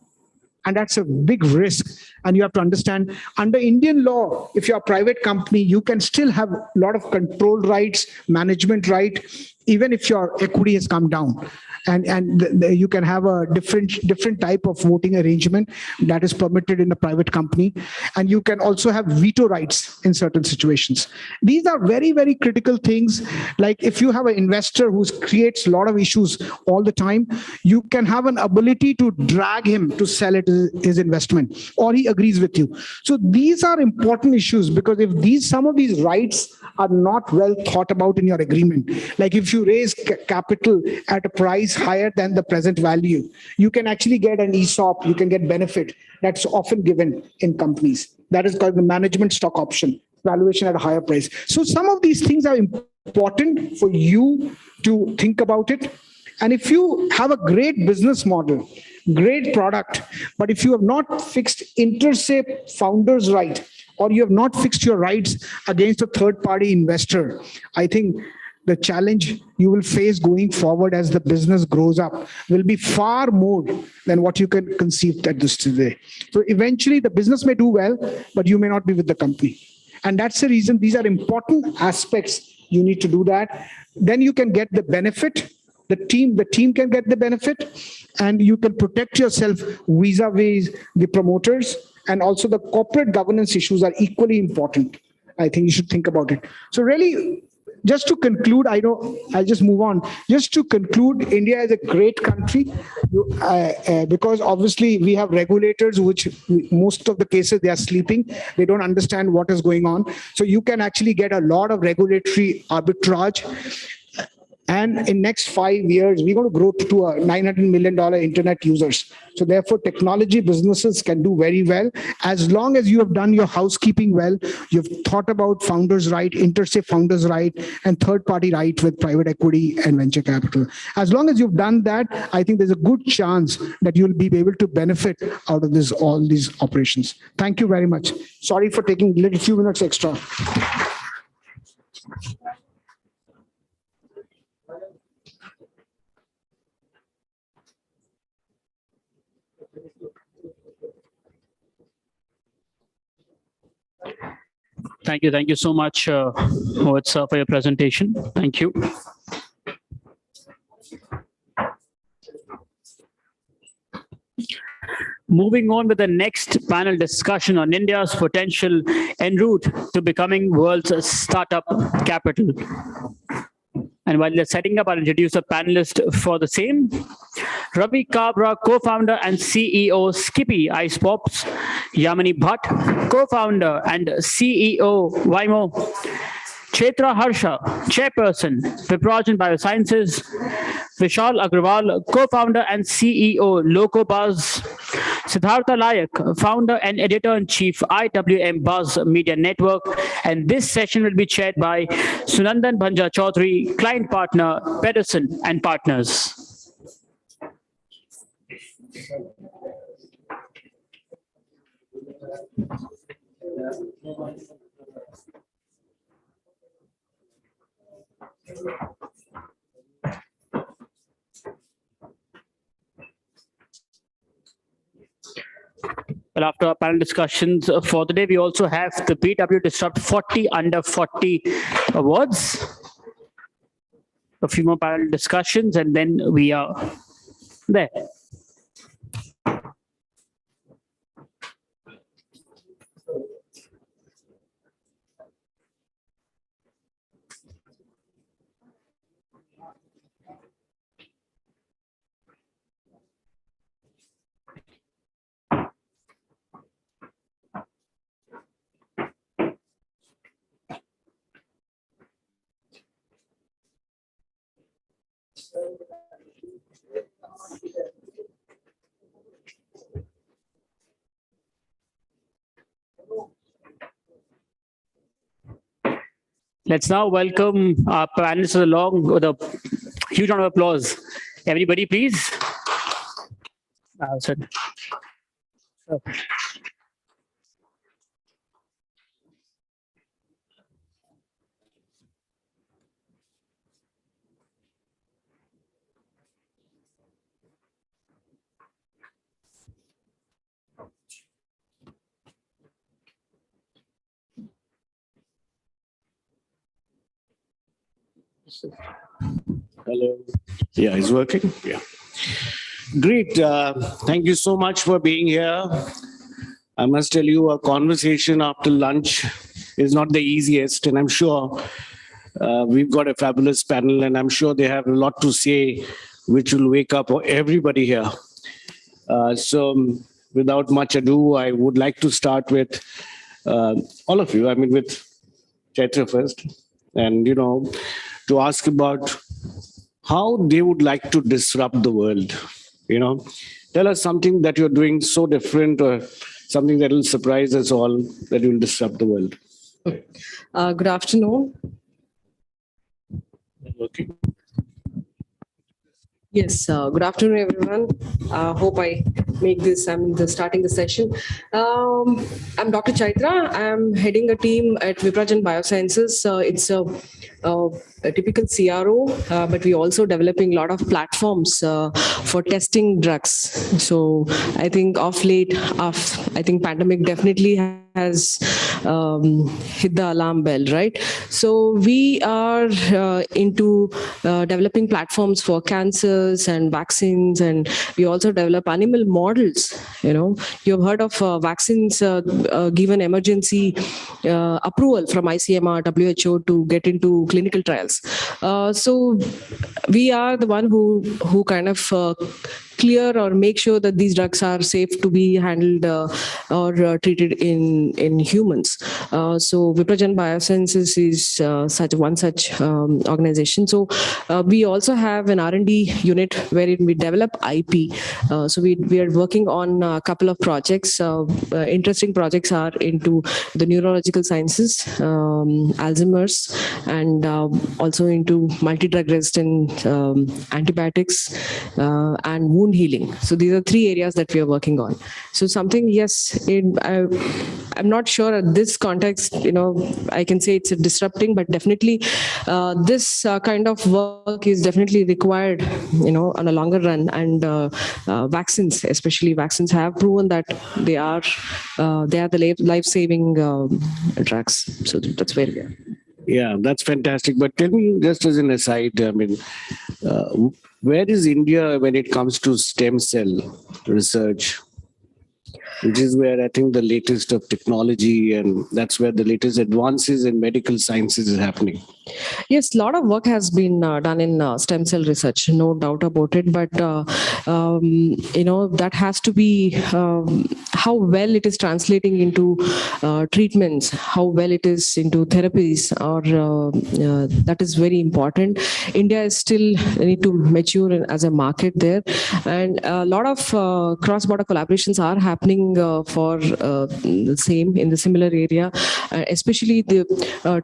And that's a big risk. And you have to understand, under Indian law, if you're a private company, you can still have a lot of control rights, management right, even if your equity has come down. And you can have a different type of voting arrangement that is permitted in a private company. And you can also have veto rights in certain situations. These are very, very critical things. Like if you have an investor who creates a lot of issues all the time, you can have an ability to drag him to sell his investment, or he agrees with you. So these are important issues, because if some of these rights are not well thought about in your agreement, like if you raise capital at a price higher than the present value, you can actually get an ESOP, you can get benefit that's often given in companies. That is called the management stock option, valuation at a higher price. So some of these things are important for you to think about it. And if you have a great business model, great product, but if you have not fixed inter se founders' right, or you have not fixed your rights against a third-party investor, I think the challenge you will face going forward as the business grows up will be far more than what you can conceive at this today. So eventually the business may do well, but you may not be with the company. And that's the reason these are important aspects. You need to do that. Then you can get the benefit. The team can get the benefit, and you can protect yourself vis-a-vis the promoters. And also the corporate governance issues are equally important. I think you should think about it. So really, just to conclude, I'll just move on. Just to conclude, India is a great country because obviously we have regulators, which most of the cases they are sleeping. They don't understand what is going on. So you can actually get a lot of regulatory arbitrage. And in next 5 years, we're going to grow to a $900 million internet users. So therefore, technology businesses can do very well as long as you have done your housekeeping well. You've thought about founders' right, inter se founders' right, and third-party right with private equity and venture capital. As long as you've done that, I think there's a good chance that you'll be able to benefit out of all these operations. Thank you very much. Sorry for taking a few minutes extra. Thank you so much, Mohit sir, for your presentation. Thank you. Moving on with the next panel discussion on India's potential en route to becoming world's startup capital. And while they're setting up, I'll introduce a panelist for the same. Ravi Kabra, co-founder and CEO, Skippy Ice Pops. Yamini Bhatt, co-founder and CEO, Waymo. Chetra Harsha, chairperson, Viprajan Biosciences. Vishal Agrawal, co-founder and CEO, Locobuzz. Siddhartha Layak, founder and editor-in-chief, IWM Buzz Media Network. And this session will be chaired by Sunandan Bhanja Chaudhary, client partner, Pedersen and Partners. Well, after our panel discussions for the day, we also have the BW Disrupt 40 Under 40 Awards. A few more panel discussions, and then we are there. Let's now welcome our panelists along with a huge round of applause. Everybody, please. Sir. Hello. Yeah, it's working. Yeah. Great. Thank you so much for being here. I must tell you, a conversation after lunch is not the easiest, and I'm sure we've got a fabulous panel, and I'm sure they have a lot to say, which will wake up everybody here. So, without much ado, I would like to start with all of you. I mean, with Chaitra first, and to ask about how they would like to disrupt the world. Tell us something that you're doing so different, or something that will surprise us all, that will disrupt the world. Good afternoon. Okay. Yes, good afternoon, everyone. Hope I make this. I'm starting the session. I'm Dr. Chaitra. I'm heading a team at Viprajan Biosciences. It's a typical CRO, but we're also developing a lot of platforms for testing drugs. So I think of late, I think pandemic definitely has hit the alarm bell, right? So we are into developing platforms for cancers and vaccines, and we also develop animal models. You've heard of vaccines given emergency approval from ICMR, WHO to get into clinical trials. So we are the one who kind of clear or make sure that these drugs are safe to be handled or treated in humans. So Viprajan Biosciences is such organization. So we also have an R&D unit wherein we develop IP. So we are working on a couple of projects. Interesting projects are into the neurological sciences, Alzheimer's, and also into multi-drug resistant antibiotics and wound healing. So these are three areas that we are working on. So something, yes, I'm not sure at this context, I can say it's a disrupting, but definitely this kind of work is definitely required, on a longer run. And vaccines, especially vaccines, have proven that they are the life-saving drugs. So that's where we are. Yeah, that's fantastic. But tell me, just as an aside, I mean, where is India when it comes to stem cell research? Which is where I think the latest of technology, and that's where the latest advances in medical sciences is happening. Yes, a lot of work has been done in stem cell research, no doubt about it. But that has to be how well it is translating into treatments, how well it is into therapies, or that is very important. India is still need to mature as a market there, and a lot of cross-border collaborations are happening for the same in the similar area, especially the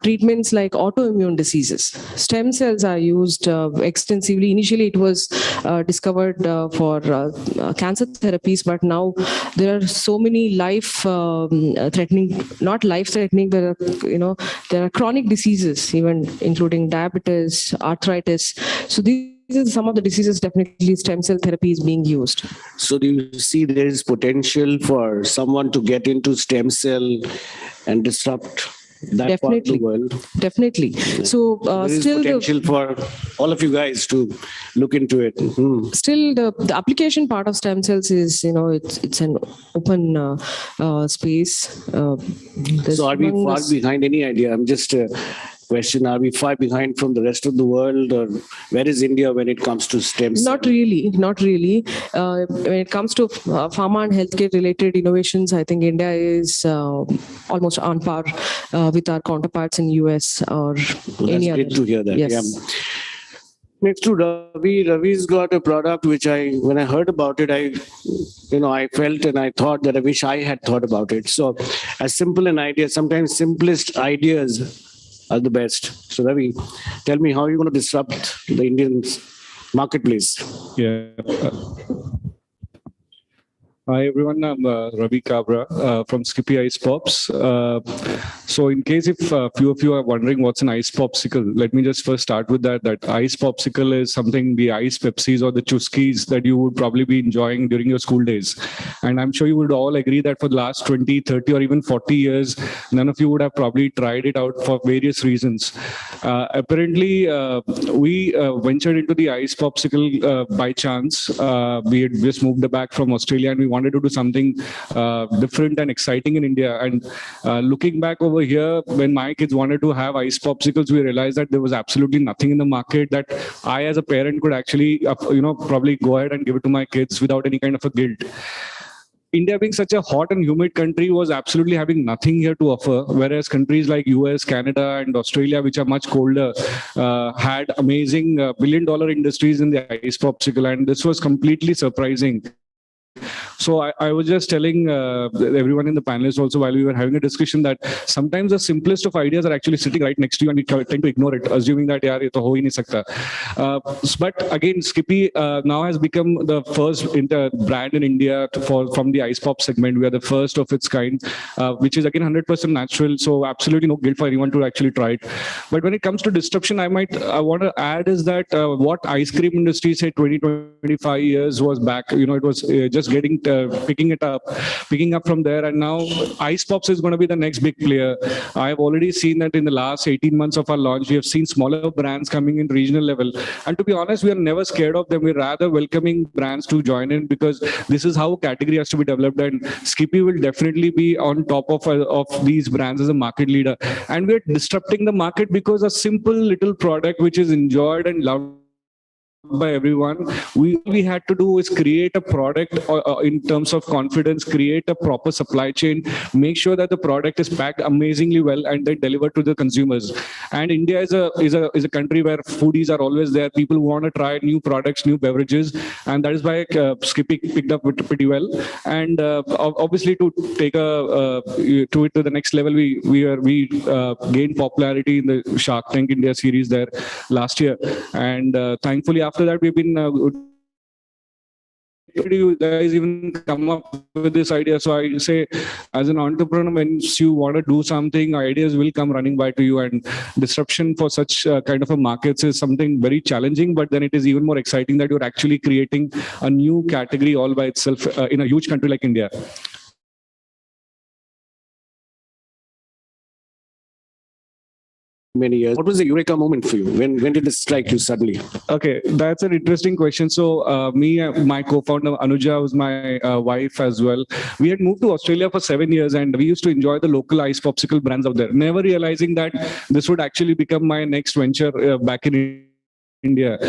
treatments like autoimmune diseases. Stem cells are used extensively. Initially, it was discovered for cancer therapies, but now there are so many life-threatening, not life-threatening, there are chronic diseases, even including diabetes, arthritis. So these are some of the diseases definitely stem cell therapy is being used. So do you see there is potential for someone to get into stem cell and disrupt that part of the world? Definitely. So there is still potential for all of you guys to look into it. Still the application part of stem cells is, it's an open space. So are we far behind? Any idea? I'm just question, are we far behind from the rest of the world, or where is India when it comes to stem cells? Not really. When it comes to pharma and healthcare related innovations, I think India is almost on par with our counterparts in US or any other. That's great to hear that. Yes. Yeah. Next to Ravi. Ravi's got a product which when I heard about it, I felt and I thought that I wish I had thought about it. So as simple an idea, sometimes simplest ideas are the best. So Ravi, tell me, how are you going to disrupt the Indians marketplace. Yeah. Hi everyone, I'm Ravi Kabra from Skippy Ice Pops. So in case if few of you are wondering what's an ice popsicle, let me just first start with that. That ice popsicle is something, the ice Pepsis or the Chuskis that you would probably be enjoying during your school days. And I'm sure you would all agree that for the last 20, 30 or even 40 years, none of you would have probably tried it out for various reasons. Apparently, we ventured into the ice popsicle by chance. We had just moved back from Australia and we wanted to do something different and exciting in India. And looking back over here, when my kids wanted to have ice popsicles, we realized that there was absolutely nothing in the market that I, as a parent, could actually, probably go ahead and give it to my kids without any kind of a guilt. India being such a hot and humid country was absolutely having nothing here to offer, whereas countries like US, Canada, and Australia, which are much colder, had amazing billion-dollar industries in the ice popsicle, and this was completely surprising. So I was just telling everyone in the panelists also while we were having a discussion that sometimes the simplest of ideas are actually sitting right next to you and we tend to ignore it, assuming that yaar, ye to ho hi nahi sakta. But again, Skippy now has become the first brand in India from the ice pop segment. We are the first of its kind, which is again 100% natural. So absolutely no guilt for anyone to actually try it. But when it comes to disruption, I want to add is that what ice cream industry say 20-25 years was back. It was just getting picking up from there, and now ice pops is going to be the next big player. I've already seen that in the last 18 months of our launch, we have seen smaller brands coming in regional level, and to be honest, we are never scared of them. We're rather welcoming brands to join in because this is how a category has to be developed, and Skippy will definitely be on top of these brands as a market leader. And we're disrupting the market because a simple little product which is enjoyed and loved by everyone, we had to do is create a product in terms of confidence, create a proper supply chain, make sure that the product is packed amazingly well and then delivered to the consumers. And India is a country where foodies are always there. People want to try new products, new beverages, and that is why Skippy picked up pretty well. And obviously, to take to it to the next level, we gained popularity in the Shark Tank India series there last year, and thankfully after that we've been you guys even come up with this idea. So I say, as an entrepreneur, when you want to do something, ideas will come running by to you, and disruption for such kind of a markets is something very challenging, but then it is even more exciting that you're actually creating a new category all by itself in a huge country like India. Many years. What was the eureka moment for you? When did it strike you suddenly? Okay, that's an interesting question. So my co-founder Anuja was my wife as well. We had moved to Australia for 7 years and we used to enjoy the local ice popsicle brands out there, never realizing that this would actually become my next venture back in India.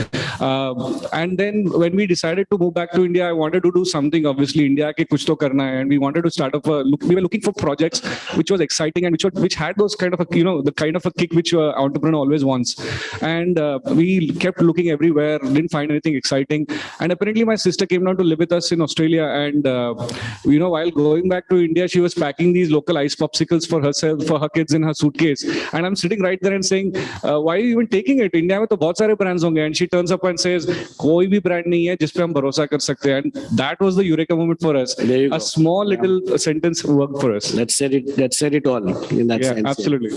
And then when we decided to move back to India, I wanted to do something. Obviously, India ke kuch to karna hai, and we wanted to start up. We were looking for projects which was exciting and which had those kind of a the kind of a kick which an entrepreneur always wants. And we kept looking everywhere, didn't find anything exciting. And apparently, my sister came down to live with us in Australia. And while going back to India, she was packing these local ice popsicles for herself, for her kids in her suitcase. And I'm sitting right there and saying, "Why are you even taking it? India mein to bahut sare brands honge." And she turns up and says, "Koi bhi brand nahi hai jis pe hum bharosa kar sakte hain." And that was the eureka moment for us. A small little sentence worked for us. That said it all in that sense. Absolutely.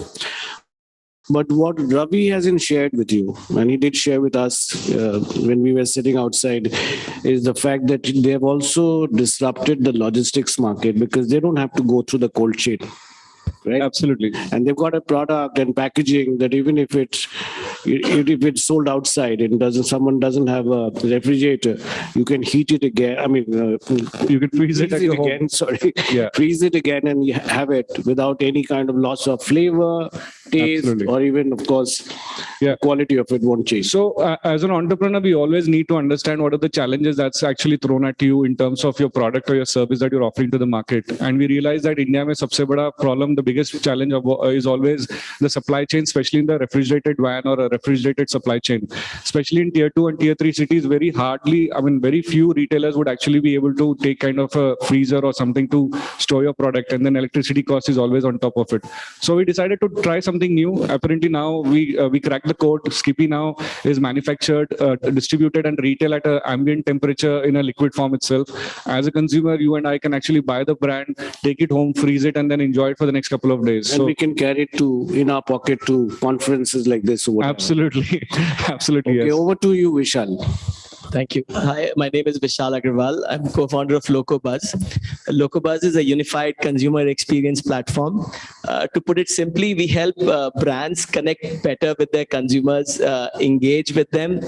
But what Ravi hasn't shared with you, and he did share with us when we were sitting outside, is the fact that they have also disrupted the logistics market because they don't have to go through the cold chain. Right? Absolutely. And they've got a product and packaging that even if it's sold outside and someone doesn't have a refrigerator, you can heat it again. I mean, you can freeze it again. Home. Sorry, yeah. Freeze it again and you have it without any kind of loss of flavor, taste, Absolutely. or even, of course, quality of it won't change. So, as an entrepreneur, we always need to understand what are the challenges that's actually thrown at you in terms of your product or your service that you're offering to the market. And we realize that India mein sabse bada problem, the biggest challenge is always the supply chain, especially in the refrigerated van or a refrigerated supply chain, especially in tier 2 and tier 3 cities. Very few retailers would actually be able to take kind of a freezer or something to store your product, and then electricity cost is always on top of it. So we decided to try something new. Apparently now we cracked the code. Skippy now is manufactured, distributed, and retail at an ambient temperature in a liquid form itself. As a consumer, you and I can actually buy the brand, take it home, freeze it, and then enjoy it for the next couple of days. And we can carry it in our pocket to conferences like this. Or absolutely, absolutely. Okay, yes. over to you, Vishal. Thank you. Hi, my name is Vishal Agrawal. I'm co-founder of LocoBuzz. LocoBuzz is a unified consumer experience platform. To put it simply, we help brands connect better with their consumers, engage with them,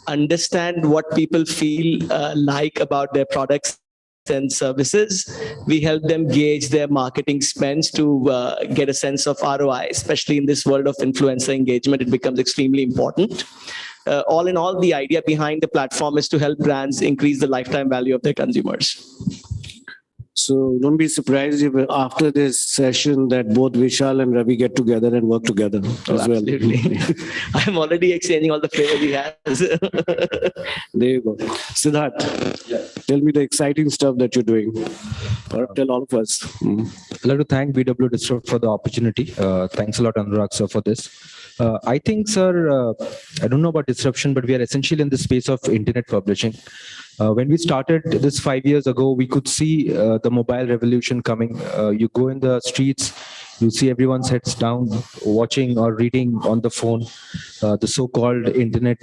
understand what people feel like about their products and services. We help them gauge their marketing spends to get a sense of ROI, especially in this world of influencer engagement. It becomes extremely important. All in all, the idea behind the platform is to help brands increase the lifetime value of their consumers. So don't be surprised if after this session that both Vishal and Ravi get together and work together as well. Absolutely. I'm already exchanging all the flavors he has. There you go. Siddharth, tell me the exciting stuff that you're doing. Or tell all of us. I'd like to thank BW Disrupt for the opportunity. Thanks a lot, Anurag, sir, for this. I think, sir, I don't know about disruption, but we are essentially in the space of internet publishing. When we started this 5 years ago, we could see the mobile revolution coming. You go in the streets, you see everyone's heads down, watching or reading on the phone. The so-called internet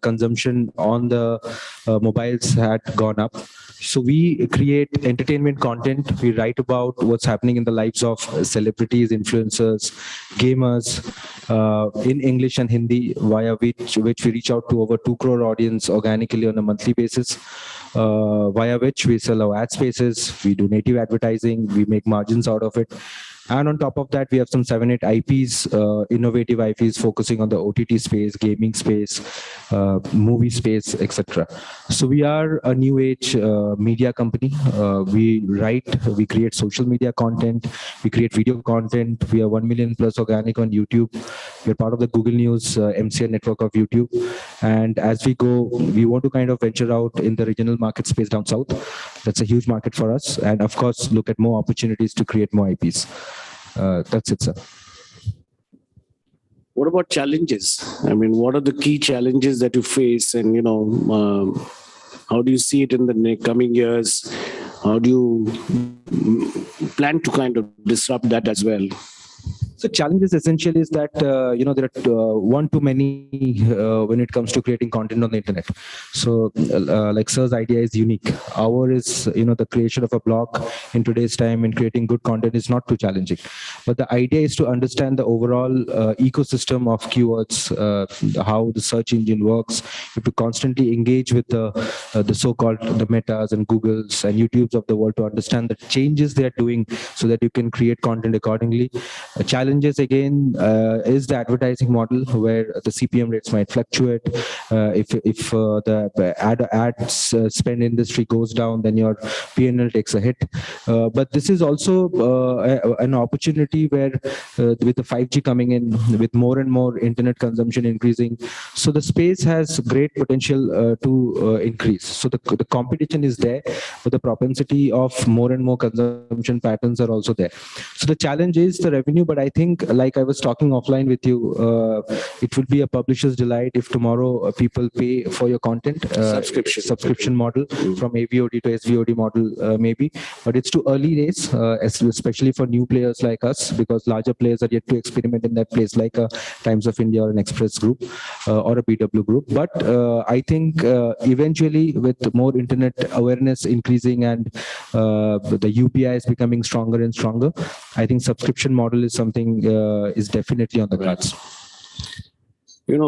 consumption on the mobiles had gone up. So we create entertainment content. We write about what's happening in the lives of celebrities, influencers, gamers, in English and Hindi, via which we reach out to over 2 crore audience organically on a monthly basis, via which we sell our ad spaces, we do native advertising, we make margins out of it. And on top of that, we have some 7-8 IPs, innovative IPs focusing on the OTT space, gaming space, movie space, etc. So we are a new age media company. We write, we create social media content, we create video content. We are 1 million plus organic on YouTube. We're part of the Google News MCN network of YouTube. And as we go, we want to kind of venture out in the regional market space down south. That's a huge market for us. And of course, look at more opportunities to create more IPs. That's it, sir. What about challenges? I mean, what are the key challenges that you face, and how do you see it in the coming years? How do you plan to kind of disrupt that as well? So challenges essentially is that, there are one too many when it comes to creating content on the internet. So like sir's idea is unique. Our is, the creation of a blog in today's time and creating good content is not too challenging. But the idea is to understand the overall ecosystem of keywords, how the search engine works. You have to constantly engage with the so-called the Metas and Googles and YouTubes of the world to understand the changes they are doing so that you can create content accordingly. Challenges again is the advertising model where the CPM rates might fluctuate. If the ad spend industry goes down, then your P&L takes a hit. But this is also an opportunity where with the 5G coming in, with more and more internet consumption increasing, so the space has great potential to increase. So the competition is there, but the propensity of more and more consumption patterns are also there. So the challenge is the revenue, but I think, like I was talking offline with you, it would be a publisher's delight if tomorrow people pay for your content. Subscription model from AVOD to SVOD model maybe, but it's too early days, especially for new players like us, because larger players are yet to experiment in that place, like a Times of India or an Express Group or a BW Group. But I think eventually with more internet awareness increasing and the UPI is becoming stronger and stronger, I think subscription model is something is definitely on the cards.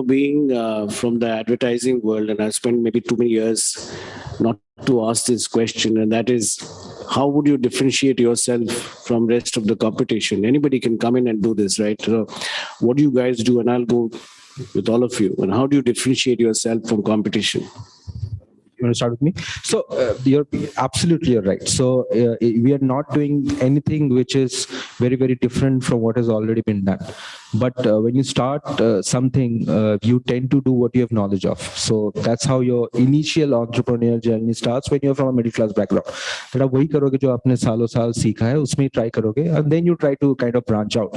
Being from the advertising world, and I've spent maybe too many years not to ask this question, and that is, how would you differentiate yourself from rest of the competition? Anybody can come in and do this, right? So what do you guys do? And I'll go with all of you. And how do you differentiate yourself from competition? You want to start with me? So you're absolutely right. So we are not doing anything which is very, very different from what has already been done. But when you start something, you tend to do what you have knowledge of. So that's how your initial entrepreneur journey starts when you're from a middle class background. But आप वही करोगे जो आपने सालों साल सीखा है, उसमें try करोगे, and then you try to kind of branch out.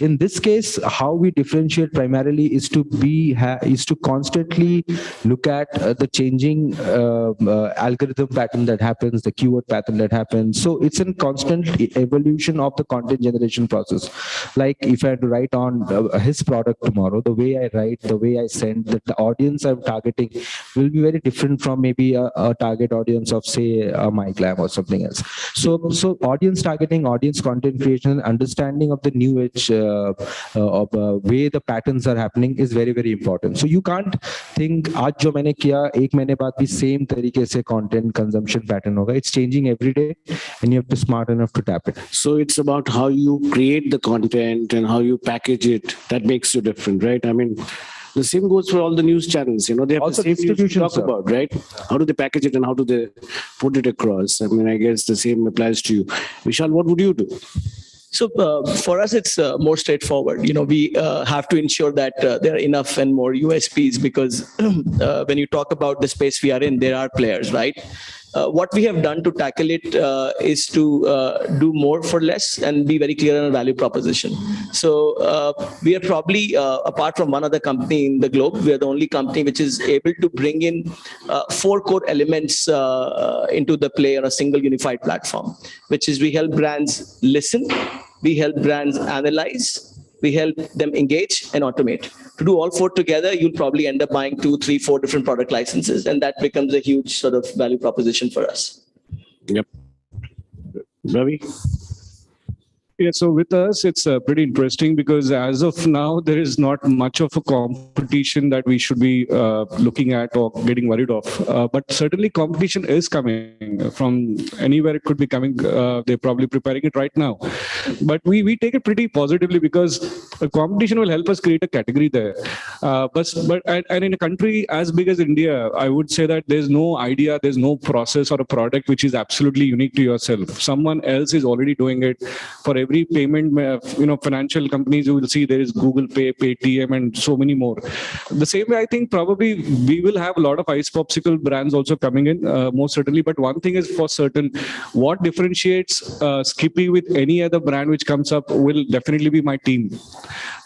In this case, how we differentiate primarily is to constantly look at the changing algorithm pattern that happens, the keyword pattern that happens. So it's a constant evolution of the content generation process. Like if I had to write on his product tomorrow, the way I write, the way I send, the audience I'm targeting will be very different from maybe a target audience of say a MyGlam or something else. So audience targeting, audience content creation, understanding of the new age of way the patterns are happening is very, very important. So you can't think आज जो मैंने किया एक महीने बाद भी same तरीके से content consumption pattern होगा. It's changing every day, and you have to be smart enough to tap it. So it's about how you create the content and how you package it that makes you different, right? I mean, the same goes for all the news channels. You know, they have Also the same news to distribution, talk about, right? How do they package it and how do they put it across? I mean, I guess the same applies to you. Vishal, what would you do? So for us, it's more straightforward. You know, we have to ensure that there are enough and more USPs because when you talk about the space we are in, there are players, right? What we have done to tackle it is to do more for less and be very clear on a value proposition. So we are probably, apart from one other company in the globe, we are the only company which is able to bring in 4 core elements into the play on a single unified platform, which is we help brands listen, we help brands analyze, we help them engage and automate. To do all 4 together, you'll probably end up buying 2, 3, 4 different product licenses, and that becomes a huge sort of value proposition for us. Yep. Ravi? Yeah, so with us, it's pretty interesting because as of now, there is not much of a competition that we should be looking at or getting worried of. But certainly competition is coming from anywhere it could be coming. They're probably preparing it right now. But we take it pretty positively because competition will help us create a category there. But in a country as big as India, I would say that there's no idea, there's no process or a product which is absolutely unique to yourself. Someone else is already doing it. For every payment, financial companies, you will see there is Google Pay, Paytm, and so many more. The same way, I think probably we will have a lot of ice popsicle brands also coming in, most certainly. But one thing is for certain, what differentiates Skippy with any other brand which comes up will definitely be my team.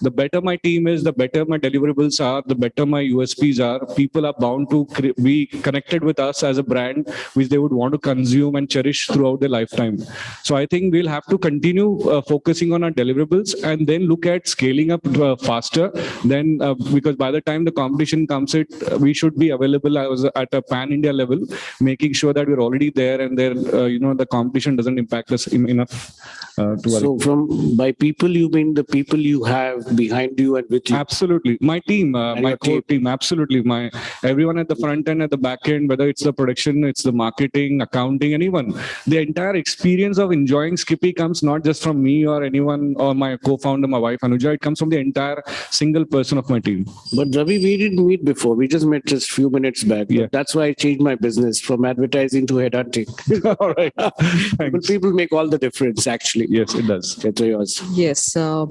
The better my team is, the better my deliverables are, the better my USPs are. People are bound to be connected with us as a brand, which they would want to consume and cherish throughout their lifetime. So I think we'll have to continue focusing on our deliverables and then look at scaling up faster. Then, because by the time the competition comes, we should be available at a pan-India level, making sure that we're already there and there, the competition doesn't impact us enough. So by people, you mean the people you have behind you and with you? Absolutely. My team, my core team, absolutely. Everyone at the front end, at the back end, whether it's the production, it's the marketing, accounting, anyone. The entire experience of enjoying Skippy comes not just from me or anyone or my co-founder, my wife Anuja. It comes from the entire single person of my team. But Ravi, we didn't meet before. We just met just a few minutes back. Yeah. That's why I changed my business from advertising to headhunting. All right. But people make all the difference, actually. Yes, it does. That's yours. Yes. So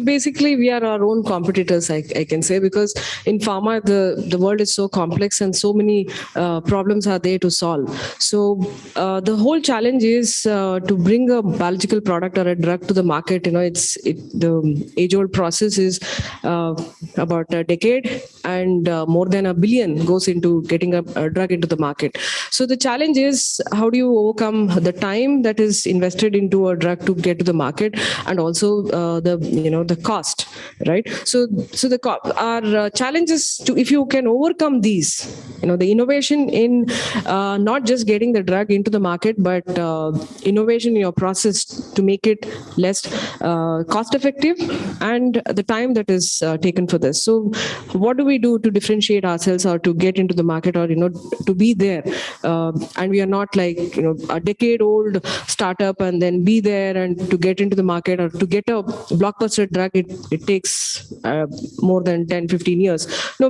basically, we are our own competitors, I can say, because in pharma, the world is so complex and so many problems are there to solve. So the whole challenge is to bring a biological product or a drug to the market. The age-old process is about a decade, and more than $1 billion goes into getting a drug into the market. So the challenge is how do you overcome the time that is invested into a drug to get to the market, and also the cost, right? So our challenge is to, if you can overcome these, the innovation in not just getting the drug into the market, but innovation in your process to make it less cost effective and the time that is taken for this. So what do we do to differentiate ourselves or to get into the market, or to be there? And we are not like a decade-old startup and then be there, and to get into the market or to get a blockbuster drug, it takes takes more than 10, 15 years. No,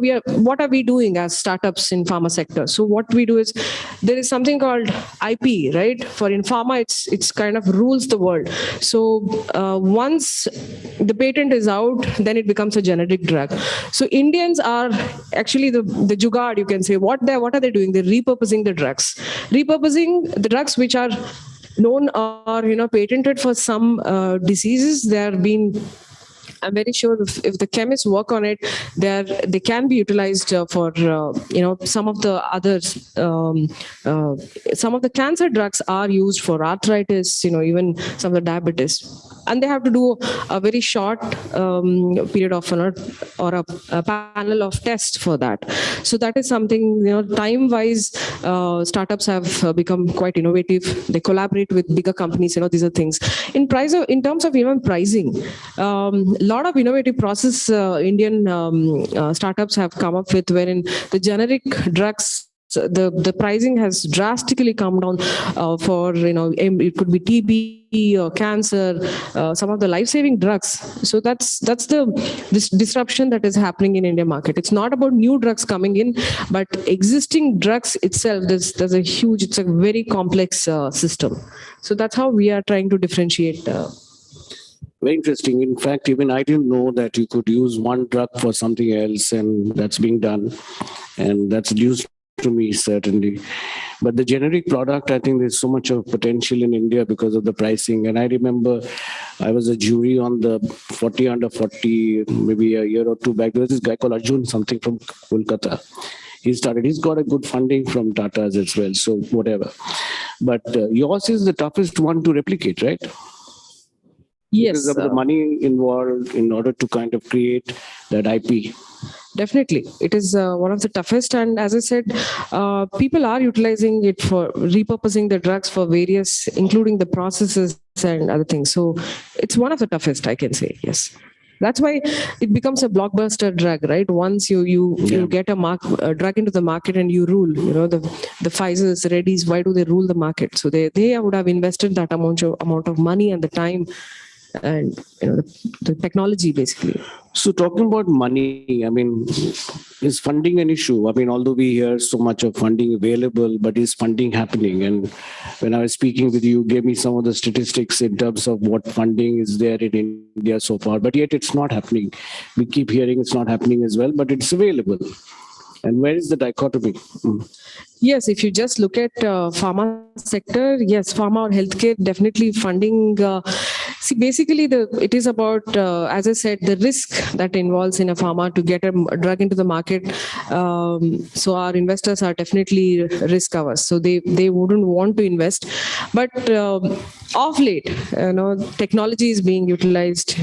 what are we doing as startups in pharma sector? So what we do is, there is something called IP, right? For in pharma, it's kind of rules the world. So once the patent is out, then it becomes a generic drug. So Indians are actually the jugaad, you can say. What are they doing? They're repurposing the drugs. Repurposing the drugs which are known or patented for some diseases. They are being, I'm very sure if the chemists work on it, they can be utilized for some of the others. Some of the cancer drugs are used for arthritis, even some of the diabetes, and they have to do a very short period of or a panel of tests for that. So that is something, time-wise, startups have become quite innovative. They collaborate with bigger companies. These are things. In terms of even pricing. Lot of innovative process Indian startups have come up with, wherein the generic drugs, the pricing has drastically come down for, it could be TB or cancer, some of the life-saving drugs. So that's this disruption that is happening in Indian market. It's not about new drugs coming in, but existing drugs itself. There's a huge, it's a very complex system. So that's how we are trying to differentiate. Very interesting. In fact, even I didn't know that you could use one drug for something else, and that's being done. And that's news to me, certainly. But the generic product, I think there's so much of potential in India because of the pricing. And I remember I was a jury on the 40 under 40, maybe a year or two back. There was this guy called Arjun, something from Kolkata. He's got a good funding from Tata's as well. So whatever. But yours is the toughest one to replicate, right? Yes. Because of the money involved in order to kind of create that IP. Definitely. It is one of the toughest. And as I said, people are utilizing it for repurposing the drugs for various, including the processes and other things. So it's one of the toughest, I can say. Yes. That's why it becomes a blockbuster drug, right? Once you get a drug into the market and you rule, the Pfizer's, Reddy's, why do they rule the market? So they would have invested that amount of money and the time and the technology, basically. So talking about money, I mean, is funding an issue? I mean, although we hear so much of funding available, but is funding happening? And when I was speaking with you, gave me some of the statistics in terms of what funding is there in India so far, but yet it's not happening. We keep hearing it's not happening as well, but it's available. And where is the dichotomy? Yes, if you just look at pharma sector, yes, pharma or healthcare, definitely funding. See, basically, it is about, as I said, the risk that involves in a pharma to get a drug into the market. So our investors are definitely risk averse. So they wouldn't want to invest. But of late, technology is being utilized.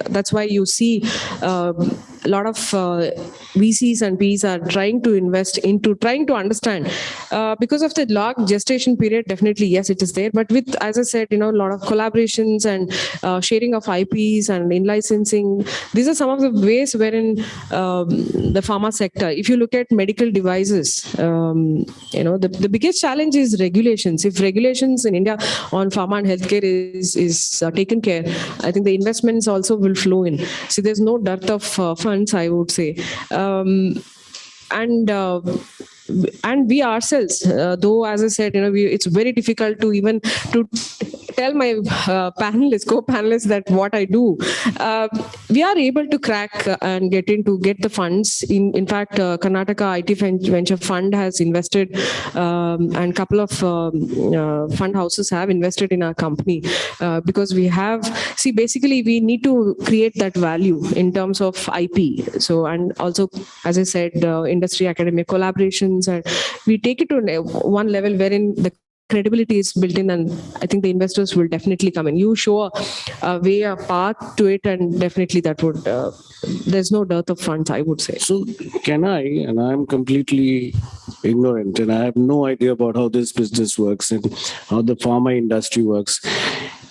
That's why you see a lot of VCs and Ps are trying to understand. Because of the long gestation period, definitely, yes, it is there. But with, as I said, a lot of collaborations and sharing of IPs and in-licensing, these are some of the ways wherein the pharma sector, if you look at medical devices, the biggest challenge is regulations. If regulations in India on pharma and healthcare is taken care, I think the investments also will flow in. See, there's no dearth of funds, I would say. And we ourselves, though, as I said, it's very difficult to even to tell my co-panelists that what I do. We are able to crack and get the funds. In fact, Karnataka IT Venture Fund has invested, and a couple of fund houses have invested in our company because we have. See, basically, we need to create that value in terms of IP. So, and also, as I said, industry academic collaborations, and we take it to one level wherein the credibility is built in, and I think the investors will definitely come in. You show a way, a path to it, and definitely that would, there's no dearth of funds, I would say. So can I, and I'm completely ignorant, and I have no idea about how this business works and how the pharma industry works.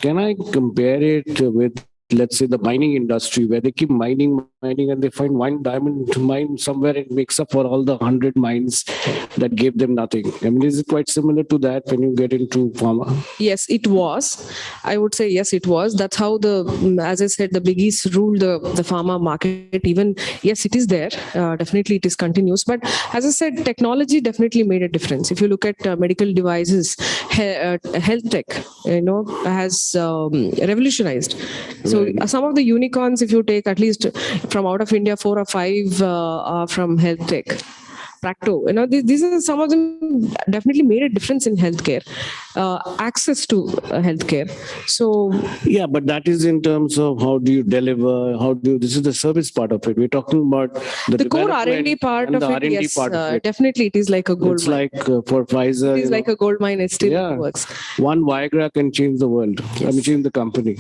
Can I compare it with, let's say, the mining industry, where they keep mining, and they find one diamond to mine somewhere, it makes up for all the 100 mines that gave them nothing. I mean, is it quite similar to that when you get into pharma? Yes, it was. I would say yes, it was. That's how as I said, the biggies rule the pharma market. Even, yes, it is there. Definitely it is continuous. But as I said, technology definitely made a difference. If you look at medical devices, health tech, has revolutionized. So some of the unicorns, if you take at least from out of India, 4 or 5 are from health tech. Practo, these are some of them definitely made a difference in healthcare, access to healthcare. So yeah, but that is in terms of how do you deliver, this is the service part of it. We're talking about the core R&D part of it. Yes, definitely it is like a gold mine. It's like for Pfizer. It is like a gold mine. It still works. One Viagra can change the world. Yes. I mean, change the company.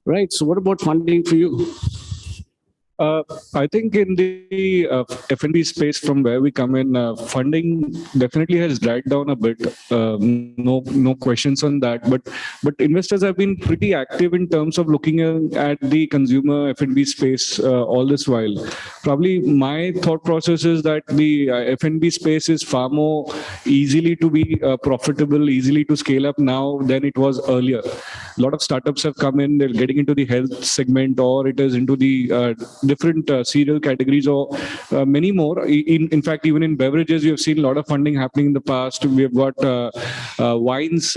Right. So what about funding for you? I think in the F&B space, from where we come in, funding definitely has dragged down a bit. No questions on that. But investors have been pretty active in terms of looking at the consumer F&B space all this while. Probably my thought process is that the F&B space is far more easily to be profitable, easily to scale up now than it was earlier. A lot of startups have come in, they're getting into the health segment, or it is into the different cereal categories, or many more. In fact, even in beverages, we have seen a lot of funding happening in the past. We have got wines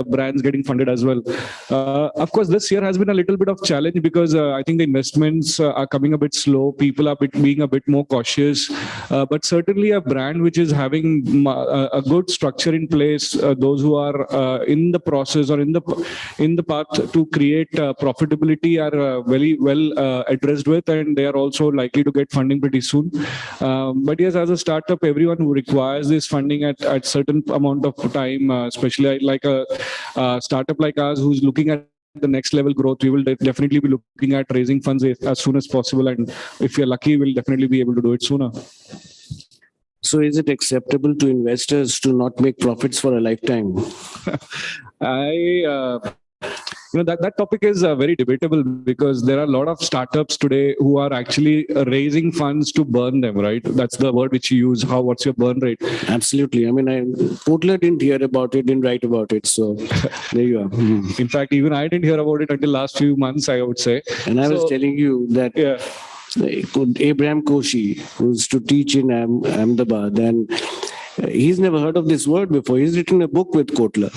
brands getting funded as well. Of course, this year has been a little bit of challenge because I think the investments are coming a bit slow. People are being a bit more cautious. But certainly a brand which is having a good structure in place, those who are in the process or in the path to create profitability are very well addressed with, and they are also likely to get funding pretty soon. But yes, as a startup, everyone who requires this funding at certain amount of time, especially like a startup like us who's looking at the next level growth, we will definitely be looking at raising funds as soon as possible. And if you're lucky, we'll definitely be able to do it sooner. So is it acceptable to investors to not make profits for a lifetime? That topic is very debatable because there are a lot of startups today who are actually raising funds to burn them, right? That's the word which you use. What's your burn rate? Absolutely. I mean, Kotler didn't hear about it, didn't write about it. So there you are. In fact, even I didn't hear about it until last few months, I would say. And I was telling you that Abraham Koshi, who's to teach in Ahmedabad, and he's never heard of this word before. He's written a book with Kotler.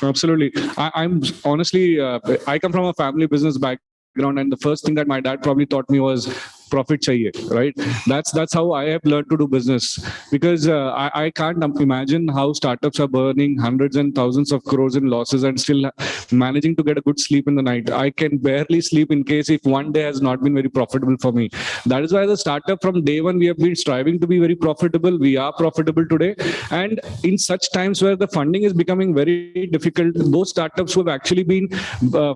Absolutely. I'm honestly, I come from a family business background, and the first thing that my dad probably taught me was profit chahiye, right? That's how I have learned to do business, because I can't imagine how startups are burning hundreds and thousands of crores in losses and still managing to get a good sleep in the night. I can barely sleep in case if one day has not been very profitable for me. That is why as a startup from day one, we have been striving to be very profitable. We are profitable today. And in such times where the funding is becoming very difficult, those startups who have actually been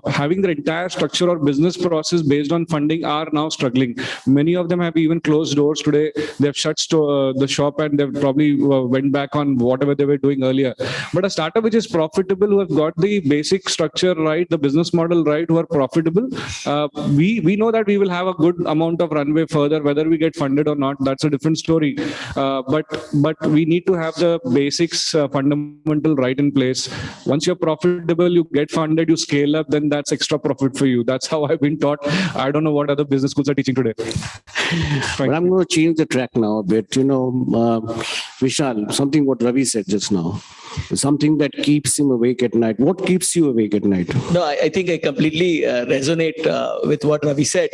having their entire structure or business process based on funding are now struggling. Many of them have even closed doors today. They've shut the shop and they've probably went back on whatever they were doing earlier. But a startup which is profitable, who have got the basic structure right, the business model right, who are profitable, we know that we will have a good amount of runway further. Whether we get funded or not, that's a different story. But we need to have the basics fundamental right in place. Once you're profitable, you get funded, you scale up, then that's extra profit for you. That's how I've been taught. I don't know what other business schools are teaching today. But I'm going to change the track now a bit. Vishal, something what Ravi said just now, something that keeps him awake at night. What keeps you awake at night? No, I think I completely resonate with what Ravi said.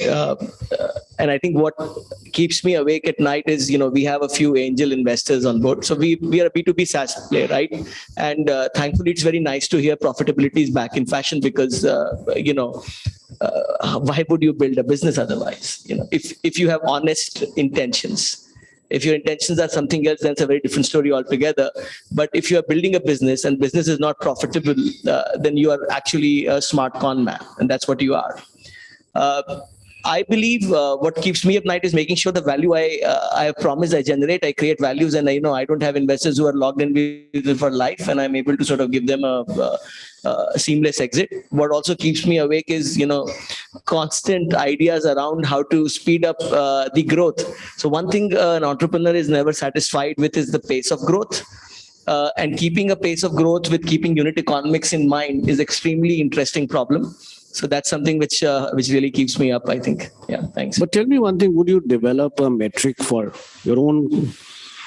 And I think what keeps me awake at night is, we have a few angel investors on board. So we are a B2B SaaS play, right? And thankfully, it's very nice to hear profitability is back in fashion because, why would you build a business otherwise? If you have honest intentions. If your intentions are something else, then it's a very different story altogether. But if you are building a business and business is not profitable, then you are actually a smart con man, and that's what you are. I believe what keeps me up night is making sure the value I have promised I generate. I create values, and I don't have investors who are logged in with it for life, and I'm able to sort of give them a seamless exit. What also keeps me awake is constant ideas around how to speed up the growth. So one thing an entrepreneur is never satisfied with is the pace of growth. And keeping a pace of growth with keeping unit economics in mind is extremely interesting problem. So that's something which really keeps me up, I think. Yeah, thanks. But tell me one thing, would you develop a metric for your own,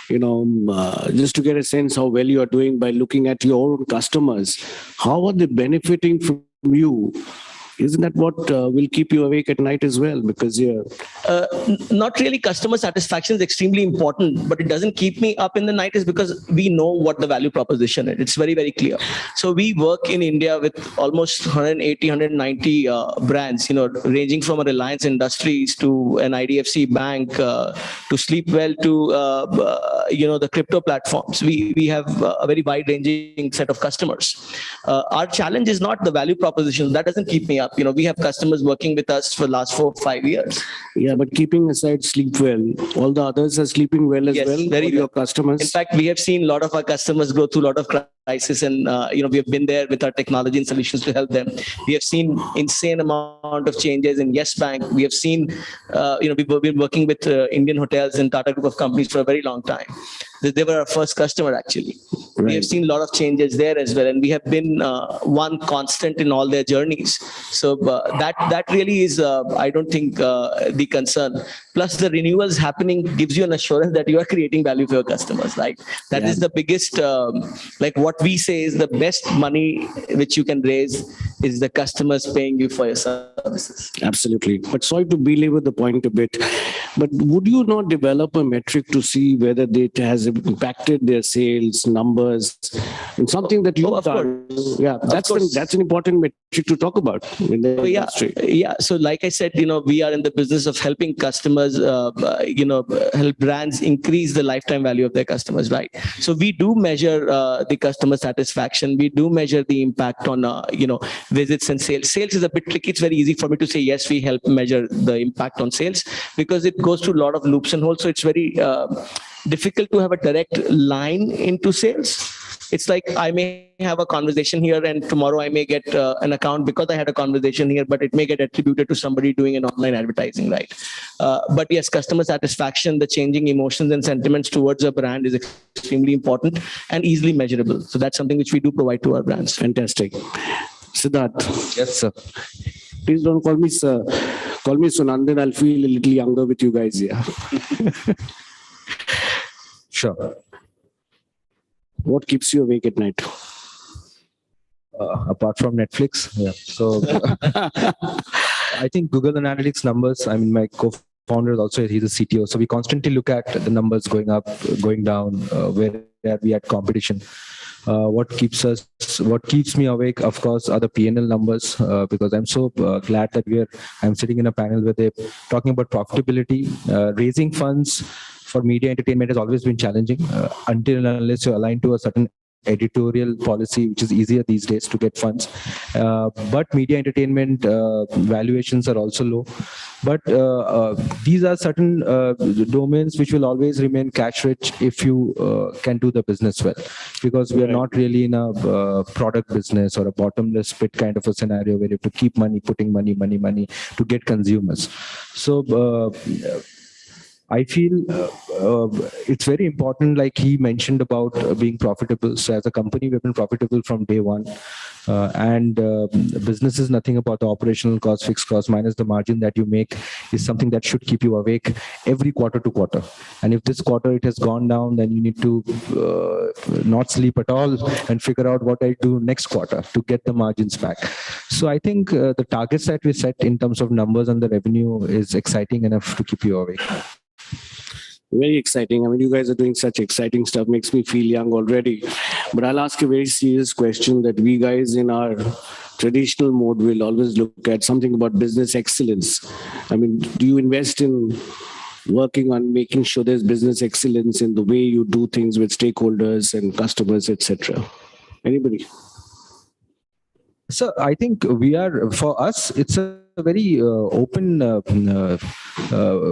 just to get a sense how well you are doing by looking at your own customers? How are they benefiting from you? Isn't that what will keep you awake at night as well? Because not really. Customer satisfaction is extremely important, but it doesn't keep me up in the night is because we know what the value proposition is. It's very, very clear. So we work in India with almost 180, 190 brands, ranging from a Reliance Industries to an IDFC bank to Sleepwell to, the crypto platforms. We have a very wide ranging set of customers. Our challenge is not the value proposition. That doesn't keep me up. We have customers working with us for the last 4 or 5 years. Yeah, but keeping aside sleep well, all the others are sleeping well as well. Very your customers. In fact, we have seen a lot of our customers go through a lot of crisis, and we have been there with our technology and solutions to help them. We have seen insane amount of changes in Yes Bank. We have seen, we've been working with Indian Hotels and Tata Group of companies for a very long time. They were our first customer, actually. Right. We have seen a lot of changes there as well, and we have been one constant in all their journeys. So that really is, I don't think, the concern. Plus, the renewals happening gives you an assurance that you are creating value for your customers, right? That is the biggest, what we say is the best money which you can raise is the customers paying you for your services. Absolutely. But sorry to belabor the point a bit, but would you not develop a metric to see whether it has impacted their sales numbers and something that you've done? Yeah, that's an important metric to talk about in the industry. Yeah. So like I said, we are in the business of helping customers, help brands increase the lifetime value of their customers, right? So we do measure the customer satisfaction. We do measure the impact on, visits and sales. Sales is a bit tricky. It's very easy for me to say, yes, we help measure the impact on sales because it goes through a lot of loops and holes. So it's very difficult to have a direct line into sales. It's like I may have a conversation here and tomorrow I may get an account because I had a conversation here, but it may get attributed to somebody doing an online advertising, right? But yes, customer satisfaction, the changing emotions and sentiments towards a brand is extremely important and easily measurable. So that's something which we do provide to our brands. Fantastic. Siddharth. Yes, sir. Please don't call me sir. Call me Sunandan. I'll feel a little younger with you guys here. Sure. What keeps you awake at night? Apart from Netflix, yeah. So I think Google Analytics numbers. I mean, my co-founder is also he's a CTO, so we constantly look at the numbers going up, going down, where are we at competition. What keeps me awake, of course, are the P&L numbers, because I'm so glad that I'm sitting in a panel where they're talking about profitability. Raising funds for media entertainment has always been challenging until and unless you're aligned to a certain editorial policy, which is easier these days to get funds. But media entertainment valuations are also low. But these are certain domains which will always remain cash rich if you can do the business well, because we are not really in a product business or a bottomless pit kind of a scenario where you have to keep putting money to get consumers. So I feel it's very important, like he mentioned about being profitable. So as a company, we've been profitable from day one. And business is nothing about the operational cost, fixed cost, minus the margin that you make is something that should keep you awake every quarter to quarter. And if this quarter it has gone down, then you need to not sleep at all and figure out what I do next quarter to get the margins back. So I think the targets that we set in terms of numbers and the revenue is exciting enough to keep you awake. Very exciting. I mean, you guys are doing such exciting stuff. Makes me feel young already. But I'll ask a very serious question that we guys in our traditional mode will always look at, something about business excellence. I mean, do you invest in working on making sure there's business excellence in the way you do things with stakeholders and customers, etc.? Anybody? So I think for us, it's a very open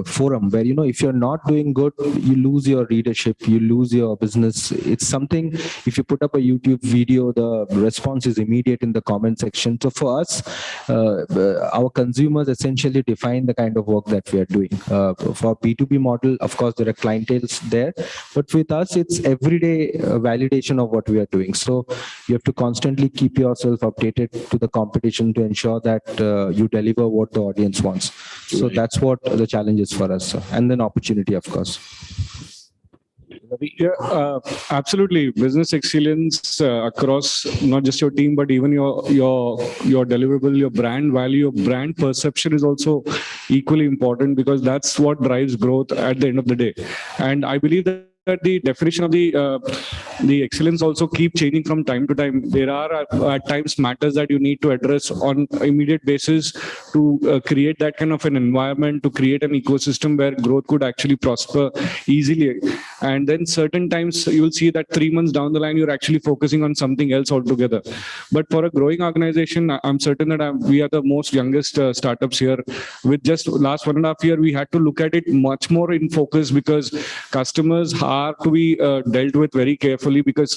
forum where, if you're not doing good, you lose your readership, you lose your business. It's something, if you put up a YouTube video, the response is immediate in the comment section. So for us, our consumers essentially define the kind of work that we are doing. For B2B model, of course, there are clienteles there, but with us, it's everyday validation of what we are doing. So you have to constantly keep yourself updated to the competition to ensure that you deliver what the audience wants. So that's what the challenge is for us, and then opportunity, of course. Yeah, absolutely. Business excellence across not just your team, but even your deliverable, your brand value, your brand perception is also equally important, because that's what drives growth at the end of the day. And I believe that the definition of the excellence also keep changing from time to time. There are at times matters that you need to address on immediate basis to create that kind of an environment, to create an ecosystem where growth could actually prosper easily. And then certain times you'll see that 3 months down the line, you're actually focusing on something else altogether. But for a growing organization, I'm certain that we are the most youngest startups here. With just last 1.5 years, we had to look at it much more in focus, because customers are to be dealt with very carefully, because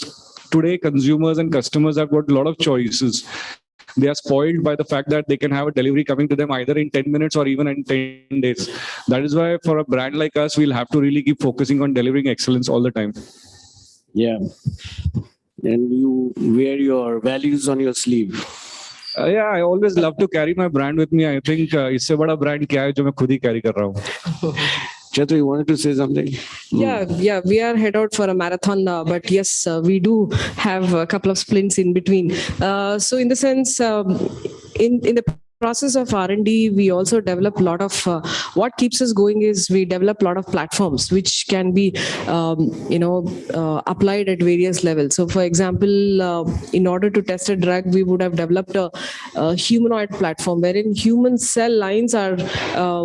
today consumers and customers have got a lot of choices. They are spoiled by the fact that they can have a delivery coming to them either in 10 minutes or even in 10 days. That is why for a brand like us, we'll have to really keep focusing on delivering excellence all the time. Yeah. And you wear your values on your sleeve. Yeah, I always love to carry my brand with me. I think इससे बड़ा brand क्या है जो मैं खुद ही carry कर रहा हूँ. Chaitra, you wanted to say something? Yeah, we are head out for a marathon, but yes, we do have a couple of sprints in between. So in the sense, in the process of R&D, we also develop a lot of, what keeps us going is we develop a lot of platforms which can be, applied at various levels. So for example, in order to test a drug, we would have developed a humanoid platform wherein human cell lines are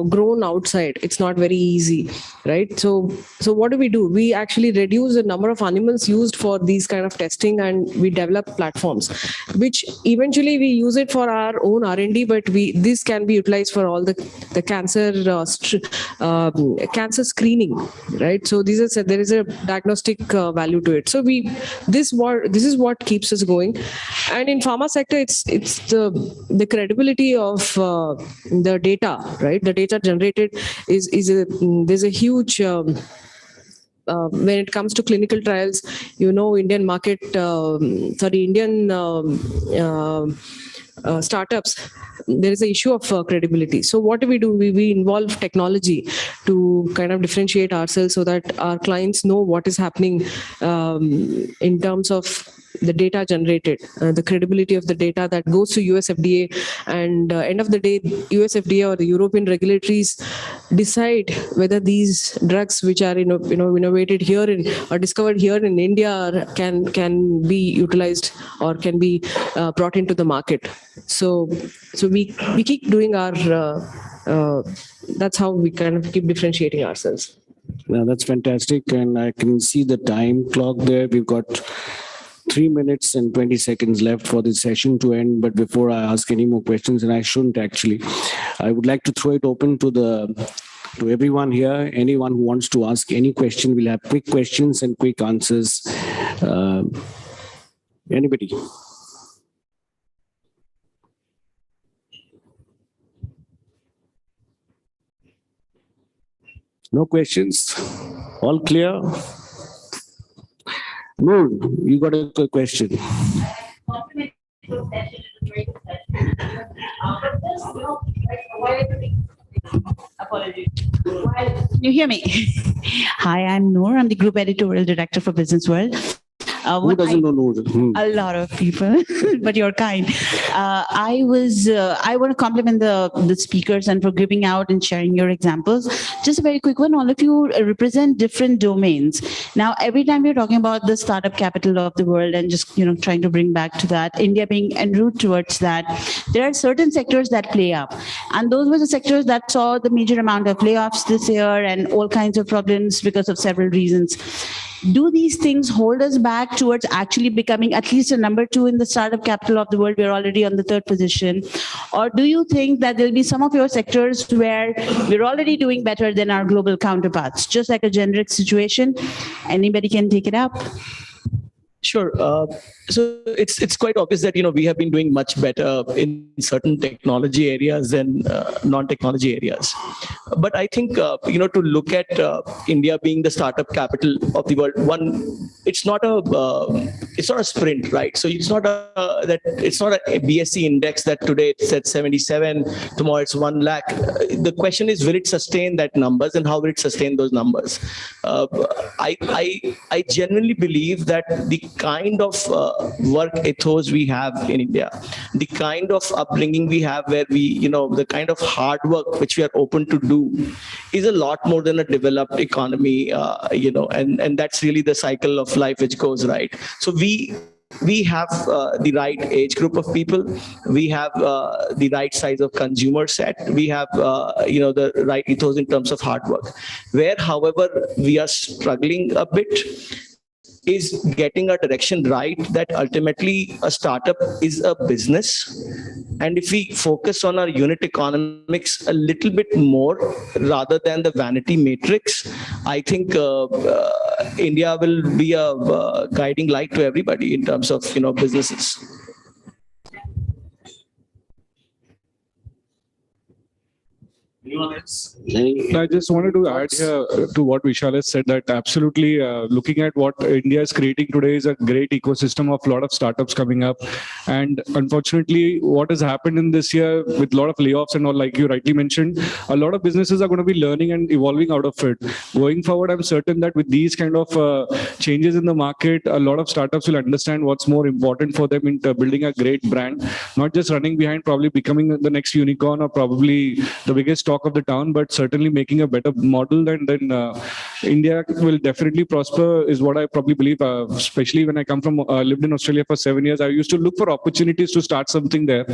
grown outside. It's not very easy, right? So what do? We actually reduce the number of animals used for these kind of testing, and we develop platforms, which eventually we use it for our own R&D, but this can be utilized for all the cancer cancer screening, right? So there is a diagnostic value to it. So this is what keeps us going. And in pharma sector, it's the credibility of the data, right? The data generated there's a huge when it comes to clinical trials, Indian market, Indian startups, there is an issue of credibility. So what do? We involve technology to kind of differentiate ourselves so that our clients know what is happening in terms of the data generated, the credibility of the data that goes to US FDA, and end of the day, US FDA or the European regulatories decide whether these drugs which are innovated here or discovered here in India can be utilized or can be brought into the market. So we keep doing our that's how we kind of keep differentiating ourselves. Now that's fantastic, and I can see the time clock there. We've got 3 minutes and 20 seconds left for this session to end. But before I ask any more questions, and I shouldn't actually, I would like to throw it open to everyone here. Anyone who wants to ask any question, we'll have quick questions and quick answers. Anybody? No questions? All clear? No, you got a question. Can you hear me? Hi, I'm Noor. I'm the Group Editorial Director for Businessworld. Who doesn't know Noor? A lot of people, but you're kind. I want to compliment the speakers and for giving out and sharing your examples. Just a very quick one. All of you represent different domains. Now, every time we're talking about the startup capital of the world and just trying to bring back to that, India being en route towards that, there are certain sectors that play up, and those were the sectors that saw the major amount of layoffs this year and all kinds of problems because of several reasons. Do these things hold us back towards actually becoming at least a number 2 in the startup capital of the world? We're already on the 3rd position. Or do you think that there'll be some of your sectors where we're already doing better than our global counterparts, just like a generic situation? Anybody can take it up. Sure. So it's quite obvious that we have been doing much better in certain technology areas than non-technology areas. But I think to look at India being the startup capital of the world, it's not a sprint, right? So it's not a BSC index that today it's at 77, tomorrow it's 1 lakh. The question is, will it sustain that numbers, and how will it sustain those numbers? I genuinely believe that the kind of work ethos we have in India, the kind of upbringing we have, where the kind of hard work which we are open to do, is a lot more than a developed economy, and that's really the cycle of life which goes right. So we have the right age group of people. We have the right size of consumer set. We have the right ethos in terms of hard work. Where, however, we are struggling a bit is getting a direction right, that ultimately a startup is a business. And if we focus on our unit economics a little bit more rather than the vanity matrix, I think India will be a guiding light to everybody in terms of businesses. I just wanted to add here to what Vishal has said, that absolutely looking at what India is creating today is a great ecosystem of a lot of startups coming up. And unfortunately, what has happened in this year with a lot of layoffs and all, like you rightly mentioned, a lot of businesses are going to be learning and evolving out of it. Going forward, I'm certain that with these kind of changes in the market, a lot of startups will understand what's more important for them in building a great brand, not just running behind probably becoming the next unicorn or probably the biggest talk of the town, but certainly making a better model. And then India will definitely prosper, is what I probably believe, especially when I come from, lived in Australia for 7 years. I used to look for opportunities to start something there.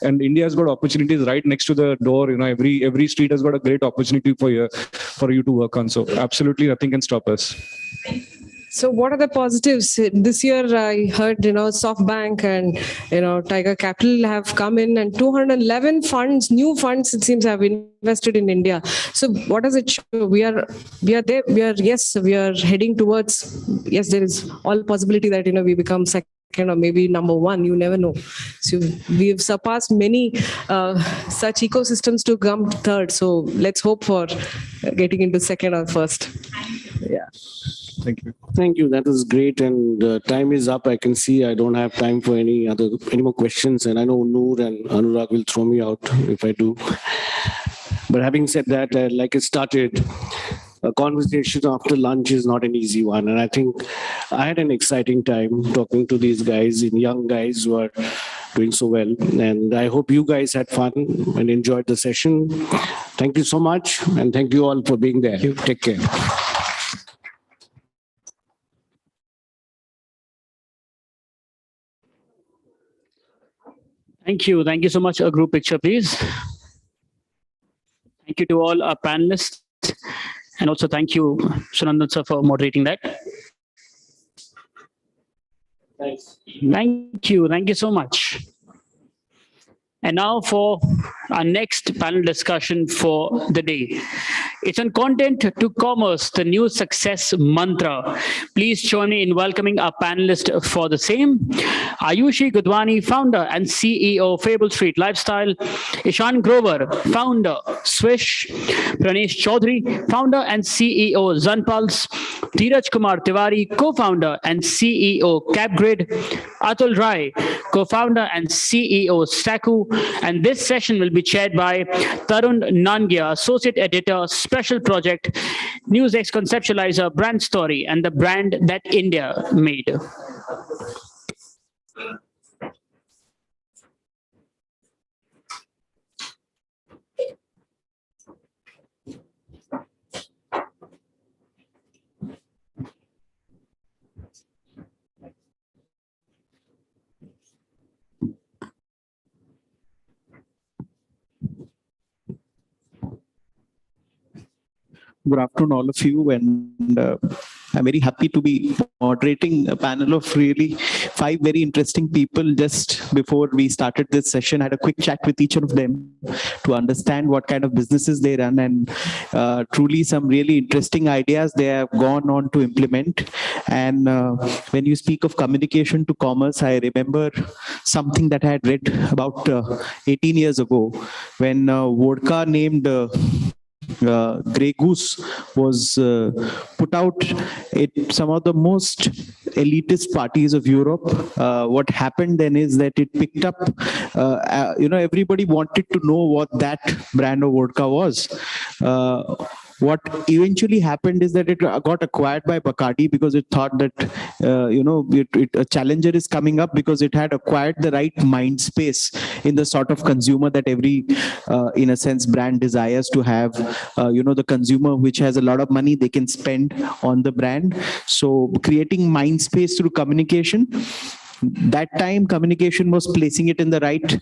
And India has got opportunities right next to the door. Every street has got a great opportunity for you to work on. So absolutely nothing can stop us. So what are the positives? This year I heard, SoftBank and, Tiger Capital have come in, and 211 funds, new funds, it seems, have invested in India. So what does it show? We are there. We are heading towards, yes, there is all possibility that, we become second or maybe number 1, you never know. So we've surpassed many such ecosystems to come third. So let's hope for getting into second or first. Yeah. Thank you. Thank you. That was great. And time is up. I can see I don't have time for any more questions. And I know Noor and Anurag will throw me out if I do. But having said that, like it started, a conversation after lunch is not an easy one. And I think I had an exciting time talking to these guys, young guys who are doing so well. And I hope you guys had fun and enjoyed the session. Thank you so much. And thank you all for being there. Take care. Thank you. Thank you so much. A group picture, please. Thank you to all our panelists. And also thank you, Sunandan sir, for moderating that. Thanks. Thank you. Thank you so much. And now for our next panel discussion for the day. It's on content to commerce, the new success mantra. Please join me in welcoming our panelist for the same. Ayushi Gudwani, founder and CEO, Fable Street Lifestyle. Ishan Grover, founder, Swish. Pranesh Chaudhary, founder and CEO, Zanpulse. Dheeraj Kumar Tiwari, co-founder and CEO, Capgrid. Atul Rai, co-founder and CEO, Staku. And this session will be chaired by Tarun Nangia, Associate Editor, Special Project, NewsX Conceptualizer, Brand Story, and the brand that India made. Good afternoon, all of you. And I'm very happy to be moderating a panel of really 5 very interesting people. Just before we started this session, I had a quick chat with each of them to understand what kind of businesses they run, and truly some really interesting ideas they have gone on to implement. And when you speak of communication to commerce, I remember something that I had read about 18 years ago when vodka named Grey Goose was put out at some of the most elitist parties of Europe. What happened then is that it picked up, everybody wanted to know what that brand of vodka was. What eventually happened is that it got acquired by Bacardi because it thought that, a challenger is coming up because it had acquired the right mind space in the sort of consumer that every, in a sense, brand desires to have. The consumer which has a lot of money they can spend on the brand. So creating mind space through communication. That time communication was placing it in the right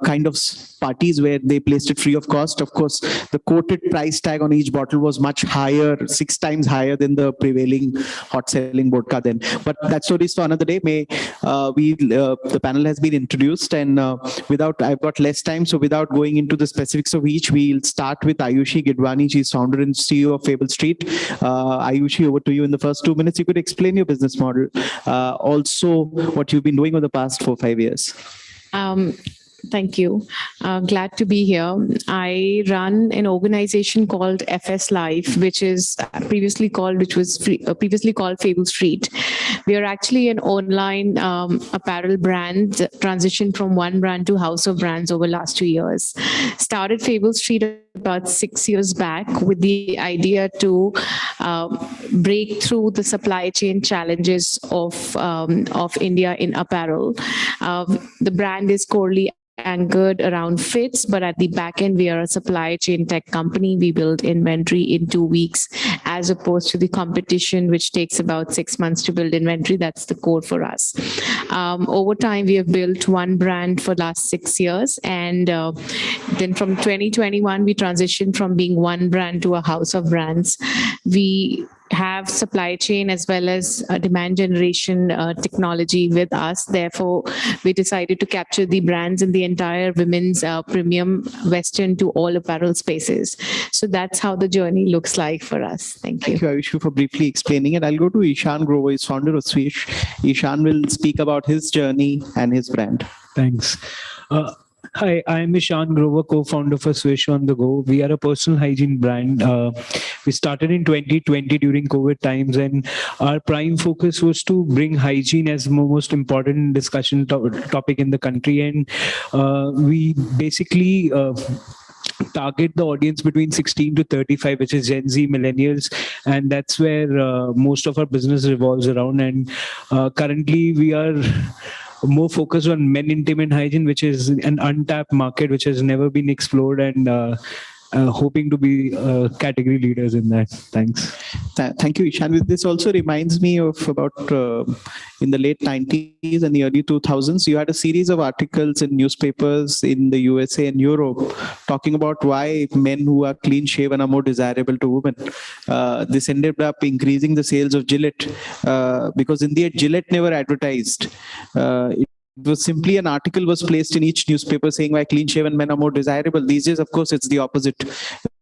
kind of parties where they placed it free of cost. Of course, the quoted price tag on each bottle was much higher, 6 times higher than the prevailing hot selling vodka then. But that story is for another day. The panel has been introduced, and I've got less time, so without going into the specifics of each, we'll start with Ayushi Gidwani. She's founder and CEO of Fable Street. Ayushi, over to you in the first 2 minutes. You could explain your business model. Also, what you've been doing over the past 4-5 years. Thank you. Glad to be here. I run an organization called FS Life, which was previously called Fable Street. We are actually an online apparel brand, transitioned from one brand to House of Brands over the last 2 years. Started Fable Street about 6 years back with the idea to break through the supply chain challenges of India in apparel. The brand is corely anchored around fits, but at the back end, we are a supply chain tech company. We build inventory in 2 weeks, as opposed to the competition, which takes about 6 months to build inventory. That's the core for us. Over time, we have built one brand for last 6 years. And then from 2021, we transitioned from being one brand to a house of brands. We have supply chain as well as demand generation technology with us. Therefore, we decided to capture the brands in the entire women's premium Western to all apparel spaces. So that's how the journey looks like for us. Thank you. Thank you, Ayushi, for briefly explaining it. I'll go to Ishan Grover. He's founder of Swish. Ishan will speak about his journey and his brand. Thanks. Hi, I'm Ishan Grover, co-founder for Swish on the Go. We are a personal hygiene brand. We started in 2020 during COVID times, and our prime focus was to bring hygiene as the most important discussion topic in the country. And we basically target the audience between 16 to 35, which is Gen Z millennials, and that's where most of our business revolves around. And currently we are more focused on men intimate hygiene, which is an untapped market which has never been explored, and hoping to be category leaders in that. Thanks. Thank you, Ishan. This also reminds me of about in the late 90s and the early 2000s, you had a series of articles in newspapers in the USA and Europe talking about why men who are clean shaven are more desirable to women. This ended up increasing the sales of Gillette because in the end, Gillette never advertised. It was simply an article was placed in each newspaper saying why clean shaven men are more desirable. These days, of course, it's the opposite.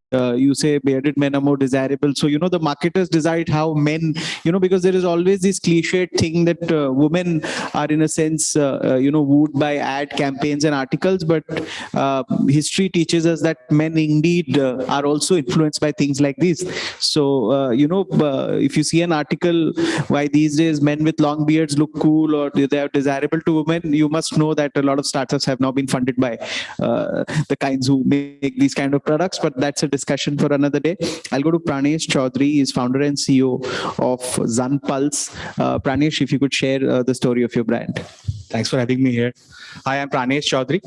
You say bearded men are more desirable. So, the marketers decide how men, because there is always this cliched thing that women are in a sense, wooed by ad campaigns and articles. But history teaches us that men indeed are also influenced by things like this. So, if you see an article why these days men with long beards look cool or they are desirable to women, you must know that a lot of startups have now been funded by the kinds who make these kind of products. But that's a discussion for another day. I'll go to Pranesh Chaudhary. He's founder and CEO of Zun Pulse. Pranesh, if you could share the story of your brand. Thanks for having me here. Hi, I'm Pranesh Chaudhary.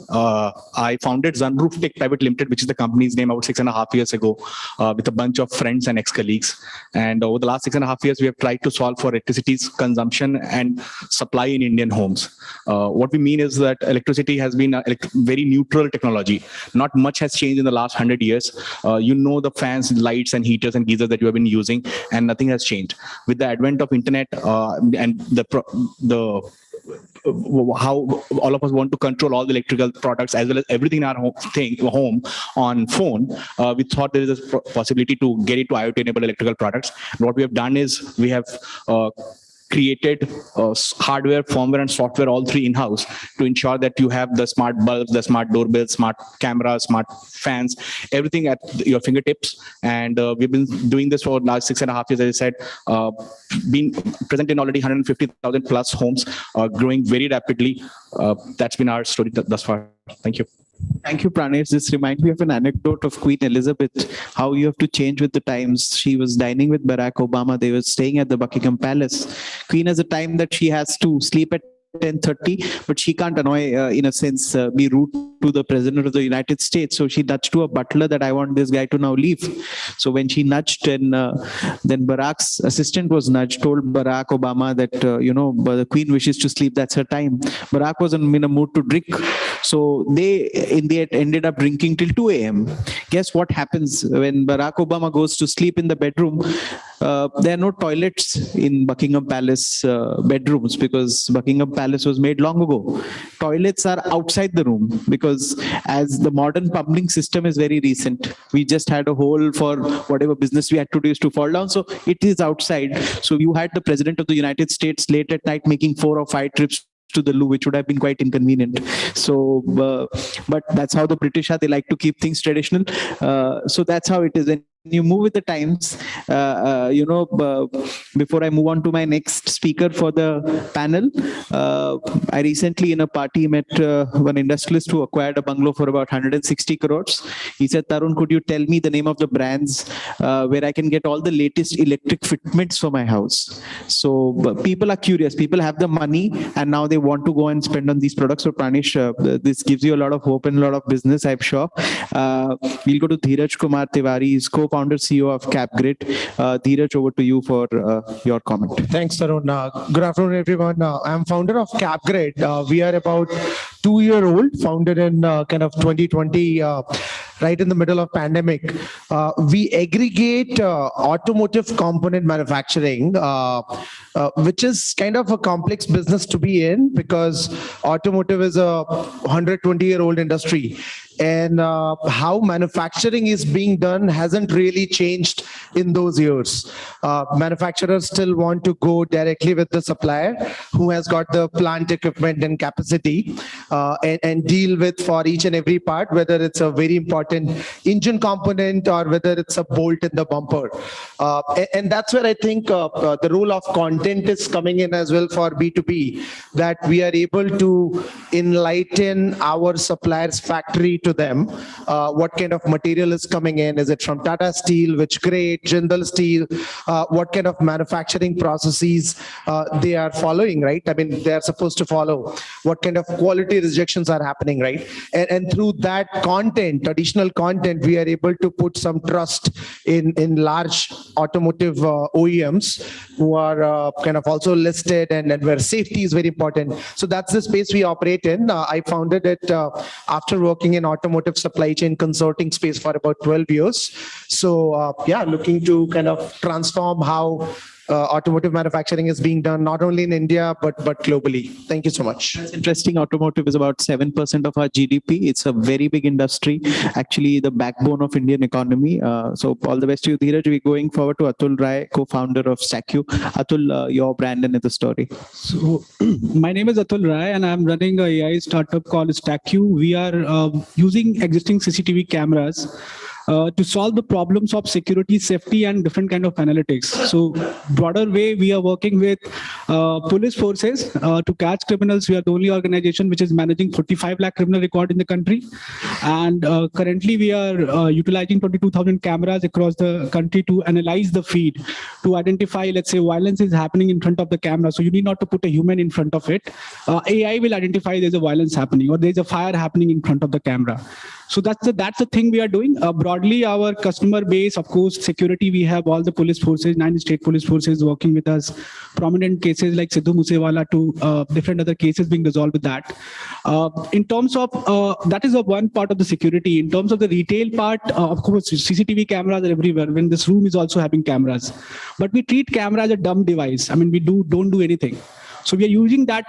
I founded Sunroof Tech Private Limited, which is the company's name, about 6.5 years ago, with a bunch of friends and ex-colleagues. And over the last 6.5 years, we have tried to solve for electricity's consumption and supply in Indian homes. What we mean is that electricity has been a very neutral technology. Not much has changed in the last 100 years. You know the fans, lights, and heaters and geysers that you have been using, and nothing has changed. With the advent of internet and how all of us want to control all the electrical products as well as everything in our home on phone, we thought there is a possibility to get it to IoT-enabled electrical products. And what we have done is we have created hardware, firmware, and software, all three in-house, to ensure that you have the smart bulbs, the smart doorbells, smart cameras, smart fans, everything at your fingertips. And we've been doing this for the last 6.5 years, as I said, being present in already 150,000 plus homes, growing very rapidly. That's been our story thus far. Thank you. Thank you, Pranesh. This reminds me of an anecdote of Queen Elizabeth, how you have to change with the times. She was dining with Barack Obama. They were staying at the Buckingham Palace. Queen has a time that she has to sleep at 10:30, but she can't annoy, in a sense, be rude to the President of the United States. So she nudged to a butler that I want this guy to now leave. So when she nudged, and then Barack's assistant was nudged, told Barack Obama that, the Queen wishes to sleep, that's her time. Barack was in a mood to drink. So they, in the end, ended up drinking till 2 a.m. Guess what happens when Barack Obama goes to sleep in the bedroom? There are no toilets in Buckingham Palace bedrooms, because Buckingham Palace was made long ago. Toilets are outside the room, because as the modern plumbing system is very recent, we just had a hole for whatever business we had to do is to fall down. So it is outside. So you had the President of the United States late at night making 4 or 5 trips to the loo, which would have been quite inconvenient. So, but that's how the British are. They like to keep things traditional. So that's how it is. When you move with the times, before I move on to my next speaker for the panel, I recently in a party met one industrialist who acquired a bungalow for about 160 crores. He said, Tarun, could you tell me the name of the brands where I can get all the latest electric fitments for my house? So people are curious. People have the money and now they want to go and spend on these products. So Pranesh, this gives you a lot of hope and a lot of business, I'm sure. We'll go to Dheeraj Kumar Tiwari. He's co-founder, CEO of CapGrid. Dheeraj, over to you for your comment. Thanks, Tarun. Good afternoon, everyone. I'm founder of CapGrid. We are about 2-year-old, founded in kind of 2020, right in the middle of pandemic. We aggregate automotive component manufacturing, which is kind of a complex business to be in, because automotive is a 120-year-old industry. And how manufacturing is being done hasn't really changed in those years. Manufacturers still want to go directly with the supplier who has got the plant equipment and capacity, and deal with for each and every part, whether it's a very important engine component or whether it's a bolt in the bumper. And that's where I think the role of content is coming in as well for B2B, that we are able to enlighten our supplier's factory to them. What kind of material is coming in? Is it from Tata Steel? Which grade? Jindal Steel? What kind of manufacturing processes they are following, right? I mean, they are supposed to follow. What kind of quality rejections are happening, right? And through that content, additional content, we are able to put some trust in large automotive OEMs who are kind of also listed, and where safety is very important. So that's the space we operate in. I founded it after working in automotive supply chain consulting space for about 12 years. So yeah, looking to kind of transform how automotive manufacturing is being done, not only in India, but globally. Thank you so much. It's interesting. Automotive is about 7% of our GDP. It's a very big industry, actually the backbone of Indian economy. So all the best to you, Dheeraj. We're going forward to Atul Rai, co-founder of StackU. Atul, your brand and the story. So my name is Atul Rai and I'm running a AI startup called StackU. We are using existing CCTV cameras to solve the problems of security, safety, and different kind of analytics. So broader way, we are working with police forces to catch criminals. We are the only organization which is managing 45 lakh criminal record in the country. And currently we are utilizing 22,000 cameras across the country to analyze the feed, to identify, let's say, violence is happening in front of the camera. So you need not to put a human in front of it. AI will identify there's a violence happening or there's a fire happening in front of the camera. So that's the thing we are doing. Broadly, our customer base, of course, security, we have all the police forces, 9 state police forces working with us, prominent cases like Sidhu Musewala to different other cases being resolved with that. In terms of, that is one part of the security. In terms of the retail part, of course, CCTV cameras are everywhere. When this room is also having cameras. But we treat camera as a dumb device. I mean, we don't do anything. So we are using that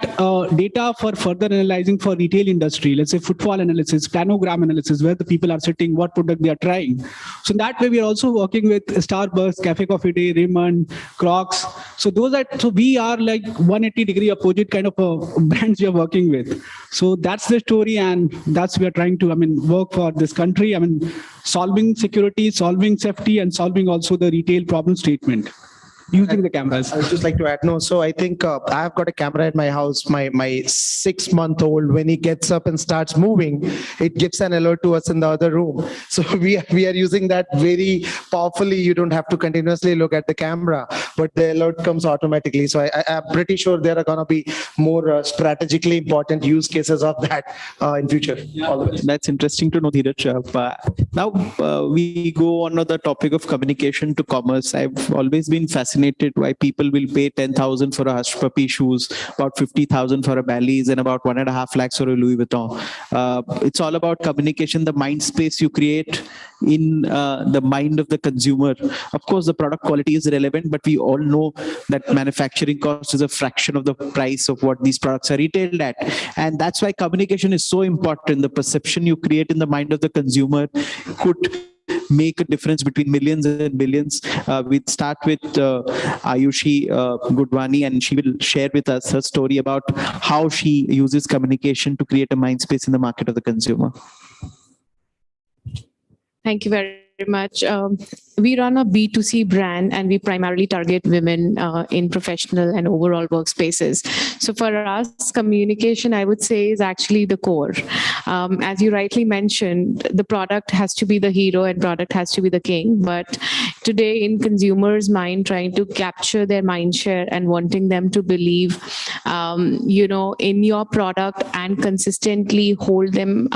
data for further analyzing for retail industry, let's say footfall analysis, planogram analysis, where the people are sitting, what product they are trying. So in that way, we are also working with Starbucks, Cafe Coffee Day, Raymond, Crocs. So we are like 180-degree opposite kind of brands we are working with. So that's the story, and that's we are trying to, work for this country. Solving security, solving safety, and solving also the retail problem statement. Using the cameras. I would just like to add, so I think I've got a camera in my house. My 6-month-old, when he gets up and starts moving, it gives an alert to us in the other room. So we are using that very powerfully. You don't have to continuously look at the camera, but the alert comes automatically. So I'm pretty sure there are going to be more strategically important use cases of that in future. That's interesting to know, Dheeraj. Now we go on the topic of communication to commerce. I've always been fascinated why people will pay 10,000 for a hush puppy shoes, about 50,000 for a Bally's, and about 1.5 lakhs for a Louis Vuitton. It's all about communication, the mind space you create in the mind of the consumer. Of course, the product quality is relevant, but we all know that manufacturing cost is a fraction of the price of what these products are retailed at. And that's why communication is so important. The perception you create in the mind of the consumer could make a difference between millions and billions. We'd start with Ayushi Gudwani, and she will share with us her story about how she uses communication to create a mind space in the market of the consumer. Thank you very much. We run a B2C brand, and we primarily target women in professional and overall workspaces. So for us, communication, I would say, is actually the core. As you rightly mentioned, the product has to be the hero and product has to be the king. But today, in consumers' mind, trying to capture their mind share and wanting them to believe, in your product and consistently hold them,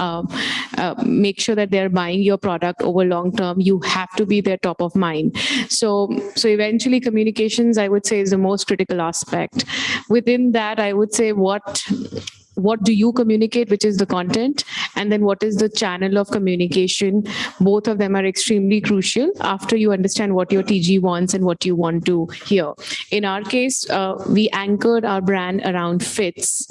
make sure that they're buying your product over long term, you have to be their top of mind. So eventually communications, I would say, is the most critical aspect. Within that, I would say what do you communicate, which is the content, and then what is the channel of communication. Both of them are extremely crucial after you understand what your TG wants and what you want to hear. In our case, we anchored our brand around fits.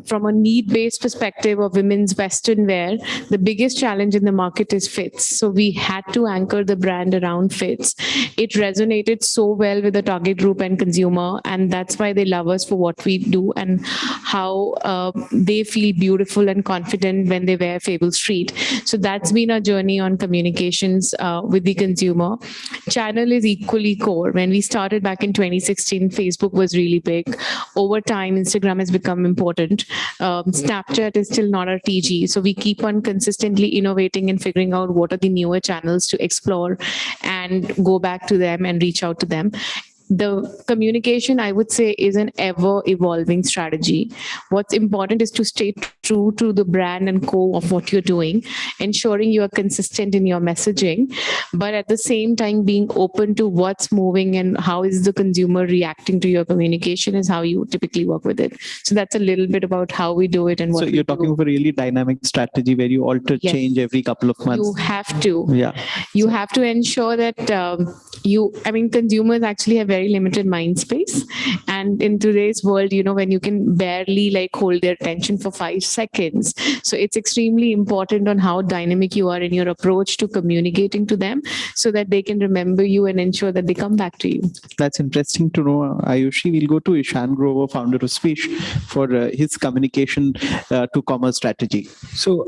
From a need-based perspective of women's Western wear, the biggest challenge in the market is fits. So we had to anchor the brand around fits. It resonated so well with the target group and consumer, and that's why they love us for what we do and how they feel beautiful and confident when they wear Fable Street. So that's been our journey on communications with the consumer. Channel is equally core. When we started back in 2016, Facebook was really big. Over time, Instagram has become important. Snapchat is still not our TG. So we keep on consistently innovating and figuring out what are the newer channels to explore and go back to them and reach out to them. The communication, I would say, is an ever-evolving strategy. What's important is to stay true to the brand and core of what you're doing, ensuring you are consistent in your messaging, but at the same time being open to what's moving and how is the consumer reacting to your communication is how you typically work with it. So that's a little bit about how we do it and what we do. So you're talking of a really dynamic strategy where you alter, change every couple of months. You have to. Yeah. You have to ensure that consumers actually have very limited mind space. And in today's world, when you can barely hold their attention for 5 seconds. So it's extremely important on how dynamic you are in your approach to communicating to them so that they can remember you and ensure that they come back to you. That's interesting to know, Ayushi. We'll go to Ishan Grover, founder of Swish, for his communication to commerce strategy. So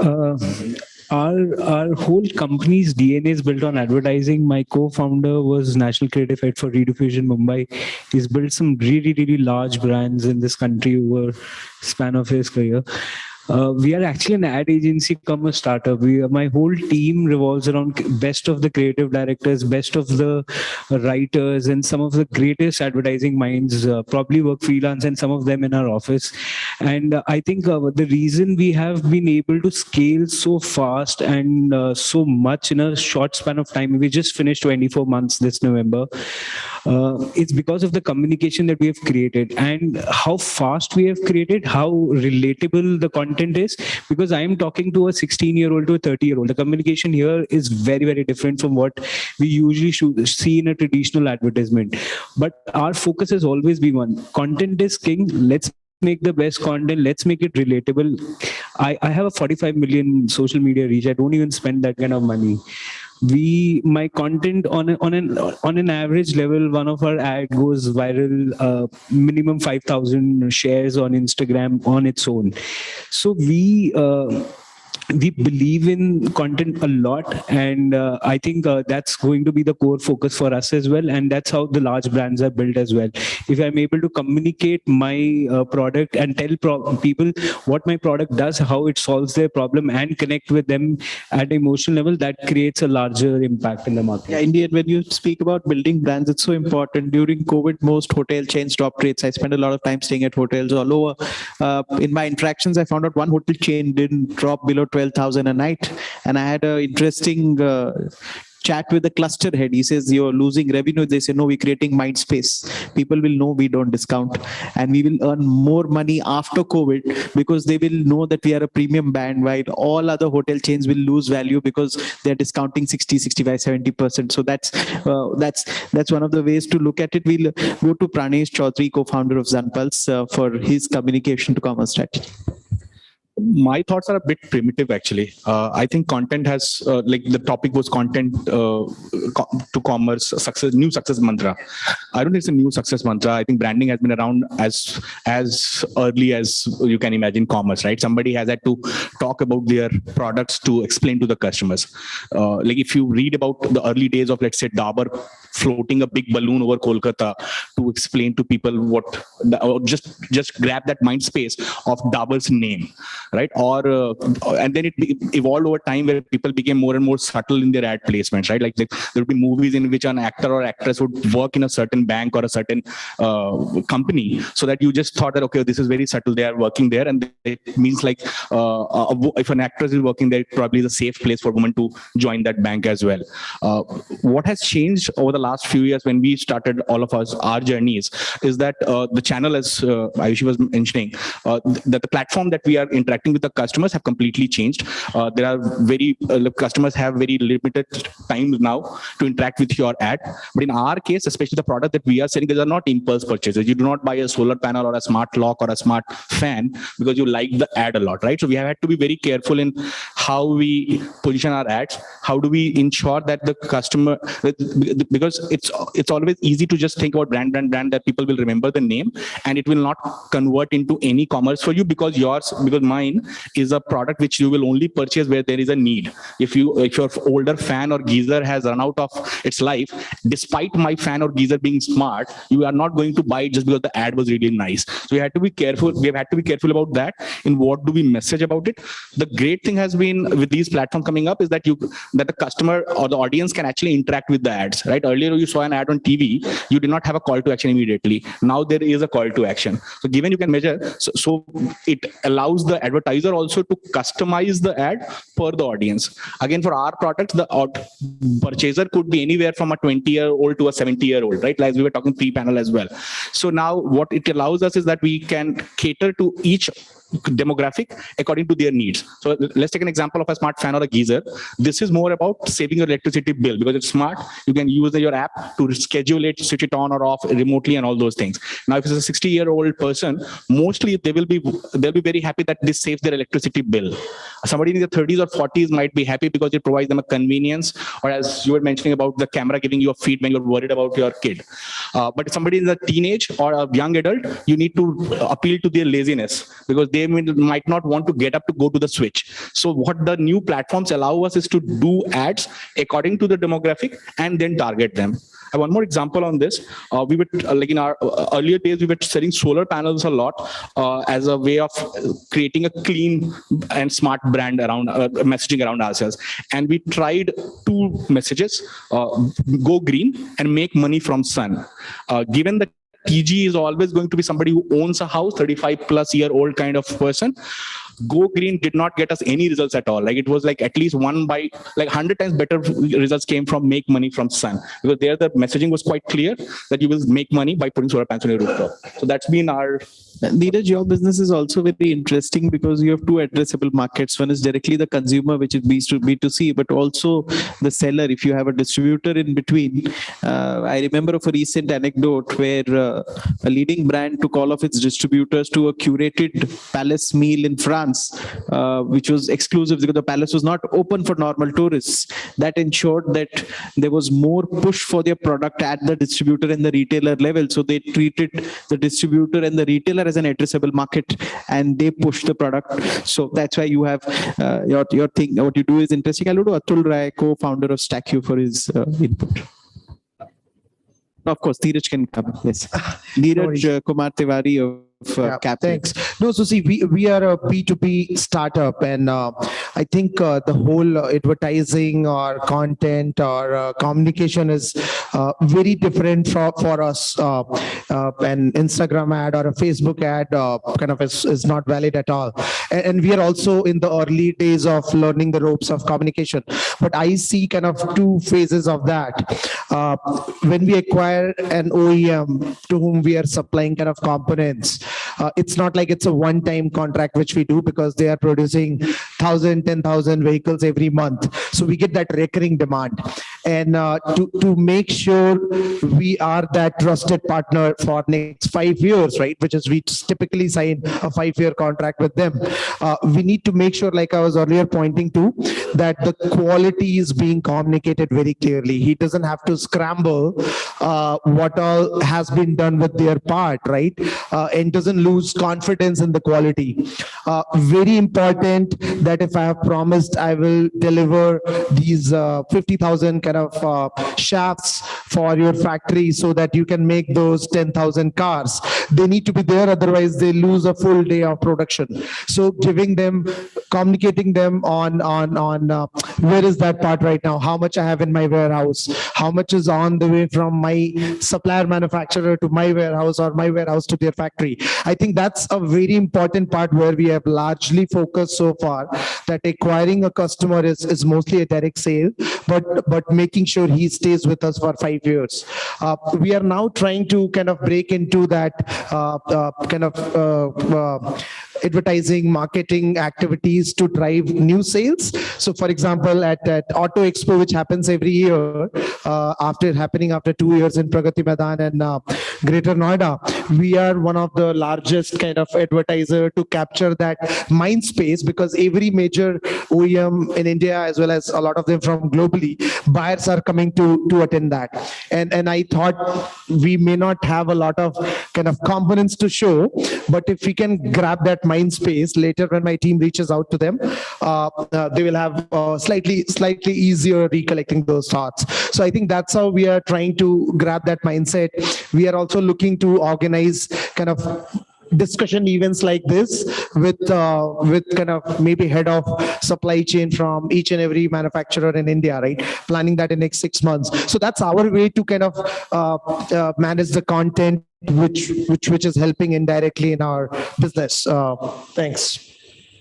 our whole company's DNA is built on advertising. My co-founder was national creative head for Rediffusion Mumbai. He's built some really large brands in this country over span of his career. We are actually an ad agency come a startup. My whole team revolves around best of the creative directors, best of the writers, and some of the greatest advertising minds probably work freelance, and some of them in our office. And I think the reason we have been able to scale so fast and so much in a short span of time, we just finished 24 months this November. It's because of the communication that we have created and how fast we have created, how relatable the content is. Because I am talking to a 16-year-old to a 30-year-old. The communication here is very different from what we usually see in a traditional advertisement. But our focus has always been one. Content is king. Let's make the best content. Let's make it relatable. I have a 45 million social media reach. I don't even spend that kind of money. My content on an average level, one of our ad goes viral, minimum 5,000 shares on Instagram on its own. So we believe in content a lot, and I think that's going to be the core focus for us as well, and that's how the large brands are built as well. If I'm able to communicate my product and tell people what my product does, how it solves their problem, and connect with them at emotional level, that creates a larger impact in the market. Yeah, indeed, when you speak about building brands, it's so important. During COVID, most hotel chains dropped rates. I spent a lot of time staying at hotels all over. In my interactions, I found out one hotel chain didn't drop below 12,000 a night. And I had an interesting chat with the cluster head. He says, you're losing revenue. They say, no, we're creating mind space. People will know we don't discount, and we will earn more money after COVID because they will know that we are a premium brand, while all other hotel chains will lose value because they're discounting 60, 65, 70%. So that's one of the ways to look at it. We'll go to Pranesh Chaudhary, co-founder of Zanpulse, for his communication to commerce strategy. My thoughts are a bit primitive, actually. I think content has, like the topic was content to commerce, new success mantra. I don't think it's a new success mantra. I think branding has been around as early as you can imagine commerce, right? Somebody has had to talk about their products to explain to the customers. Like if you read about the early days of, let's say, Dabur floating a big balloon over Kolkata to explain to people what, or just grab that mind space of Dabur's name, right? Or and then it evolved over time where people became more and more subtle in their ad placements, right? Like there would be movies in which an actor or actress would work in a certain bank or a certain company, so that you just thought that, okay, this is very subtle, they are working there, and it means like if an actress is working there, it probably is a safe place for women to join that bank as well. What has changed over the last few years when we started all of us our journeys is that the channel, as Ayushi was mentioning, that the platform that we are interacting with the customers have completely changed. There are customers have very limited time now to interact with your ad. But in our case, especially the product that we are selling, these are not impulse purchases. You do not buy a solar panel or a smart lock or a smart fan because you like the ad a lot, right? So we have had to be very careful in how we position our ads. How do we ensure that the customer, because it's always easy to just think about brand, that people will remember the name and it will not convert into any commerce for you, because mine is a product which you will only purchase where there is a need. If your older fan or geyser has run out of its life, despite my fan or geyser being smart, you are not going to buy it just because the ad was really nice. So we had to be careful. We have had to be careful about that. In what do we message about it? The great thing has been with these platforms coming up is that the customer or the audience can actually interact with the ads, right? Earlier you saw an ad on TV, you did not have a call to action immediately. Now there is a call to action. So given you can measure, so it allows the advertiser also to customize the ad per the audience. Again, for our products, the purchaser could be anywhere from a 20-year-old to a 70-year-old, right? Like we were talking pre-panel as well. So now what it allows us is that we can cater to each demographic according to their needs. So let's take an example of a smart fan or a geyser. This is more about saving your electricity bill because it's smart. You can use your app to schedule it, switch it on or off remotely and all those things. Now, if it's a 60-year-old person, mostly they'll be very happy that this saves their electricity bill. Somebody in their 30s or 40s might be happy because it provides them a convenience, or as you were mentioning about the camera giving you a feed when you're worried about your kid. But if somebody is a teenage or a young adult, you need to appeal to their laziness because they might not want to get up to go to the switch. So what the new platforms allow us is to do ads according to the demographic and then target them. One more example on this. We were like in our earlier days, we were selling solar panels a lot as a way of creating a clean and smart brand around messaging around ourselves. And we tried two messages: go green and make money from sun. Given that TG is always going to be somebody who owns a house, 35-plus-year-old kind of person, Go Green did not get us any results at all. Like it was like at least 100 times better results came from make money from sun, because there the messaging was quite clear that you will make money by putting solar panels on your rooftop. So that's been our. Neeraj, your business is also very interesting because you have two addressable markets. One is directly the consumer, which is B2C, but also the seller. If you have a distributor in between, I remember of a recent anecdote where a leading brand took all of its distributors to a curated palace meal in France, which was exclusive because the palace was not open for normal tourists. That ensured that there was more push for their product at the distributor and the retailer level. So they treated the distributor and the retailer as an addressable market, and they push the product. So that's why you have your thing. What you do is interesting. I'll go to Atul Rai, co-founder of StackU, for his input. Of course, Dheeraj can come. Yes, Dheeraj Kumar Tiwari of Cap. Thanks. No, so see, we are a B2B startup, and I think the whole advertising or content or communication is very different for us. An Instagram ad or a Facebook ad kind of is not valid at all. And we are also in the early days of learning the ropes of communication. But I see kind of two phases of that. When we acquire an OEM to whom we are supplying kind of components, it's not like it's a one-time contract which we do, because they are producing 1,000, 10,000 vehicles every month. So we get that recurring demand. And to make sure we are that trusted partner for next 5 years, right, which is we typically sign a 5-year contract with them, we need to make sure, like I was earlier pointing to, that the quality is being communicated very clearly. He doesn't have to scramble what all has been done with their part, right, and doesn't lose confidence in the quality. Very important that if I have promised I will deliver these 50,000 kind of shafts for your factory so that you can make those 10,000 cars, they need to be there, otherwise they lose a full day of production. So giving them, communicating them on where is that part right now, how much I have in my warehouse, how much is on the way from my supplier manufacturer to my warehouse or my warehouse to their factory. I think that's a very important part where we have largely focused so far, that acquiring a customer is mostly a direct sale, but making sure he stays with us for 5 years. We are now trying to kind of break into that kind of advertising, marketing activities to drive new sales. So for example, at Auto Expo, which happens every year, after 2 years in Pragati Maidan and Greater Noida, we are one of the largest kind of advertiser to capture that mind space, because every major OEM in India, as well as a lot of them from globally, buyers are coming to attend that. And I thought we may not have a lot of kind of components to show, but if we can grab that mind space later when my team reaches out to them, they will have slightly easier recollecting those thoughts. So I think that's how we are trying to grab that mindset. We are also looking to organize kind of discussion events like this with kind of maybe head of supply chain from each and every manufacturer in India, right? Planning that in next 6 months. So that's our way to kind of manage the content, which is helping indirectly in our business. Thanks.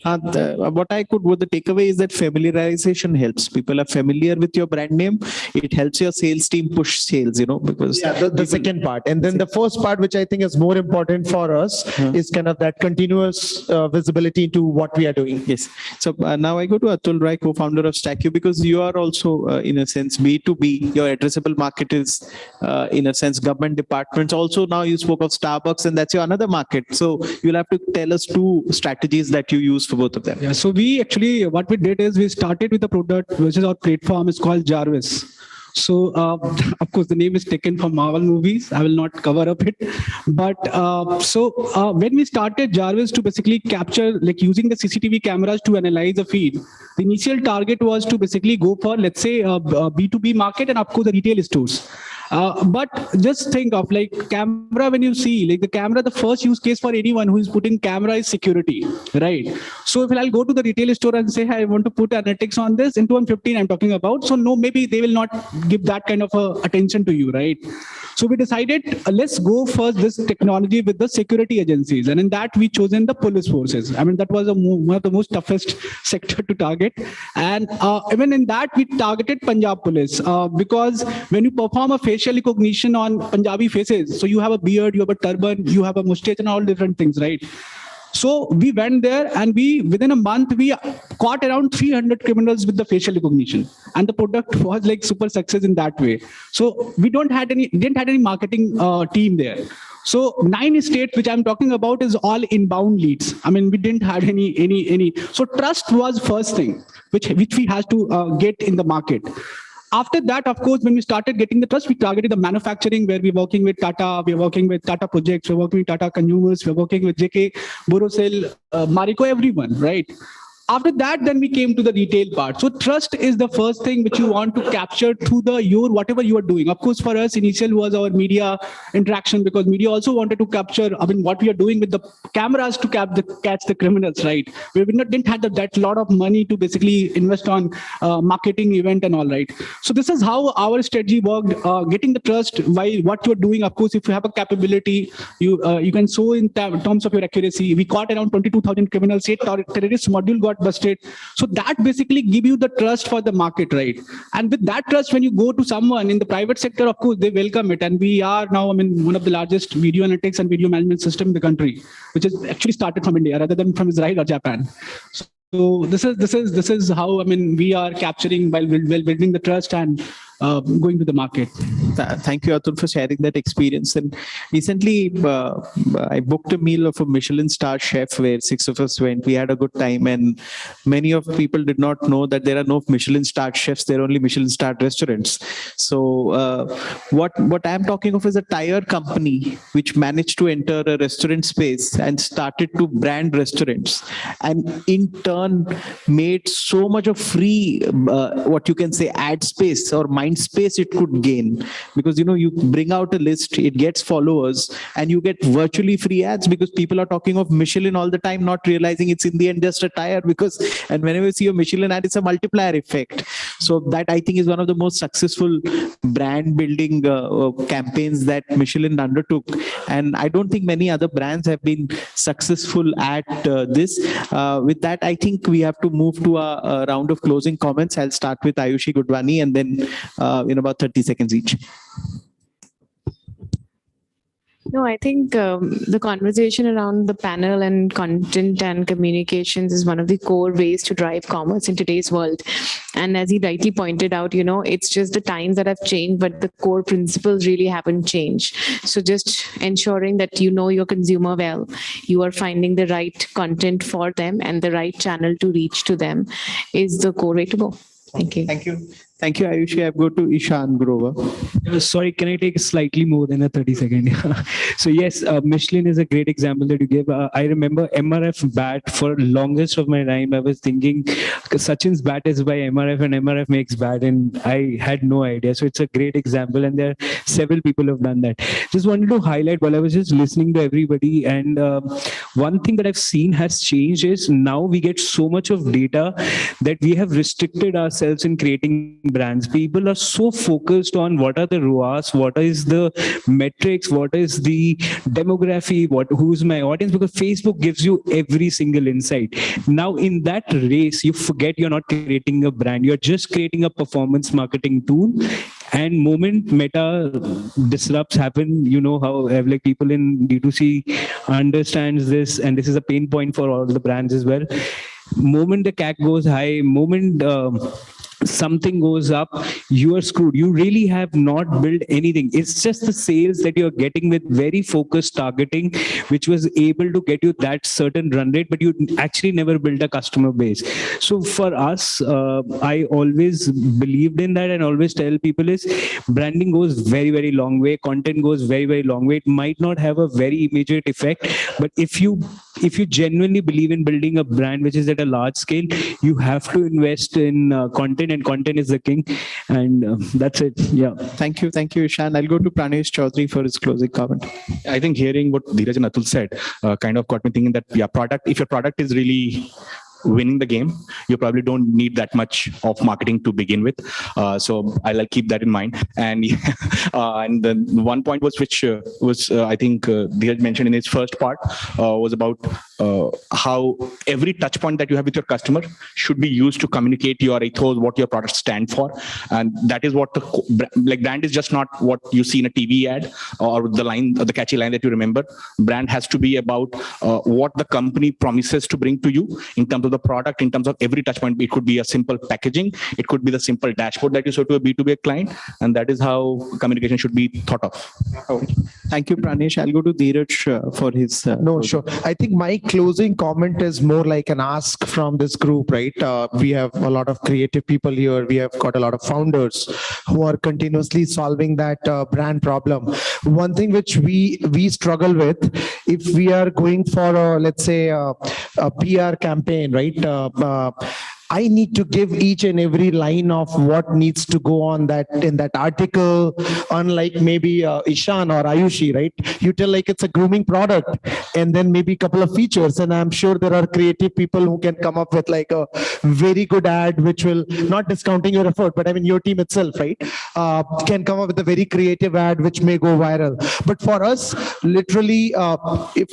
What the takeaway is that familiarization helps. People are familiar with your brand name. It helps your sales team push sales, because the second part. And then the first part, which I think is more important for us, is kind of that continuous visibility into what we are doing. Yes. So now I go to Atul Rai, co-founder of StackU, because you are also, in a sense, B2B. Your addressable market is, in a sense, government departments. Also, now you spoke of Starbucks, and that's your another market. So you'll have to tell us two strategies that you use for both of them. Yeah, so we actually, what we did is we started with a product, which is our platform is called Jarvis. So, of course, the name is taken from Marvel movies. I will not cover up it. But when we started Jarvis to basically capture, like using the CCTV cameras to analyze the feed, the initial target was to basically go for, let's say, a B2B market and of course the retail stores. But just think of like camera, when you see like the camera, the first use case for anyone who is putting camera is security, right? So if I'll go to the retail store and say, hey, I want to put analytics on this in 2015, I'm talking about. So no, maybe they will not give that kind of attention to you, right? So we decided, let's go first this technology with the security agencies. And in that we chosen the police forces. I mean, that was one of the most toughest sector to target. And even in that we targeted Punjab police because when you perform a facial recognition on Punjabi faces, so you have a beard, you have a turban, you have a mustache and all different things, right? So we went there and within a month, we caught around 300 criminals with the facial recognition. And the product was like super success in that way. So we didn't have any marketing team there. So 9 states, which I'm talking about, is all inbound leads. I mean, we didn't have any. So trust was first thing, which we had to get in the market. After that, of course, when we started getting the trust, we targeted the manufacturing, where we're working with Tata, we're working with Tata Projects, we're working with Tata Consumers, we're working with JK, Borosel, Marico, everyone, right? After that, then we came to the retail part. So trust is the first thing which you want to capture through your whatever you are doing. Of course, for us, initial was our media interaction, because media also wanted to capture, I mean, what we are doing with the cameras to catch the criminals, right? We didn't have that lot of money to basically invest on marketing event and all, right? So this is how our strategy worked, getting the trust while what you're doing. Of course, if you have a capability, you can show in terms of your accuracy. We caught around 22,000 criminals, 8 terrorist module got busted. So that basically give you the trust for the market, right? And with that trust, when you go to someone in the private sector, of course, they welcome it. And we are now, I mean, one of the largest video analytics and video management system in the country, which is actually started from India rather than from Israel or Japan. So this is how, I mean, we are capturing while building the trust and going to the market. Thank you, Atul, for sharing that experience. And recently, I booked a meal of a Michelin star chef where 6 of us went. We had a good time, and many of people did not know that there are no Michelin star chefs. There are only Michelin star restaurants. So what I'm talking of is a tire company which managed to enter a restaurant space and started to brand restaurants, and in turn made so much of free, what you can say, ad space or mind space it could gain, because you bring out a list, it gets followers, and you get virtually free ads because people are talking of Michelin all the time, not realizing it's in the end just a tire. And whenever you see a Michelin ad, it's a multiplier effect. So that, I think, is one of the most successful brand building campaigns that Michelin undertook, and I don't think many other brands have been successful at this. With that, I think we have to move to a round of closing comments. I'll start with Ayushi Gudwani and then in about 30 seconds each. No, I think the conversation around the panel and content and communications is one of the core ways to drive commerce in today's world. And as he rightly pointed out, it's just the times that have changed, but the core principles really haven't changed. So just ensuring that you know your consumer well, you are finding the right content for them and the right channel to reach to them is the core way to go. Thank you. Thank you. Thank you, Ayushi. I go to Ishan Grover. Sorry, can I take slightly more than a 30-second? So yes, Michelin is a great example that you gave. I remember MRF bat for longest of my time. I was thinking Sachin's bat is by MRF and MRF makes bat, and I had no idea. So it's a great example, and there are several people who have done that. Just wanted to highlight while I was just listening to everybody, and one thing that I've seen has changed is now we get so much of data that we have restricted ourselves in creating brands. People are so focused on what are the ROAS, what is the metrics, what is the demography, who's my audience, because Facebook gives you every single insight. Now in that race, you forget you're not creating a brand, you're just creating a performance marketing tool. And moment meta disrupts happen, you know how like people in D2C understands this, and this is a pain point for all the brands as well. Moment the CAC goes high, moment something goes up, you are screwed. You really have not built anything. It's just the sales that you're getting with very focused targeting, which was able to get you that certain run rate, but you actually never built a customer base. So for us, I always believed in that and always tell people is branding goes very, very long way. Content goes very, very long way. It might not have a very immediate effect, but if you genuinely believe in building a brand which is at a large scale, you have to invest in content, and content is the king. And that's it. Yeah. Thank you, Ishan. I'll go to Pranesh Chaudhary for his closing comment. I think hearing what Dheeraj and Atul said kind of got me thinking that if your product is really winning the game, you probably don't need that much of marketing to begin with. So I'll keep that in mind. And and then one point was which was I think Dheeraj mentioned in his first part was about how every touch point that you have with your customer should be used to communicate your ethos, what your products stand for. And that is what the brand is just not what you see in a TV ad or the line, or the catchy line that you remember. Brand has to be about what the company promises to bring to you in terms of the product, in terms of every touch point. It could be a simple packaging, it could be the simple dashboard that you show to a B2B client, and that is how communication should be thought of. Thank you, Pranesh. I'll go to Dheeraj for his. No, sure. I think my closing comment is more like an ask from this group, right? We have a lot of creative people here. We have got a lot of founders who are continuously solving that brand problem. One thing which we struggle with, if we are going for let's say a PR campaign, right? I need to give each and every line of what needs to go on that in that article, unlike maybe Ishan or Ayushi, right? You tell like it's a grooming product and then maybe a couple of features. And I'm sure there are creative people who can come up with like a very good ad, which will, not discounting your effort, but I mean your team itself, right? Can come up with a very creative ad, which may go viral. But for us, literally,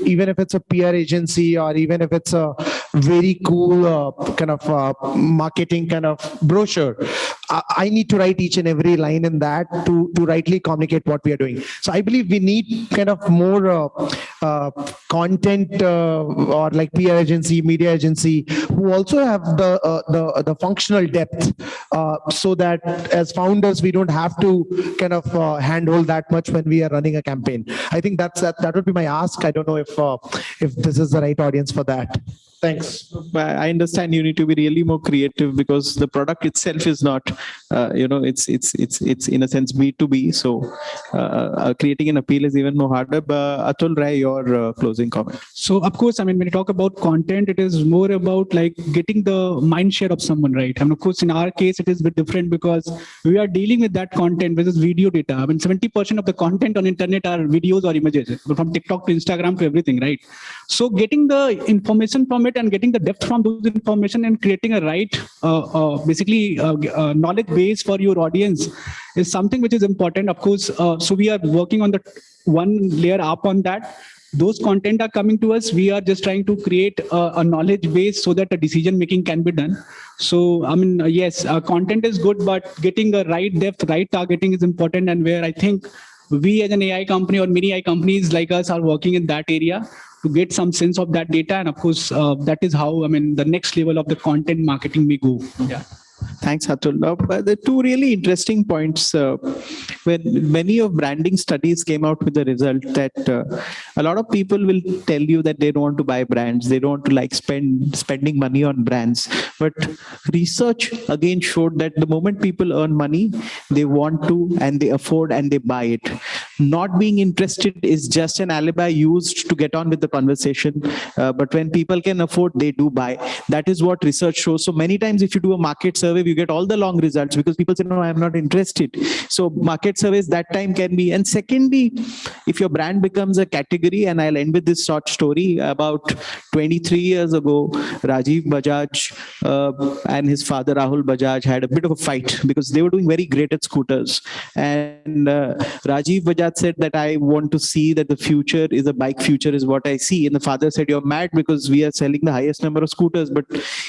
even if it's a PR agency or even if it's a very cool kind of marketing kind of brochure, I need to write each and every line in that to rightly communicate what we are doing. So I believe we need kind of more content or like PR agency, media agency, who also have the functional depth, so that as founders we don't have to kind of handhold that much when we are running a campaign. I think that would be my ask. I don't know if this is the right audience for that. Thanks. I understand you need to be really more creative because the product itself is not, it's in a sense B2B. So creating an appeal is even more harder. But Atul Rai, your closing comment. So of course, I mean, when you talk about content, it is more about like getting the mind share of someone, right? And of course, in our case, it is a bit different because we are dealing with that content, which is video data. I mean, 70% of the content on internet are videos or images, from TikTok to Instagram to everything, right? So getting the information from it and getting the depth from those information and creating a right, basically knowledge base for your audience is something which is important. Of course, so we are working on the one layer up on that. Those content are coming to us. We are just trying to create a knowledge base so that the decision making can be done. So, I mean, yes, content is good, but getting the right depth, right targeting is important. And where I think we as an AI company or many AI companies like us are working in that area to get some sense of that data. And of course, that is how, I mean, the next level of the content marketing we go. Yeah. Thanks, Atul. The two really interesting points. When many of branding studies came out with the result that a lot of people will tell you that they don't want to buy brands, they don't want to like spending money on brands. But research again showed that the moment people earn money, they want to and they afford and they buy it. Not being interested is just an alibi used to get on with the conversation. But when people can afford, they do buy. That is what research shows. So many times if you do a market survey, you get all the long results because people say, no, I'm not interested. So market surveys that time can be. And secondly, if your brand becomes a category, and I'll end with this short story. About 23 years ago, Rajiv Bajaj and his father Rahul Bajaj had a bit of a fight because they were doing very great at scooters. And Rajiv Bajaj Bajaj said that I want to see that the future is a bike future is what I see. And the father said, you're mad because we are selling the highest number of scooters. But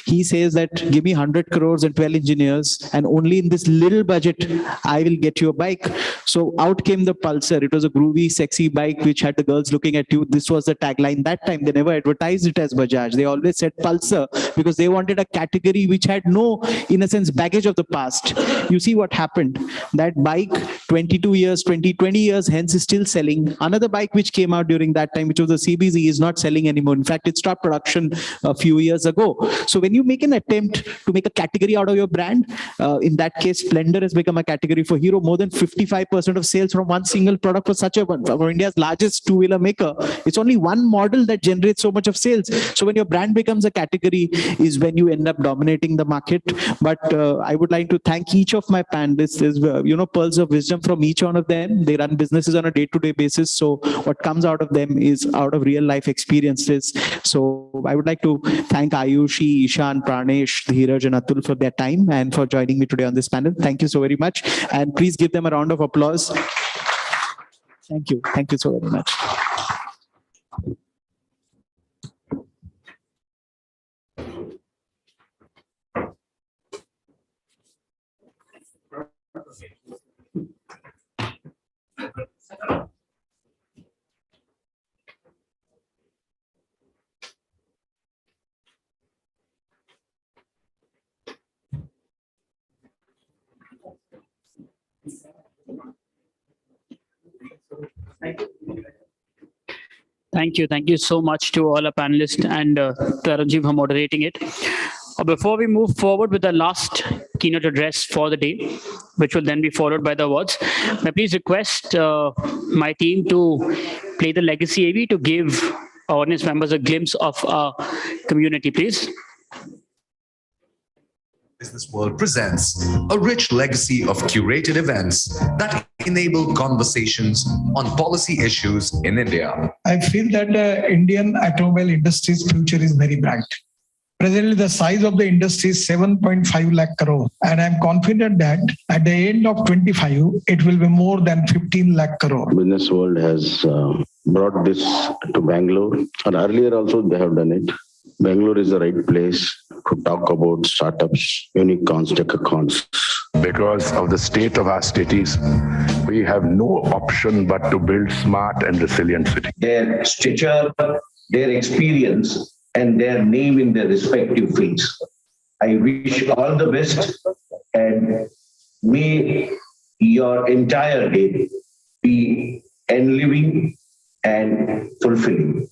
he says that give me 100 crores and 12 engineers and only in this little budget, I will get you a bike. So out came the Pulsar. It was a groovy, sexy bike which had the girls looking at you. This was the tagline that time. They never advertised it as Bajaj. They always said Pulsar because they wanted a category which had no, in a sense, baggage of the past. You see what happened. That bike, 20 years hence is still selling. Another bike which came out during that time, which was the CBZ, is not selling anymore. In fact, it stopped production a few years ago. So when you make an attempt to make a category out of your brand, in that case, Splendor has become a category for Hero. More than 55% of sales from one single product for such a one, for India's largest two-wheeler maker. It's only one model that generates so much of sales. So when your brand becomes a category is when you end up dominating the market. But I would like to thank each of my panelists. There's, pearls of wisdom from each one of them. They run businesses on a day-to-day basis. So what comes out of them is out of real life experiences. So I would like to thank Ayushi, Ishan, Pranesh, Dheeraj, and Atul for their time and for joining me today on this panel. Thank you so very much. And please give them a round of applause. Thank you. Thank you so very much. Thank you. Thank you so much to all our panelists and to Arunji for moderating it. Before we move forward with the last keynote address for the day, which will then be followed by the awards, may I please request my team to play the Legacy AV to give our audience members a glimpse of our community, please. Businessworld presents a rich legacy of curated events that enable conversations on policy issues in India. I feel that the Indian automobile industry's future is very bright. Presently, the size of the industry is 7.5 lakh crore. And I'm confident that at the end of 25, it will be more than 15 lakh crore. Businessworld has brought this to Bangalore. And earlier also they have done it. Bangalore is the right place to talk about startups, unicorns, decacorns. Because of the state of our cities, we have no option but to build smart and resilient cities. Their stature, their experience, and their name in their respective fields. I wish all the best and may your entire day be enlivening and fulfilling.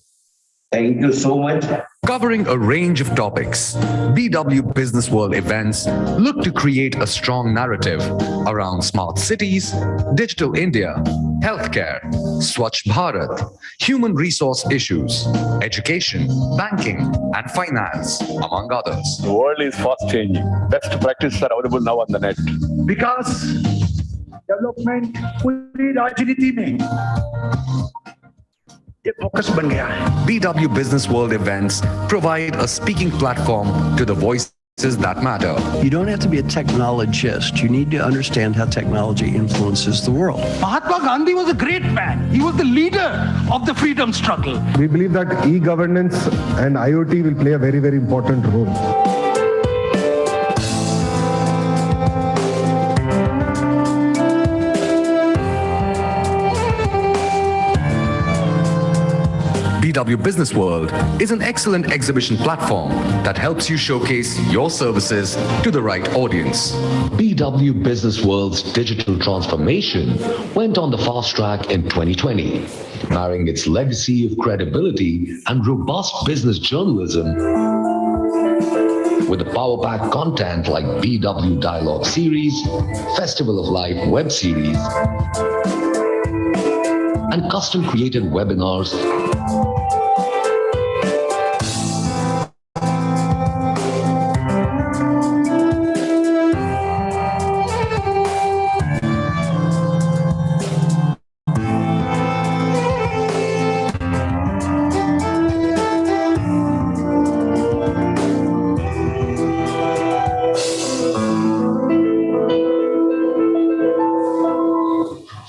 Thank you so much. Covering a range of topics, BW Businessworld events look to create a strong narrative around smart cities, digital India, healthcare, Swachh Bharat, human resource issues, education, banking, and finance, among others. The world is fast changing. Best practices are available now on the net. Vikas development पूरी राजनीति में focus बन गया है. BW Businessworld events provide a speaking platform to the voices that matter. You don't have to be a technologist. You need to understand how technology influences the world. Mahatma Gandhi was a great man. He was the leader of the freedom struggle. We believe that e-governance and IoT will play a very, very important role. BW Businessworld is an excellent exhibition platform that helps you showcase your services to the right audience. BW Businessworld's digital transformation went on the fast track in 2020, marrying its legacy of credibility and robust business journalism with the power-packed content like BW Dialogue Series, Festival of Life web series, and custom-created webinars.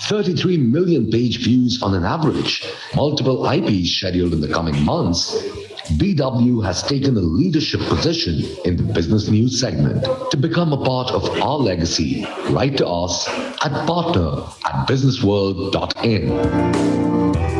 $33 million million page views on an average, multiple IPs scheduled in the coming months, BW has taken a leadership position in the business news segment. To become a part of our legacy, write to us at partner@businessworld.in.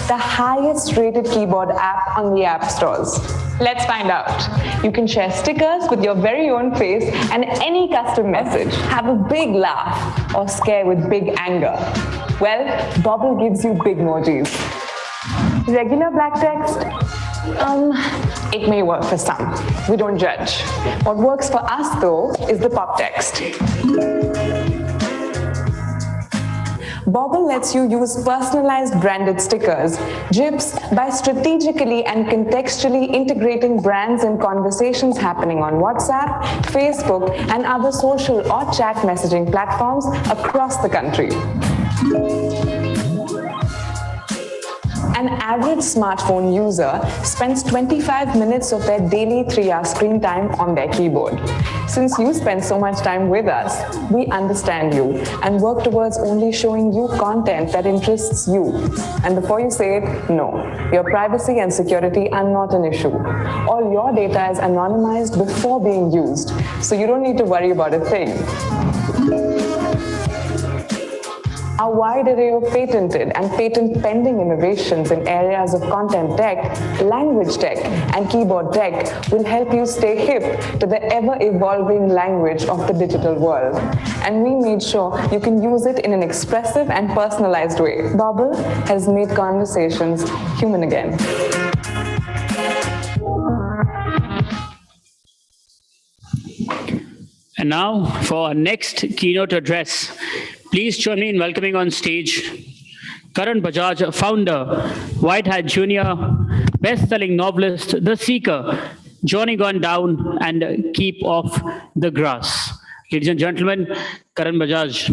The highest rated keyboard app on the app stores. Let's find out. You can share stickers with your very own face and any custom message. Have a big laugh or scare with big anger. Well, Bobble gives you big emojis. Regular black text? It may work for some. We don't judge. What works for us though is the pop text. Bobble lets you use personalized branded stickers, GIFs, by strategically and contextually integrating brands and conversations happening on WhatsApp, Facebook, and other social or chat messaging platforms across the country. An average smartphone user spends 25 minutes of their daily 3-hour screen time on their keyboard. Since you spend so much time with us, we understand you and work towards only showing you content that interests you. And before you say it, no, your privacy and security are not an issue. All your data is anonymized before being used, so you don't need to worry about a thing. A wide array of patented and patent-pending innovations in areas of content tech, language tech, and keyboard tech will help you stay hip to the ever-evolving language of the digital world. And we made sure you can use it in an expressive and personalized way. Bobble has made conversations human again. And now for our next keynote address, please join me in welcoming on stage Karan Bajaj, founder, White Hat Junior, best-selling novelist, The Seeker, joining on down and keep off the grass. Ladies and gentlemen, Karan Bajaj.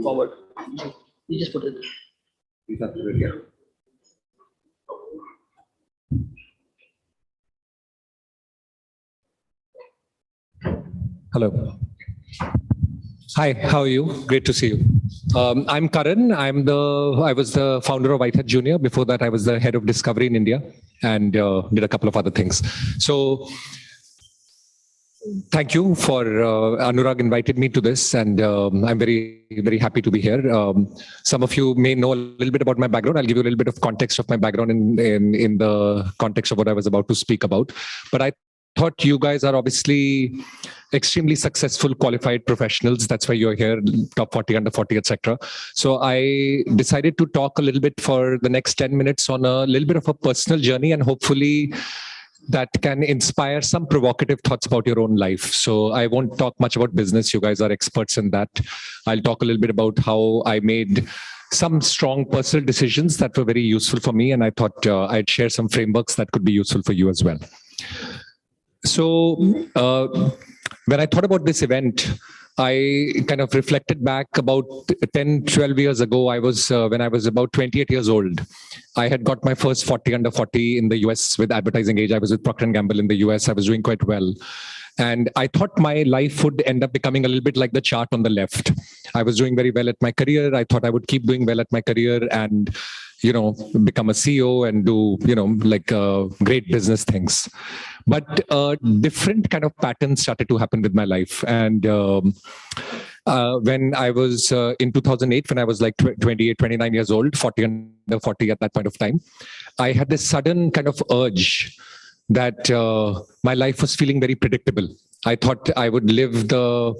Forward. You just put it. Hello. Hi, how are you? Great to see you. I'm Karan. I was the founder of Whitehead Junior. Before that, I was the head of discovery in India and did a couple of other things. So thank you for Anurag invited me to this, and I'm very, very happy to be here. Some of you may know a little bit about my background. I'll give you a little bit of context of my background in the context of what I was about to speak about. But I thought you guys are obviously extremely successful, qualified professionals. That's why you're here, top 40, under 40, etc. So I decided to talk a little bit for the next 10 minutes on a little bit of a personal journey, and hopefully that can inspire some provocative thoughts about your own life. So I won't talk much about business. You guys are experts in that. I'll talk a little bit about how I made some strong personal decisions that were very useful for me. And I thought I'd share some frameworks that could be useful for you as well. So when I thought about this event, I kind of reflected back about 10, 12 years ago. I was when I was about 28 years old. I had got my first 40 under 40 in the US with Advertising Age. I was with Procter & Gamble in the US. I was doing quite well. And I thought my life would end up becoming a little bit like the chart on the left. I was doing very well at my career. I thought I would keep doing well at my career and, you know, become a CEO and do, you know, like great business things. But different kind of patterns started to happen with my life. And when I was in 2008, when I was like 28, 29 years old, 40 under 40 at that point of time, I had this sudden kind of urge that my life was feeling very predictable. I thought I would live the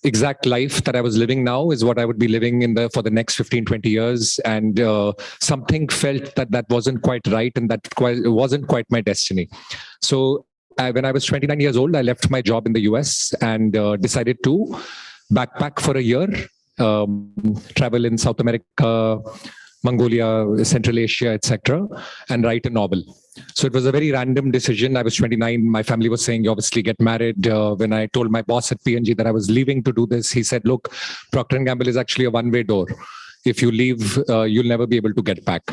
exact life that I was living now is what I would be living for the next 15, 20 years. And something felt that wasn't quite right and that wasn't quite my destiny. So when I was 29 years old, I left my job in the US and decided to backpack for a year, travel in South America, Mongolia, Central Asia, etc., and write a novel. So it was a very random decision. I was 29. My family was saying, you obviously get married. When I told my boss at P&G that I was leaving to do this, he said, look, Procter & Gamble is actually a one-way door. If you leave, you'll never be able to get back.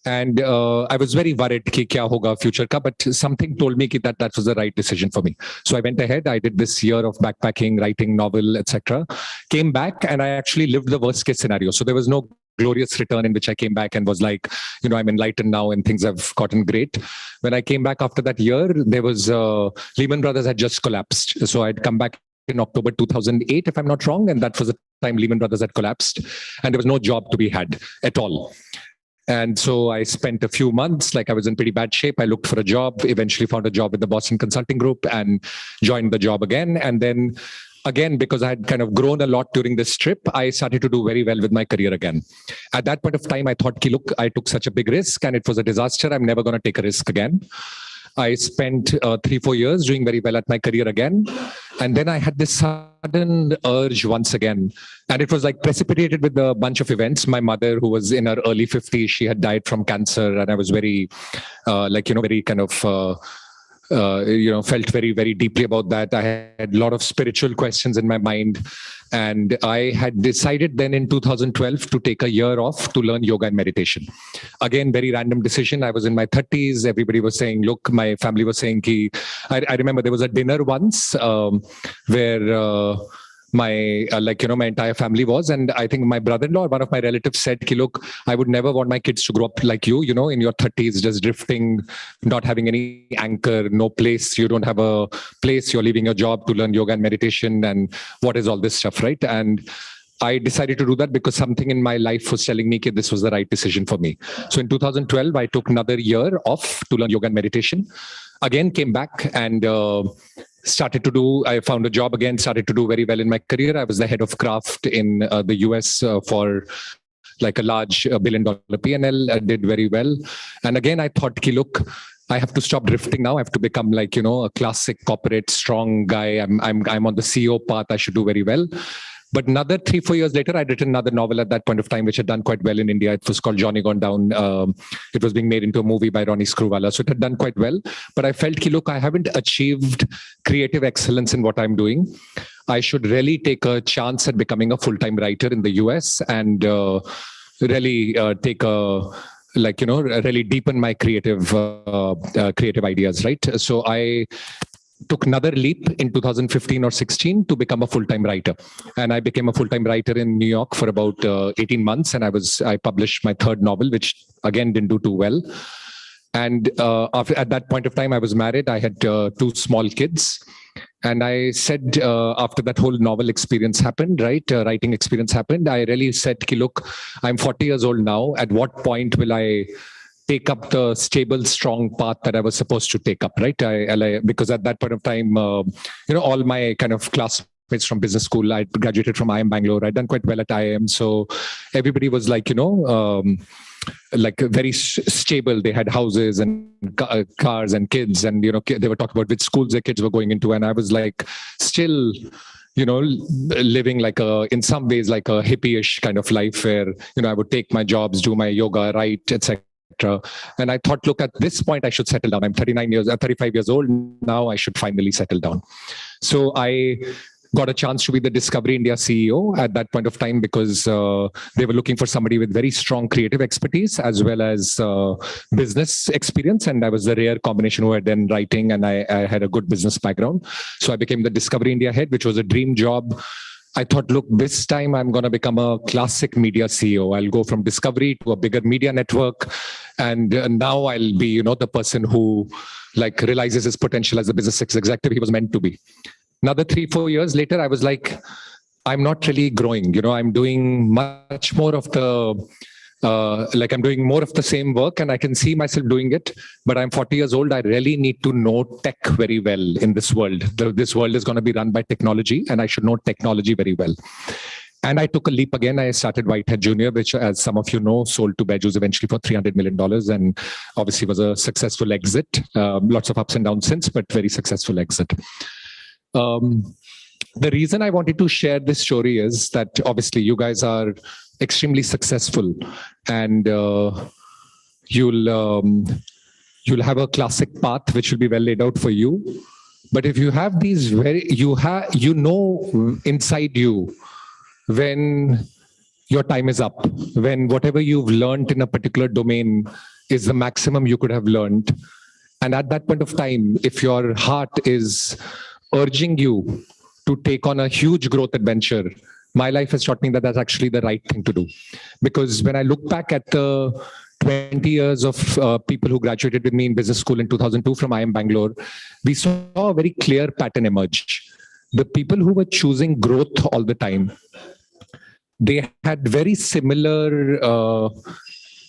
And I was very worried, ki kya hoga future ka, but something told me that was the right decision for me. So I went ahead. I did this year of backpacking, writing novel, etc. Came back and I actually lived the worst case scenario. So there was no glorious return in which I came back and was like, you know, I'm enlightened now and things have gotten great. When I came back after that year, there was Lehman Brothers had just collapsed. So I'd come back in October 2008, if I'm not wrong. And that was the time Lehman Brothers had collapsed and there was no job to be had at all. And so I spent a few months, like I was in pretty bad shape. I looked for a job, eventually found a job with the Boston Consulting Group and joined the job again. And then again, because I had kind of grown a lot during this trip, I started to do very well with my career again. At that point of time, I thought, look, I took such a big risk and it was a disaster. I'm never going to take a risk again. I spent 3-4 years doing very well at my career again. And then I had this sudden urge once again. And it was like precipitated with a bunch of events. My mother, who was in her early 50s, she had died from cancer. And I was very, very kind of, felt very, very deeply about that. I had a lot of spiritual questions in my mind. And I had decided then in 2012 to take a year off to learn yoga and meditation. Again, very random decision. I was in my 30s. Everybody was saying, look, my family was saying, I remember there was a dinner once where my entire family was, and I think my brother-in-law, one of my relatives said, look, I would never want my kids to grow up like you, in your 30s, just drifting, not having any anchor, no place. You don't have a place. You're leaving your job to learn yoga and meditation. And what is all this stuff, right? And I decided to do that because something in my life was telling me that this was the right decision for me. So in 2012, I took another year off to learn yoga and meditation. Again, came back and I found a job again, started to do very well in my career. I was the head of craft in the US for like a large $1 billion P&L. I did very well. And again, I thought, look, I have to stop drifting now. I have to become like, a classic corporate strong guy. I'm on the CEO path. I should do very well. But another 3-4 years later, I'd written another novel at that point of time, which had done quite well in India. It was called Johnny Gone Down. It was being made into a movie by Ronnie Screwvala. So it had done quite well. But I felt, look, I haven't achieved creative excellence in what I'm doing. I should really take a chance at becoming a full-time writer in the US and really really deepen my creative ideas, right? So I took another leap in 2015 or 16 to become a full-time writer. And I became a full-time writer in New York for about 18 months. And I published my third novel, which again didn't do too well. And at that point of time, I was married. I had 2 small kids. And I said, after that whole novel experience happened, writing experience happened, I really said, look, I'm 40 years old now. At what point will I take up the stable, strong path that I was supposed to take up, right? Because at that point of time, all my kind of classmates from business school, I graduated from IIM Bangalore. I'd done quite well at IIM. So everybody was like, like very stable. They had houses and cars and kids, and they were talking about which schools their kids were going into. And I was like, still, living like in some ways like a hippie-ish kind of life where I would take my jobs, do my yoga, write, etc. And I thought, look, at this point I should settle down. I'm 35 years old now. I should finally settle down. So I got a chance to be the Discovery India CEO at that point of time because they were looking for somebody with very strong creative expertise as well as business experience. And I was the rare combination who had done writing, and I had a good business background. So I became the Discovery India head, which was a dream job. I thought, look, this time I'm going to become a classic media CEO. I'll go from Discovery to a bigger media network. And now I'll be, the person who realizes his potential as a business executive he was meant to be. Another 3-4 years later, I was like, I'm not really growing. I'm doing much more of the, I'm doing more of the same work and I can see myself doing it, but I'm 40 years old. I really need to know tech very well in this world. This world is going to be run by technology and I should know technology very well. And I took a leap again. I started Whitehead Junior, which, as some of you know, sold to Beju's eventually for $300 million and obviously was a successful exit. Lots of ups and downs since, but very successful exit. The reason I wanted to share this story is that obviously you guys are extremely successful and you'll have a classic path which will be well laid out for you. But if you have these inside you when your time is up, when whatever you've learned in a particular domain is the maximum you could have learned. And at that point of time, if your heart is urging you to take on a huge growth adventure, my life has taught me that that's actually the right thing to do. Because when I look back at the 20 years of people who graduated with me in business school in 2002 from IIM Bangalore, we saw a very clear pattern emerge. The people who were choosing growth all the time, they had very similar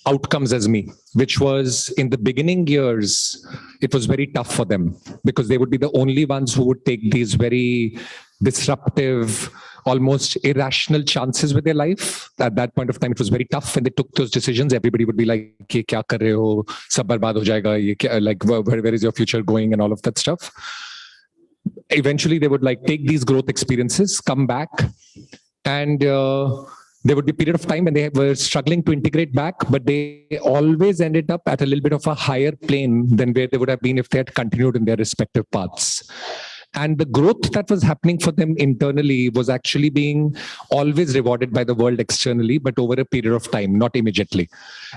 outcomes as me, which was in the beginning years, it was very tough for them because they would be the only ones who would take these very disruptive, almost irrational chances with their life. At that point of time, it was very tough when they took those decisions. Everybody would be like, "Ye kya kar rahe ho? Sab barbaad ho jayega. Ye kya, where is your future going?" and all of that stuff. Eventually, they would take these growth experiences, come back, and there would be a period of time when they were struggling to integrate back, but they always ended up at a little bit of a higher plane than where they would have been if they had continued in their respective paths. And the growth that was happening for them internally was actually being always rewarded by the world externally, but over a period of time, not immediately.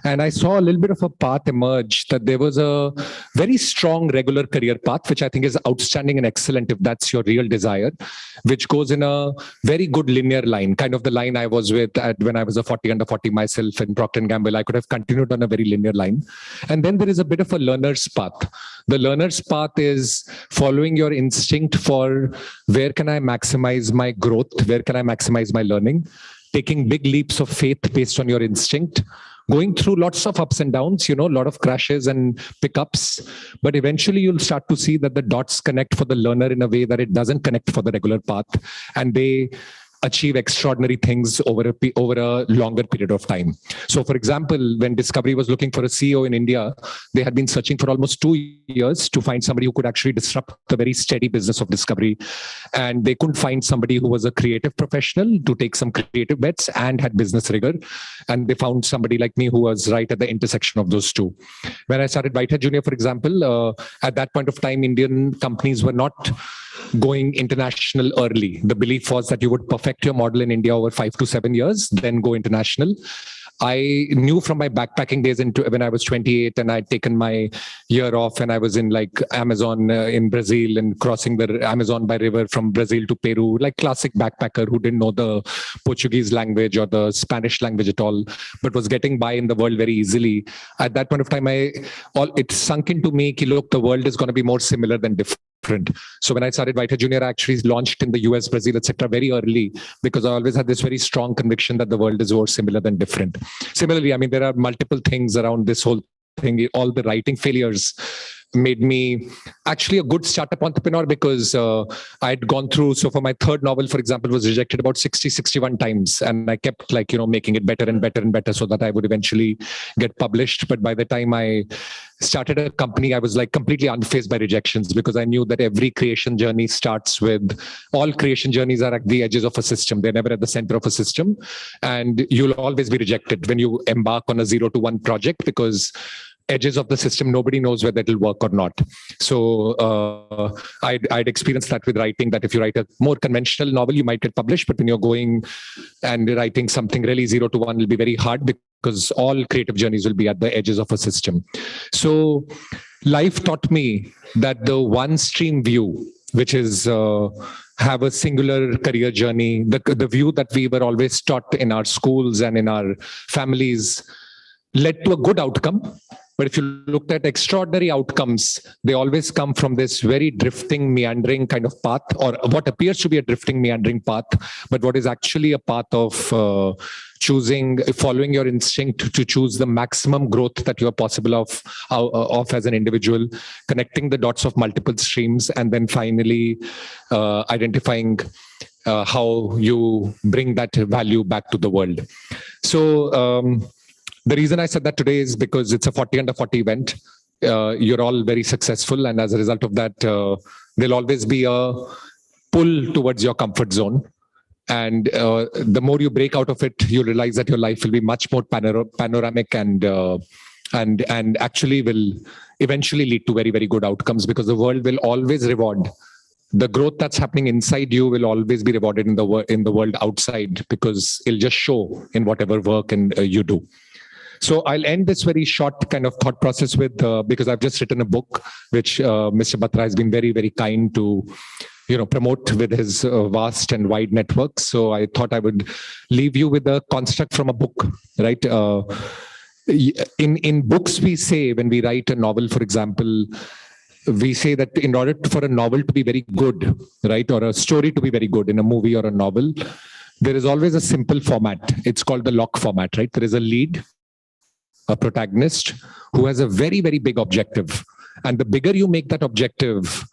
And I saw a little bit of a path emerge that there was a very strong regular career path, which I think is outstanding and excellent if that's your real desire, which goes in a very good linear line, kind of the line I was with when I was a 40 under 40 myself in Procter & Gamble. I could have continued on a very linear line. And then there is a bit of a learner's path. The learner's path is following your instinct for where can I maximize my growth, where can I maximize my learning, taking big leaps of faith based on your instinct, going through lots of ups and downs, a lot of crashes and pickups, but eventually you'll start to see that the dots connect for the learner in a way that it doesn't connect for the regular path, and they achieve extraordinary things over a longer period of time. So, for example, when Discovery was looking for a CEO in India, they had been searching for almost 2 years to find somebody who could actually disrupt the very steady business of Discovery. And they couldn't find somebody who was a creative professional to take some creative bets and had business rigor. And they found somebody like me who was right at the intersection of those two. When I started Whitehead Junior, for example, at that point of time, Indian companies were not going international early. The belief was that you would perfect your model in India over 5 to 7 years, then go international. I knew from my backpacking days when I was 28 and I'd taken my year off and I was in like Amazon in Brazil and crossing the Amazon by river from Brazil to Peru, like classic backpacker who didn't know the Portuguese language or the Spanish language at all, but was getting by in the world very easily. At that point of time, it sunk into me, look, the world is going to be more similar than different. So when I started Whitehead Junior, I actually launched in the US, Brazil, etc. very early, because I always had this very strong conviction that the world is more similar than different. Similarly, I mean, there are multiple things around this whole thing. All the writing failures made me actually a good startup entrepreneur, because I'd gone through, so for my third novel, for example, was rejected about 61 times. And I kept making it better and better and better so that I would eventually get published. But by the time I started a company, I was like completely unfazed by rejections, because I knew that every creation journey starts with, all creation journeys are at the edges of a system. They're never at the center of a system. And you'll always be rejected when you embark on a 0 to 1 project, because edges of the system, nobody knows whether it'll work or not. So I'd experienced that with writing, that if you write a more conventional novel, you might get published, but when you're going and writing something really 0 to 1, it'll be very hard, because all creative journeys will be at the edges of a system. So life taught me that the one stream view, which is have a singular career journey, the view that we were always taught in our schools and in our families, led to a good outcome. But if you looked at extraordinary outcomes, they always come from this very drifting, meandering kind of path, or what appears to be a drifting, meandering path, but what is actually a path of following your instinct to choose the maximum growth that you're possible of as an individual, connecting the dots of multiple streams, and then finally identifying how you bring that value back to the world. So, the reason I said that today is because it's a 40 under 40 event. You're all very successful. And as a result of that, there'll always be a pull towards your comfort zone. And the more you break out of it, you'll realize that your life will be much more panoramic and actually will eventually lead to very, very good outcomes, because the world will always reward. The growth that's happening inside you will always be rewarded in the world outside, because it'll just show in whatever work you do. So I'll end this very short kind of thought process with, because I've just written a book, which Mr. Batra has been very, very kind to, promote with his vast and wide network. So I thought I would leave you with a construct from a book, right? In books, we say, when we write a novel, for example, we say that in order for a novel to be very good, right, or a story to be very good in a movie or a novel, there is always a simple format. It's called the lock format, right? There is a lead, a protagonist who has a very, very big objective. And the bigger you make that objective,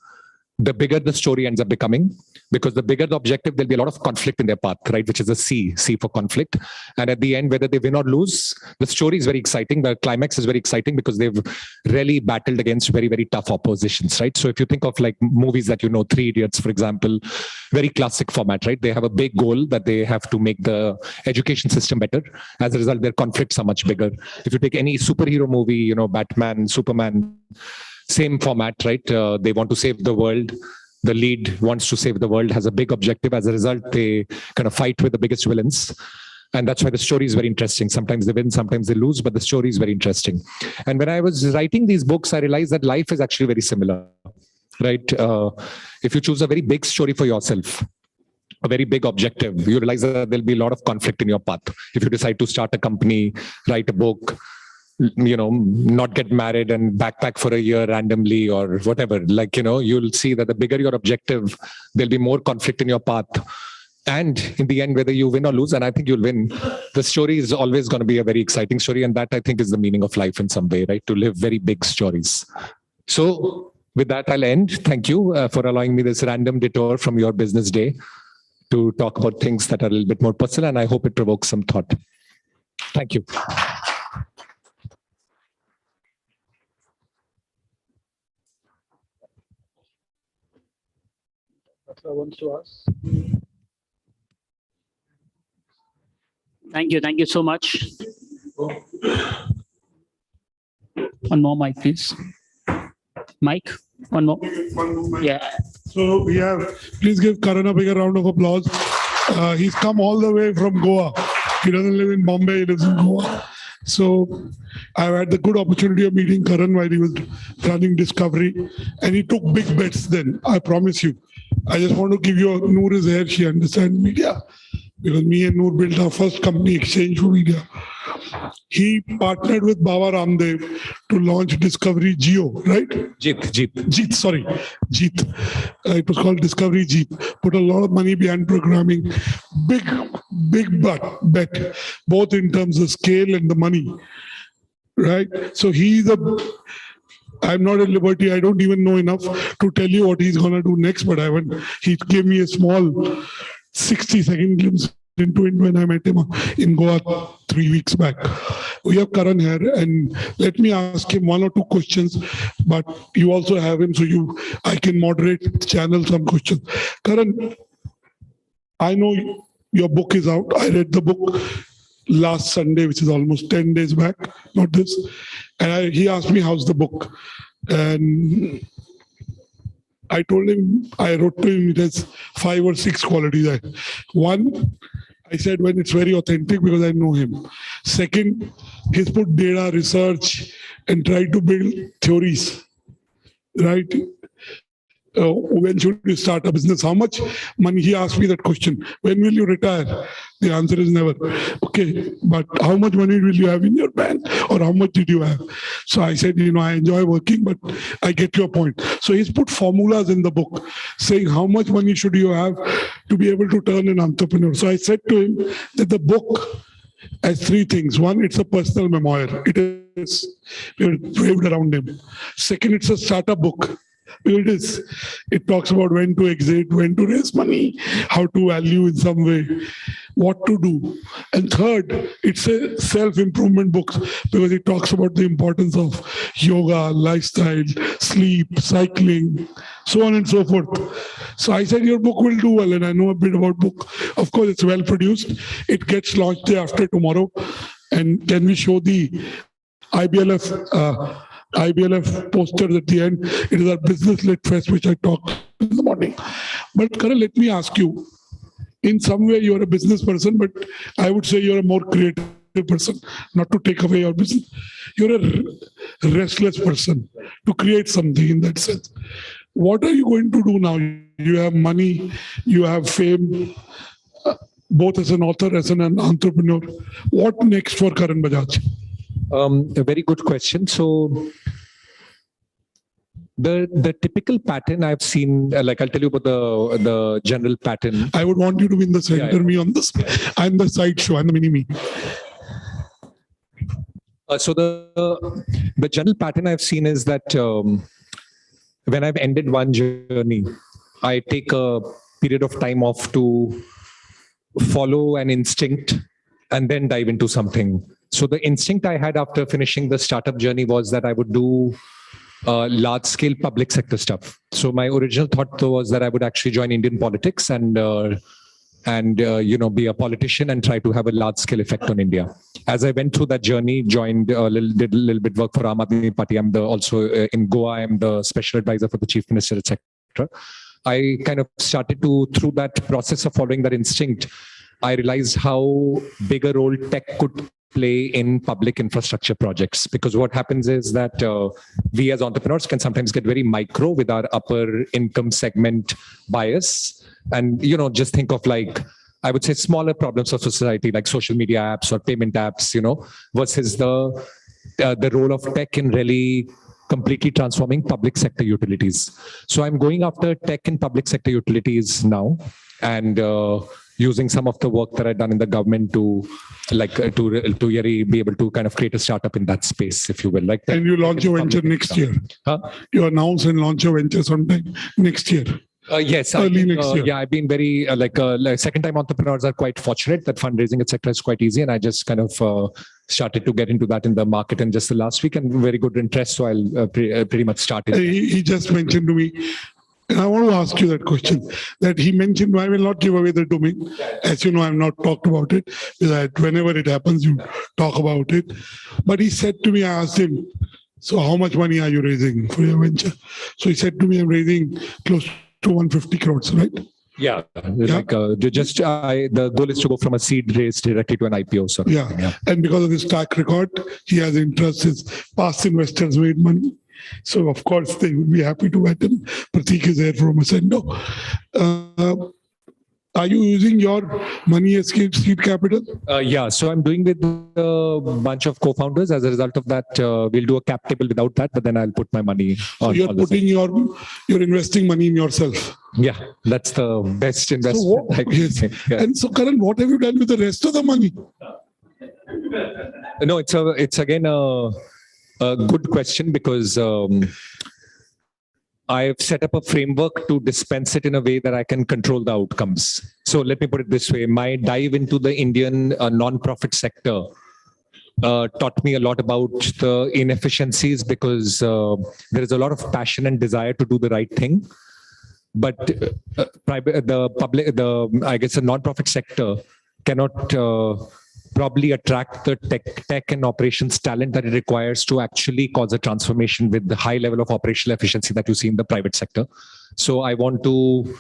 the bigger the story ends up becoming, because the bigger the objective, there'll be a lot of conflict in their path, right? Which is a C for conflict. And at the end, whether they win or lose, the story is very exciting. The climax is very exciting, because they've really battled against very, very tough oppositions, right? So if you think of like movies that, 3 Idiots, for example, very classic format, right? They have a big goal that they have to make the education system better. As a result, their conflicts are much bigger. If you take any superhero movie, Batman, Superman, same format, right? They want to save the world. The lead wants to save the world, has a big objective. As a result, they kind of fight with the biggest villains. And that's why the story is very interesting. Sometimes they win, sometimes they lose, but the story is very interesting. And when I was writing these books, I realized that life is actually very similar, right? If you choose a very big story for yourself, a very big objective, you realize that there'll be a lot of conflict in your path. If you decide to start a company, write a book, not get married and backpack for a year randomly or whatever, you'll see that the bigger your objective, there'll be more conflict in your path. And in the end, whether you win or lose, and I think you'll win, the story is always going to be a very exciting story. And that, I think, is the meaning of life in some way, right? To live very big stories. So with that, I'll end. Thank you for allowing me this random detour from your business day to talk about things that are a little bit more personal. And I hope it provokes some thought. Thank you. Wants to ask. Thank you so much. One more mic, please. Mike, one more. Yeah. So we have, please give Karan a bigger round of applause. He's come all the way from Goa. He doesn't live in Bombay, he lives in Goa. So I've had the good opportunity of meeting Karan while he was running Discovery, and he took big bets then, I promise you. I just want to give you, Noor is here, she understands media, because me and Noor built our first company, Exchange for Media. He partnered with Baba Ramdev to launch Discovery Geo, right? Jeet, sorry. Jeet. It was called Discovery Jeet. Put a lot of money behind programming. Big bet, both in terms of scale and the money, right? So I'm not at liberty. I don't even know enough to tell you what he's going to do next, but he gave me a small 60-second glimpse into it when I met him in Goa 3 weeks back. We have Karan here, and let me ask him one or two questions, but you also have him, so I can moderate, channel some questions. Karan, I know your book is out. I read the book last Sunday, which is almost 10 days back, not this. And he asked me, how's the book? And I told him, I wrote to him, it has 5 or 6 qualities. One, I said when it's very authentic because I know him. Second, he's put data, research, and tried to build theories, right? When should you start a business? How much money? He asked me that question. When will you retire? The answer is never. Okay, but how much money will you have in your bank? Or how much did you have? So I said, I enjoy working, but I get your point. So he's put formulas in the book saying how much money should you have to be able to turn an entrepreneur. So I said to him that the book has 3 things. One, it's a personal memoir. It is waved around him. Second, it's a startup book. It talks about when to exit, when to raise money, how to value in some way, what to do. And third, it's a self-improvement book because it talks about the importance of yoga, lifestyle, sleep, cycling, so on and so forth. So I said, your book will do well, and I know a bit about book. Of course, it's well produced. It gets launched day after tomorrow. And can we show the IBLF posters at the end? It is our Business Lit Fest, which I talked in the morning. But Karan, let me ask you, in some way you're a business person, but I would say you're a more creative person, not to take away your business. You're a restless person to create something in that sense. What are you going to do now? You have money, you have fame, both as an author, as an entrepreneur. What next for Karan Bajaj? A very good question. So the typical pattern I've seen, like I'll tell you about the general pattern. I would want you to be in the center, me on this. I'm the sideshow, I'm the mini-me. So the general pattern I've seen is that when I've ended one journey, I take a period of time off to follow an instinct and then dive into something. So the instinct I had after finishing the startup journey was that I would do large-scale public sector stuff. So my original thought was that I would actually join Indian politics and be a politician and try to have a large-scale effect on India. As I went through that journey, did a little bit work for Aam Aadmi Party. I'm also in Goa. I'm the special advisor for the chief minister, etc. I kind of started to, through that process of following that instinct, I realized how big a role tech could play in public infrastructure projects. Because what happens is that we as entrepreneurs can sometimes get very micro with our upper income segment bias. And, just think of I would say smaller problems of society, like social media apps or payment apps, versus the role of tech in really completely transforming public sector utilities. So I'm going after tech and public sector utilities now, and using some of the work that I've done in the government to really be able to kind of create a startup in that space, if you will. And you launch your venture next year. Huh? You announce and launch your venture sometime next year. Yes, early next year. Yeah, I've been very second-time entrepreneurs are quite fortunate that fundraising, etc., is quite easy, and I just kind of started to get into that in the market in just the last week, and very good interest. So I'll pretty much started. He just mentioned to me, and I want to ask you that question that he mentioned. I will not give away the domain, as you know. I've not talked about it. That whenever it happens, you talk about it. But he said to me, I asked him, "So how much money are you raising for your venture?" So he said to me, "I'm raising close to 150 crores, right?" Yeah, like the goal is to go from a seed raise directly to an IPO. So and because of his track record, he has interest. His past investors made money, so of course they would be happy to bet him. Prateek is here from Ascendo. Are you using your money as seed capital? Yeah, so I'm doing with a bunch of co-founders. As a result of that, we'll do a cap table without that, but then I'll put my money on. So you're putting you're investing money in yourself. Yeah, that's the best investment. So And so, Karan, what have you done with the rest of the money? No, it's again a good question because I've set up a framework to dispense it in a way that I can control the outcomes. So let me put it this way. My dive into the Indian non-profit sector taught me a lot about the inefficiencies because there is a lot of passion and desire to do the right thing. But the non-profit sector cannot probably attract the tech and operations talent that it requires to actually cause a transformation with the high level of operational efficiency that you see in the private sector. So I want to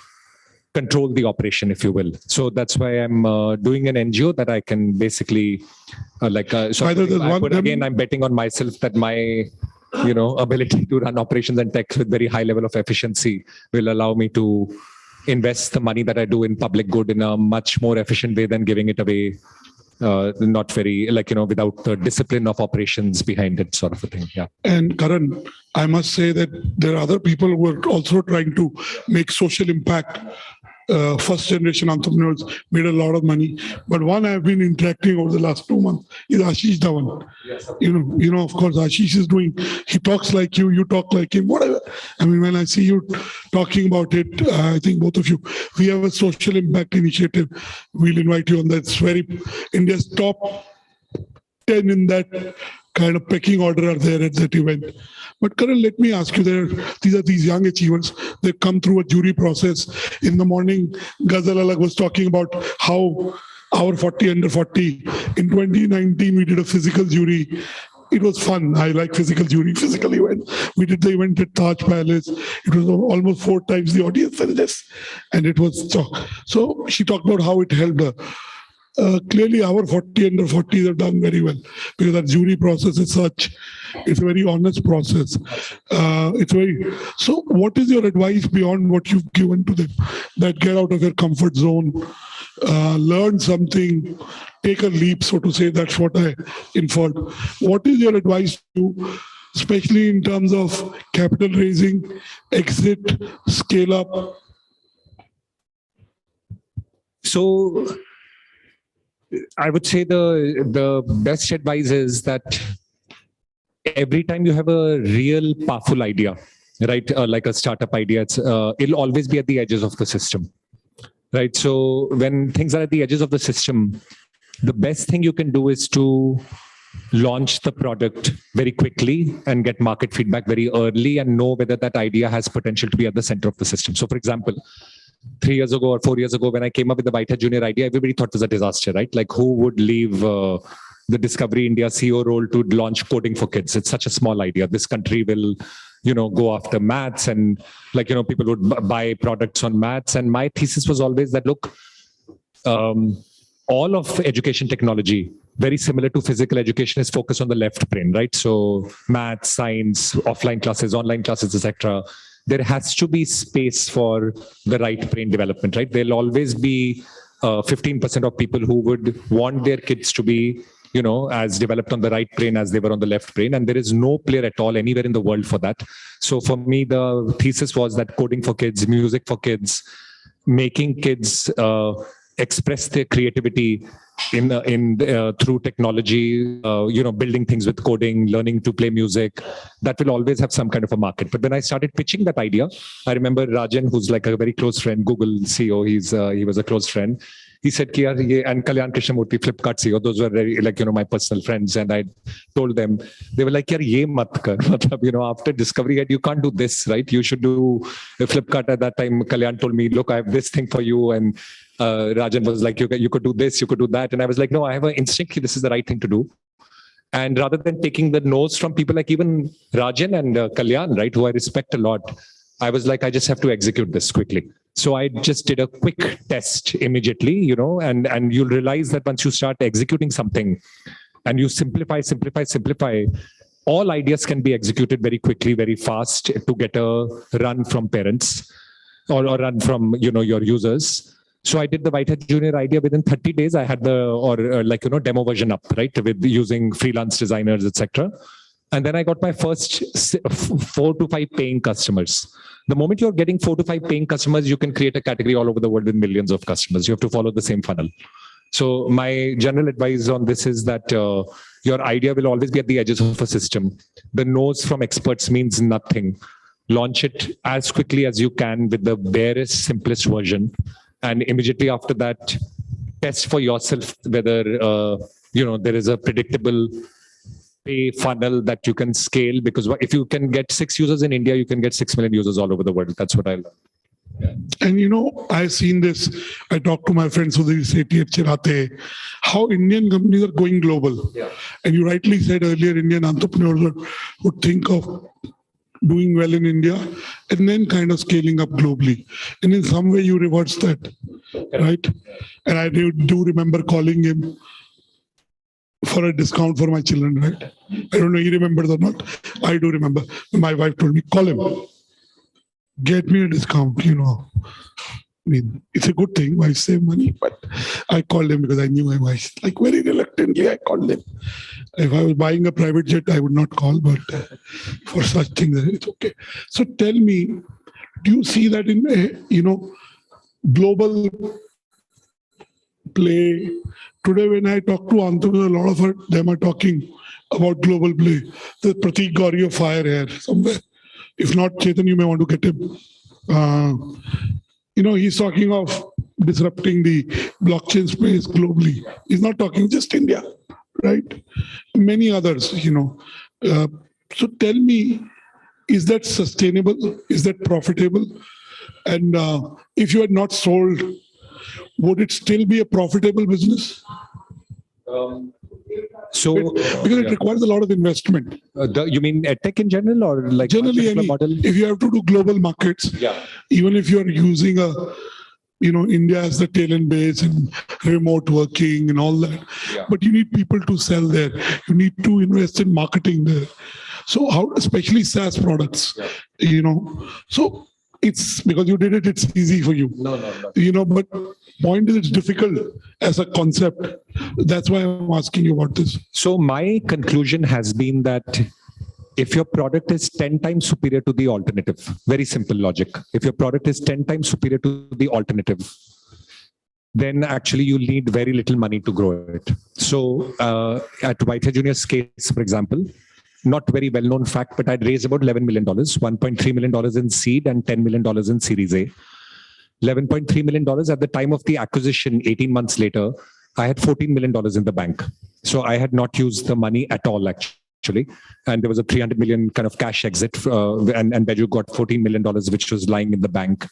control the operation, if you will. So that's why I'm doing an NGO that I can basically I'm betting on myself that my ability to run operations and tech with very high level of efficiency will allow me to invest the money that I do in public good in a much more efficient way than giving it away. Not very without the discipline of operations behind it, sort of a thing. Yeah. And Karan, I must say that there are other people who are also trying to make social impact. First generation entrepreneurs made a lot of money, but one I've been interacting over the last 2 months is Ashish Dhawan. Yes, of course, Ashish is he talks like you talk like him, whatever. I mean, when I see you talking about it, I think both of you, we have a social impact initiative. We'll invite you on that. It's India's top 10 in that kind of pecking order are there at that event. But Karan, let me ask you, these young achievers, they come through a jury process. In the morning, Ghazal was talking about how our 40 under 40, in 2019, we did a physical jury. It was fun. I like physical jury, physical event. We did the event at Taj Palace. It was almost 4 times the audience than this. And it was so she talked about how it helped her. Clearly, our 40 under 40s have done very well because that jury process is it's a very honest process. So what is your advice beyond what you've given to them? That get out of your comfort zone, learn something, take a leap, so to say. That's what I inferred. What is your advice to, especially in terms of capital raising, exit, scale up? So I would say the best advice is that every time you have a real powerful idea, right, like a startup idea, it'll always be at the edges of the system, right? So when things are at the edges of the system, the best thing you can do is to launch the product very quickly and get market feedback very early and know whether that idea has potential to be at the center of the system. So for example, 3 years ago or 4 years ago, when I came up with the Whitehead Junior idea, everybody thought it was a disaster, right? Like, who would leave the Discovery India CEO role to launch coding for kids? It's such a small idea. This country will, go after maths and people would buy products on maths. And my thesis was always that, look, all of education technology, very similar to physical education, is focused on the left brain, right? So maths, science, offline classes, online classes, etc. There has to be space for the right brain development, right? There'll always be 15% of people who would want their kids to be, as developed on the right brain as they were on the left brain. And there is no player at all anywhere in the world for that. So for me, the thesis was that coding for kids, music for kids, making kids express their creativity through technology, building things with coding, learning to play music, that will always have some kind of a market. But when I started pitching that idea, I remember Rajan, who's like a very close friend, Google CEO, he was a close friend. He said, and Kalyan Krishnamurthy, Flipkart CEO, those were very, my personal friends. And I told them, they were like, ye mat kar. After Discovery Head, you can't do this, right? You should do Flipkart. At that time, Kalyan told me, look, I have this thing for you. And Rajan was like, you could do this, you could do that. And I was like, no, I have an instinct, this is the right thing to do. And rather than taking the no's from people like even Rajan and Kalyan, right, who I respect a lot, I was like, I just have to execute this quickly. So I just did a quick test immediately, and you'll realize that once you start executing something and you simplify, all ideas can be executed very quickly, very fast to get a run from parents or run from, your users. So I did the Whitehead Junior idea within 30 days. I had the, demo version up, right, with using freelance designers, etc. And then I got my first 4 to 5 paying customers. The moment you're getting 4 to 5 paying customers, you can create a category all over the world with millions of customers. You have to follow the same funnel. So my general advice on this is that your idea will always be at the edges of a system. The no's from experts means nothing. Launch it as quickly as you can with the barest, simplest version. And immediately after that, test for yourself whether there is a predictable pay funnel that you can scale, because if you can get 6 users in India, you can get 6 million users all over the world. That's what I learned. Yeah. And I've seen this. I talk to my friends who they say how Indian companies are going global. Yeah. And you rightly said earlier, Indian entrepreneurs would think of doing well in India and then kind of scaling up globally. And in some way you reverse that, right? And I do remember calling him for a discount for my children, right? I don't know he remembers or not. I do remember. My wife told me, call him. Get me a discount, I mean, it's a good thing. I save money, but I called him because I knew I was very reluctantly. I called him. If I was buying a private jet, I would not call, but for such things, it's okay. So tell me, do you see that in global play? Today, when I talk to entrepreneurs, a lot of them are talking about global play. There's Pratik Gauri of Fire here somewhere. If not, Chetan, you may want to get him. He's talking of disrupting the blockchain space globally. He's not talking just India, right? Many others, So tell me, is that sustainable? Is that profitable? And if you had not sold, would it still be a profitable business? Because it requires a lot of investment. You mean edtech in general, or generally if you have to do global markets, even if you're using India as the talent base and remote working and all that, but you need people to sell there. You need to invest in marketing there. So how, especially SaaS products, so it's because you did it, it's easy for you. No. But point is, it's difficult as a concept. That's why I'm asking you about this. So my conclusion has been that if your product is 10 times superior to the alternative, very simple logic. If your product is 10 times superior to the alternative, then actually you'll need very little money to grow it. So at Whitehead Junior's case, for example, not very well-known fact, but I'd raised about $11 million, $1.3 million in seed and $10 million in Series A. $11.3 million at the time of the acquisition, 18 months later, I had $14 million in the bank. So I had not used the money at all, actually. And there was a $300 million kind of cash exit, and Beju got $14 million, which was lying in the bank.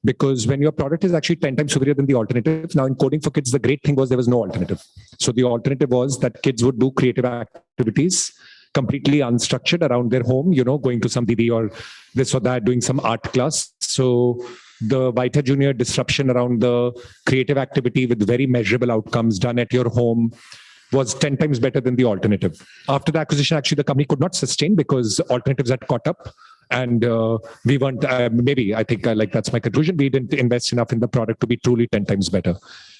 Because when your product is actually 10 times superior than the alternative, now in Coding for Kids, the great thing was there was no alternative. So the alternative was that kids would do creative activities completely unstructured around their home, going to some Didi or this or that, doing some art class. So the Whitehead Junior disruption around the creative activity with very measurable outcomes done at your home was 10 times better than the alternative. After the acquisition, actually, the company could not sustain because alternatives had caught up. And we weren't, I think that's my conclusion. We didn't invest enough in the product to be truly 10 times better.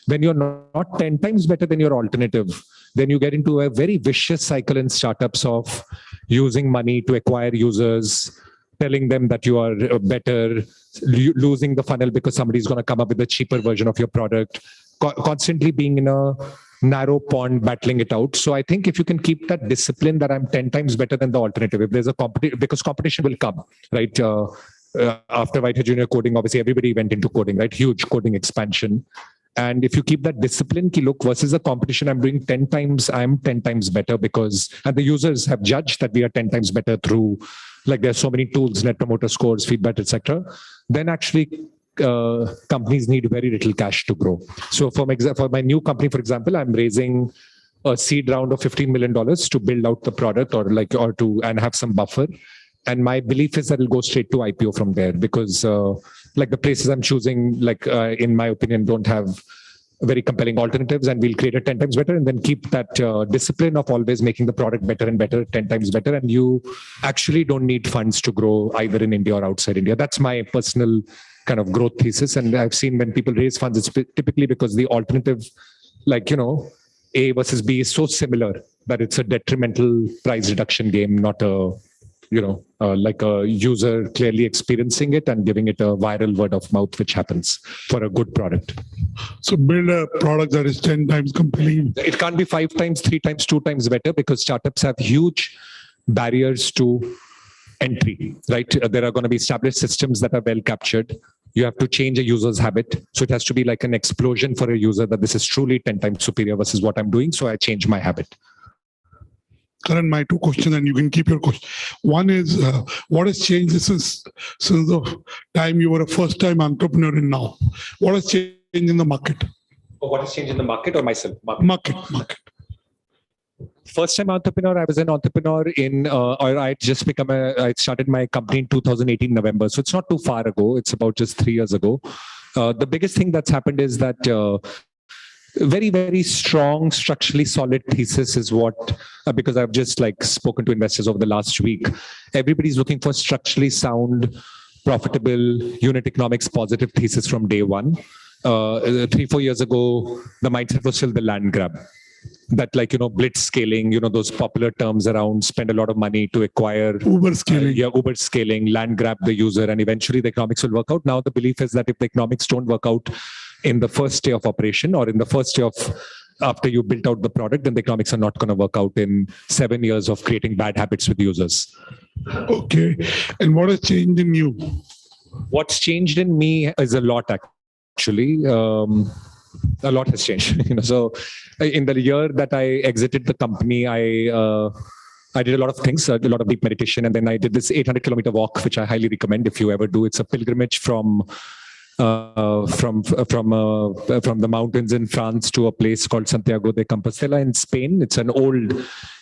When you're not 10 times better than your alternative, then you get into a very vicious cycle in startups of using money to acquire users, telling them that you are better, losing the funnel because somebody's going to come up with a cheaper version of your product, constantly being in a narrow pond, battling it out. So I think if you can keep that discipline that I'm 10 times better than the alternative, if there's a competition, because competition will come, right? After Whitehead Junior Coding, obviously everybody went into coding, right? Huge coding expansion. And if you keep that discipline, look, versus the competition, I'm doing 10 times, I'm 10 times better because, and the users have judged that we are 10 times better through, there's so many tools, net promoter scores, feedback, etc. Then actually companies need very little cash to grow. So for my new company, for example, I'm raising a seed round of $15 million to build out the product and have some buffer. And my belief is that it'll go straight to IPO from there because like the places I'm choosing, like in my opinion, don't have very compelling alternatives, and we'll create it 10 times better, and then keep that discipline of always making the product better and better, 10 times better. And you actually don't need funds to grow either in India or outside India. That's my personal kind of growth thesis. And I've seen when people raise funds, it's typically because the alternative, like, A versus B is so similar that it's a detrimental price reduction game, not a, like a user clearly experiencing it and giving it a viral word of mouth, which happens for a good product. So build a product that is 10 times compelling. It can't be 5 times, 3 times, 2 times better, because startups have huge barriers to entry, right? There are going to be established systems that are well captured. You have to change a user's habit. So it has to be like an explosion for a user that this is truly 10 times superior versus what I'm doing. So I change my habit. Karan, my 2 questions, and you can keep your question. One is, what has changed since the time you were a first-time entrepreneur and now? What has changed in the market? What has changed in the market or myself? Market. First-time entrepreneur, I was an entrepreneur I started my company in 2018 November. So it's not too far ago. It's about just 3 years ago. The biggest thing that's happened is that very, very strong, structurally solid thesis is what, because I've just spoken to investors over the last week, everybody's looking for structurally sound, profitable, unit economics positive thesis from day one. 3-4 years ago, the mindset was still the land grab. That blitz scaling, those popular terms around spend a lot of money to acquire. Uber scaling. Uber scaling, land grab the user, and eventually the economics will work out. Now the belief is that if the economics don't work out in the first day of operation or in the first day of after you built out the product, then the economics are not going to work out in 7 years of creating bad habits with users. Okay. And what has changed in you? What's changed in me is a lot, actually. A lot has changed. So in the year that I exited the company, I did a lot of things, a lot of deep meditation, and then I did this 800-kilometer walk, which I highly recommend if you ever do. It's a pilgrimage from the mountains in France to a place called Santiago de Compostela in Spain. It's an old,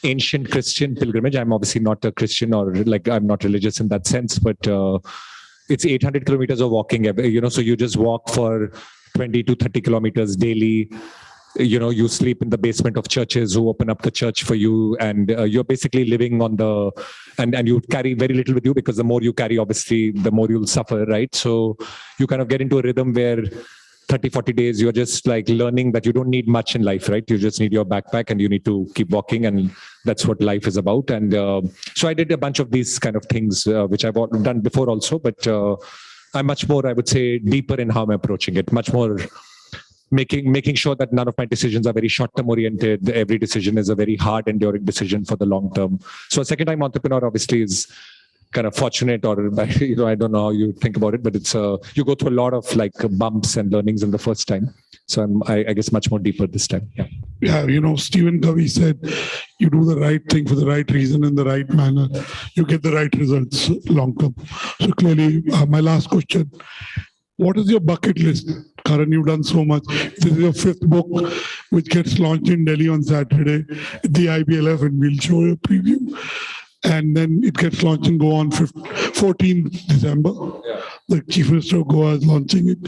ancient Christian pilgrimage. I'm obviously not a Christian, or I'm not religious in that sense, but it's 800 kilometers of walking. So you just walk for 20 to 30 kilometers daily. You sleep in the basement of churches who open up the church for you, and you're basically living on and you carry very little with you, because the more you carry, obviously, the more you'll suffer, right? So you kind of get into a rhythm where 30, 40 days, you're just learning that you don't need much in life, right? You just need your backpack and you need to keep walking, and that's what life is about. And so I did a bunch of these kind of things, which I've done before also, but I'm much more, I would say, deeper in how I'm approaching it, much more making sure that none of my decisions are very short-term oriented. Every decision is a very hard, enduring decision for the long term. So a second-time entrepreneur obviously is kind of fortunate, or I don't know how you think about it, but it's you go through a lot of bumps and learnings in the first time. So I guess much more deeper this time. Yeah, Stephen Covey said, you do the right thing for the right reason in the right manner, you get the right results long term. So clearly, my last question. What is your bucket list? Karan, you've done so much. This is your 5th book, which gets launched in Delhi on Saturday, the IBLF, and we'll show you a preview. And then it gets launched and go on 14th December. Yeah. The Chief Minister of Goa is launching it.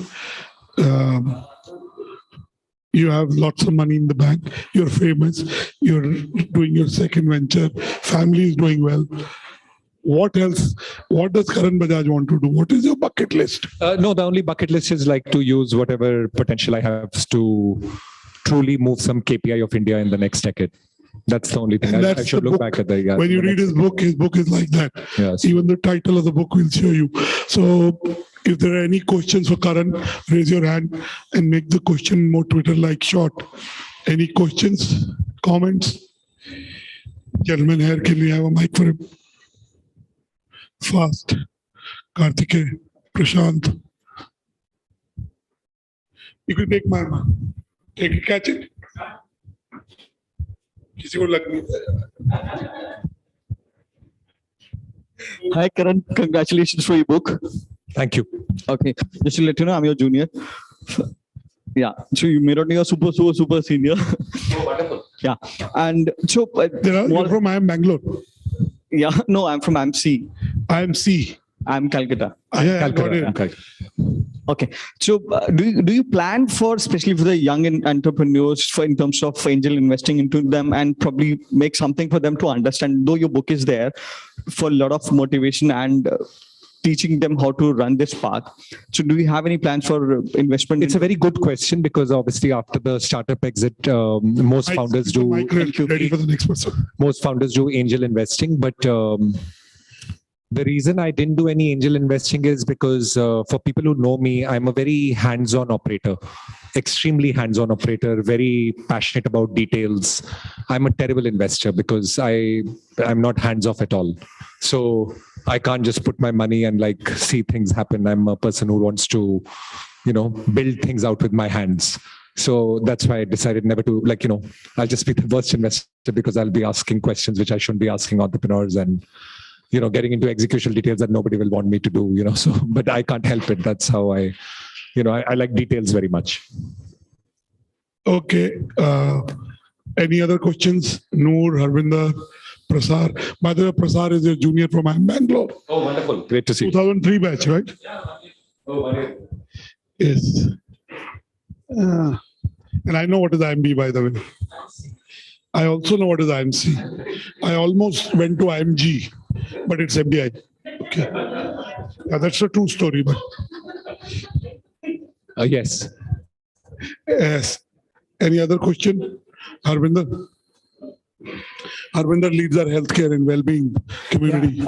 You have lots of money in the bank. You're famous. You're doing your second venture. Family is doing well. What else? What does Karan Bajaj want to do? What is your bucket list? No, the only bucket list is to use whatever potential I have to truly move some KPI of India in the next decade. That's the only thing. I should look back at the. When you read his book is like that. Yes. Even the title of the book will show you. So if there are any questions for Karan, raise your hand and make the question more Twitter-like short. Any questions, comments? Gentlemen here, can we have a mic for him? Fast. Karthike, Prashant. You can take my mic. Take it, catch it. Hi Karan, congratulations for your book. Thank you. Okay, just to let you know, I'm your junior. Yeah, so you may not be a super senior. Oh, wonderful. Yeah, and so you're from Bangalore. Yeah, no, I'm from IMC. IMC. I'm Calcutta. Yeah, Calcutta. Okay. So do you plan for, especially for the young entrepreneurs, for in terms of angel investing into them and probably make something for them to understand, though your book is there for a lot of motivation and teaching them how to run this path. So do you have any plans for investment? It's a very good question because obviously after the startup exit, most founders do. Ready for the next person. Most founders do angel investing, but the reason I didn't do any angel investing is because for people who know me, I'm a very hands-on operator, extremely hands-on operator, very passionate about details. I'm a terrible investor because I'm not hands-off at all. So I can't just put my money and like see things happen. I'm a person who wants to, build things out with my hands. So that's why I decided never to, I'll just be the worst investor because I'll be asking questions which I shouldn't be asking entrepreneurs and getting into executional details that nobody will want me to do, so, but I can't help it. That's how I like details very much. Okay. Any other questions? Noor, Harvinder, Prasar. By the way, Prasar is your junior from Bangalore. Oh, wonderful. Great to see you. 2003 batch, right? Oh, wonderful. Yes. And I know what is IMB, by the way. I also know what is IMC. I almost went to IMG, but it's MDI. Okay. Yeah, that's a true story. But yes. Yes. Any other question? Harvinder? Harvinder leads our healthcare and well-being community.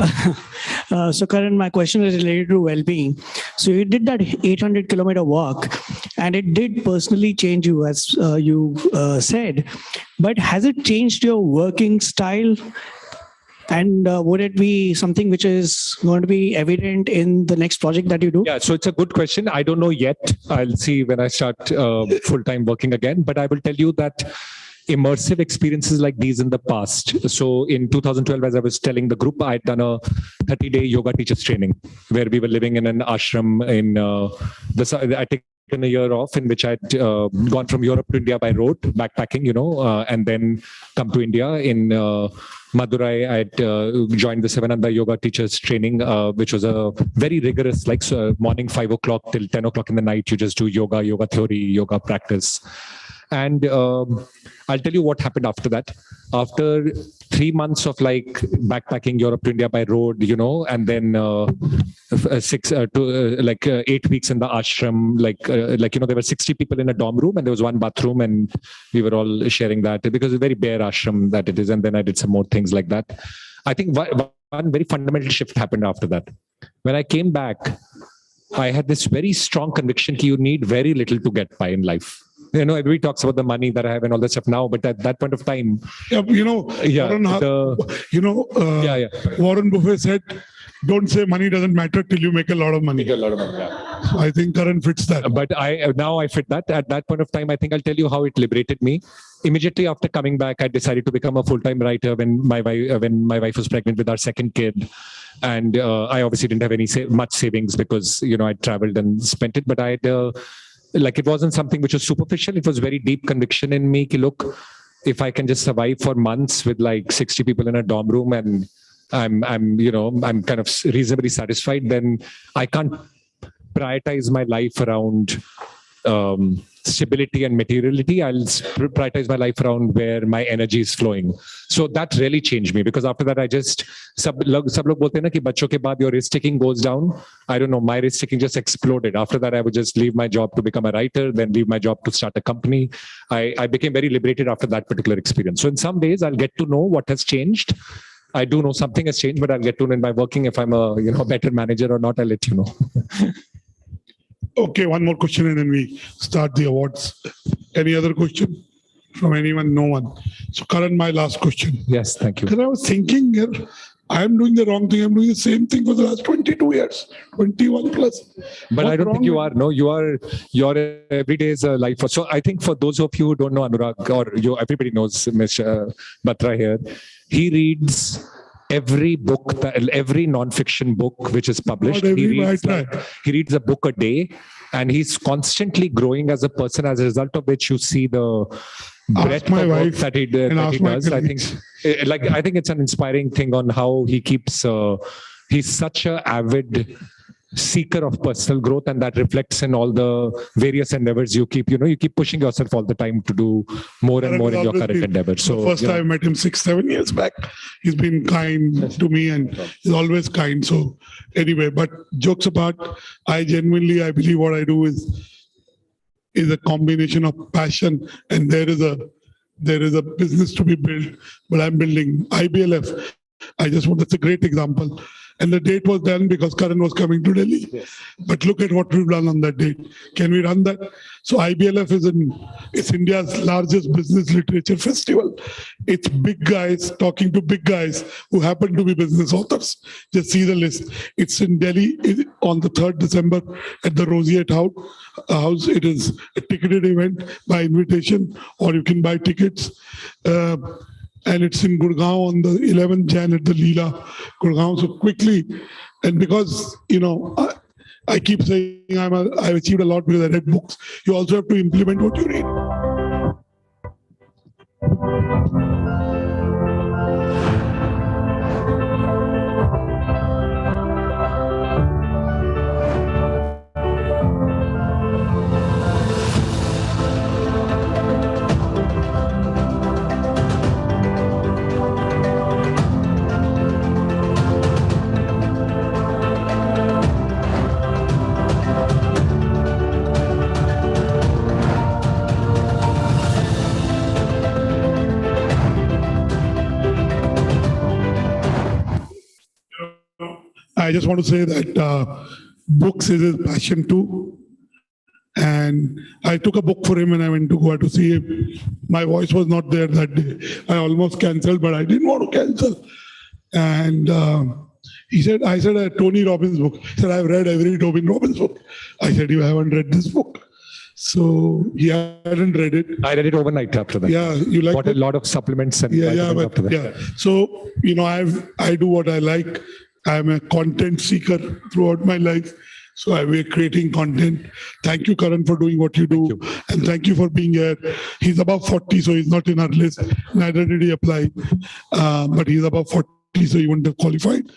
Yeah. So Karan, my question is related to well-being. So you did that 800-kilometer walk and it did personally change you, as you said, but has it changed your working style? And would it be something which is going to be evident in the next project that you do? Yeah, so it's a good question. I don't know yet. I'll see when I start full-time working again. But I will tell you that immersive experiences like these in the past. So in 2012, as I was telling the group, I'd done a 30-day yoga teachers training where we were living in an ashram in I taken a year off in which I'd gone from Europe to India by road, backpacking, and then come to India. In Madurai, I'd joined the Sevananda Yoga Teachers Training, which was a very rigorous, morning 5 o'clock till 10 o'clock in the night. You just do yoga theory, yoga practice. And I'll tell you what happened after that. After 3 months of backpacking Europe to India by road, and then 8 weeks in the ashram, there were 60 people in a dorm room and there was one bathroom and we were all sharing that because it's a very bare ashram that it is. And then I did some more things like that. I think one very fundamental shift happened after that. When I came back, I had this very strong conviction that you need very little to get by in life. Everybody talks about the money that I have and all that stuff now, but at that point of time, Warren Buffett said, "Don't say money doesn't matter till you make a lot of money." I think Karan fits that. But now I fit that. At that point of time, I think I'll tell you how it liberated me. Immediately after coming back, I decided to become a full-time writer when my wife was pregnant with our second kid. And I obviously didn't have much savings because, I traveled and spent it, but I had it wasn't something which was superficial. It was very deep conviction in me. Look, if I can just survive for months with 60 people in a dorm room and I'm kind of reasonably satisfied, then I can't prioritize my life around stability and materiality. I'll prioritize my life around where my energy is flowing. So that really changed me because after that I just sab log bolte hain na ki bachcho ke baad your risk taking goes down. I don't know, my risk taking just exploded. After that I would just leave my job to become a writer, then leave my job to start a company. I became very liberated after that particular experience. So in some ways I'll get to know what has changed. I do know something has changed, but I'll get to know in my working if I'm a better manager or not. I'll let you know. Okay, one more question and then we start the awards. Any other question from anyone? No one. So Karan, my last question. Yes, thank you. Because I was thinking here, I'm doing the wrong thing. I'm doing the same thing for the last 22 years, 21 plus. But I don't think you are. No, your every day is a life. So I think for those of you who don't know Anurag, or everybody knows Mr. Batra here, he reads every book, every non-fiction book which is published. He reads a book a day, and he's constantly growing as a person. As a result of which, you see the breadth of work that he does. I think it's an inspiring thing on how he keeps. He's such an avid seeker of personal growth, and that reflects in all the various endeavors you keep. You keep pushing yourself all the time to do more and more in your current endeavor. So the first time I met him 6-7 years back, he's been kind to me and he's always kind. So anyway, but jokes apart, I believe what I do is a combination of passion, and there is a business to be built. But I'm building IBLF. That's a great example. And the date was done because Karan was coming to Delhi. Yes. But look at what we've done on that date. Can we run that? So IBLF it's India's largest business literature festival. It's big guys talking to big guys who happen to be business authors. Just see the list. It's in Delhi on the 3rd December at the Roseate House. It is a ticketed event by invitation, or you can buy tickets. And it's in Gurgaon on the 11th Jan at the Leela, Gurgaon. So quickly, and because, I keep saying I've achieved a lot because I read books. You also have to implement what you read. I just want to say that books is his passion too. And I took a book for him and I went to Goa to see him. My voice was not there that day. I almost canceled, but I didn't want to cancel. And I said, Tony Robbins' book. He said, I've read every Tony Robbins book. I said, you haven't read this book. So he hadn't read it. I read it overnight after that. Yeah, you like bought a lot of supplements and after that. Yeah. So, I do what I like. I'm a content seeker throughout my life. So we're creating content. Thank you, Karan, for doing what you do. And thank you for being here. He's above 40, so he's not in our list. Neither did he apply. But he's above 40, so he wouldn't have qualified.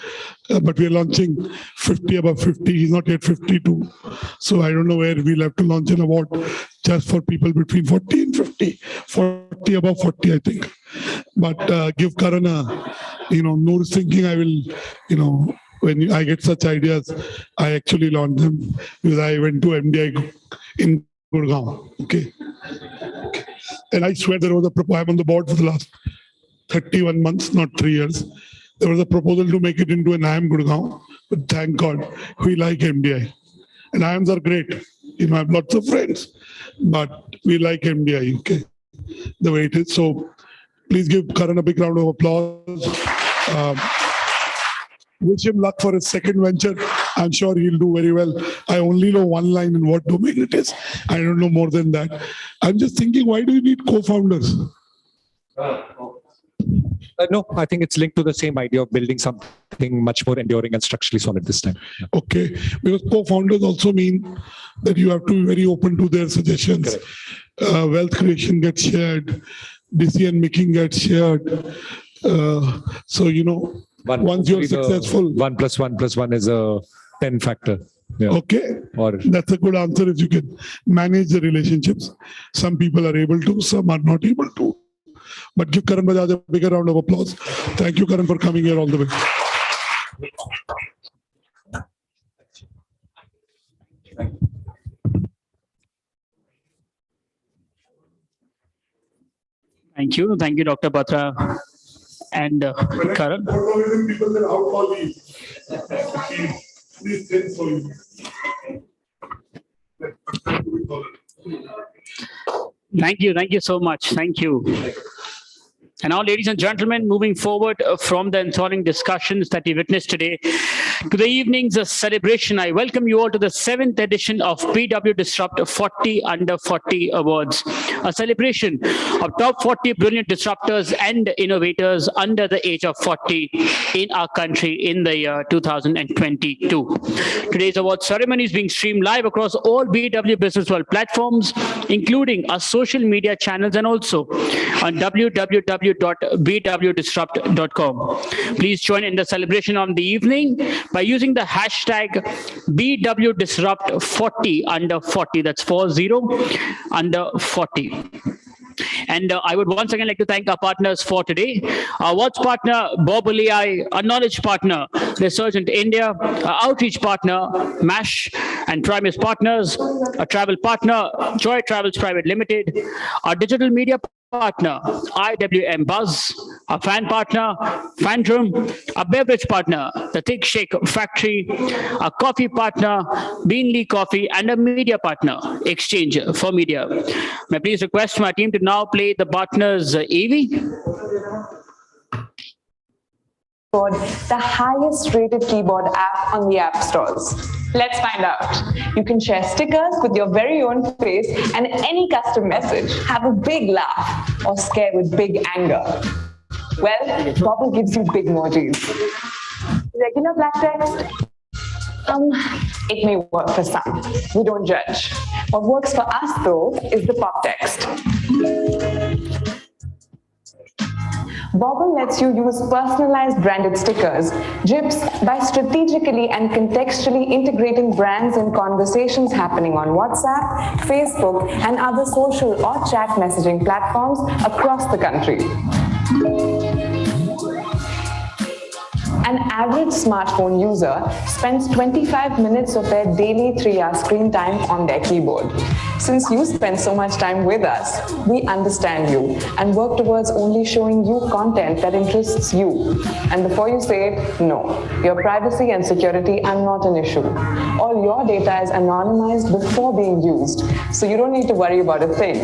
But we're launching 50 above 50. He's not yet 52. So I don't know where we'll have to launch an award just for people between 40 and 50. 40 above 40, I think. But give Karan Noor's thinking I will, when I get such ideas, I actually launch them because I went to MDI in Gurgaon. Okay. And I swear there was I'm on the board for the last 31 months, not 3 years. There was a proposal to make it into an IIM Gurgaon, but thank God we like MDI. And IIMs are great. I have lots of friends, but we like MDI, okay, the way it is. So please give Karan a big round of applause. Wish him luck for his second venture. I'm sure he'll do very well. I only know one line in what domain it is. I don't know more than that. I'm just thinking, why do you need co-founders? No, I think it's linked to the same idea of building something much more enduring and structurally solid this time. Yeah. Okay, because co-founders also mean that you have to be very open to their suggestions. Wealth creation gets shared, decision making gets shared. Once you're successful, 1 + 1 + 1 is a 10 factor. Yeah. Okay, that's a good answer if you can manage the relationships. Some people are able to, some are not able to. But give Karan Bajaj a bigger round of applause. Thank you, Karan, for coming here all the way. Thank you, Dr. Batra and Karan. People that outcall these things for you. Thank you so much. Thank you. And now, ladies and gentlemen, moving forward from the enthralling discussions that we witnessed today to the evening's celebration, I welcome you all to the 7th edition of BW Disrupt 40 Under 40 Awards, a celebration of top 40 brilliant disruptors and innovators under the age of 40 in our country in the year 2022. Today's award ceremony is being streamed live across all BW Businessworld platforms, including our social media channels and also on www.bwdisrupt.com. Please join in the celebration on the evening by using the hashtag BWDisrupt40 under 40. That's 40 under 40. And I would once again like to thank our partners for today. Our awards partner, Bob AI, a knowledge partner, Resurgent India, our outreach partner, MASH, and Primus Partners, a travel partner, Joy Travels Private Limited, our digital media partner, IWM Buzz, a fan partner, Fandrum, a beverage partner, the Thick Shake Factory, a coffee partner, Beanley Coffee, and a media partner, Exchange for Media. May I please request my team to now play the partners AV. The highest rated keyboard app on the app stores. Let's find out. You can share stickers with your very own face and any custom message, have a big laugh, or scare with big anger. Well, Bobble gives you big emojis. Regular black text? It may work for some. We don't judge. What works for us, though, is the pop text. Bobble lets you use personalized branded stickers, GIFs, by strategically and contextually integrating brands and conversations happening on WhatsApp, Facebook, and other social or chat messaging platforms across the country. An average smartphone user spends 25 minutes of their daily 3-hour screen time on their keyboard. Since you spend so much time with us, we understand you and work towards only showing you content that interests you. And before you say it, no, your privacy and security are not an issue. All your data is anonymized before being used, so you don't need to worry about a thing.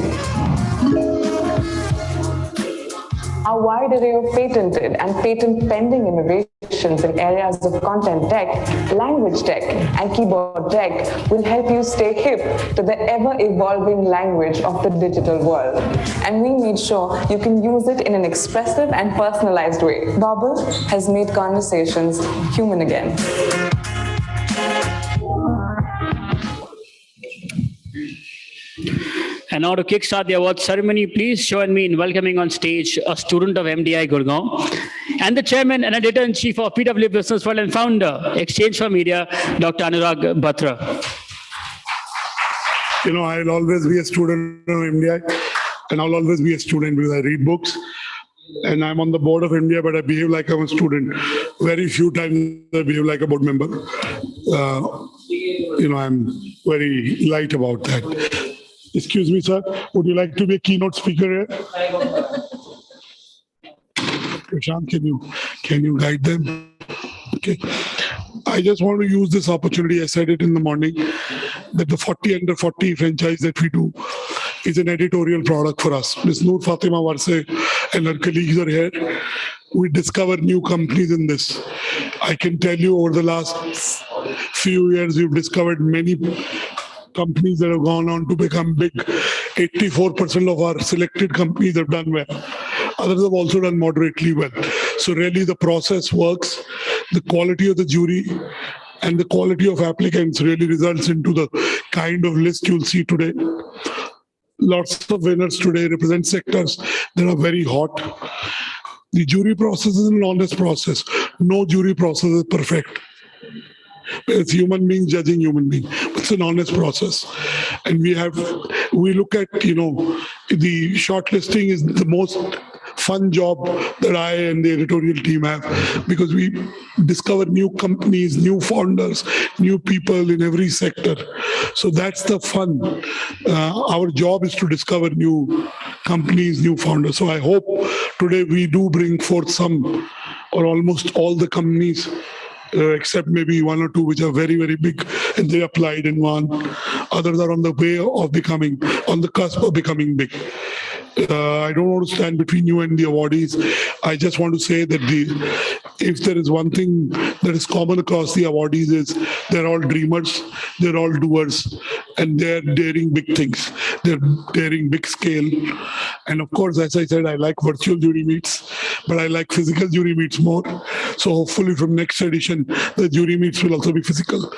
Our wide array of patented and patent-pending innovations in areas of content tech, language tech, and keyboard tech will help you stay hip to the ever-evolving language of the digital world. And we made sure you can use it in an expressive and personalized way. Bobble has made conversations human again. And now to kickstart the award ceremony, please join me in welcoming on stage a student of MDI Gurgaon and the chairman and editor-in-chief of PW Businessworld and founder, Exchange for Media, Dr. Anurag Batra. You know, I'll always be a student of MDI, and I'll always be a student because I read books. And I'm on the board of MDI, but I behave like I'm a student. Very few times I behave like a board member. You know, I'm very light about that. Excuse me, sir. Would you like to be a keynote speaker here? Prashant, can you guide them? Okay. I just want to use this opportunity. I said it in the morning that the 40 under 40 franchise that we do is an editorial product for us. Ms. Noor Fatima Warse and her colleagues are here. We discover new companies in this. I can tell you over the last few years, we've discovered many companies that have gone on to become big. 84% of our selected companies have done well. Others have also done moderately well. So really the process works. The quality of the jury and the quality of applicants really results into the kind of list you'll see today. Lots of winners today represent sectors that are very hot. The jury process is an honest process. No jury process is perfect. It's human beings judging human beings. It's an honest process. And we look at, the shortlisting is the most fun job that I and the editorial team have, because we discover new companies, new founders, new people in every sector. So that's the fun. Our job is to discover new companies, new founders. So I hope today we do bring forth some or almost all the companies, except maybe one or two which are very, very big and they applied and won. Others are on the way of becoming, on the cusp of becoming big. I don't want to stand between you and the awardees. I just want to say that if there is one thing that is common across the awardees is they're all dreamers, they're all doers, and they're daring big things. They're daring big scale. And of course, as I said, I like virtual jury meets, but I like physical jury meets more. So hopefully from next edition, the jury meets will also be physical.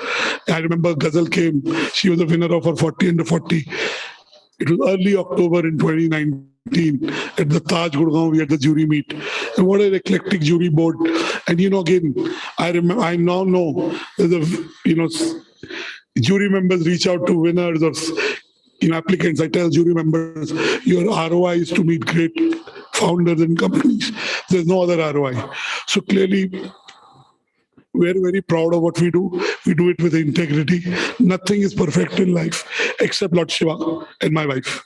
I remember Ghazal came. She was a winner of her 40 under 40. It was early October in 2019 at the Taj Gurgaon. We had the jury meet. And what an eclectic jury board. And again, I now know that jury members reach out to winners or applicants. I tell jury members, your ROI is to meet great founders and companies. There's no other ROI. So clearly, we're very proud of what we do. We do it with integrity. Nothing is perfect in life except Lord Shiva and my wife.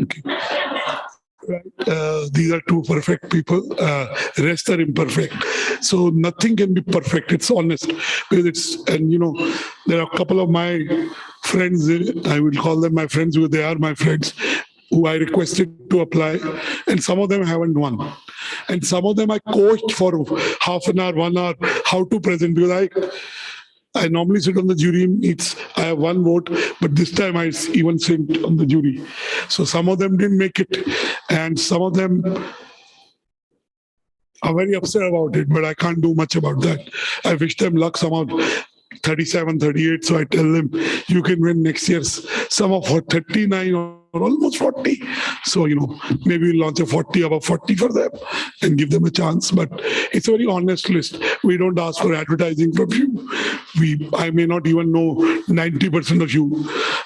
Okay. These are two perfect people. Rest are imperfect. So nothing can be perfect. It's honest. Because there are a couple of my friends, I will call them my friends because they are my friends, who I requested to apply, and some of them haven't won. And some of them I coached for half an hour, 1 hour, how to present, because I normally sit on the jury meets. I have one vote, but this time I even sit on the jury. So some of them didn't make it, and some of them are very upset about it, but I can't do much about that. I wish them luck. Some of 37, 38, so I tell them, you can win next year's sum of 39 or almost 40. So, maybe we'll launch a 40, above 40 for them and give them a chance. But it's a very honest list. We don't ask for advertising from you. I may not even know 90% of you.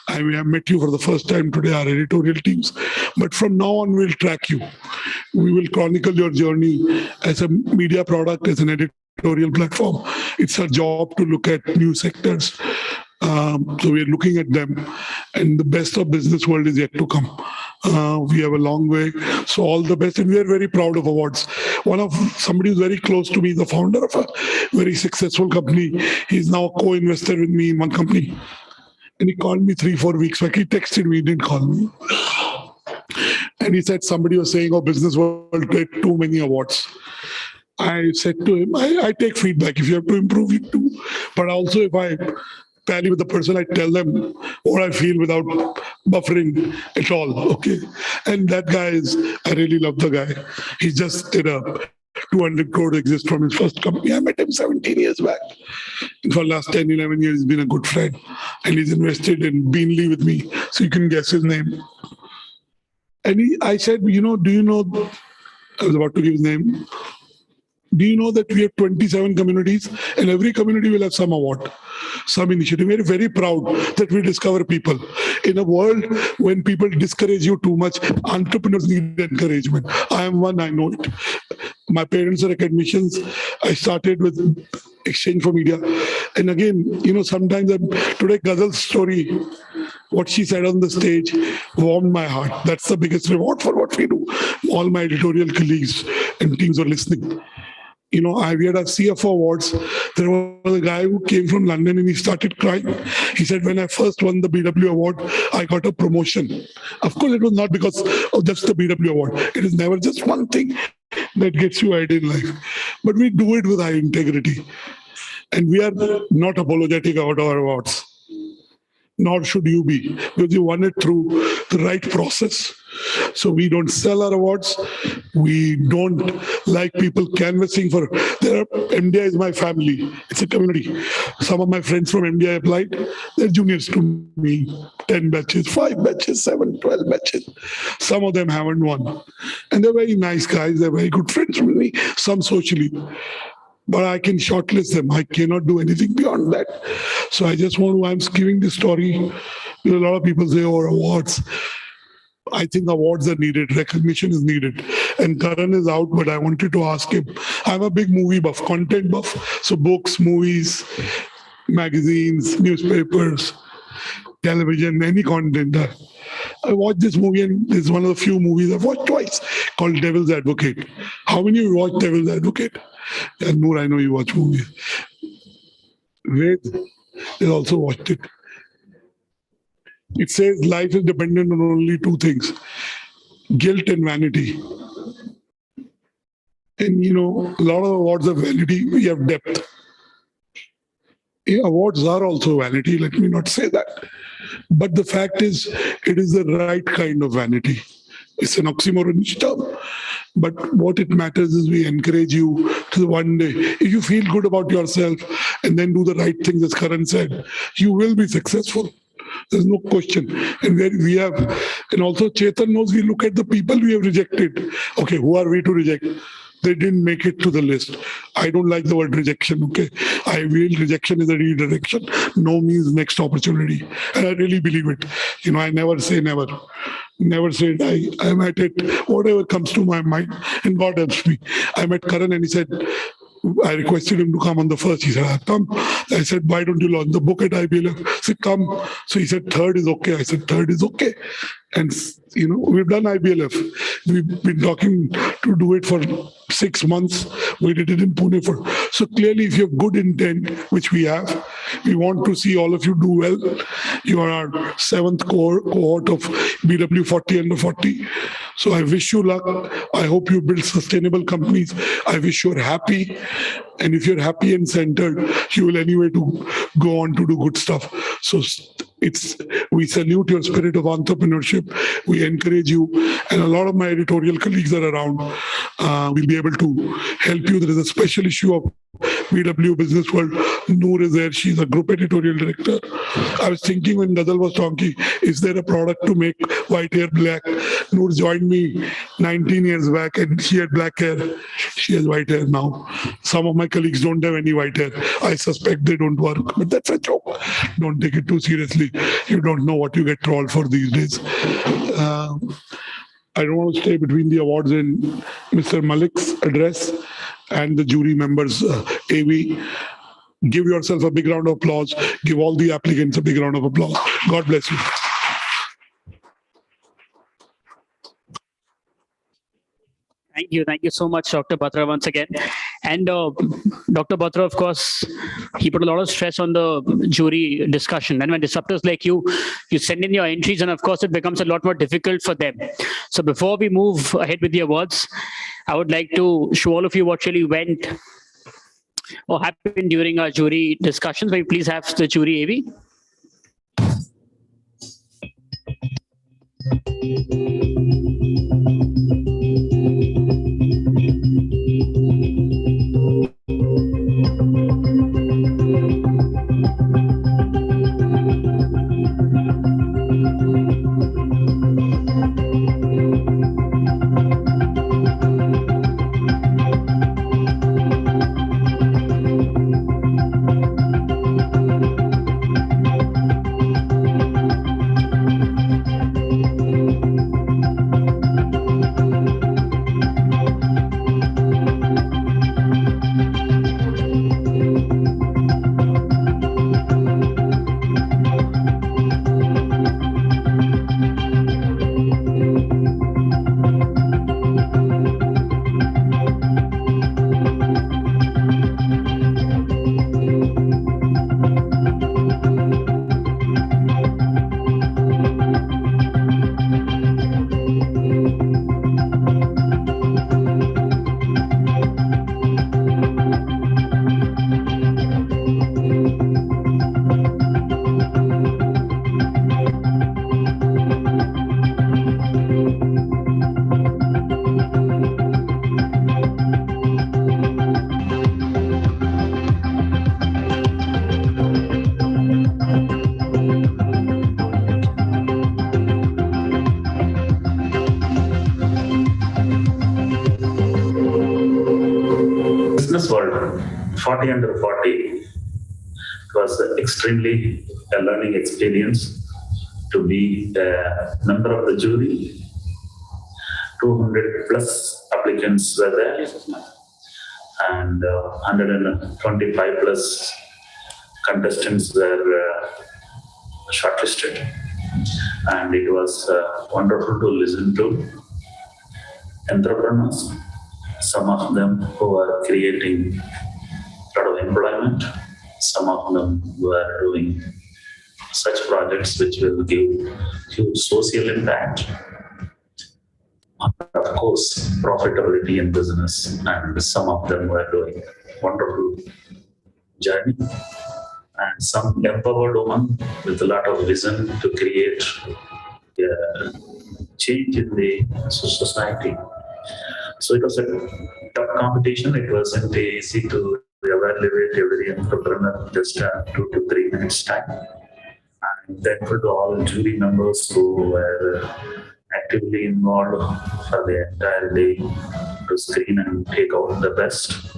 I may have met you for the first time today, our editorial teams. But from now on, we'll track you. We will chronicle your journey as a media product, as an editorial platform. It's our job to look at new sectors. So we're looking at them, and the best of Businessworld is yet to come. We have a long way, so all the best, and we are very proud of awards. Somebody who's very close to me, the founder of a very successful company. He's now a co-investor with me in one company, and he called me 3-4 weeks back. He texted me, he didn't call me, and he said somebody was saying, "Oh, Businessworld get too many awards." I said to him, I take feedback. If you have to improve, you do. But also, if I tally with the person, I tell them what I feel without buffering at all. Okay. And that guy I really love the guy. He just did a 200 crore exist from his first company. I met him 17 years back. And for the last 10, 11 years, he's been a good friend. And he's invested in Beanly with me. So you can guess his name. And I said, do you know, I was about to give his name. Do you know that we have 27 communities, and every community will have some award, some initiative? We're very proud that we discover people. In a world when people discourage you too much, entrepreneurs need encouragement. I am one, I know it. My parents are academicians. I started with Exchange for Media. And again, sometimes today Ghazal's story, what she said on the stage, warmed my heart. That's the biggest reward for what we do. All my editorial colleagues and teams are listening. We had a CFO awards. There was a guy who came from London and he started crying. He said, when I first won the BW award, I got a promotion. Of course, it was not because of just the BW award. It is never just one thing that gets you ahead in life. But we do it with high integrity. And we are not apologetic about our awards. Nor should you be, because you won it through the right process. So we don't sell our awards. We don't like people canvassing for. MDI is my family. It's a community. Some of my friends from MDI applied. They're juniors to me. 10 batches, 5 batches, 7, 12 batches. Some of them haven't won. And they're very nice guys. They're very good friends with me, some socially. But I can shortlist them. I cannot do anything beyond that. So I'm giving this story. A lot of people say, oh, awards. I think awards are needed. Recognition is needed. And Karan is out, but I wanted to ask him. I'm a big movie buff, content buff. So books, movies, magazines, newspapers, television, any content. I watched this movie, and it's one of the few movies I've watched twice, called Devil's Advocate. How many of you watched Devil's Advocate? And Noor, I know you watch movies. Ved has also watched it. It says life is dependent on only two things, guilt and vanity. And a lot of awards are vanity, we have depth. Awards are also vanity, let me not say that. But the fact is, it is the right kind of vanity. It's an oxymoronish term. But what it matters is we encourage you to one day. If you feel good about yourself and then do the right things, as Karan said, you will be successful. There's no question. And where we have, and also Chetan knows, we look at the people we have rejected. Okay, who are we to reject? they didn't make it to the list. I don't like the word rejection, okay? I feel rejection is a redirection. No means next opportunity. And I really believe it. I never say never. Never said I'm at it, whatever comes to my mind, and God helps me. I met Karan and he said, I requested him to come on the first. He said, I'll come. I said, why don't you launch the book at IBLF? I said, come. So he said, third is okay. I said, third is okay. And, we've done IBLF. We've been talking to do it for 6 months. We did it in Pune so clearly, if you have good intent, which we have, we want to see all of you do well. You are our 7th cohort of BW 40 under 40. So I wish you luck. I hope you build sustainable companies. I wish you're happy. And if you're happy and centered, you will anyway to go on to do good stuff. So we salute your spirit of entrepreneurship. We encourage you. And a lot of my editorial colleagues are around. We'll be able to help you. There is a special issue of BW Businessworld. Noor is there. She's a group editorial director. I was thinking when Ghazal was talking, is there a product to make white hair black? Noor joined me 19 years back and she had black hair. She has white hair now. Some of my colleagues don't have any white hair. I suspect they don't work, but that's a joke. Don't take it too seriously. You don't know what you get trolled for these days. I don't want to stay between the awards and Mr. Malik's address and the jury members, AV. Give yourself a big round of applause. Give all the applicants a big round of applause. God bless you. Thank you so much, Dr. Batra, once again. And Dr. Batra, of course, he put a lot of stress on the jury discussion. And when disruptors like you send in your entries, and of course, it becomes a lot more difficult for them. So before we move ahead with the awards, I would like to show all of you what really went or happened during our jury discussions. May we please have the jury, AV? Businessworld 40 under 40 was extremely a learning experience to be a member of the jury. 200 plus applicants were there and 125 plus contestants were shortlisted. And it was wonderful to listen to entrepreneurs, some of them who are creating a lot of employment, some of them who are doing such projects which will give huge social impact. Of course, profitability in business, and some of them were doing wonderful journey. And some empowered women with a lot of vision to create change in the society. So it was a tough competition. It wasn't easy to evaluate every entrepreneur just 2 to 3 minutes time. I'm thankful to all jury members who were actively involved for the entire day to screen and take out the best.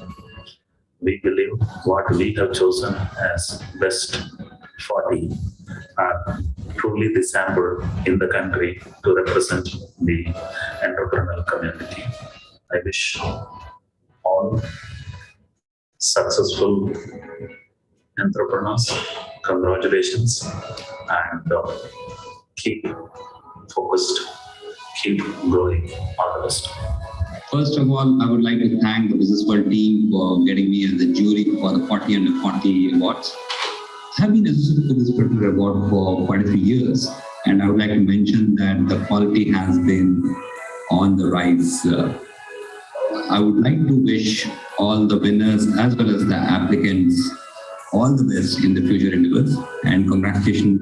We believe what we have chosen as best 40 are truly the sample in the country to represent the entrepreneurial community. I wish all successful entrepreneurs congratulations, and keep focused, keep growing. All the best. First of all, I would like to thank the Businessworld team for getting me as a jury for the 40 under 40 awards. I have been associated with this particular award for quite a few years, and I would like to mention that the quality has been on the rise. I would like to wish all the winners as well as the applicants all the best in the future endeavors, and congratulations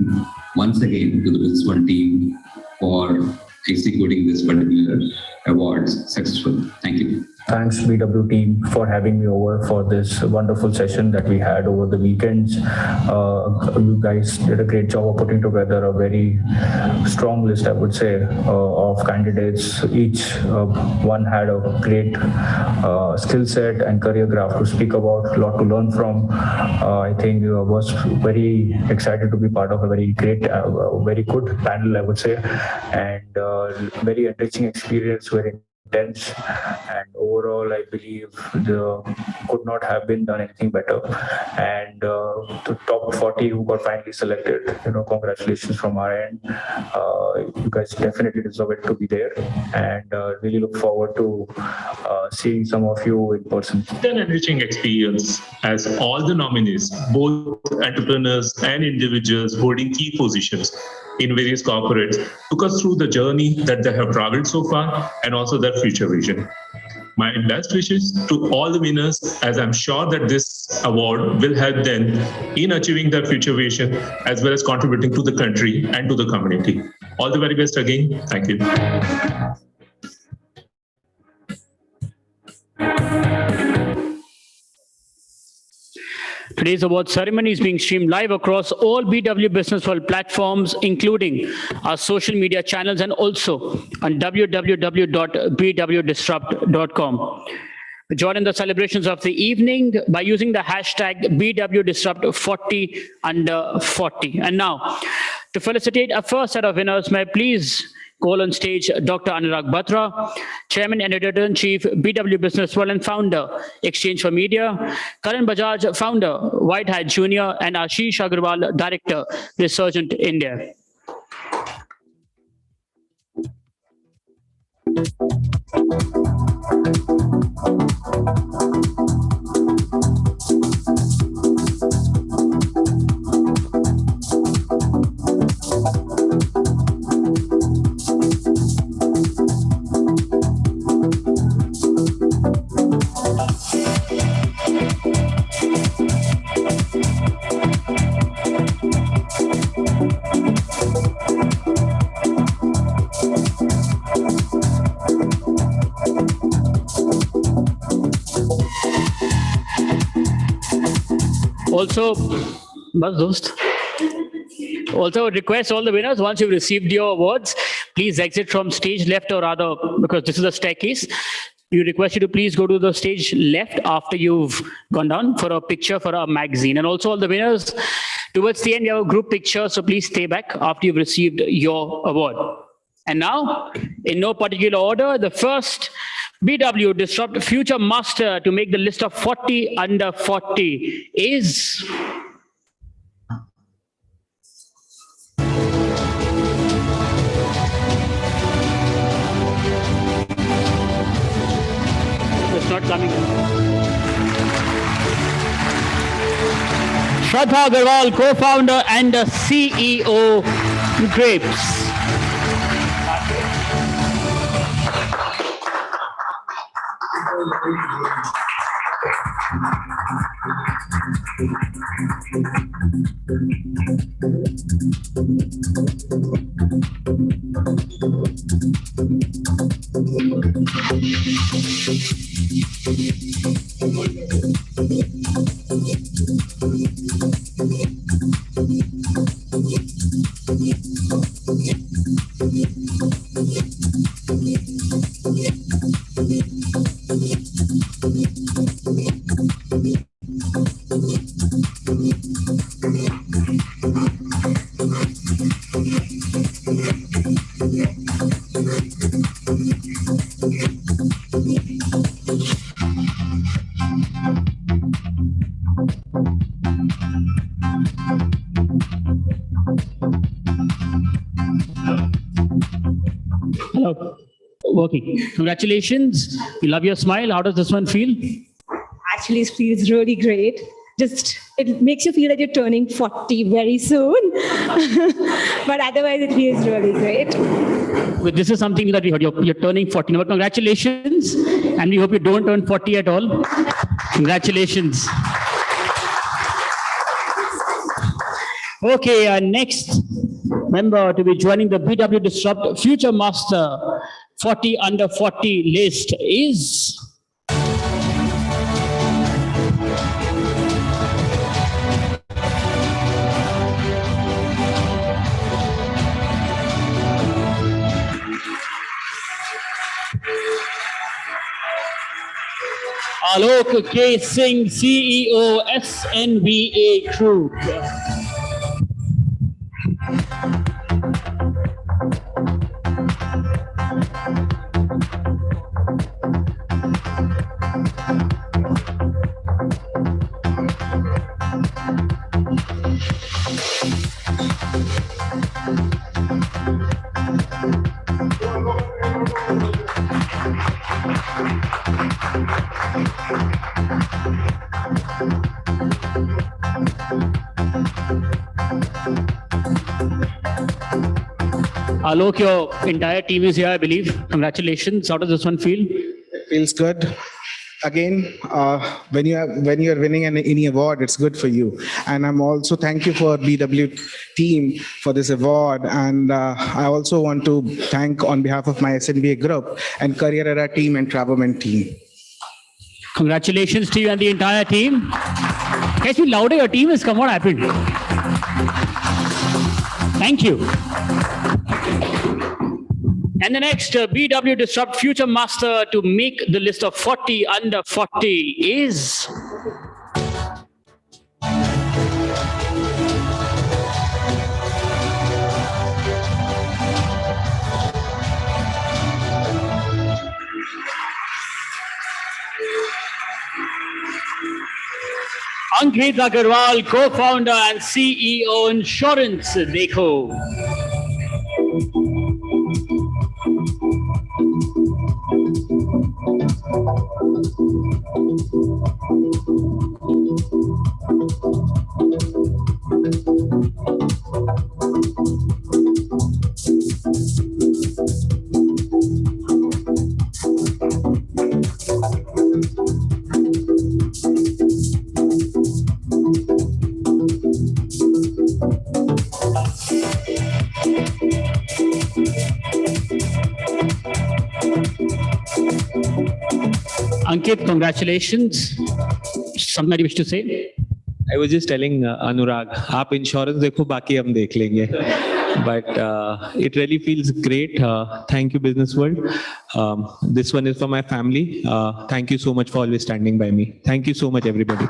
once again to the Businessworld team for executing this particular awards successful. Thank you. Thanks BW team for having me over for this wonderful session that we had over the weekends. You guys did a great job of putting together a very strong list, I would say, of candidates. Each one had a great skill set and career graph to speak about, a lot to learn from. I think I was very excited to be part of a very great, very good panel, I would say, and very enriching experience, very intense, and overall I believe could not have been done anything better. And the top 40 who got finally selected, congratulations from our end. You guys definitely deserve it to be there, and really look forward to seeing some of you in person. An enriching experience as all the nominees, both entrepreneurs and individuals holding key positions in various corporates, took us through the journey that they have traveled so far and also their future vision. My best wishes to all the winners, as I'm sure that this award will help them in achieving their future vision as well as contributing to the country and to the community. All the very best again. Thank you. Today's award ceremony is being streamed live across all BW Businessworld platforms, including our social media channels and also on www.bwdisrupt.com. Join in the celebrations of the evening by using the hashtag BWDisrupt40under40. And now, to felicitate our first set of winners, may I please call on stage Dr. Anurag Batra, Chairman and Editor-in-Chief, BW Businessworld and Founder, Exchange for Media, Karan Bajaj, Founder, White Hat Junior, and Ashish Agarwal, Director, Resurgent India. Also, request all the winners, once you've received your awards, please exit from stage left, or rather, because this is a staircase, we request you to please go to the stage left after you've gone down for a picture for our magazine. And also all the winners, towards the end, you have a group picture, so please stay back after you've received your award. And now, in no particular order, the first BW Disrupt Future Master to make the list of 40 under 40 is... It's not coming. Shraddha Agarwal, co-founder and CEO, Grapes. Hello. Working. Congratulations. We love your smile. How does this one feel? Actually, it feels really great. Just, it makes you feel that you're turning 40 very soon. But otherwise, it feels really great. Well, this is something that we heard. You're turning 40. Now, congratulations. And we hope you don't turn 40 at all. Congratulations. Okay, next member to be joining the BW Disrupt Future Master 40 under 40 list is Alok K. Singh, CEO, SNVA Group. Alok, your entire team is here, I believe. Congratulations. How does this one feel? It feels good. Again, when you are winning any award, it's good for you. And I'm also thank you for BW team for this award. And I also want to thank on behalf of my SNBA group and Career Era team and Travelman team. Congratulations to you and the entire team. Can you speak louder? Your team has come. What happened? Thank you. And the next BW Disrupt Future Master to make the list of 40 under 40 is Ankit Agarwal, co-founder and CEO Insurance Dekho. Ankit, congratulations. Something you wish to say? I was just telling Anurag, आप insurance देखो, बाकी हम देख लेंगे. But it really feels great. Thank you, Businessworld. This one is for my family. Thank you so much for always standing by me. Thank you so much, everybody.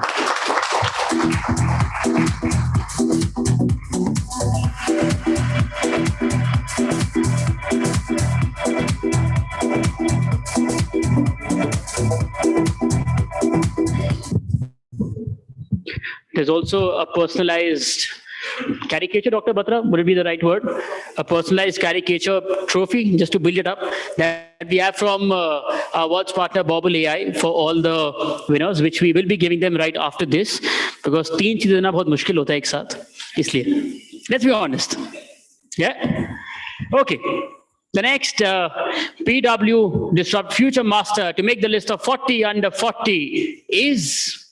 There's also a personalized caricature, Dr. Batra, would it be the right word? A personalized caricature trophy, just to build it up, that we have from our world's partner, Bobble AI, for all the winners, which we will be giving them right after this, because तीन चीजें ना बहुत मुश्किल होता है एक साथ, इसलिए. Let's be honest. Yeah? Okay. The next PW Disrupt Future Master to make the list of 40 under 40 is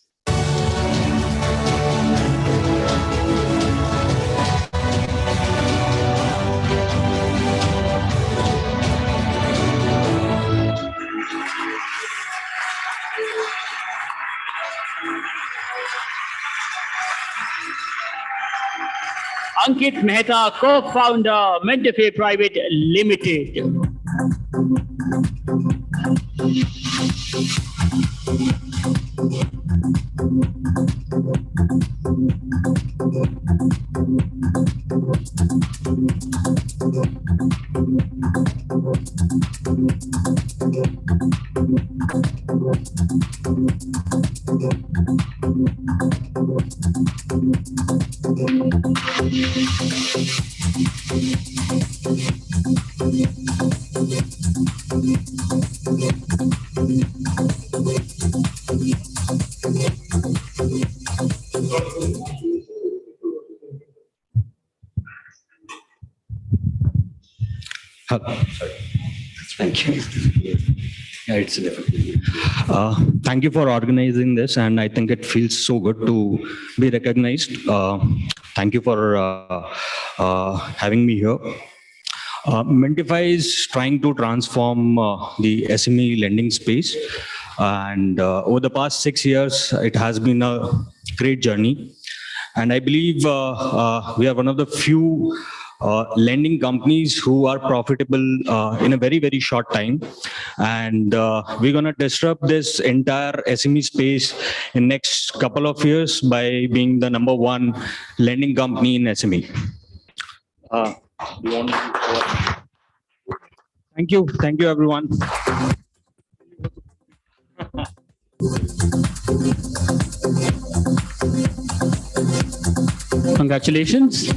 Ankit Mehta, co-founder, Mentefe Private Limited. Thank you. Yeah, it's difficult. Thank you for organizing this, and I think it feels so good to be recognized. Thank you for having me here. Mintify is trying to transform the SME lending space, and over the past 6 years, it has been a great journey. And I believe we are one of the few lending companies who are profitable in a very, very short time. And we're going to disrupt this entire SME space in next couple of years by being the #1 lending company in SME. Thank you. Thank you, everyone. Congratulations.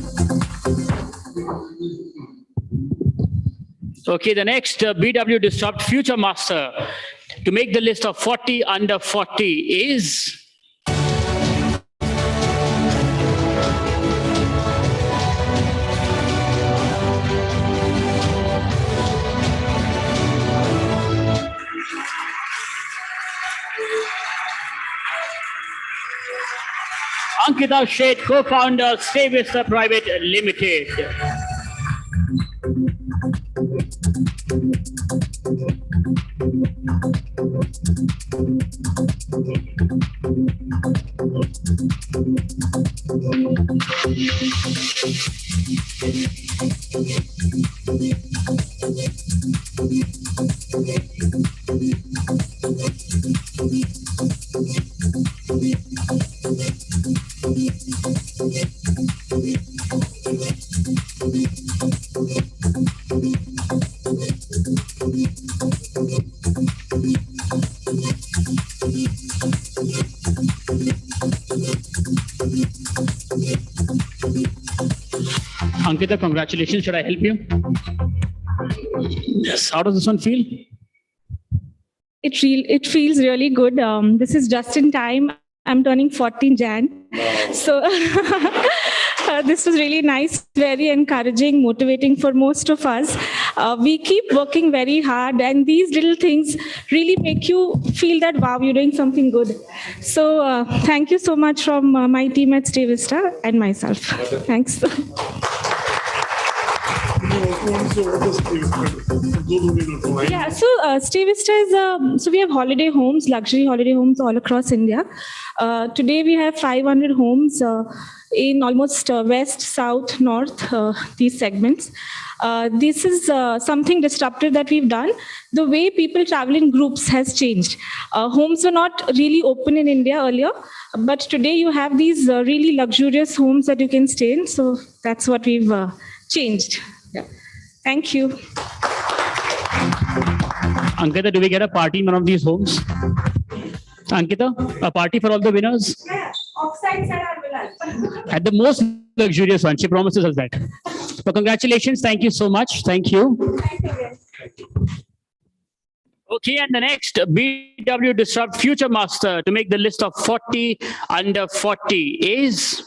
Okay, the next BW Disrupt Future Master to make the list of 40 under 40 is Ankita Sheth, co-founder, Stay Vista Private Limited. Ankita, congratulations. Should I help you? Yes. How does this one feel? It feels really good. This is just in time. I'm turning 40 in Jan. So this was really nice, very encouraging, motivating for most of us. We keep working very hard, and these little things really make you feel that, wow, you're doing something good. So thank you so much from my team at Stay Vista and myself. Thanks. Yeah, so Stay Vista is, so we have holiday homes, luxury holiday homes all across India. Today we have 500 homes in almost west, south, north, these segments. This is something disruptive that we've done. The way people travel in groups has changed. Homes were not really open in India earlier, but today you have these really luxurious homes that you can stay in. So that's what we've changed. Yeah. Thank you. Ankita, do we get a party in one of these homes? Ankita, a party for all the winners? Yeah, offside are At the most luxurious one. She promises us that. So congratulations. Thank you so much. Thank you. Okay, and the next BW Disrupt Future Master to make the list of 40 under 40 is...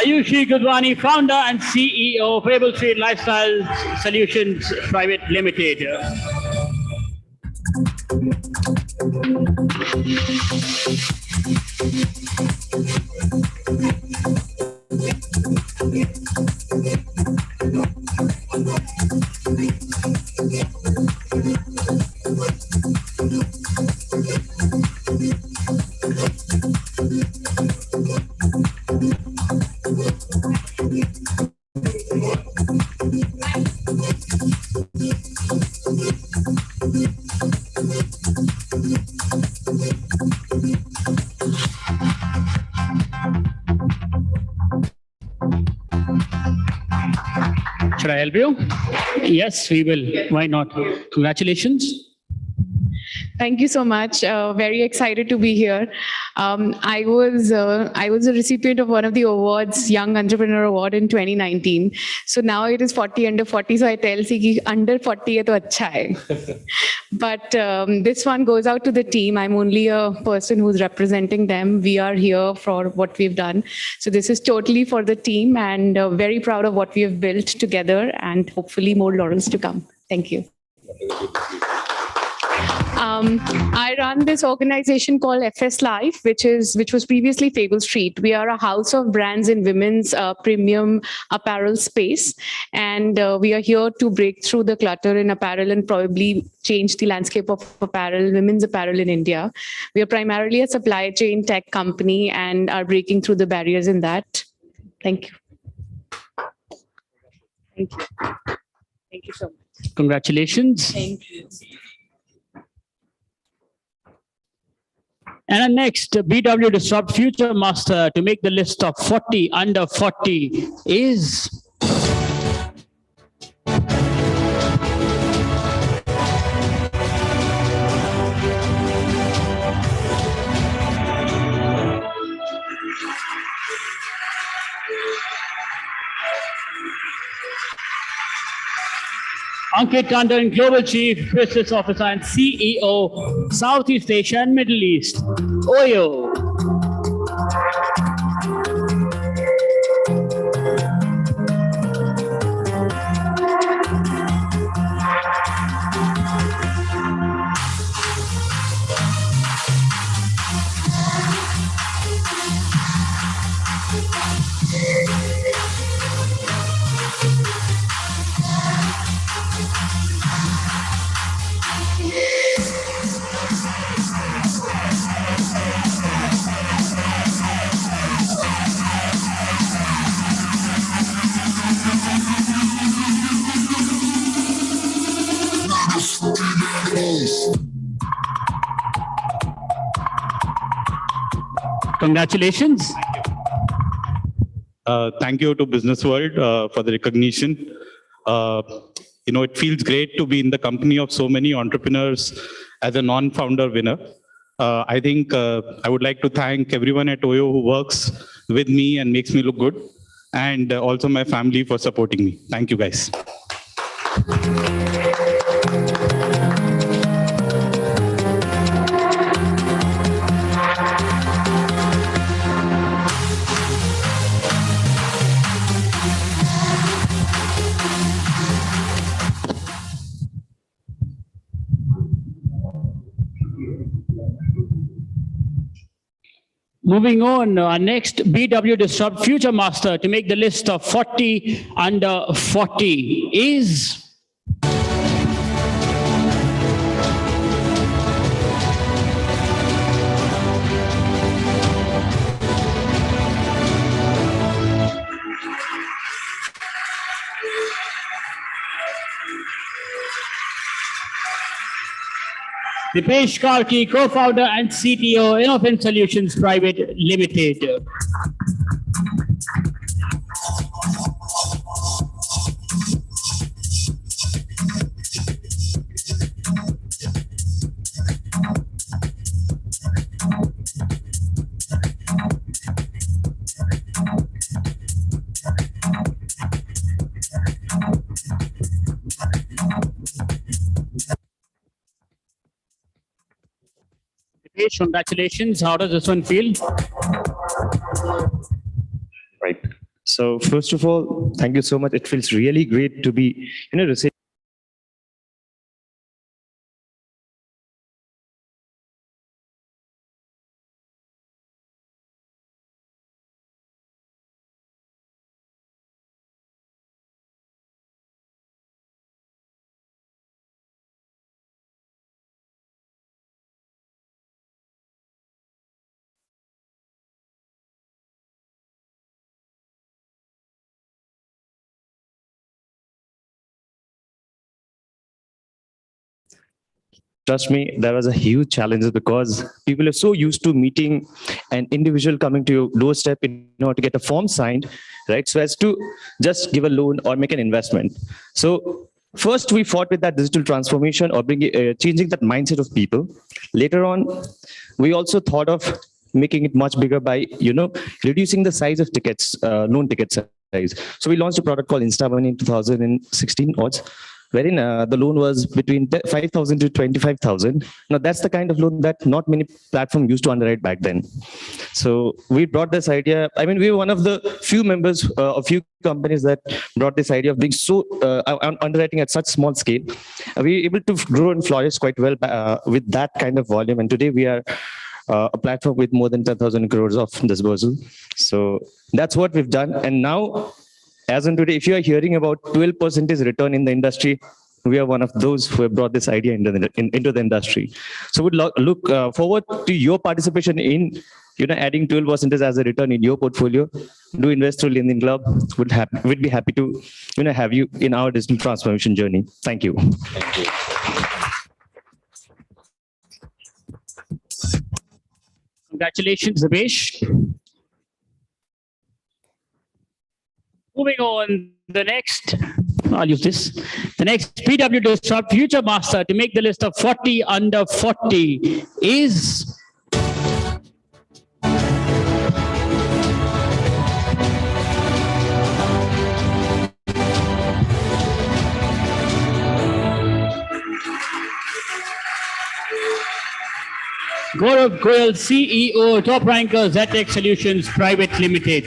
Ayushi Gudwani, founder and CEO of Able Street Lifestyle Solutions Private Limited. Should I help you? Yes, we will. Why not? Congratulations. Thank you so much. Very excited to be here. I was a recipient of one of the awards, Young Entrepreneur Award in 2019. So now it is 40 under 40. So I tell Siki under 40 hai to acha hai. But this one goes out to the team. I'm only a person who's representing them. We are here for what we've done. So this is totally for the team, and very proud of what we have built together, and hopefully more laurels to come. Thank you. I run this organization called FS Life, which was previously Fable Street. We are a house of brands in women's premium apparel space, and we are here to break through the clutter in apparel and probably change the landscape of apparel, women's apparel in India. We are primarily a supply chain tech company and are breaking through the barriers in that. Thank you. Thank you. Thank you so much. Congratulations. Thank you. And our next BW Disrupt Future Master to make the list of 40 under 40 is Ankit Kandan, Global Chief Business Officer and CEO, Southeast Asia and Middle East. Oyo. Congratulations. Thank you to Businessworld for the recognition. It feels great to be in the company of so many entrepreneurs as a non-founder winner. I think I would like to thank everyone at Oyo who works with me and makes me look good, and also my family for supporting me. Thank you, guys. Moving on, our next BW Disrupt Future Master to make the list of 40 under 40 is Dipesh Karki, co-founder and CTO, Innofin Solutions Private Limited. Congratulations. How does this one feel? Right. So first of all, thank you so much. It feels really great to be, receiving trust me, there was a huge challenge because people are so used to meeting an individual coming to your doorstep in order to get a form signed, right? So as to just give a loan or make an investment. So first we fought with that digital transformation or changing that mindset of people. Later on, we also thought of making it much bigger by, reducing the size of tickets, loan ticket size. So we launched a product called InstaMoney in 2016 odds, wherein the loan was between 5,000 to 25,000. Now that's the kind of loan that not many platforms used to underwrite back then. So we brought this idea. I mean, we were one of the few members, a few companies that brought this idea of being so underwriting at such small scale. We were able to grow and flourish quite well with that kind of volume. And today we are a platform with more than 10,000 crores of disbursal. So that's what we've done. And now, as on today, if you are hearing about 12% return in the industry, we are one of those who have brought this idea into the industry. So we'd look forward to your participation in adding 12% as a return in your portfolio. Do invest through Lending Club. We'd be happy to have you in our digital transformation journey. Thank you. Thank you. Congratulations, Zabesh. Moving on, the next, I'll use this. The next BW Disrupt Future Master to make the list of 40 under 40 is Gaurav Goyal, CEO, Top Ranker, ZTech Solutions Private Limited.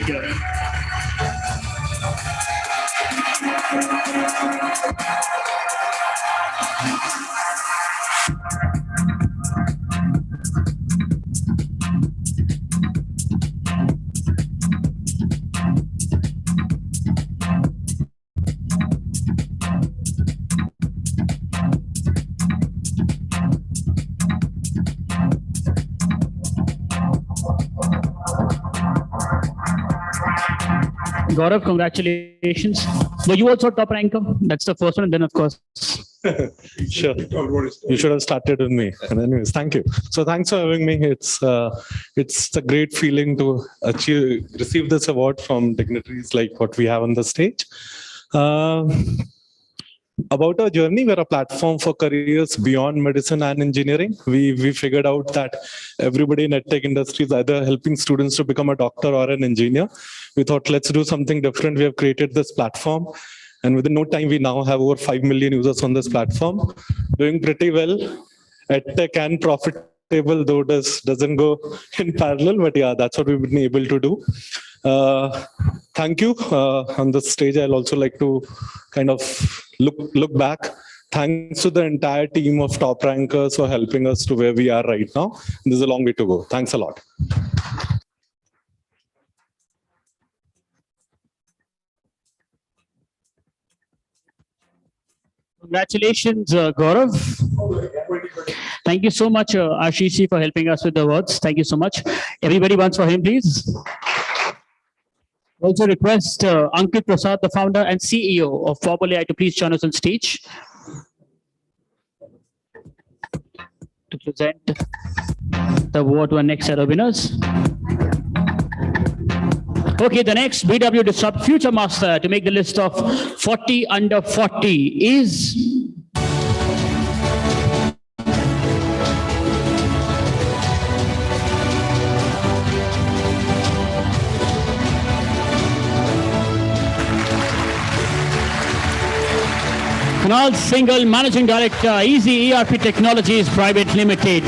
Gaurav, congratulations. Were you also top ranker? That's the first one, and then of course. Sure. You should have started with me. And anyways, thank you. So thanks for having me. It's a great feeling to receive this award from dignitaries like what we have on the stage. About our journey, we're a platform for careers beyond medicine and engineering. We figured out that everybody in EdTech industry is either helping students to become a doctor or an engineer. We thought, let's do something different. We have created this platform. And within no time, we now have over 5 million users on this platform. Doing pretty well. EdTech and profitable, though doesn't go in parallel. But yeah, that's what we've been able to do. Thank you. On the stage, I'll also like to kind of look back. Thanks to the entire team of top rankers for helping us to where we are right now. There's a long way to go. Thanks a lot. Congratulations, Gaurav. Thank you so much, Ashish, for helping us with the awards. Thank you so much. Everybody once for him, please. Also request Ankit Prasad, the founder and CEO of Formula AI, to please join us on stage to present the award to our next set of winners. Okay, the next BW Disrupt Future Master to make the list of 40 under 40 is Kunal Singhal, Managing Director, Easy ERP Technologies Private Limited.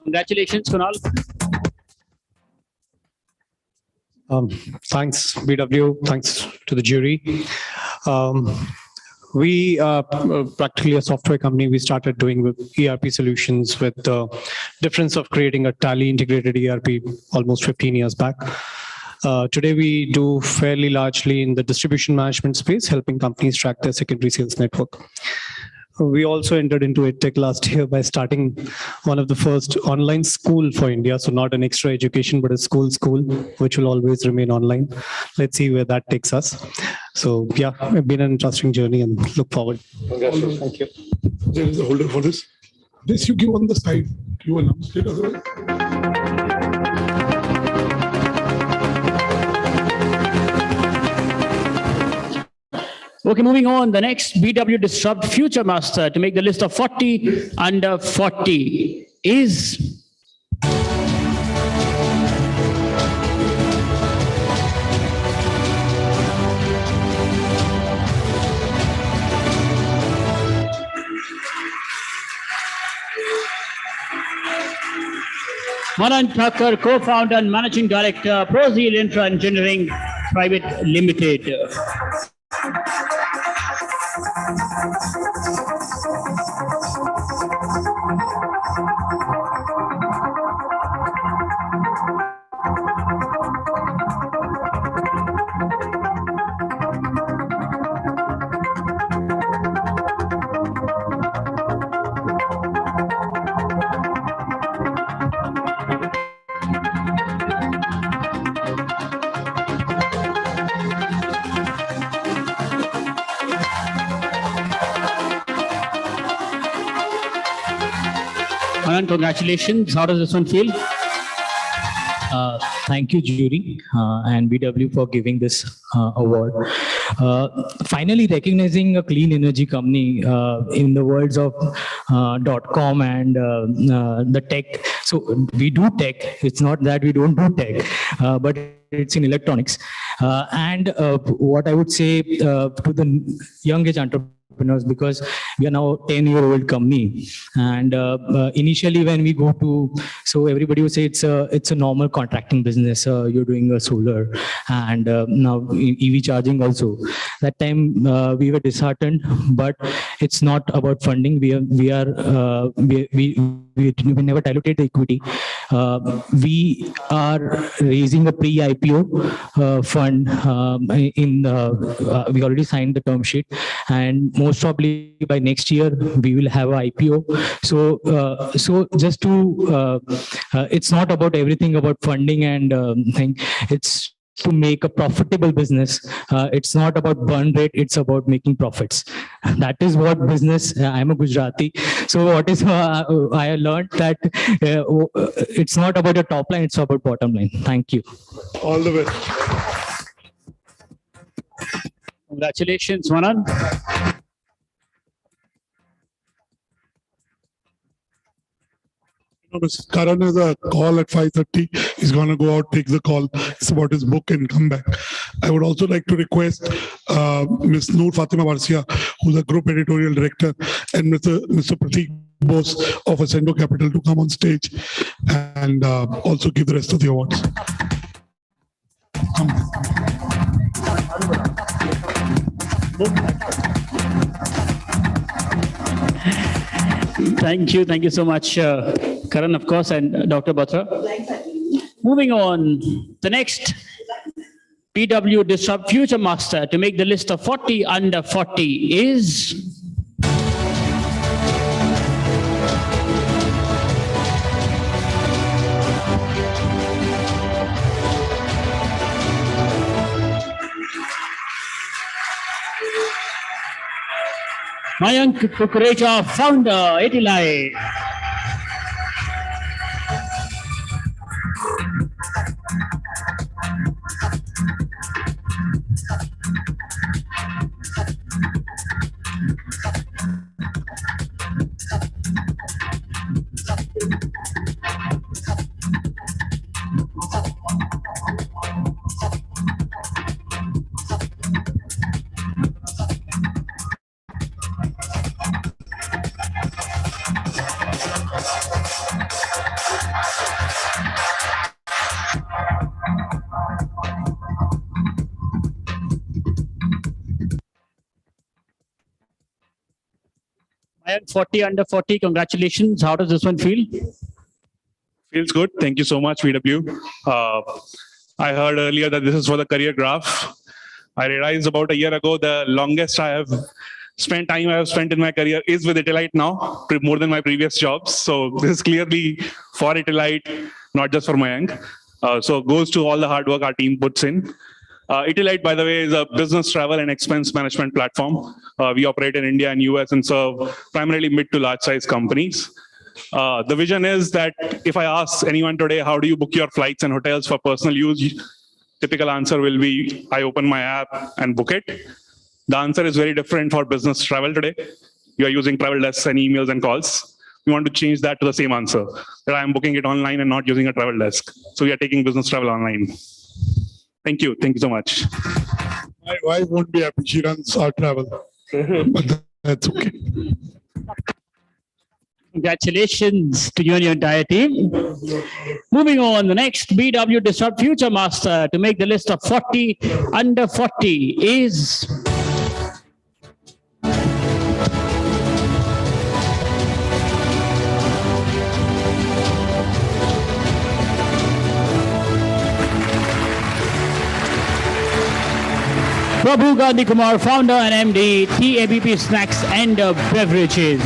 Congratulations, Kunal. Thanks, BW. Thanks to the jury. We are practically a software company. We started doing with ERP solutions with the difference of creating a Tally integrated ERP almost 15 years back. Today, we do fairly largely in the distribution management space, helping companies track their secondary sales network. We also entered into EdTech last year by starting one of the first online school for India. So not an extra education, but a school, which will always remain online. Let's see where that takes us. So yeah, it's been an interesting journey and look forward. Thank you. There is a holder for this. This you give on the side. You announced it otherwise. Okay, moving on. The next BW Disrupt Future Master to make the list of 40 under 40 is Manan Thakur, co-founder and managing director, ProZeal Infra Engineering Private Limited. Manan, congratulations. How does this one feel? Thank you, jury, and BW for giving this award. Finally recognizing a clean energy company in the words of .com and the tech. So we do tech. It's not that we don't do tech, but it's in electronics. And what I would say to the young age entrepreneurs, because we are now a 10-year-old company, and initially when we go to, so everybody would say it's a normal contracting business. You're doing a solar and now EV charging also. That time we were disheartened, but it's not about funding. We never diluted the equity. We are raising a pre-IPO fund. We already signed the term sheet, and most probably by next year we will have an IPO. So just to, it's not about everything about funding and thing. It's to make a profitable business. It's not about burn rate, it's about making profits. That is what business, I'm a Gujarati. So what is, I learned that it's not about a top line, it's about bottom line. Thank you. All the best. Congratulations, Manan. Karan has a call at 5:30. He's going to go out, take the call. It's about his book and come back. I would also like to request Ms. Noor Fatima Barsia, who's a group editorial director, and Mr. Pratik Bose of Ascendo Capital to come on stage and also give the rest of the awards. Thank you so much, Karan, of course, and Dr. Batra. Moving on, the next BW Disrupt Future Master to make the list of 40 under 40 is Mayank Kukureja, founder, Etilai. Mayank, 40 under 40. Congratulations. How does this one feel? Feels good. Thank you so much, VW. I heard earlier that this is for the career graph. I realized about a year ago the longest I have spent in my career is with Italite now, more than my previous jobs. So this is clearly for Italite, not just for Mayank. So it goes to all the hard work our team puts in. Italite, by the way, is a business travel and expense management platform. We operate in India and US and serve primarily mid to large size companies. The vision is that if I ask anyone today, how do you book your flights and hotels for personal use? Typical answer will be, I open my app and book it. The answer is very different for business travel today. You are using travel desks and emails and calls. We want to change that to the same answer, that I am booking it online and not using a travel desk. So we are taking business travel online. Thank you. Thank you so much. My wife won't be happy. She runs our travel. But that's okay. Congratulations to you and your entire team. Moving on, the next BW Disrupt Future Master to make the list of 40 under 40 is... Prabhu Gandhi Kumar, founder and MD, TABP Snacks and Beverages.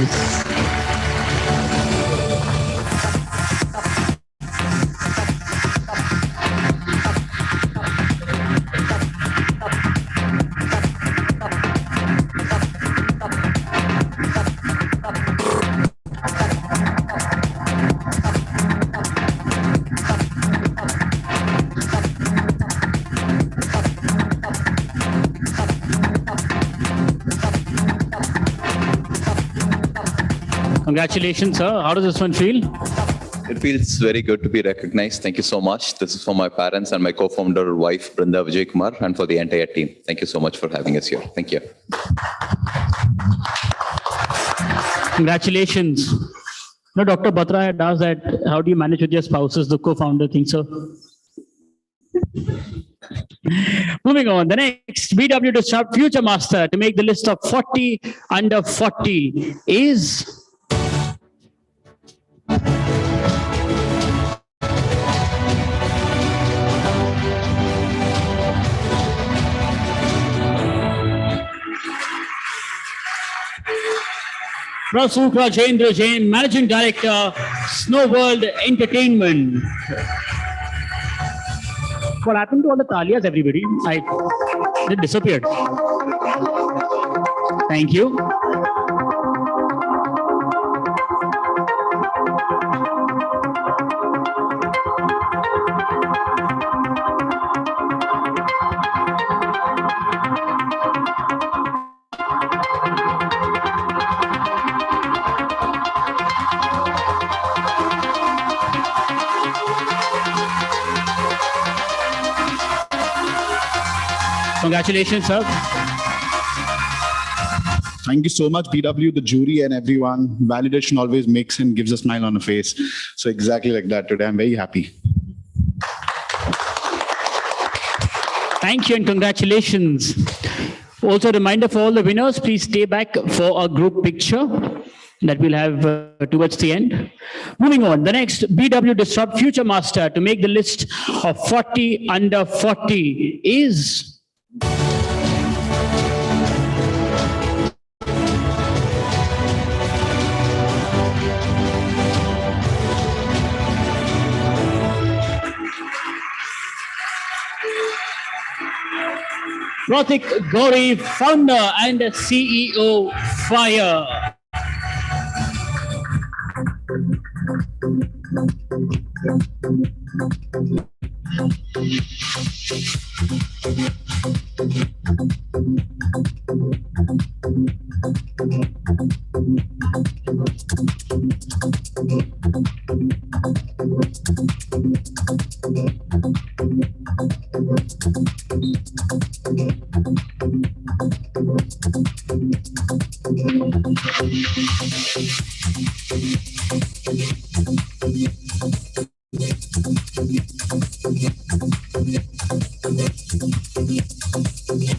Congratulations, sir. How does this one feel? It feels very good to be recognized. Thank you so much. This is for my parents and my co-founder wife, Brinda Vijay Kumar, and for the entire team. Thank you so much for having us here. Thank you. Congratulations. No, Dr. Batra had asked that, how do you manage with your spouses, the co-founder thing, sir? Moving on, the next BW Disrupt Future Master to make the list of 40 under 40 is... Prasuk Rajendra Jain, Managing Director, Snow World Entertainment. What happened to all the talias, everybody? They disappeared. Thank you. Congratulations, sir. Thank you so much, BW, the jury, and everyone. Validation always makes and gives a smile on a face. So exactly like that today. I'm very happy. Thank you and congratulations. Also, a reminder for all the winners, please stay back for a group picture that we'll have towards the end. Moving on, the next BW Disrupt Future Master to make the list of 40 under 40 is... Pratik Gauri, founder and CEO, Fire.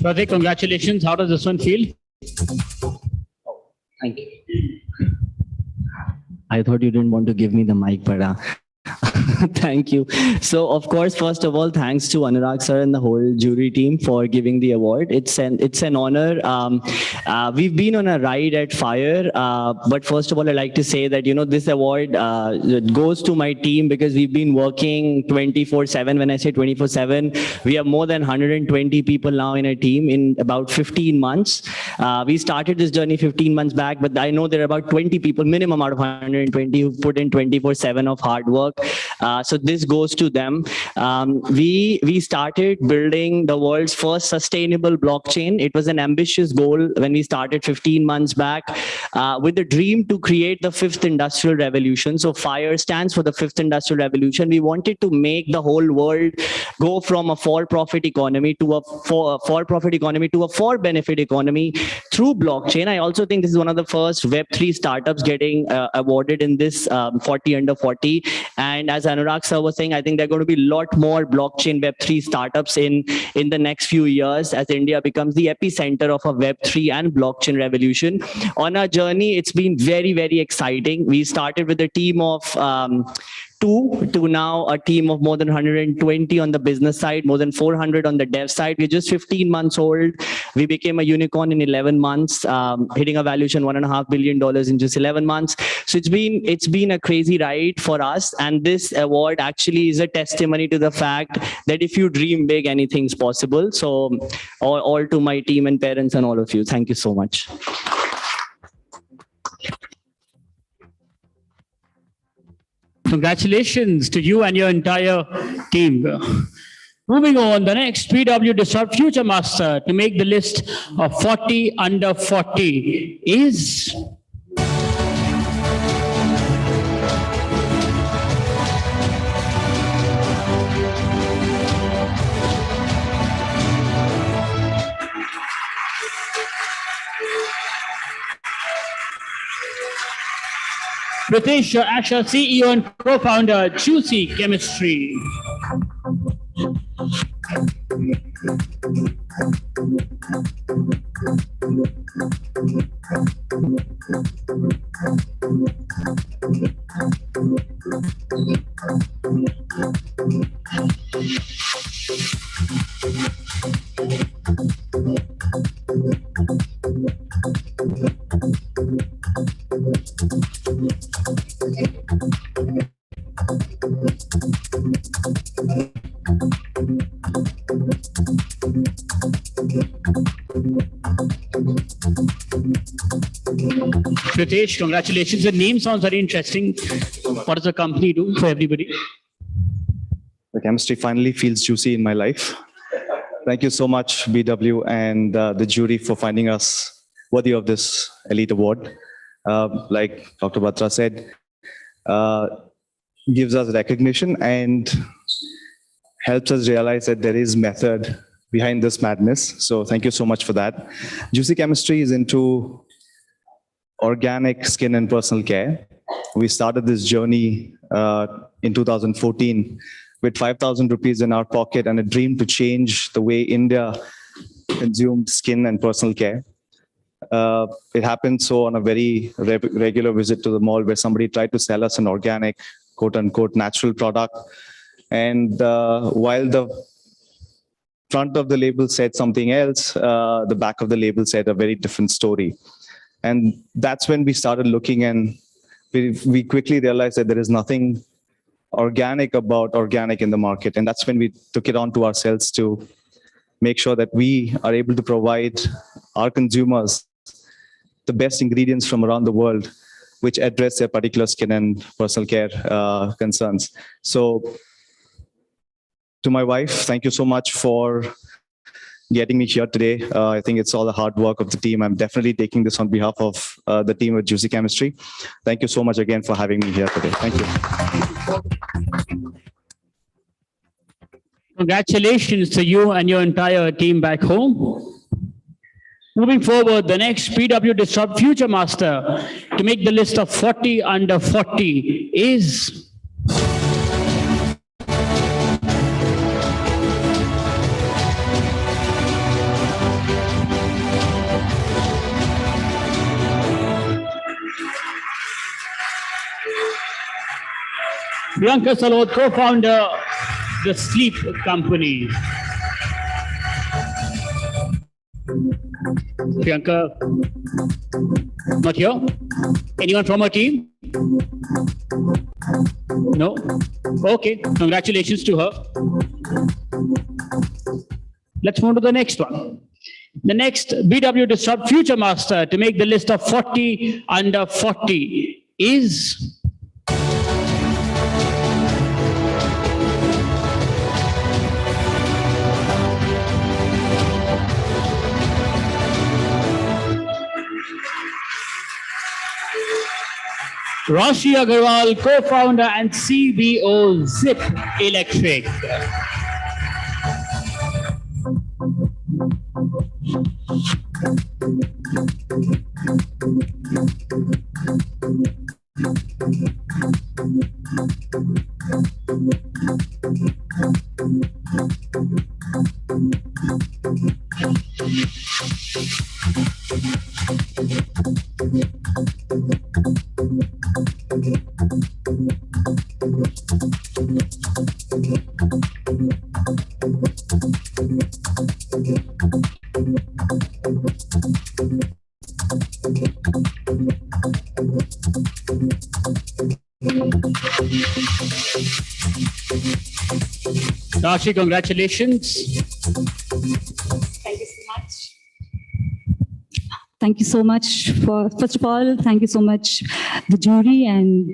Pratik, congratulations. How does this one feel? Thank you. I thought you didn't want to give me the mic, but thank you. So, of course, first of all, thanks to Anurag sir and the whole jury team for giving the award. It's an honor. We've been on a ride at Fire, but first of all, I'd like to say that this award goes to my team because we've been working 24/7. When I say 24/7, we have more than 120 people now in a team in about 15 months. We started this journey 15 months back, but I know there are about 20 people, minimum out of 120, who put in 24/7 of hard work. So this goes to them. We started building the world's first sustainable blockchain. It was an ambitious goal when we started 15 months back with the dream to create the fifth industrial revolution. So FIRE stands for the fifth industrial revolution. We wanted to make the whole world go from a for-profit economy to a for-profit economy to a for-benefit economy through blockchain. I also think this is one of the first Web3 startups getting awarded in this 40 under 40. And as Anurag sir was saying, I think there are going to be a lot more blockchain Web3 startups in the next few years as India becomes the epicenter of a Web3 and blockchain revolution. On our journey, it's been very, very exciting. We started with a team of 2 to now a team of more than 120 on the business side, more than 400 on the dev side. We're just 15 months old. We became a unicorn in 11 months, hitting a valuation $1.5 billion in just 11 months. So it's been a crazy ride for us. And this award actually is a testimony to the fact that if you dream big, anything's possible. So all to my team and parents and all of you, thank you so much. Congratulations to you and your entire team. Moving on, the next BW Disrupt Future Master to make the list of 40 under 40 is... Pritesh Asher, CEO and co-founder, Juicy Chemistry. Pritesh, congratulations. The name sounds very interesting. What does the company do for everybody? The chemistry finally feels juicy in my life. Thank you so much, BW and the jury for finding us worthy of this elite award. Like Dr. Batra said, gives us recognition and helps us realize that there is method behind this madness. So thank you so much for that. Juicy Chemistry is into organic skin and personal care. We started this journey in 2014 with 5,000 rupees in our pocket and a dream to change the way India consumed skin and personal care. It happened so on a very regular visit to the mall where somebody tried to sell us an organic, quote unquote, natural product. And while the front of the label said something else, the back of the label said a very different story. And that's when we started looking, and we quickly realized that there is nothing organic about organic in the market. And that's when we took it on to ourselves to make sure that we are able to provide our consumers the best ingredients from around the world, which address their particular skin and personal care concerns. So to my wife, thank you so much for getting me here today. I think it's all the hard work of the team. I'm definitely taking this on behalf of the team at Juicy Chemistry. Thank you so much again for having me here today. Thank you. Congratulations to you and your entire team back home. Moving forward, the next PW Disrupt Future Master to make the list of 40 under 40 is... Priyanka Salot, co-founder, the sleep company. Priyanka, not here. Anyone from her team? No? Okay, congratulations to her. Let's move to the next one. The next BW Disrupt Future Master to make the list of 40 under 40 is Rashi Agarwal, co-founder and CBO Zip Electric. Rashi, congratulations. Thank you so much. Thank you so much for, first of all, thank you so much, the jury and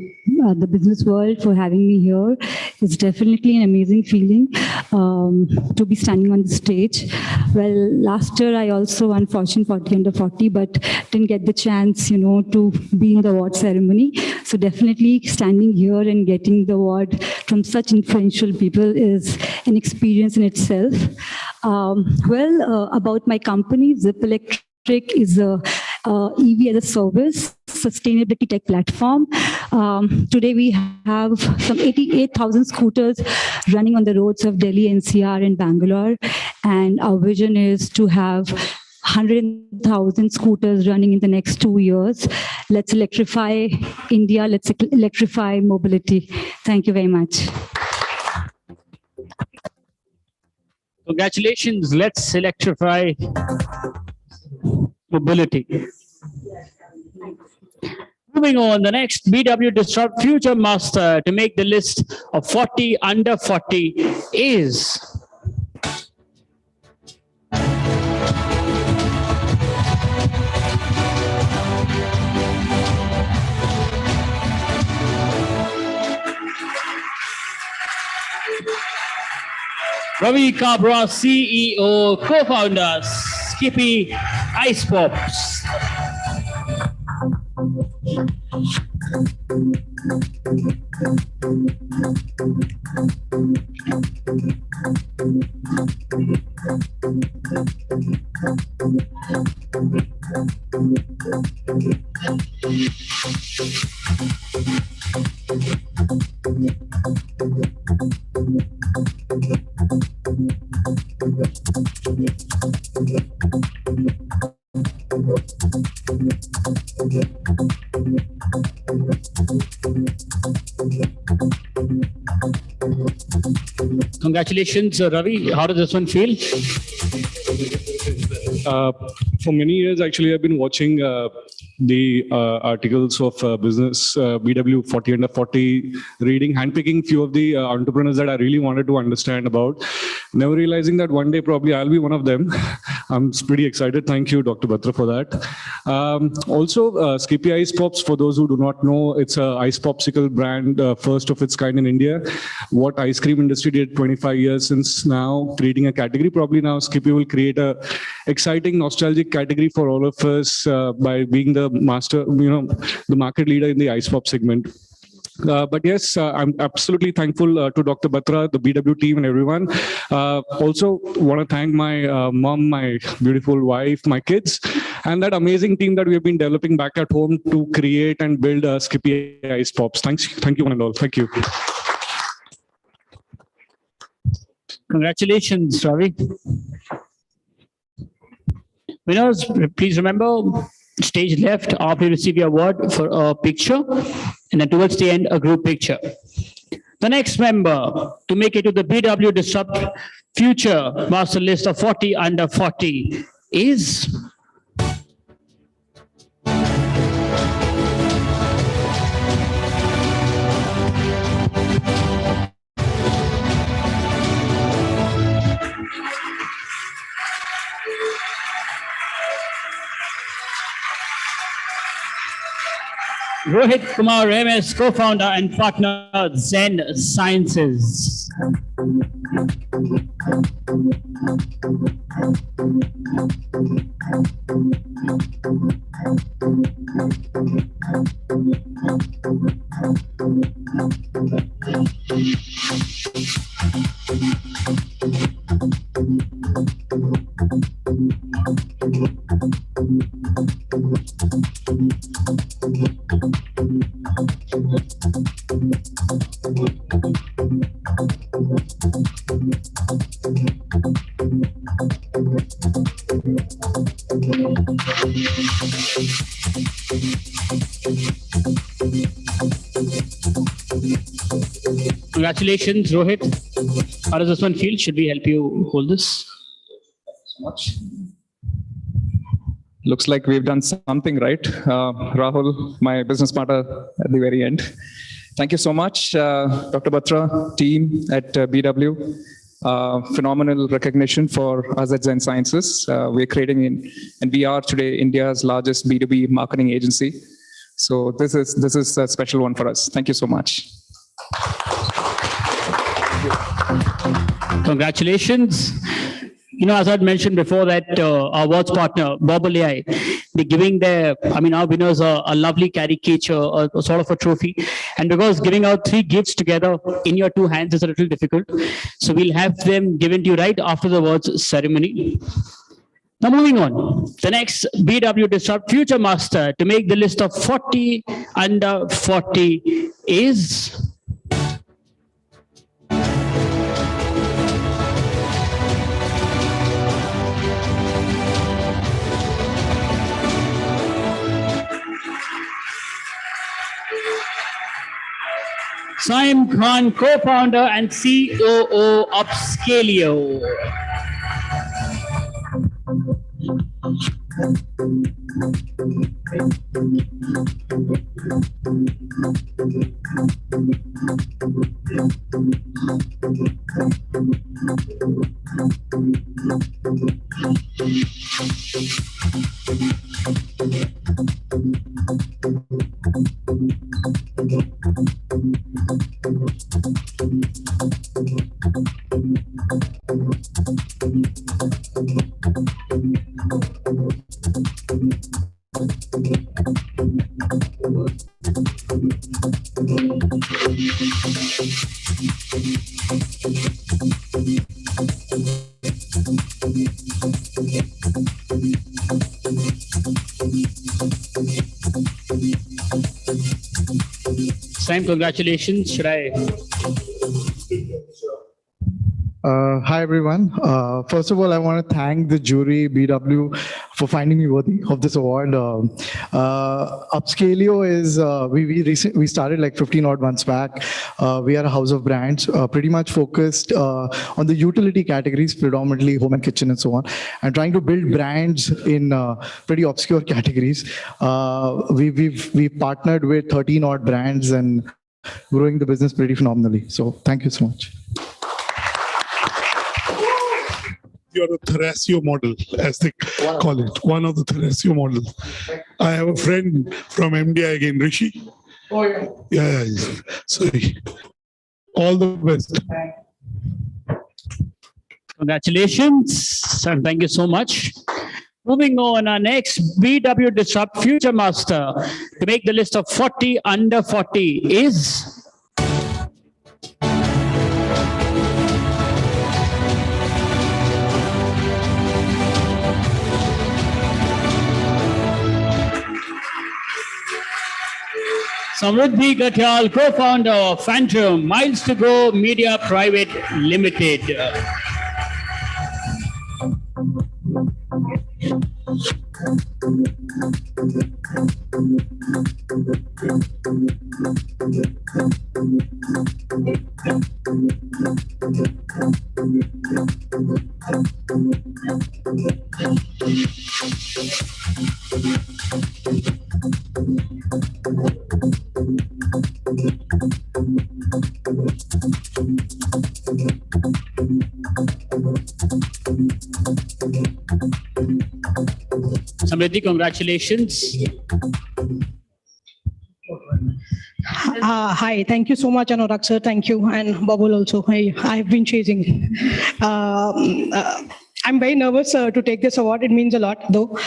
the business world for having me here. It's definitely an amazing feeling to be standing on the stage. Well, last year I also won Fortune 40 under 40, but didn't get the chance, to be in the award ceremony. So definitely standing here and getting the award from such influential people is an experience in itself. About my company, Zip Electric is a EV as a service sustainability tech platform. Today we have some 88,000 scooters running on the roads of Delhi, NCR and Bangalore. And our vision is to have 100,000 scooters running in the next 2 years. Let's electrify India. Let's electrify mobility. Thank you very much. Congratulations. Let's electrify mobility. Moving on, the next BW Disrupt Future Master to make the list of 40 under 40 is Ravi Kabra, CEO, co-founder, Skippy Ice Pops. Congratulations, Ravi. How does this one feel? For many years, actually, I've been watching the articles of business BW 40 under 40, reading, handpicking few of the entrepreneurs that I really wanted to understand about. Never realizing that one day probably I'll be one of them. I'm pretty excited. Thank you, Dr. Batra, for that. Also, Skippy Ice Pops, for those who do not know, it's a ice popsicle brand, first of its kind in India. What ice cream industry did 25 years since now, creating a category. Probably now Skippy will create a exciting, nostalgic category for all of us by being the master, the market leader in the ice pop segment. But yes, I'm absolutely thankful to Dr. Batra, the BW team and everyone. Also want to thank my mom, my beautiful wife, my kids, and that amazing team that we have been developing back at home to create and build Skippy Ice Pops. Thank you one and all. Thank you. Congratulations, Ravi. Winners, please remember, stage left after you receive your award for a picture, and then towards the end, a group picture. The next member to make it to the BW Disrupt Future Master List of 40 under 40 is Rohit Kumar MS, co-founder and partner, Zen Sciences. Congratulations, Rohit. How does this one feel? Should we help you hold this? Looks like we've done something right. Rahul, my business partner at the very end. Thank you so much, Dr. Batra, team at BW. Phenomenal recognition for us at Zen Sciences. We're creating and we are today India's largest B2B marketing agency. So this is a special one for us. Thank you so much. Congratulations. You know, as I mentioned before that our awards partner, Bobble AI, they're giving our winners a lovely caricature, a sort of a trophy. And because giving out 3 gifts together in your 2 hands is a little difficult, so we'll have them given to you right after the awards ceremony. Now moving on, the next BW Disrupt Future Master to make the list of 40 under 40 is Saim Khan, co-founder and COO of Scalio. Sam, congratulations. Should I? Hi, everyone. First of all, I want to thank the jury, BW, for finding me worthy of this award. Upscalio is, we started like 15 odd months back. We are a house of brands, pretty much focused on the utility categories, predominantly home and kitchen and so on, and trying to build brands in pretty obscure categories. We've partnered with 13 odd brands and growing the business pretty phenomenally. So thank you so much. You're a Thrasio model, as they call it. One of the Thrasio models. I have a friend from MDI again, Rishi. Oh, yeah. Yeah. Sorry. All the best. Congratulations, and thank you so much. Moving on, our next BW Disrupt Future Master to make the list of 40 under 40 is Samruddhi Gatyal, co-founder of Phantom Miles to Go Media Private Limited. Samriddhi, congratulations. Hi, thank you so much, Anurag sir. Thank you, and Babul also. I've been chasing. I'm very nervous to take this award. It means a lot, though.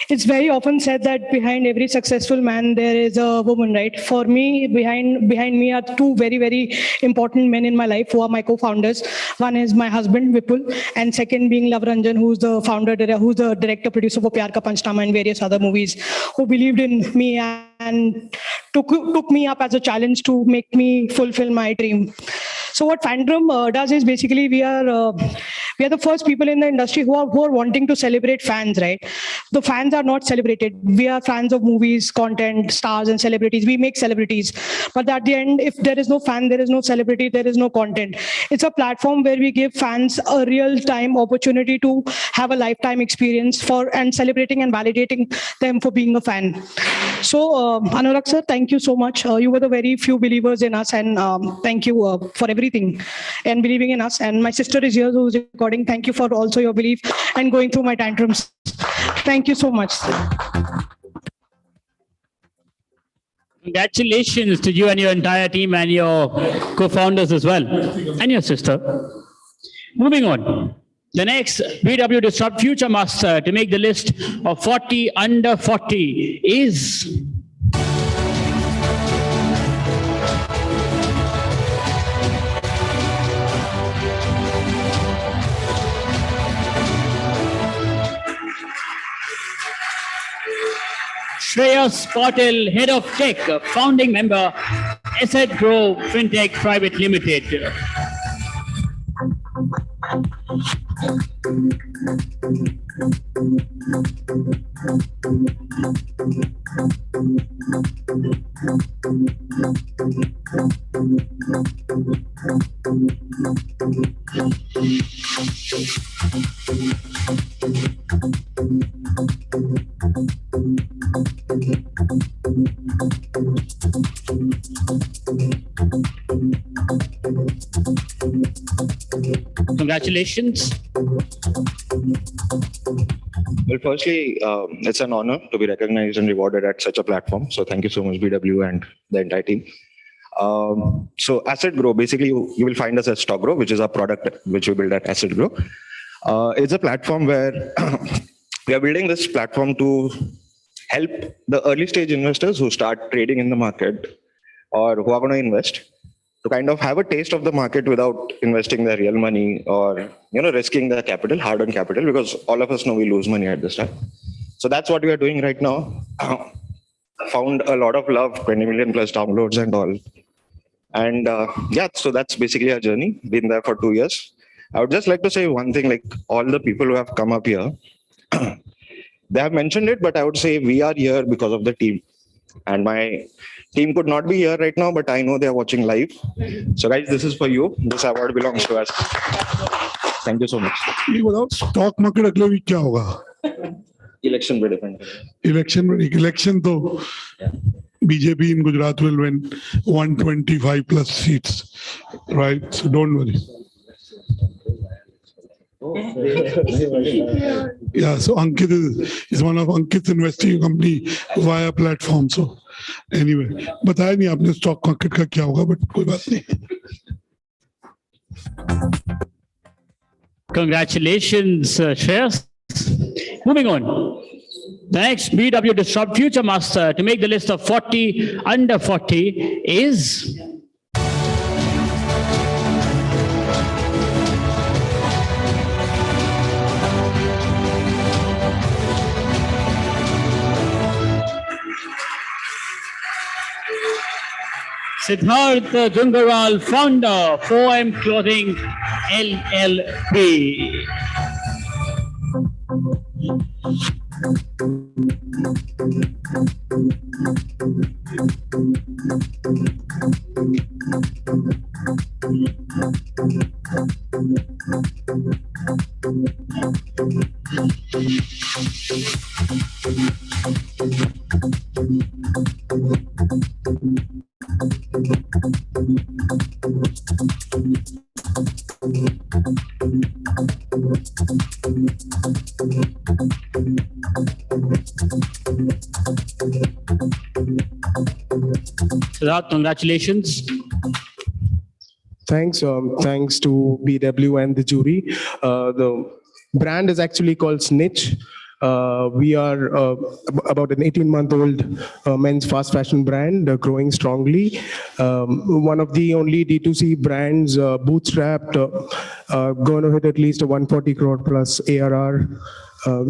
It's very often said that behind every successful man there is a woman, right? For me, behind me are two very, very important men in my life who are my co-founders. One is my husband, Vipul, and second being Love Ranjan, who's the who's the director, producer for Pyar Ka Panchnama and various other movies, who believed in me and took me up as a challenge to make me fulfill my dream. So what Fandom does is basically we are the first people in the industry who are wanting to celebrate fans, right? The fans are not celebrated. We are fans of movies, content, stars, and celebrities. We make celebrities, but at the end, if there is no fan, there is no celebrity, there is no content. It's a platform where we give fans a real-time opportunity to have a lifetime experience and celebrating and validating them for being a fan. So Anurag sir, thank you so much. You were the very few believers in us, and thank you for everything and believing in us. And my sister is here who's recording. Thank you for also your belief and going through my tantrums. Thank you so much. Congratulations to you and your entire team and your co-founders as well, and your sister. Moving on. The next BW Disrupt Future Master to make the list of 40 under 40 is Shreyas Patil, Head of Tech, founding member, Asset Grow Fintech Private Limited. Congratulations. Well, firstly, it's an honor to be recognized and rewarded at such a platform. So thank you so much, BW and the entire team. So Asset Grow, basically you will find us at Stock Grow, which is our product which we build at Asset Grow. It's a platform where we are building this platform to help the early stage investors who start trading in the market or who are going to invest to kind of have a taste of the market without investing their real money or risking their capital, hard-earned capital, because all of us know we lose money at this time. So that's what we are doing right now. Found a lot of love, 20 million plus downloads and all. And yeah, so that's basically our journey. Been there for 2 years. I would just like to say one thing, like all the people who have come up here, they have mentioned it, but I would say we are here because of the team. And my team could not be here right now, but I know they are watching live. So guys, this is for you. This award belongs to us. Thank you so much. Stock market अगले week क्या होगा? Election पे depend. Election तो BJP in Gujarat will win 125 plus seats, right? So don't worry. Yeah, so Ankit is one of Ankit's investing company via platform. So anyway, बताया नहीं आपने stock market का क्या होगा, but कोई बात नहीं. Congratulations, Shreyas. Moving on. The next BW Disrupt Future Master to make the list of 40 under 40 is Siddharth Jungaral, founder, 4M Clothing LLP. Siddharth, congratulations. Thanks. Thanks to BW and the jury. The brand is actually called Snitch. We are about an 18-month-old men's fast fashion brand, growing strongly. One of the only D2C brands, bootstrapped, going to hit at least a 140 crore plus ARR.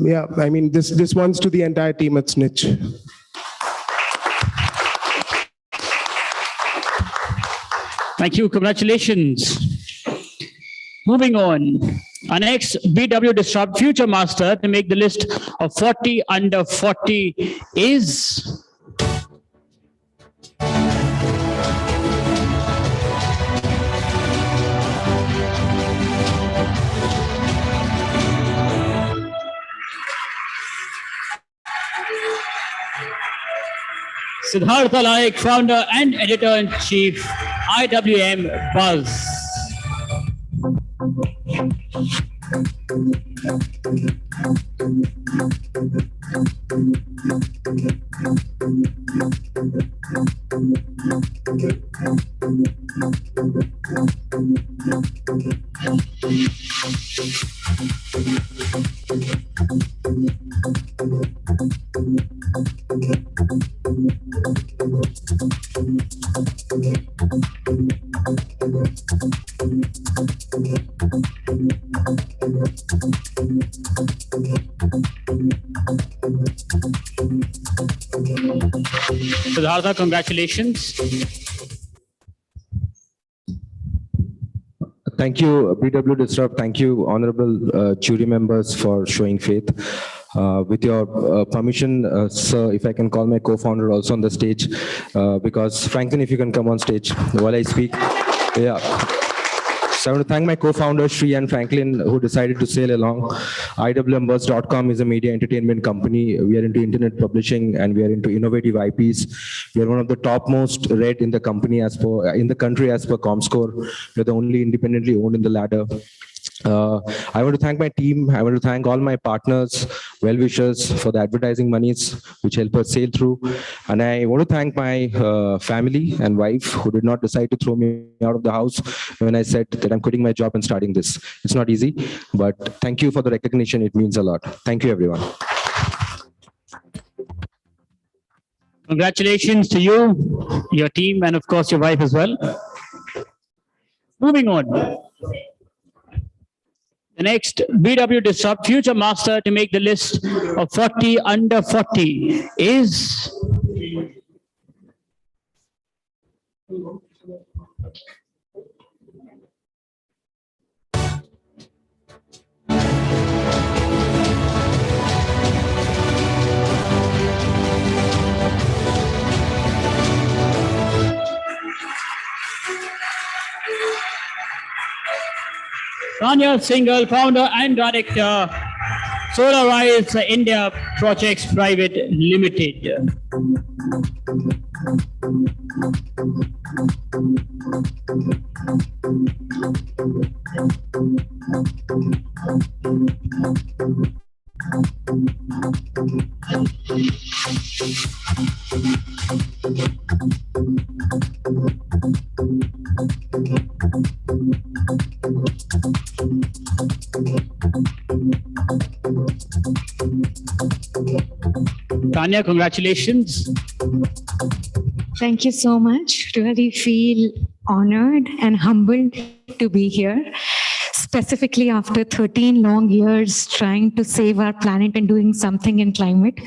Yeah, I mean, this one's to the entire team at Snitch. Thank you. Congratulations. Moving on. Our next BW Disrupt Future Master to make the list of 40 under 40 is Siddhartha Laik, founder and editor-in-chief, IWM Buzz. Siddhartha, congratulations. Thank you, BW Disrupt. Thank you, honorable jury members, for showing faith. With your permission, sir, if I can call my co-founder also on the stage, because Franklin, if you can come on stage while I speak. Yeah. So I want to thank my co-founders, Sri and Franklin, who decided to sail along. IWMBuzz.com is a media entertainment company. We are into internet publishing and we are into innovative IPs. We are one of the topmost read in the country as per ComScore. We are the only independently owned in the ladder. I want to thank my team. I want to thank all my partners, well-wishers for the advertising monies which help us sail through. And I want to thank my family and wife who did not decide to throw me out of the house when I said that I'm quitting my job and starting this. It's not easy, but thank you for the recognition. It means a lot. Thank you, everyone. Congratulations to you, your team, and of course your wife as well. Moving on. The next BW Disrupt Future Master to make the list of 40 under 40 is Tanya Singhal, founder and director, Solar Rise India Projects Private Limited. Tanya, congratulations. Thank you so much. Really feel honored and humbled to be here, specifically after 13 long years trying to save our planet and doing something in climate.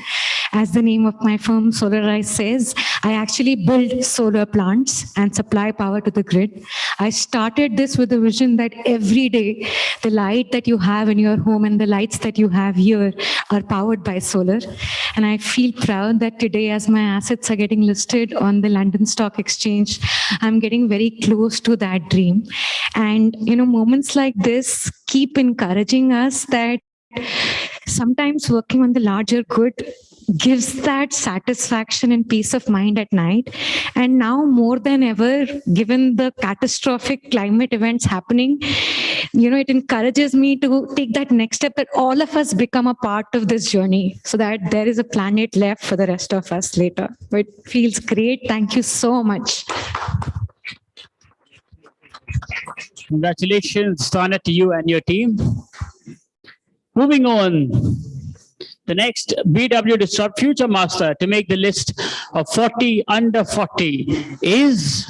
As the name of my firm, Solar Rise, says, I actually build solar plants and supply power to the grid. I started this with the vision that every day, the light that you have in your home and the lights that you have here are powered by solar. And I feel proud that today, as my assets are getting listed on the London Stock Exchange, I'm getting very close to that dream. And, moments like this keep encouraging us that sometimes working on the larger good gives that satisfaction and peace of mind at night. And now more than ever, given the catastrophic climate events happening, it encourages me to take that next step, that all of us become a part of this journey so that there is a planet left for the rest of us later. It feels great. Thank you so much. Congratulations, Tana, to you and your team. Moving on, the next BW Disrupt Future Master to make the list of 40 under 40 is...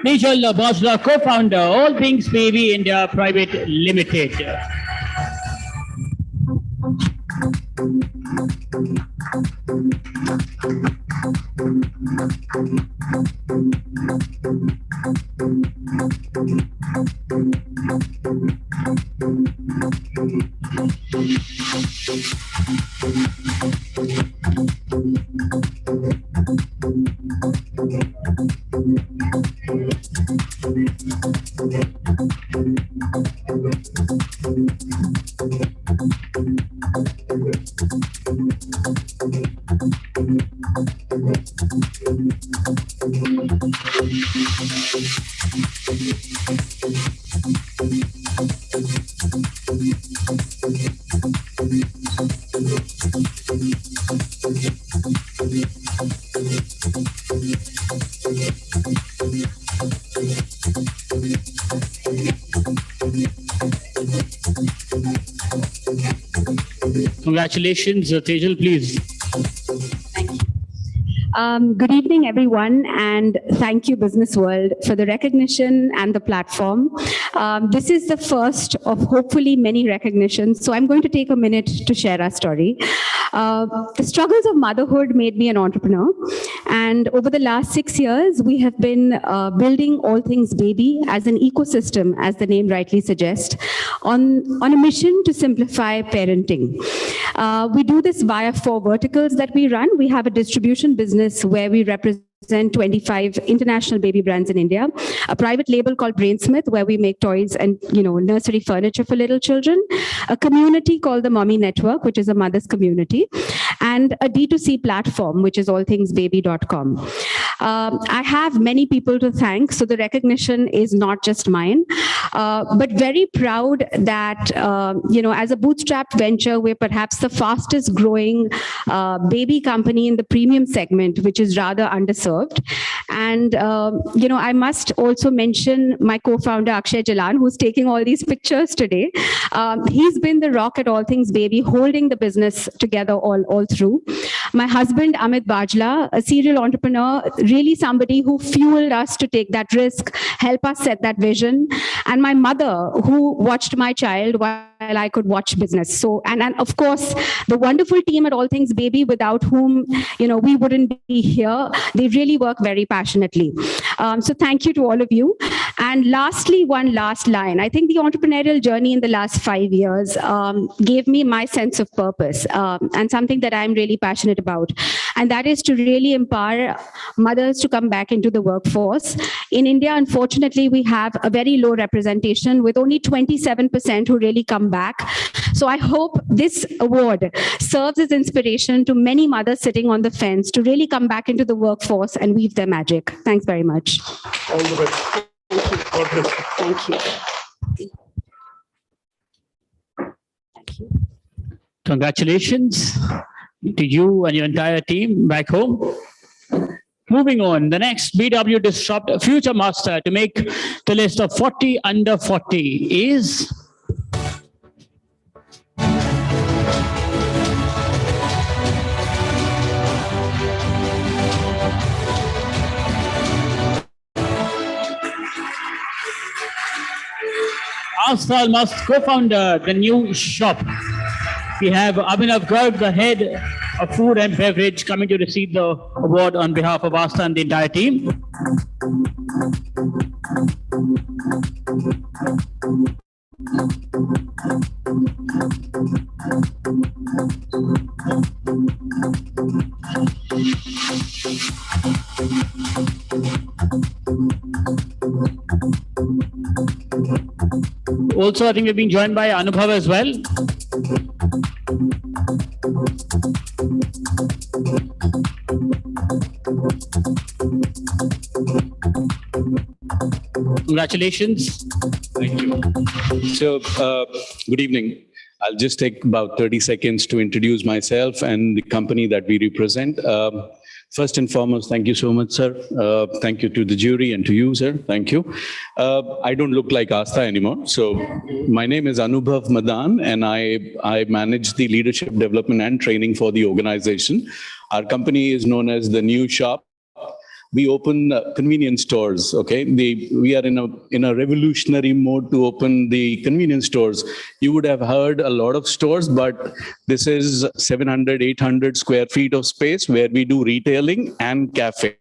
Radisson Blu Plaza co-founder, All Things Baby India Private Limited. Congratulations, Tejal, please. Good evening, everyone, and thank you, Businessworld, for the recognition and the platform. This is the first of hopefully many recognitions, so I'm going to take a minute to share our story. The struggles of motherhood made me an entrepreneur, and over the last 6 years, we have been building All Things Baby as an ecosystem, as the name rightly suggests, on a mission to simplify parenting. We do this via 4 verticals that we run. We have a distribution business where we represent 25 international baby brands in India, a private label called Brainsmith, where we make toys and nursery furniture for little children, a community called the Mommy Network, which is a mother's community, and a D2C platform, which is allthingsbaby.com. I have many people to thank, so the recognition is not just mine, but very proud that, as a bootstrapped venture, we're perhaps the fastest growing baby company in the premium segment, which is rather underserved. And, I must also mention my co-founder, Akshay Jalan, who's taking all these pictures today. He's been the rock at All Things Baby, holding the business together all through. My husband, Amit Bajla, a serial entrepreneur, really somebody who fueled us to take that risk, help us set that vision. And my mother, who watched my child while I could watch business. So, and of course, the wonderful team at All Things Baby, without whom, we wouldn't be here. They really work very passionately. So thank you to all of you. And lastly, one last line. I think the entrepreneurial journey in the last 5 years gave me my sense of purpose and something that I'm really passionate about. And that is to really empower mothers to come back into the workforce. In India, unfortunately, we have a very low representation with only 27% who really come back. So I hope this award serves as inspiration to many mothers sitting on the fence to really come back into the workforce and weave their magic. Thanks very much. All the best. Thank you. Congratulations to you and your entire team back home. Moving on, the next BW Disrupt Future Master to make the list of 40 under 40 is... Ghazal co-founder, The New Shop. We have Abhinav Garg, the head of food and beverage, coming to receive the award on behalf of Asta and the entire team. Also, I think we're being joined by Anubhav as well. Congratulations. Thank you. So, good evening. I'll just take about 30 seconds to introduce myself and the company that we represent. First and foremost, thank you so much, sir. Thank you to the jury and to you, sir. Thank you. I don't look like Asta anymore. So my name is Anubhav Madan, and I manage the leadership development and training for the organization. Our company is known as The New Shop. We open convenience stores, okay? We are in a revolutionary mode to open the convenience stores. You would have heard a lot of stores, but this is 700, 800 square feet of space where we do retailing and cafe.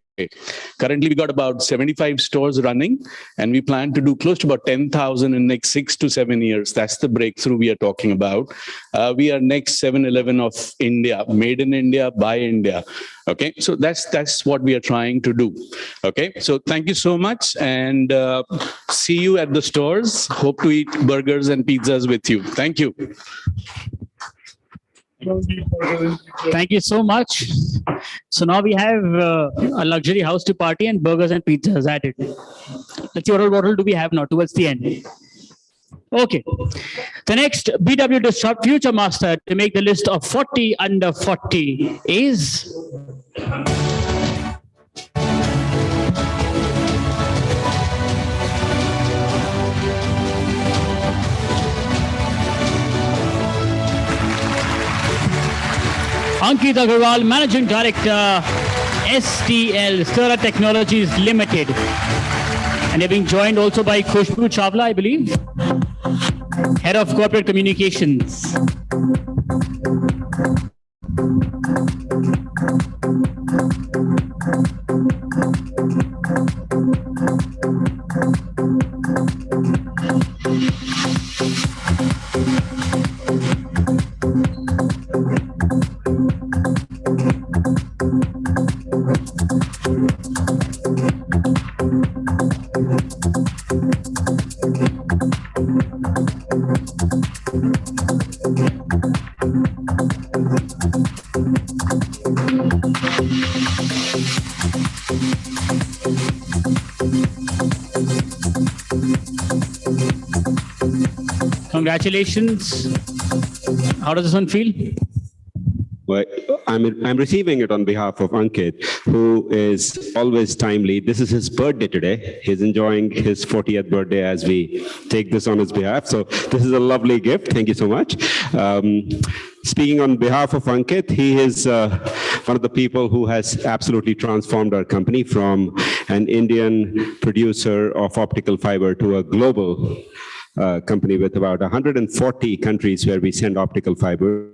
Currently, we got about 75 stores running, and we plan to do close to about 10,000 in the next 6 to 7 years. That's the breakthrough we are talking about. We are next 7-Eleven of India, made in India, by India. Okay, so that's what we are trying to do. Okay, so thank you so much, and see you at the stores. Hope to eat burgers and pizzas with you. Thank you. Thank you so much. So now we have a luxury house to party and burgers and pizzas added. Let's see what do we have now towards the end. Okay. The next BW Disrupt Future Master to make the list of 40 under 40 is... Ankit Agarwal, Managing Director, STL, Sterla Technologies Limited. And they're being joined also by Khushbu Chawla, I believe, Head of Corporate Communications. Congratulations. How does this one feel? Well, I'm receiving it on behalf of Ankit, who is always timely. This is his birthday today. He's enjoying his 40th birthday as we take this on his behalf. So this is a lovely gift. Thank you so much. Speaking on behalf of Ankit, he is one of the people who has absolutely transformed our company from an Indian producer of optical fiber to a global company with about 140 countries where we send optical fiber.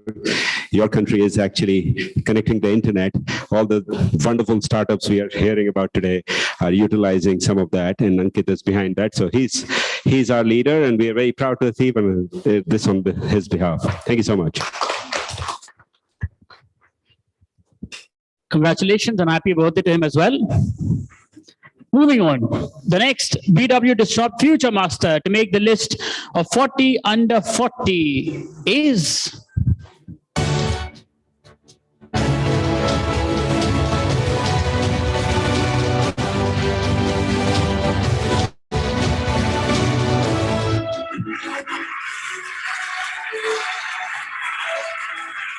Your country is actually connecting the internet. All the wonderful startups we are hearing about today are utilizing some of that, and Ankit is behind that. So he's our leader, and we are very proud to receive this on his behalf. Thank you so much. Congratulations and happy birthday to him as well. Moving on, the next BW Disrupt Future Master to make the list of 40 under 40 is...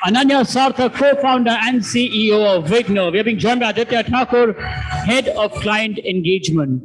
Ananya Sarthak, co-founder and CEO of Vigno. We are being joined by Aditya Thakur, Head of Client Engagement.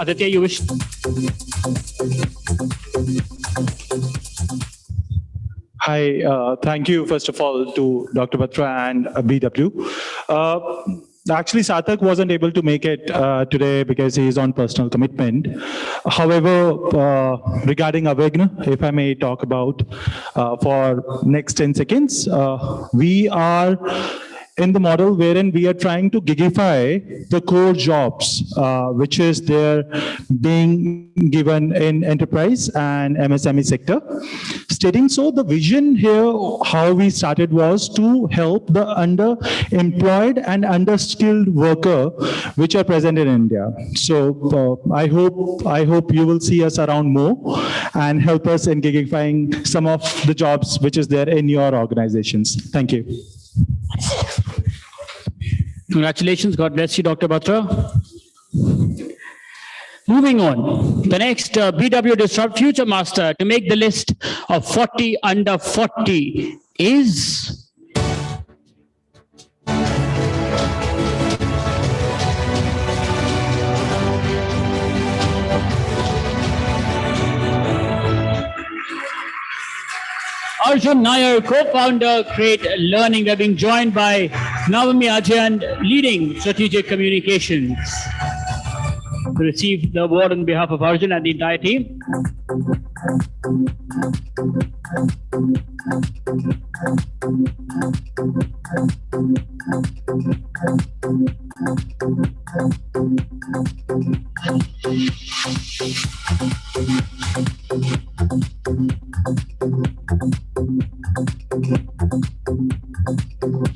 Aditya, you wish? Hi, thank you, first of all, to Dr. Batra and BW. Actually, Sarthak wasn't able to make it today because he is on personal commitment. However, regarding Avegna, if I may talk about for next 10 seconds, we are in the model wherein we are trying to gigify the core jobs, which is there being given in enterprise and MSME sector. Stating so, the vision here, how we started was to help the underemployed and underskilled worker which are present in India. So I hope you will see us around more and help us in gigifying some of the jobs which is there in your organizations. Thank you. Congratulations. God bless you, Dr. Batra. Moving on, the next BW Disrupt Future Master to make the list of 40 under 40 is Arjun Nair, co-founder, Create Learning. They're being joined by Navami Ajayan, leading strategic communications. To receive the award on behalf of Arjun and the entire team.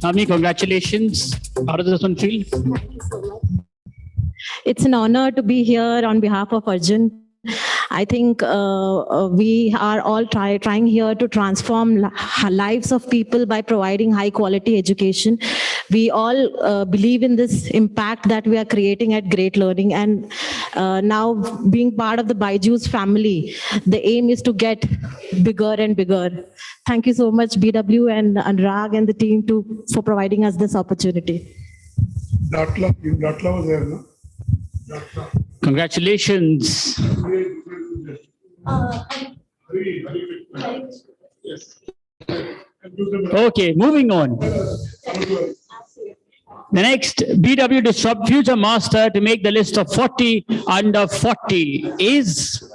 Navami, congratulations. How does this one feel? Thank you so much. It's an honor to be here on behalf of Arjun. I think we are all trying here to transform lives of people by providing high quality education. We all believe in this impact that we are creating at Great Learning, and now being part of the Byju's family, the aim is to get bigger and bigger. Thank you so much, BW and Anurag and the team for providing us this opportunity. Datla was there, no? Congratulations. Okay, moving on. The next BW Disrupt Future Master to make the list of 40 under 40 is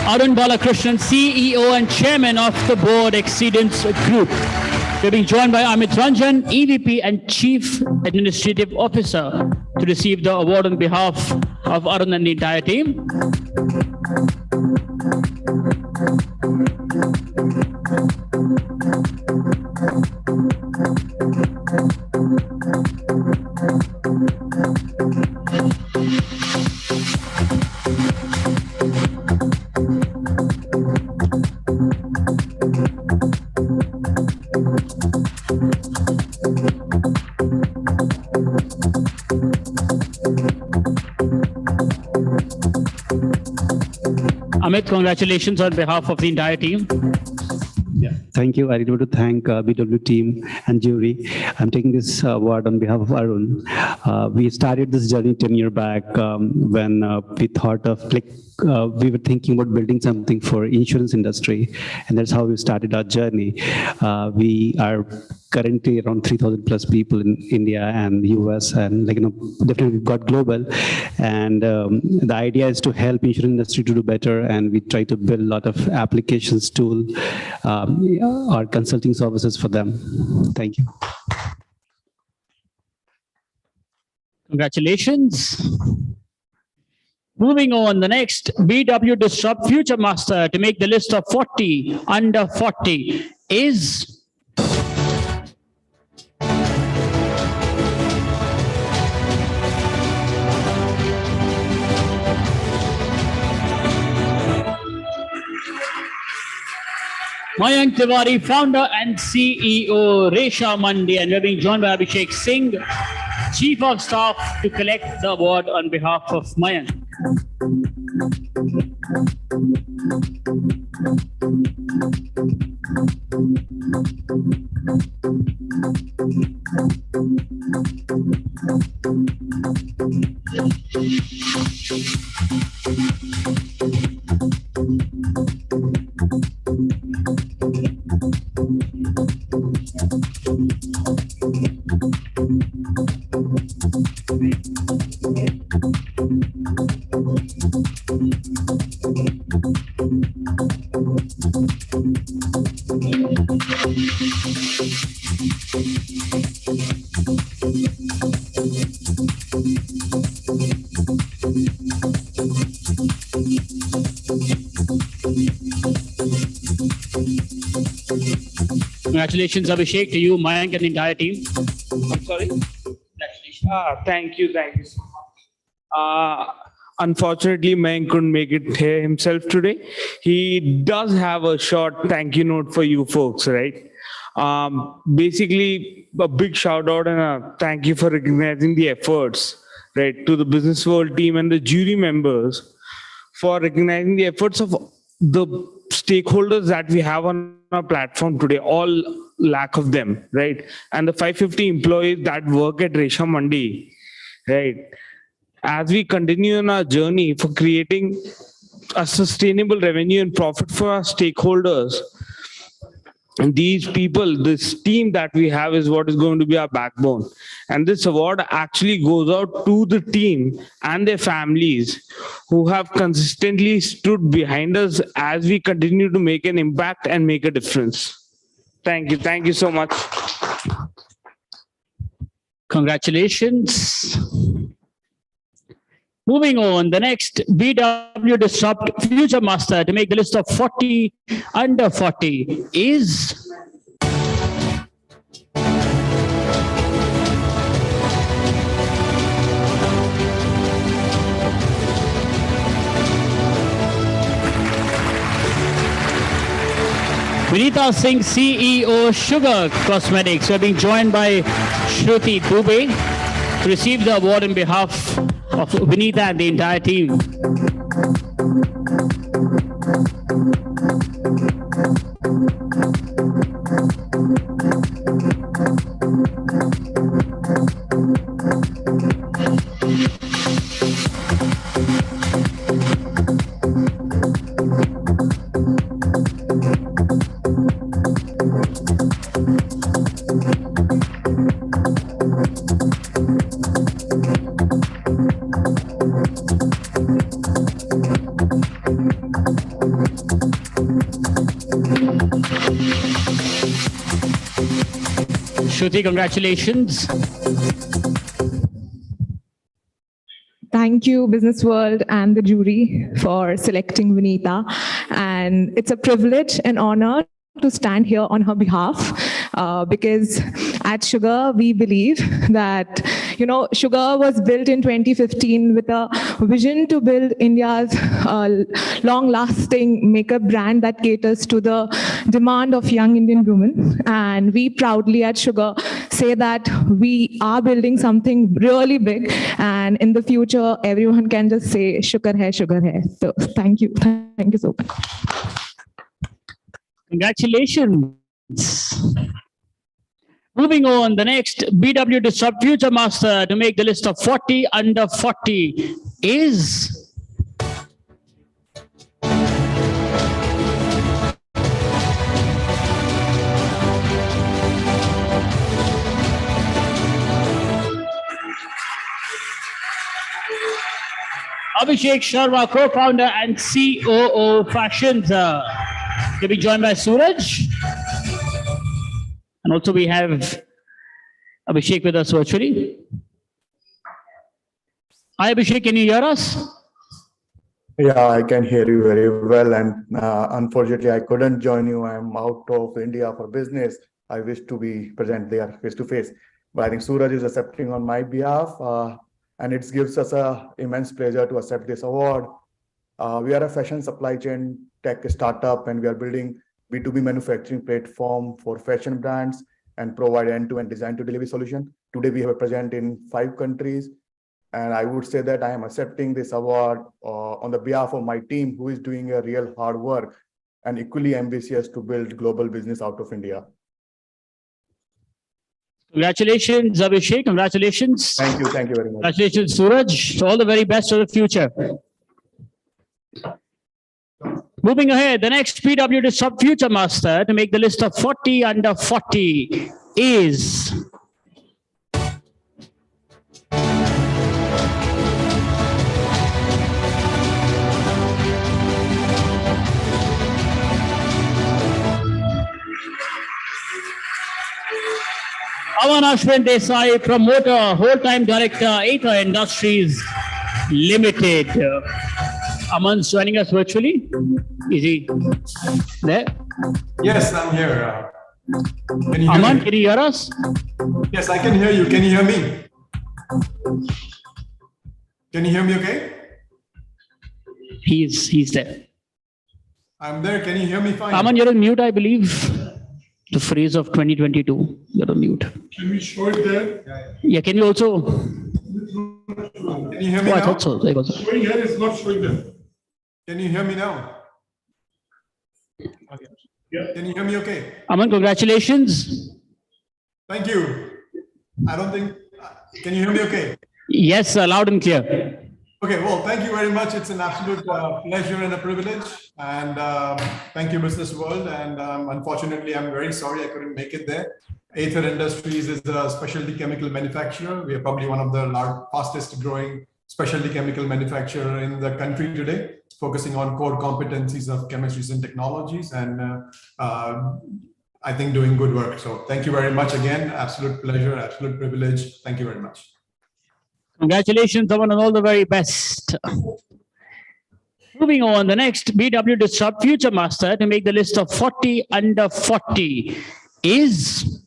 Arun Balakrishnan, CEO and Chairman of the Board, Exceedance Group. We're being joined by Amit Ranjan, EVP and Chief Administrative Officer, to receive the award on behalf of Arun and the entire team. Amit, congratulations on behalf of the entire team. Yeah, thank you. I really want to thank BW team and jury. I'm taking this award on behalf of Arun. We started this journey 10 years back when we thought of we were thinking about building something for insurance industry, and that's how we started our journey. We are currently around 3,000 plus people in India and US, and definitely we've got global. And the idea is to help insurance industry to do better, and we try to build a lot of applications, tool, or consulting services for them. Thank you. Congratulations. Moving on, the next BW Disrupt Future Master to make the list of 40 under 40 is Mayank Tiwari, founder and CEO, Resha Mandi, and we're being joined by Abhishek Singh, Chief of Staff, to collect the award on behalf of Mayank. Congratulations, Abhishek, to you, Mayank, and the entire team. I'm sorry? Thank you so much. Unfortunately, Mayank couldn't make it here himself today. He does have a short thank you note for you folks, right? Basically, a big shout out and a thank you for recognizing the efforts, right, to the Businessworld team and the jury members for recognizing the efforts of the stakeholders that we have on our platform today, all lack of them, right? And the 550 employees that work at Resha Mandi, right? As we continue on our journey for creating a sustainable revenue and profit for our stakeholders, and these people, this team that we have is what is going to be our backbone. And this award actually goes out to the team and their families who have consistently stood behind us as we continue to make an impact and make a difference. Thank you. Thank you so much. Congratulations. Moving on, the next BW Disrupt Future Master to make the list of 40 under 40 is Vinita Singh, CEO, Sugar Cosmetics. We're being joined by Shruti Dubey to receive the award on behalf of Vinita and the entire team. Shruti, congratulations. Thank you, Businessworld and the jury for selecting Vinita. And it's a privilege and honor to stand here on her behalf because at Sugar, we believe that, Sugar was built in 2015 with a vision to build India's long-lasting makeup brand that caters to the demand of young Indian women. And we proudly at Sugar say that we are building something really big. And in the future, everyone can just say, Shukar hai, sugar hai. So thank you. Thank you so much. Congratulations. Moving on, the next BW Disrupt Future Master to make the list of 40 under 40 is Abhishek Sharma, co-founder and COO Fashions. To be joined by Suraj. And also we have Abhishek with us virtually. Hi Abhishek, can you hear us? Yeah, I can hear you very well. And unfortunately, I couldn't join you. I'm out of India for business. I wish to be present there face to face. But I think Suraj is accepting on my behalf. And it gives us an immense pleasure to accept this award. We are a fashion supply chain tech startup, and we are building B2B manufacturing platform for fashion brands and provide end-to-end design to delivery solution. Today, we have a presence in 5 countries. And I would say that I am accepting this award on the behalf of my team, who is doing a real hard work and equally ambitious to build global business out of India. Congratulations, Abhishek. Congratulations. Thank you very much. Congratulations, Suraj. All the very best for the future. Moving ahead, the next PW Disrupt Future Master to make the list of 40 under 40 is Aman Ashwin Desai, promoter, whole-time director, Ather Industries Limited. Aman's joining us virtually. Is he there? Yes, I'm here. Can you hear Aman, me? can you hear us? Yes, I can hear you. Can you hear me? Can you hear me okay? He's there. I'm there. Can you hear me fine? Aman, you're on mute, I believe. The phrase of 2022. You're on mute. Can we show it there? Yeah, can you also? Can you hear me I now? thought so. There was Showing here is not showing there. Can you hear me now? Okay. Yeah. Can you hear me okay? Aman, congratulations. Thank you. I don't think, can you hear me okay? Yes, loud and clear. Okay, well, thank you very much. It's an absolute pleasure and a privilege. And thank you, Businessworld. And unfortunately, I'm very sorry I couldn't make it there. Ather Industries is a specialty chemical manufacturer. We are probably one of the fastest growing specialty chemical manufacturer in the country today, focusing on core competencies of chemistries and technologies. And I think doing good work. So thank you very much again. Absolute pleasure, absolute privilege. Thank you very much. Congratulations, Aman, and all the very best. Moving on, the next BW Disrupt Future Master to make the list of 40 under 40 is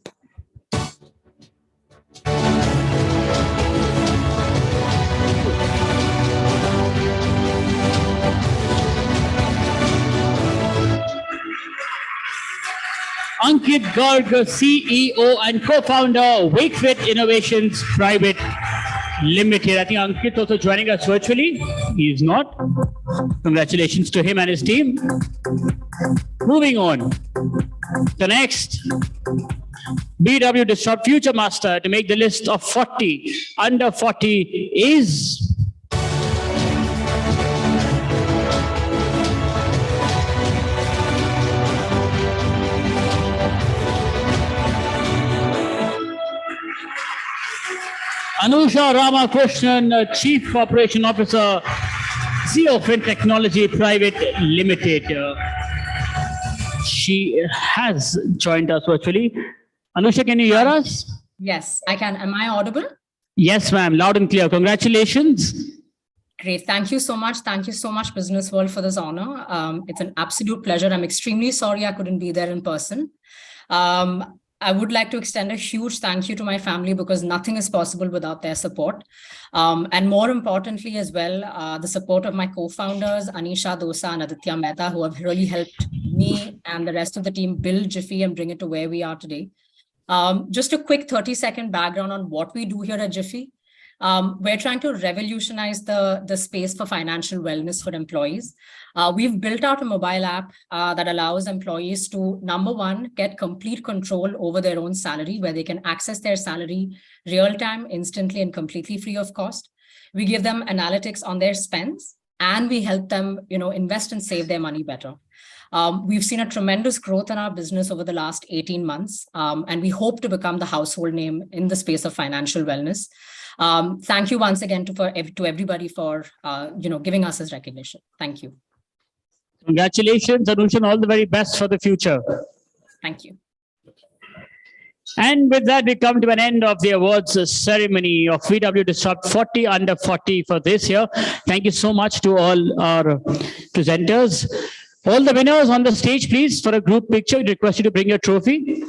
Ankit Garg, CEO and co-founder, Wakefit Innovations Private Limited. I think Ankit also joining us virtually. He is not. Congratulations to him and his team. Moving on. The next BW Disrupt Future Master to make the list of 40 under 40 is Anusha Ramakrishnan, Chief Operation Officer, CEO Fin Technology Private Limited. She has joined us virtually. Anusha, can you hear us? Yes, I can. Am I audible? Yes, ma'am. Loud and clear. Congratulations. Great. Thank you so much. Thank you so much, Businessworld, for this honor. It's an absolute pleasure. I'm extremely sorry I couldn't be there in person. I would like to extend a huge thank you to my family because nothing is possible without their support. And more importantly as well, the support of my co-founders, Anisha Dosa and Aditya Mehta, who have really helped me and the rest of the team build Jiffy and bring it to where we are today. Just a quick 30-second background on what we do here at Jiffy. We're trying to revolutionize the space for financial wellness for employees. We've built out a mobile app that allows employees to, number one, get complete control over their own salary, where they can access their salary real-time, instantly, and completely free of cost. We give them analytics on their spends, and we help them, invest and save their money better. We've seen a tremendous growth in our business over the last 18 months, and we hope to become the household name in the space of financial wellness. Thank you once again to everybody for giving us this recognition. Thank you. Congratulations, Anusha, and all the very best for the future. Thank you. And with that, we come to an end of the awards ceremony of VW Disrupt 40 under 40 for this year. Thank you so much to all our presenters. All the winners on the stage, please, for a group picture. We request you to bring your trophy.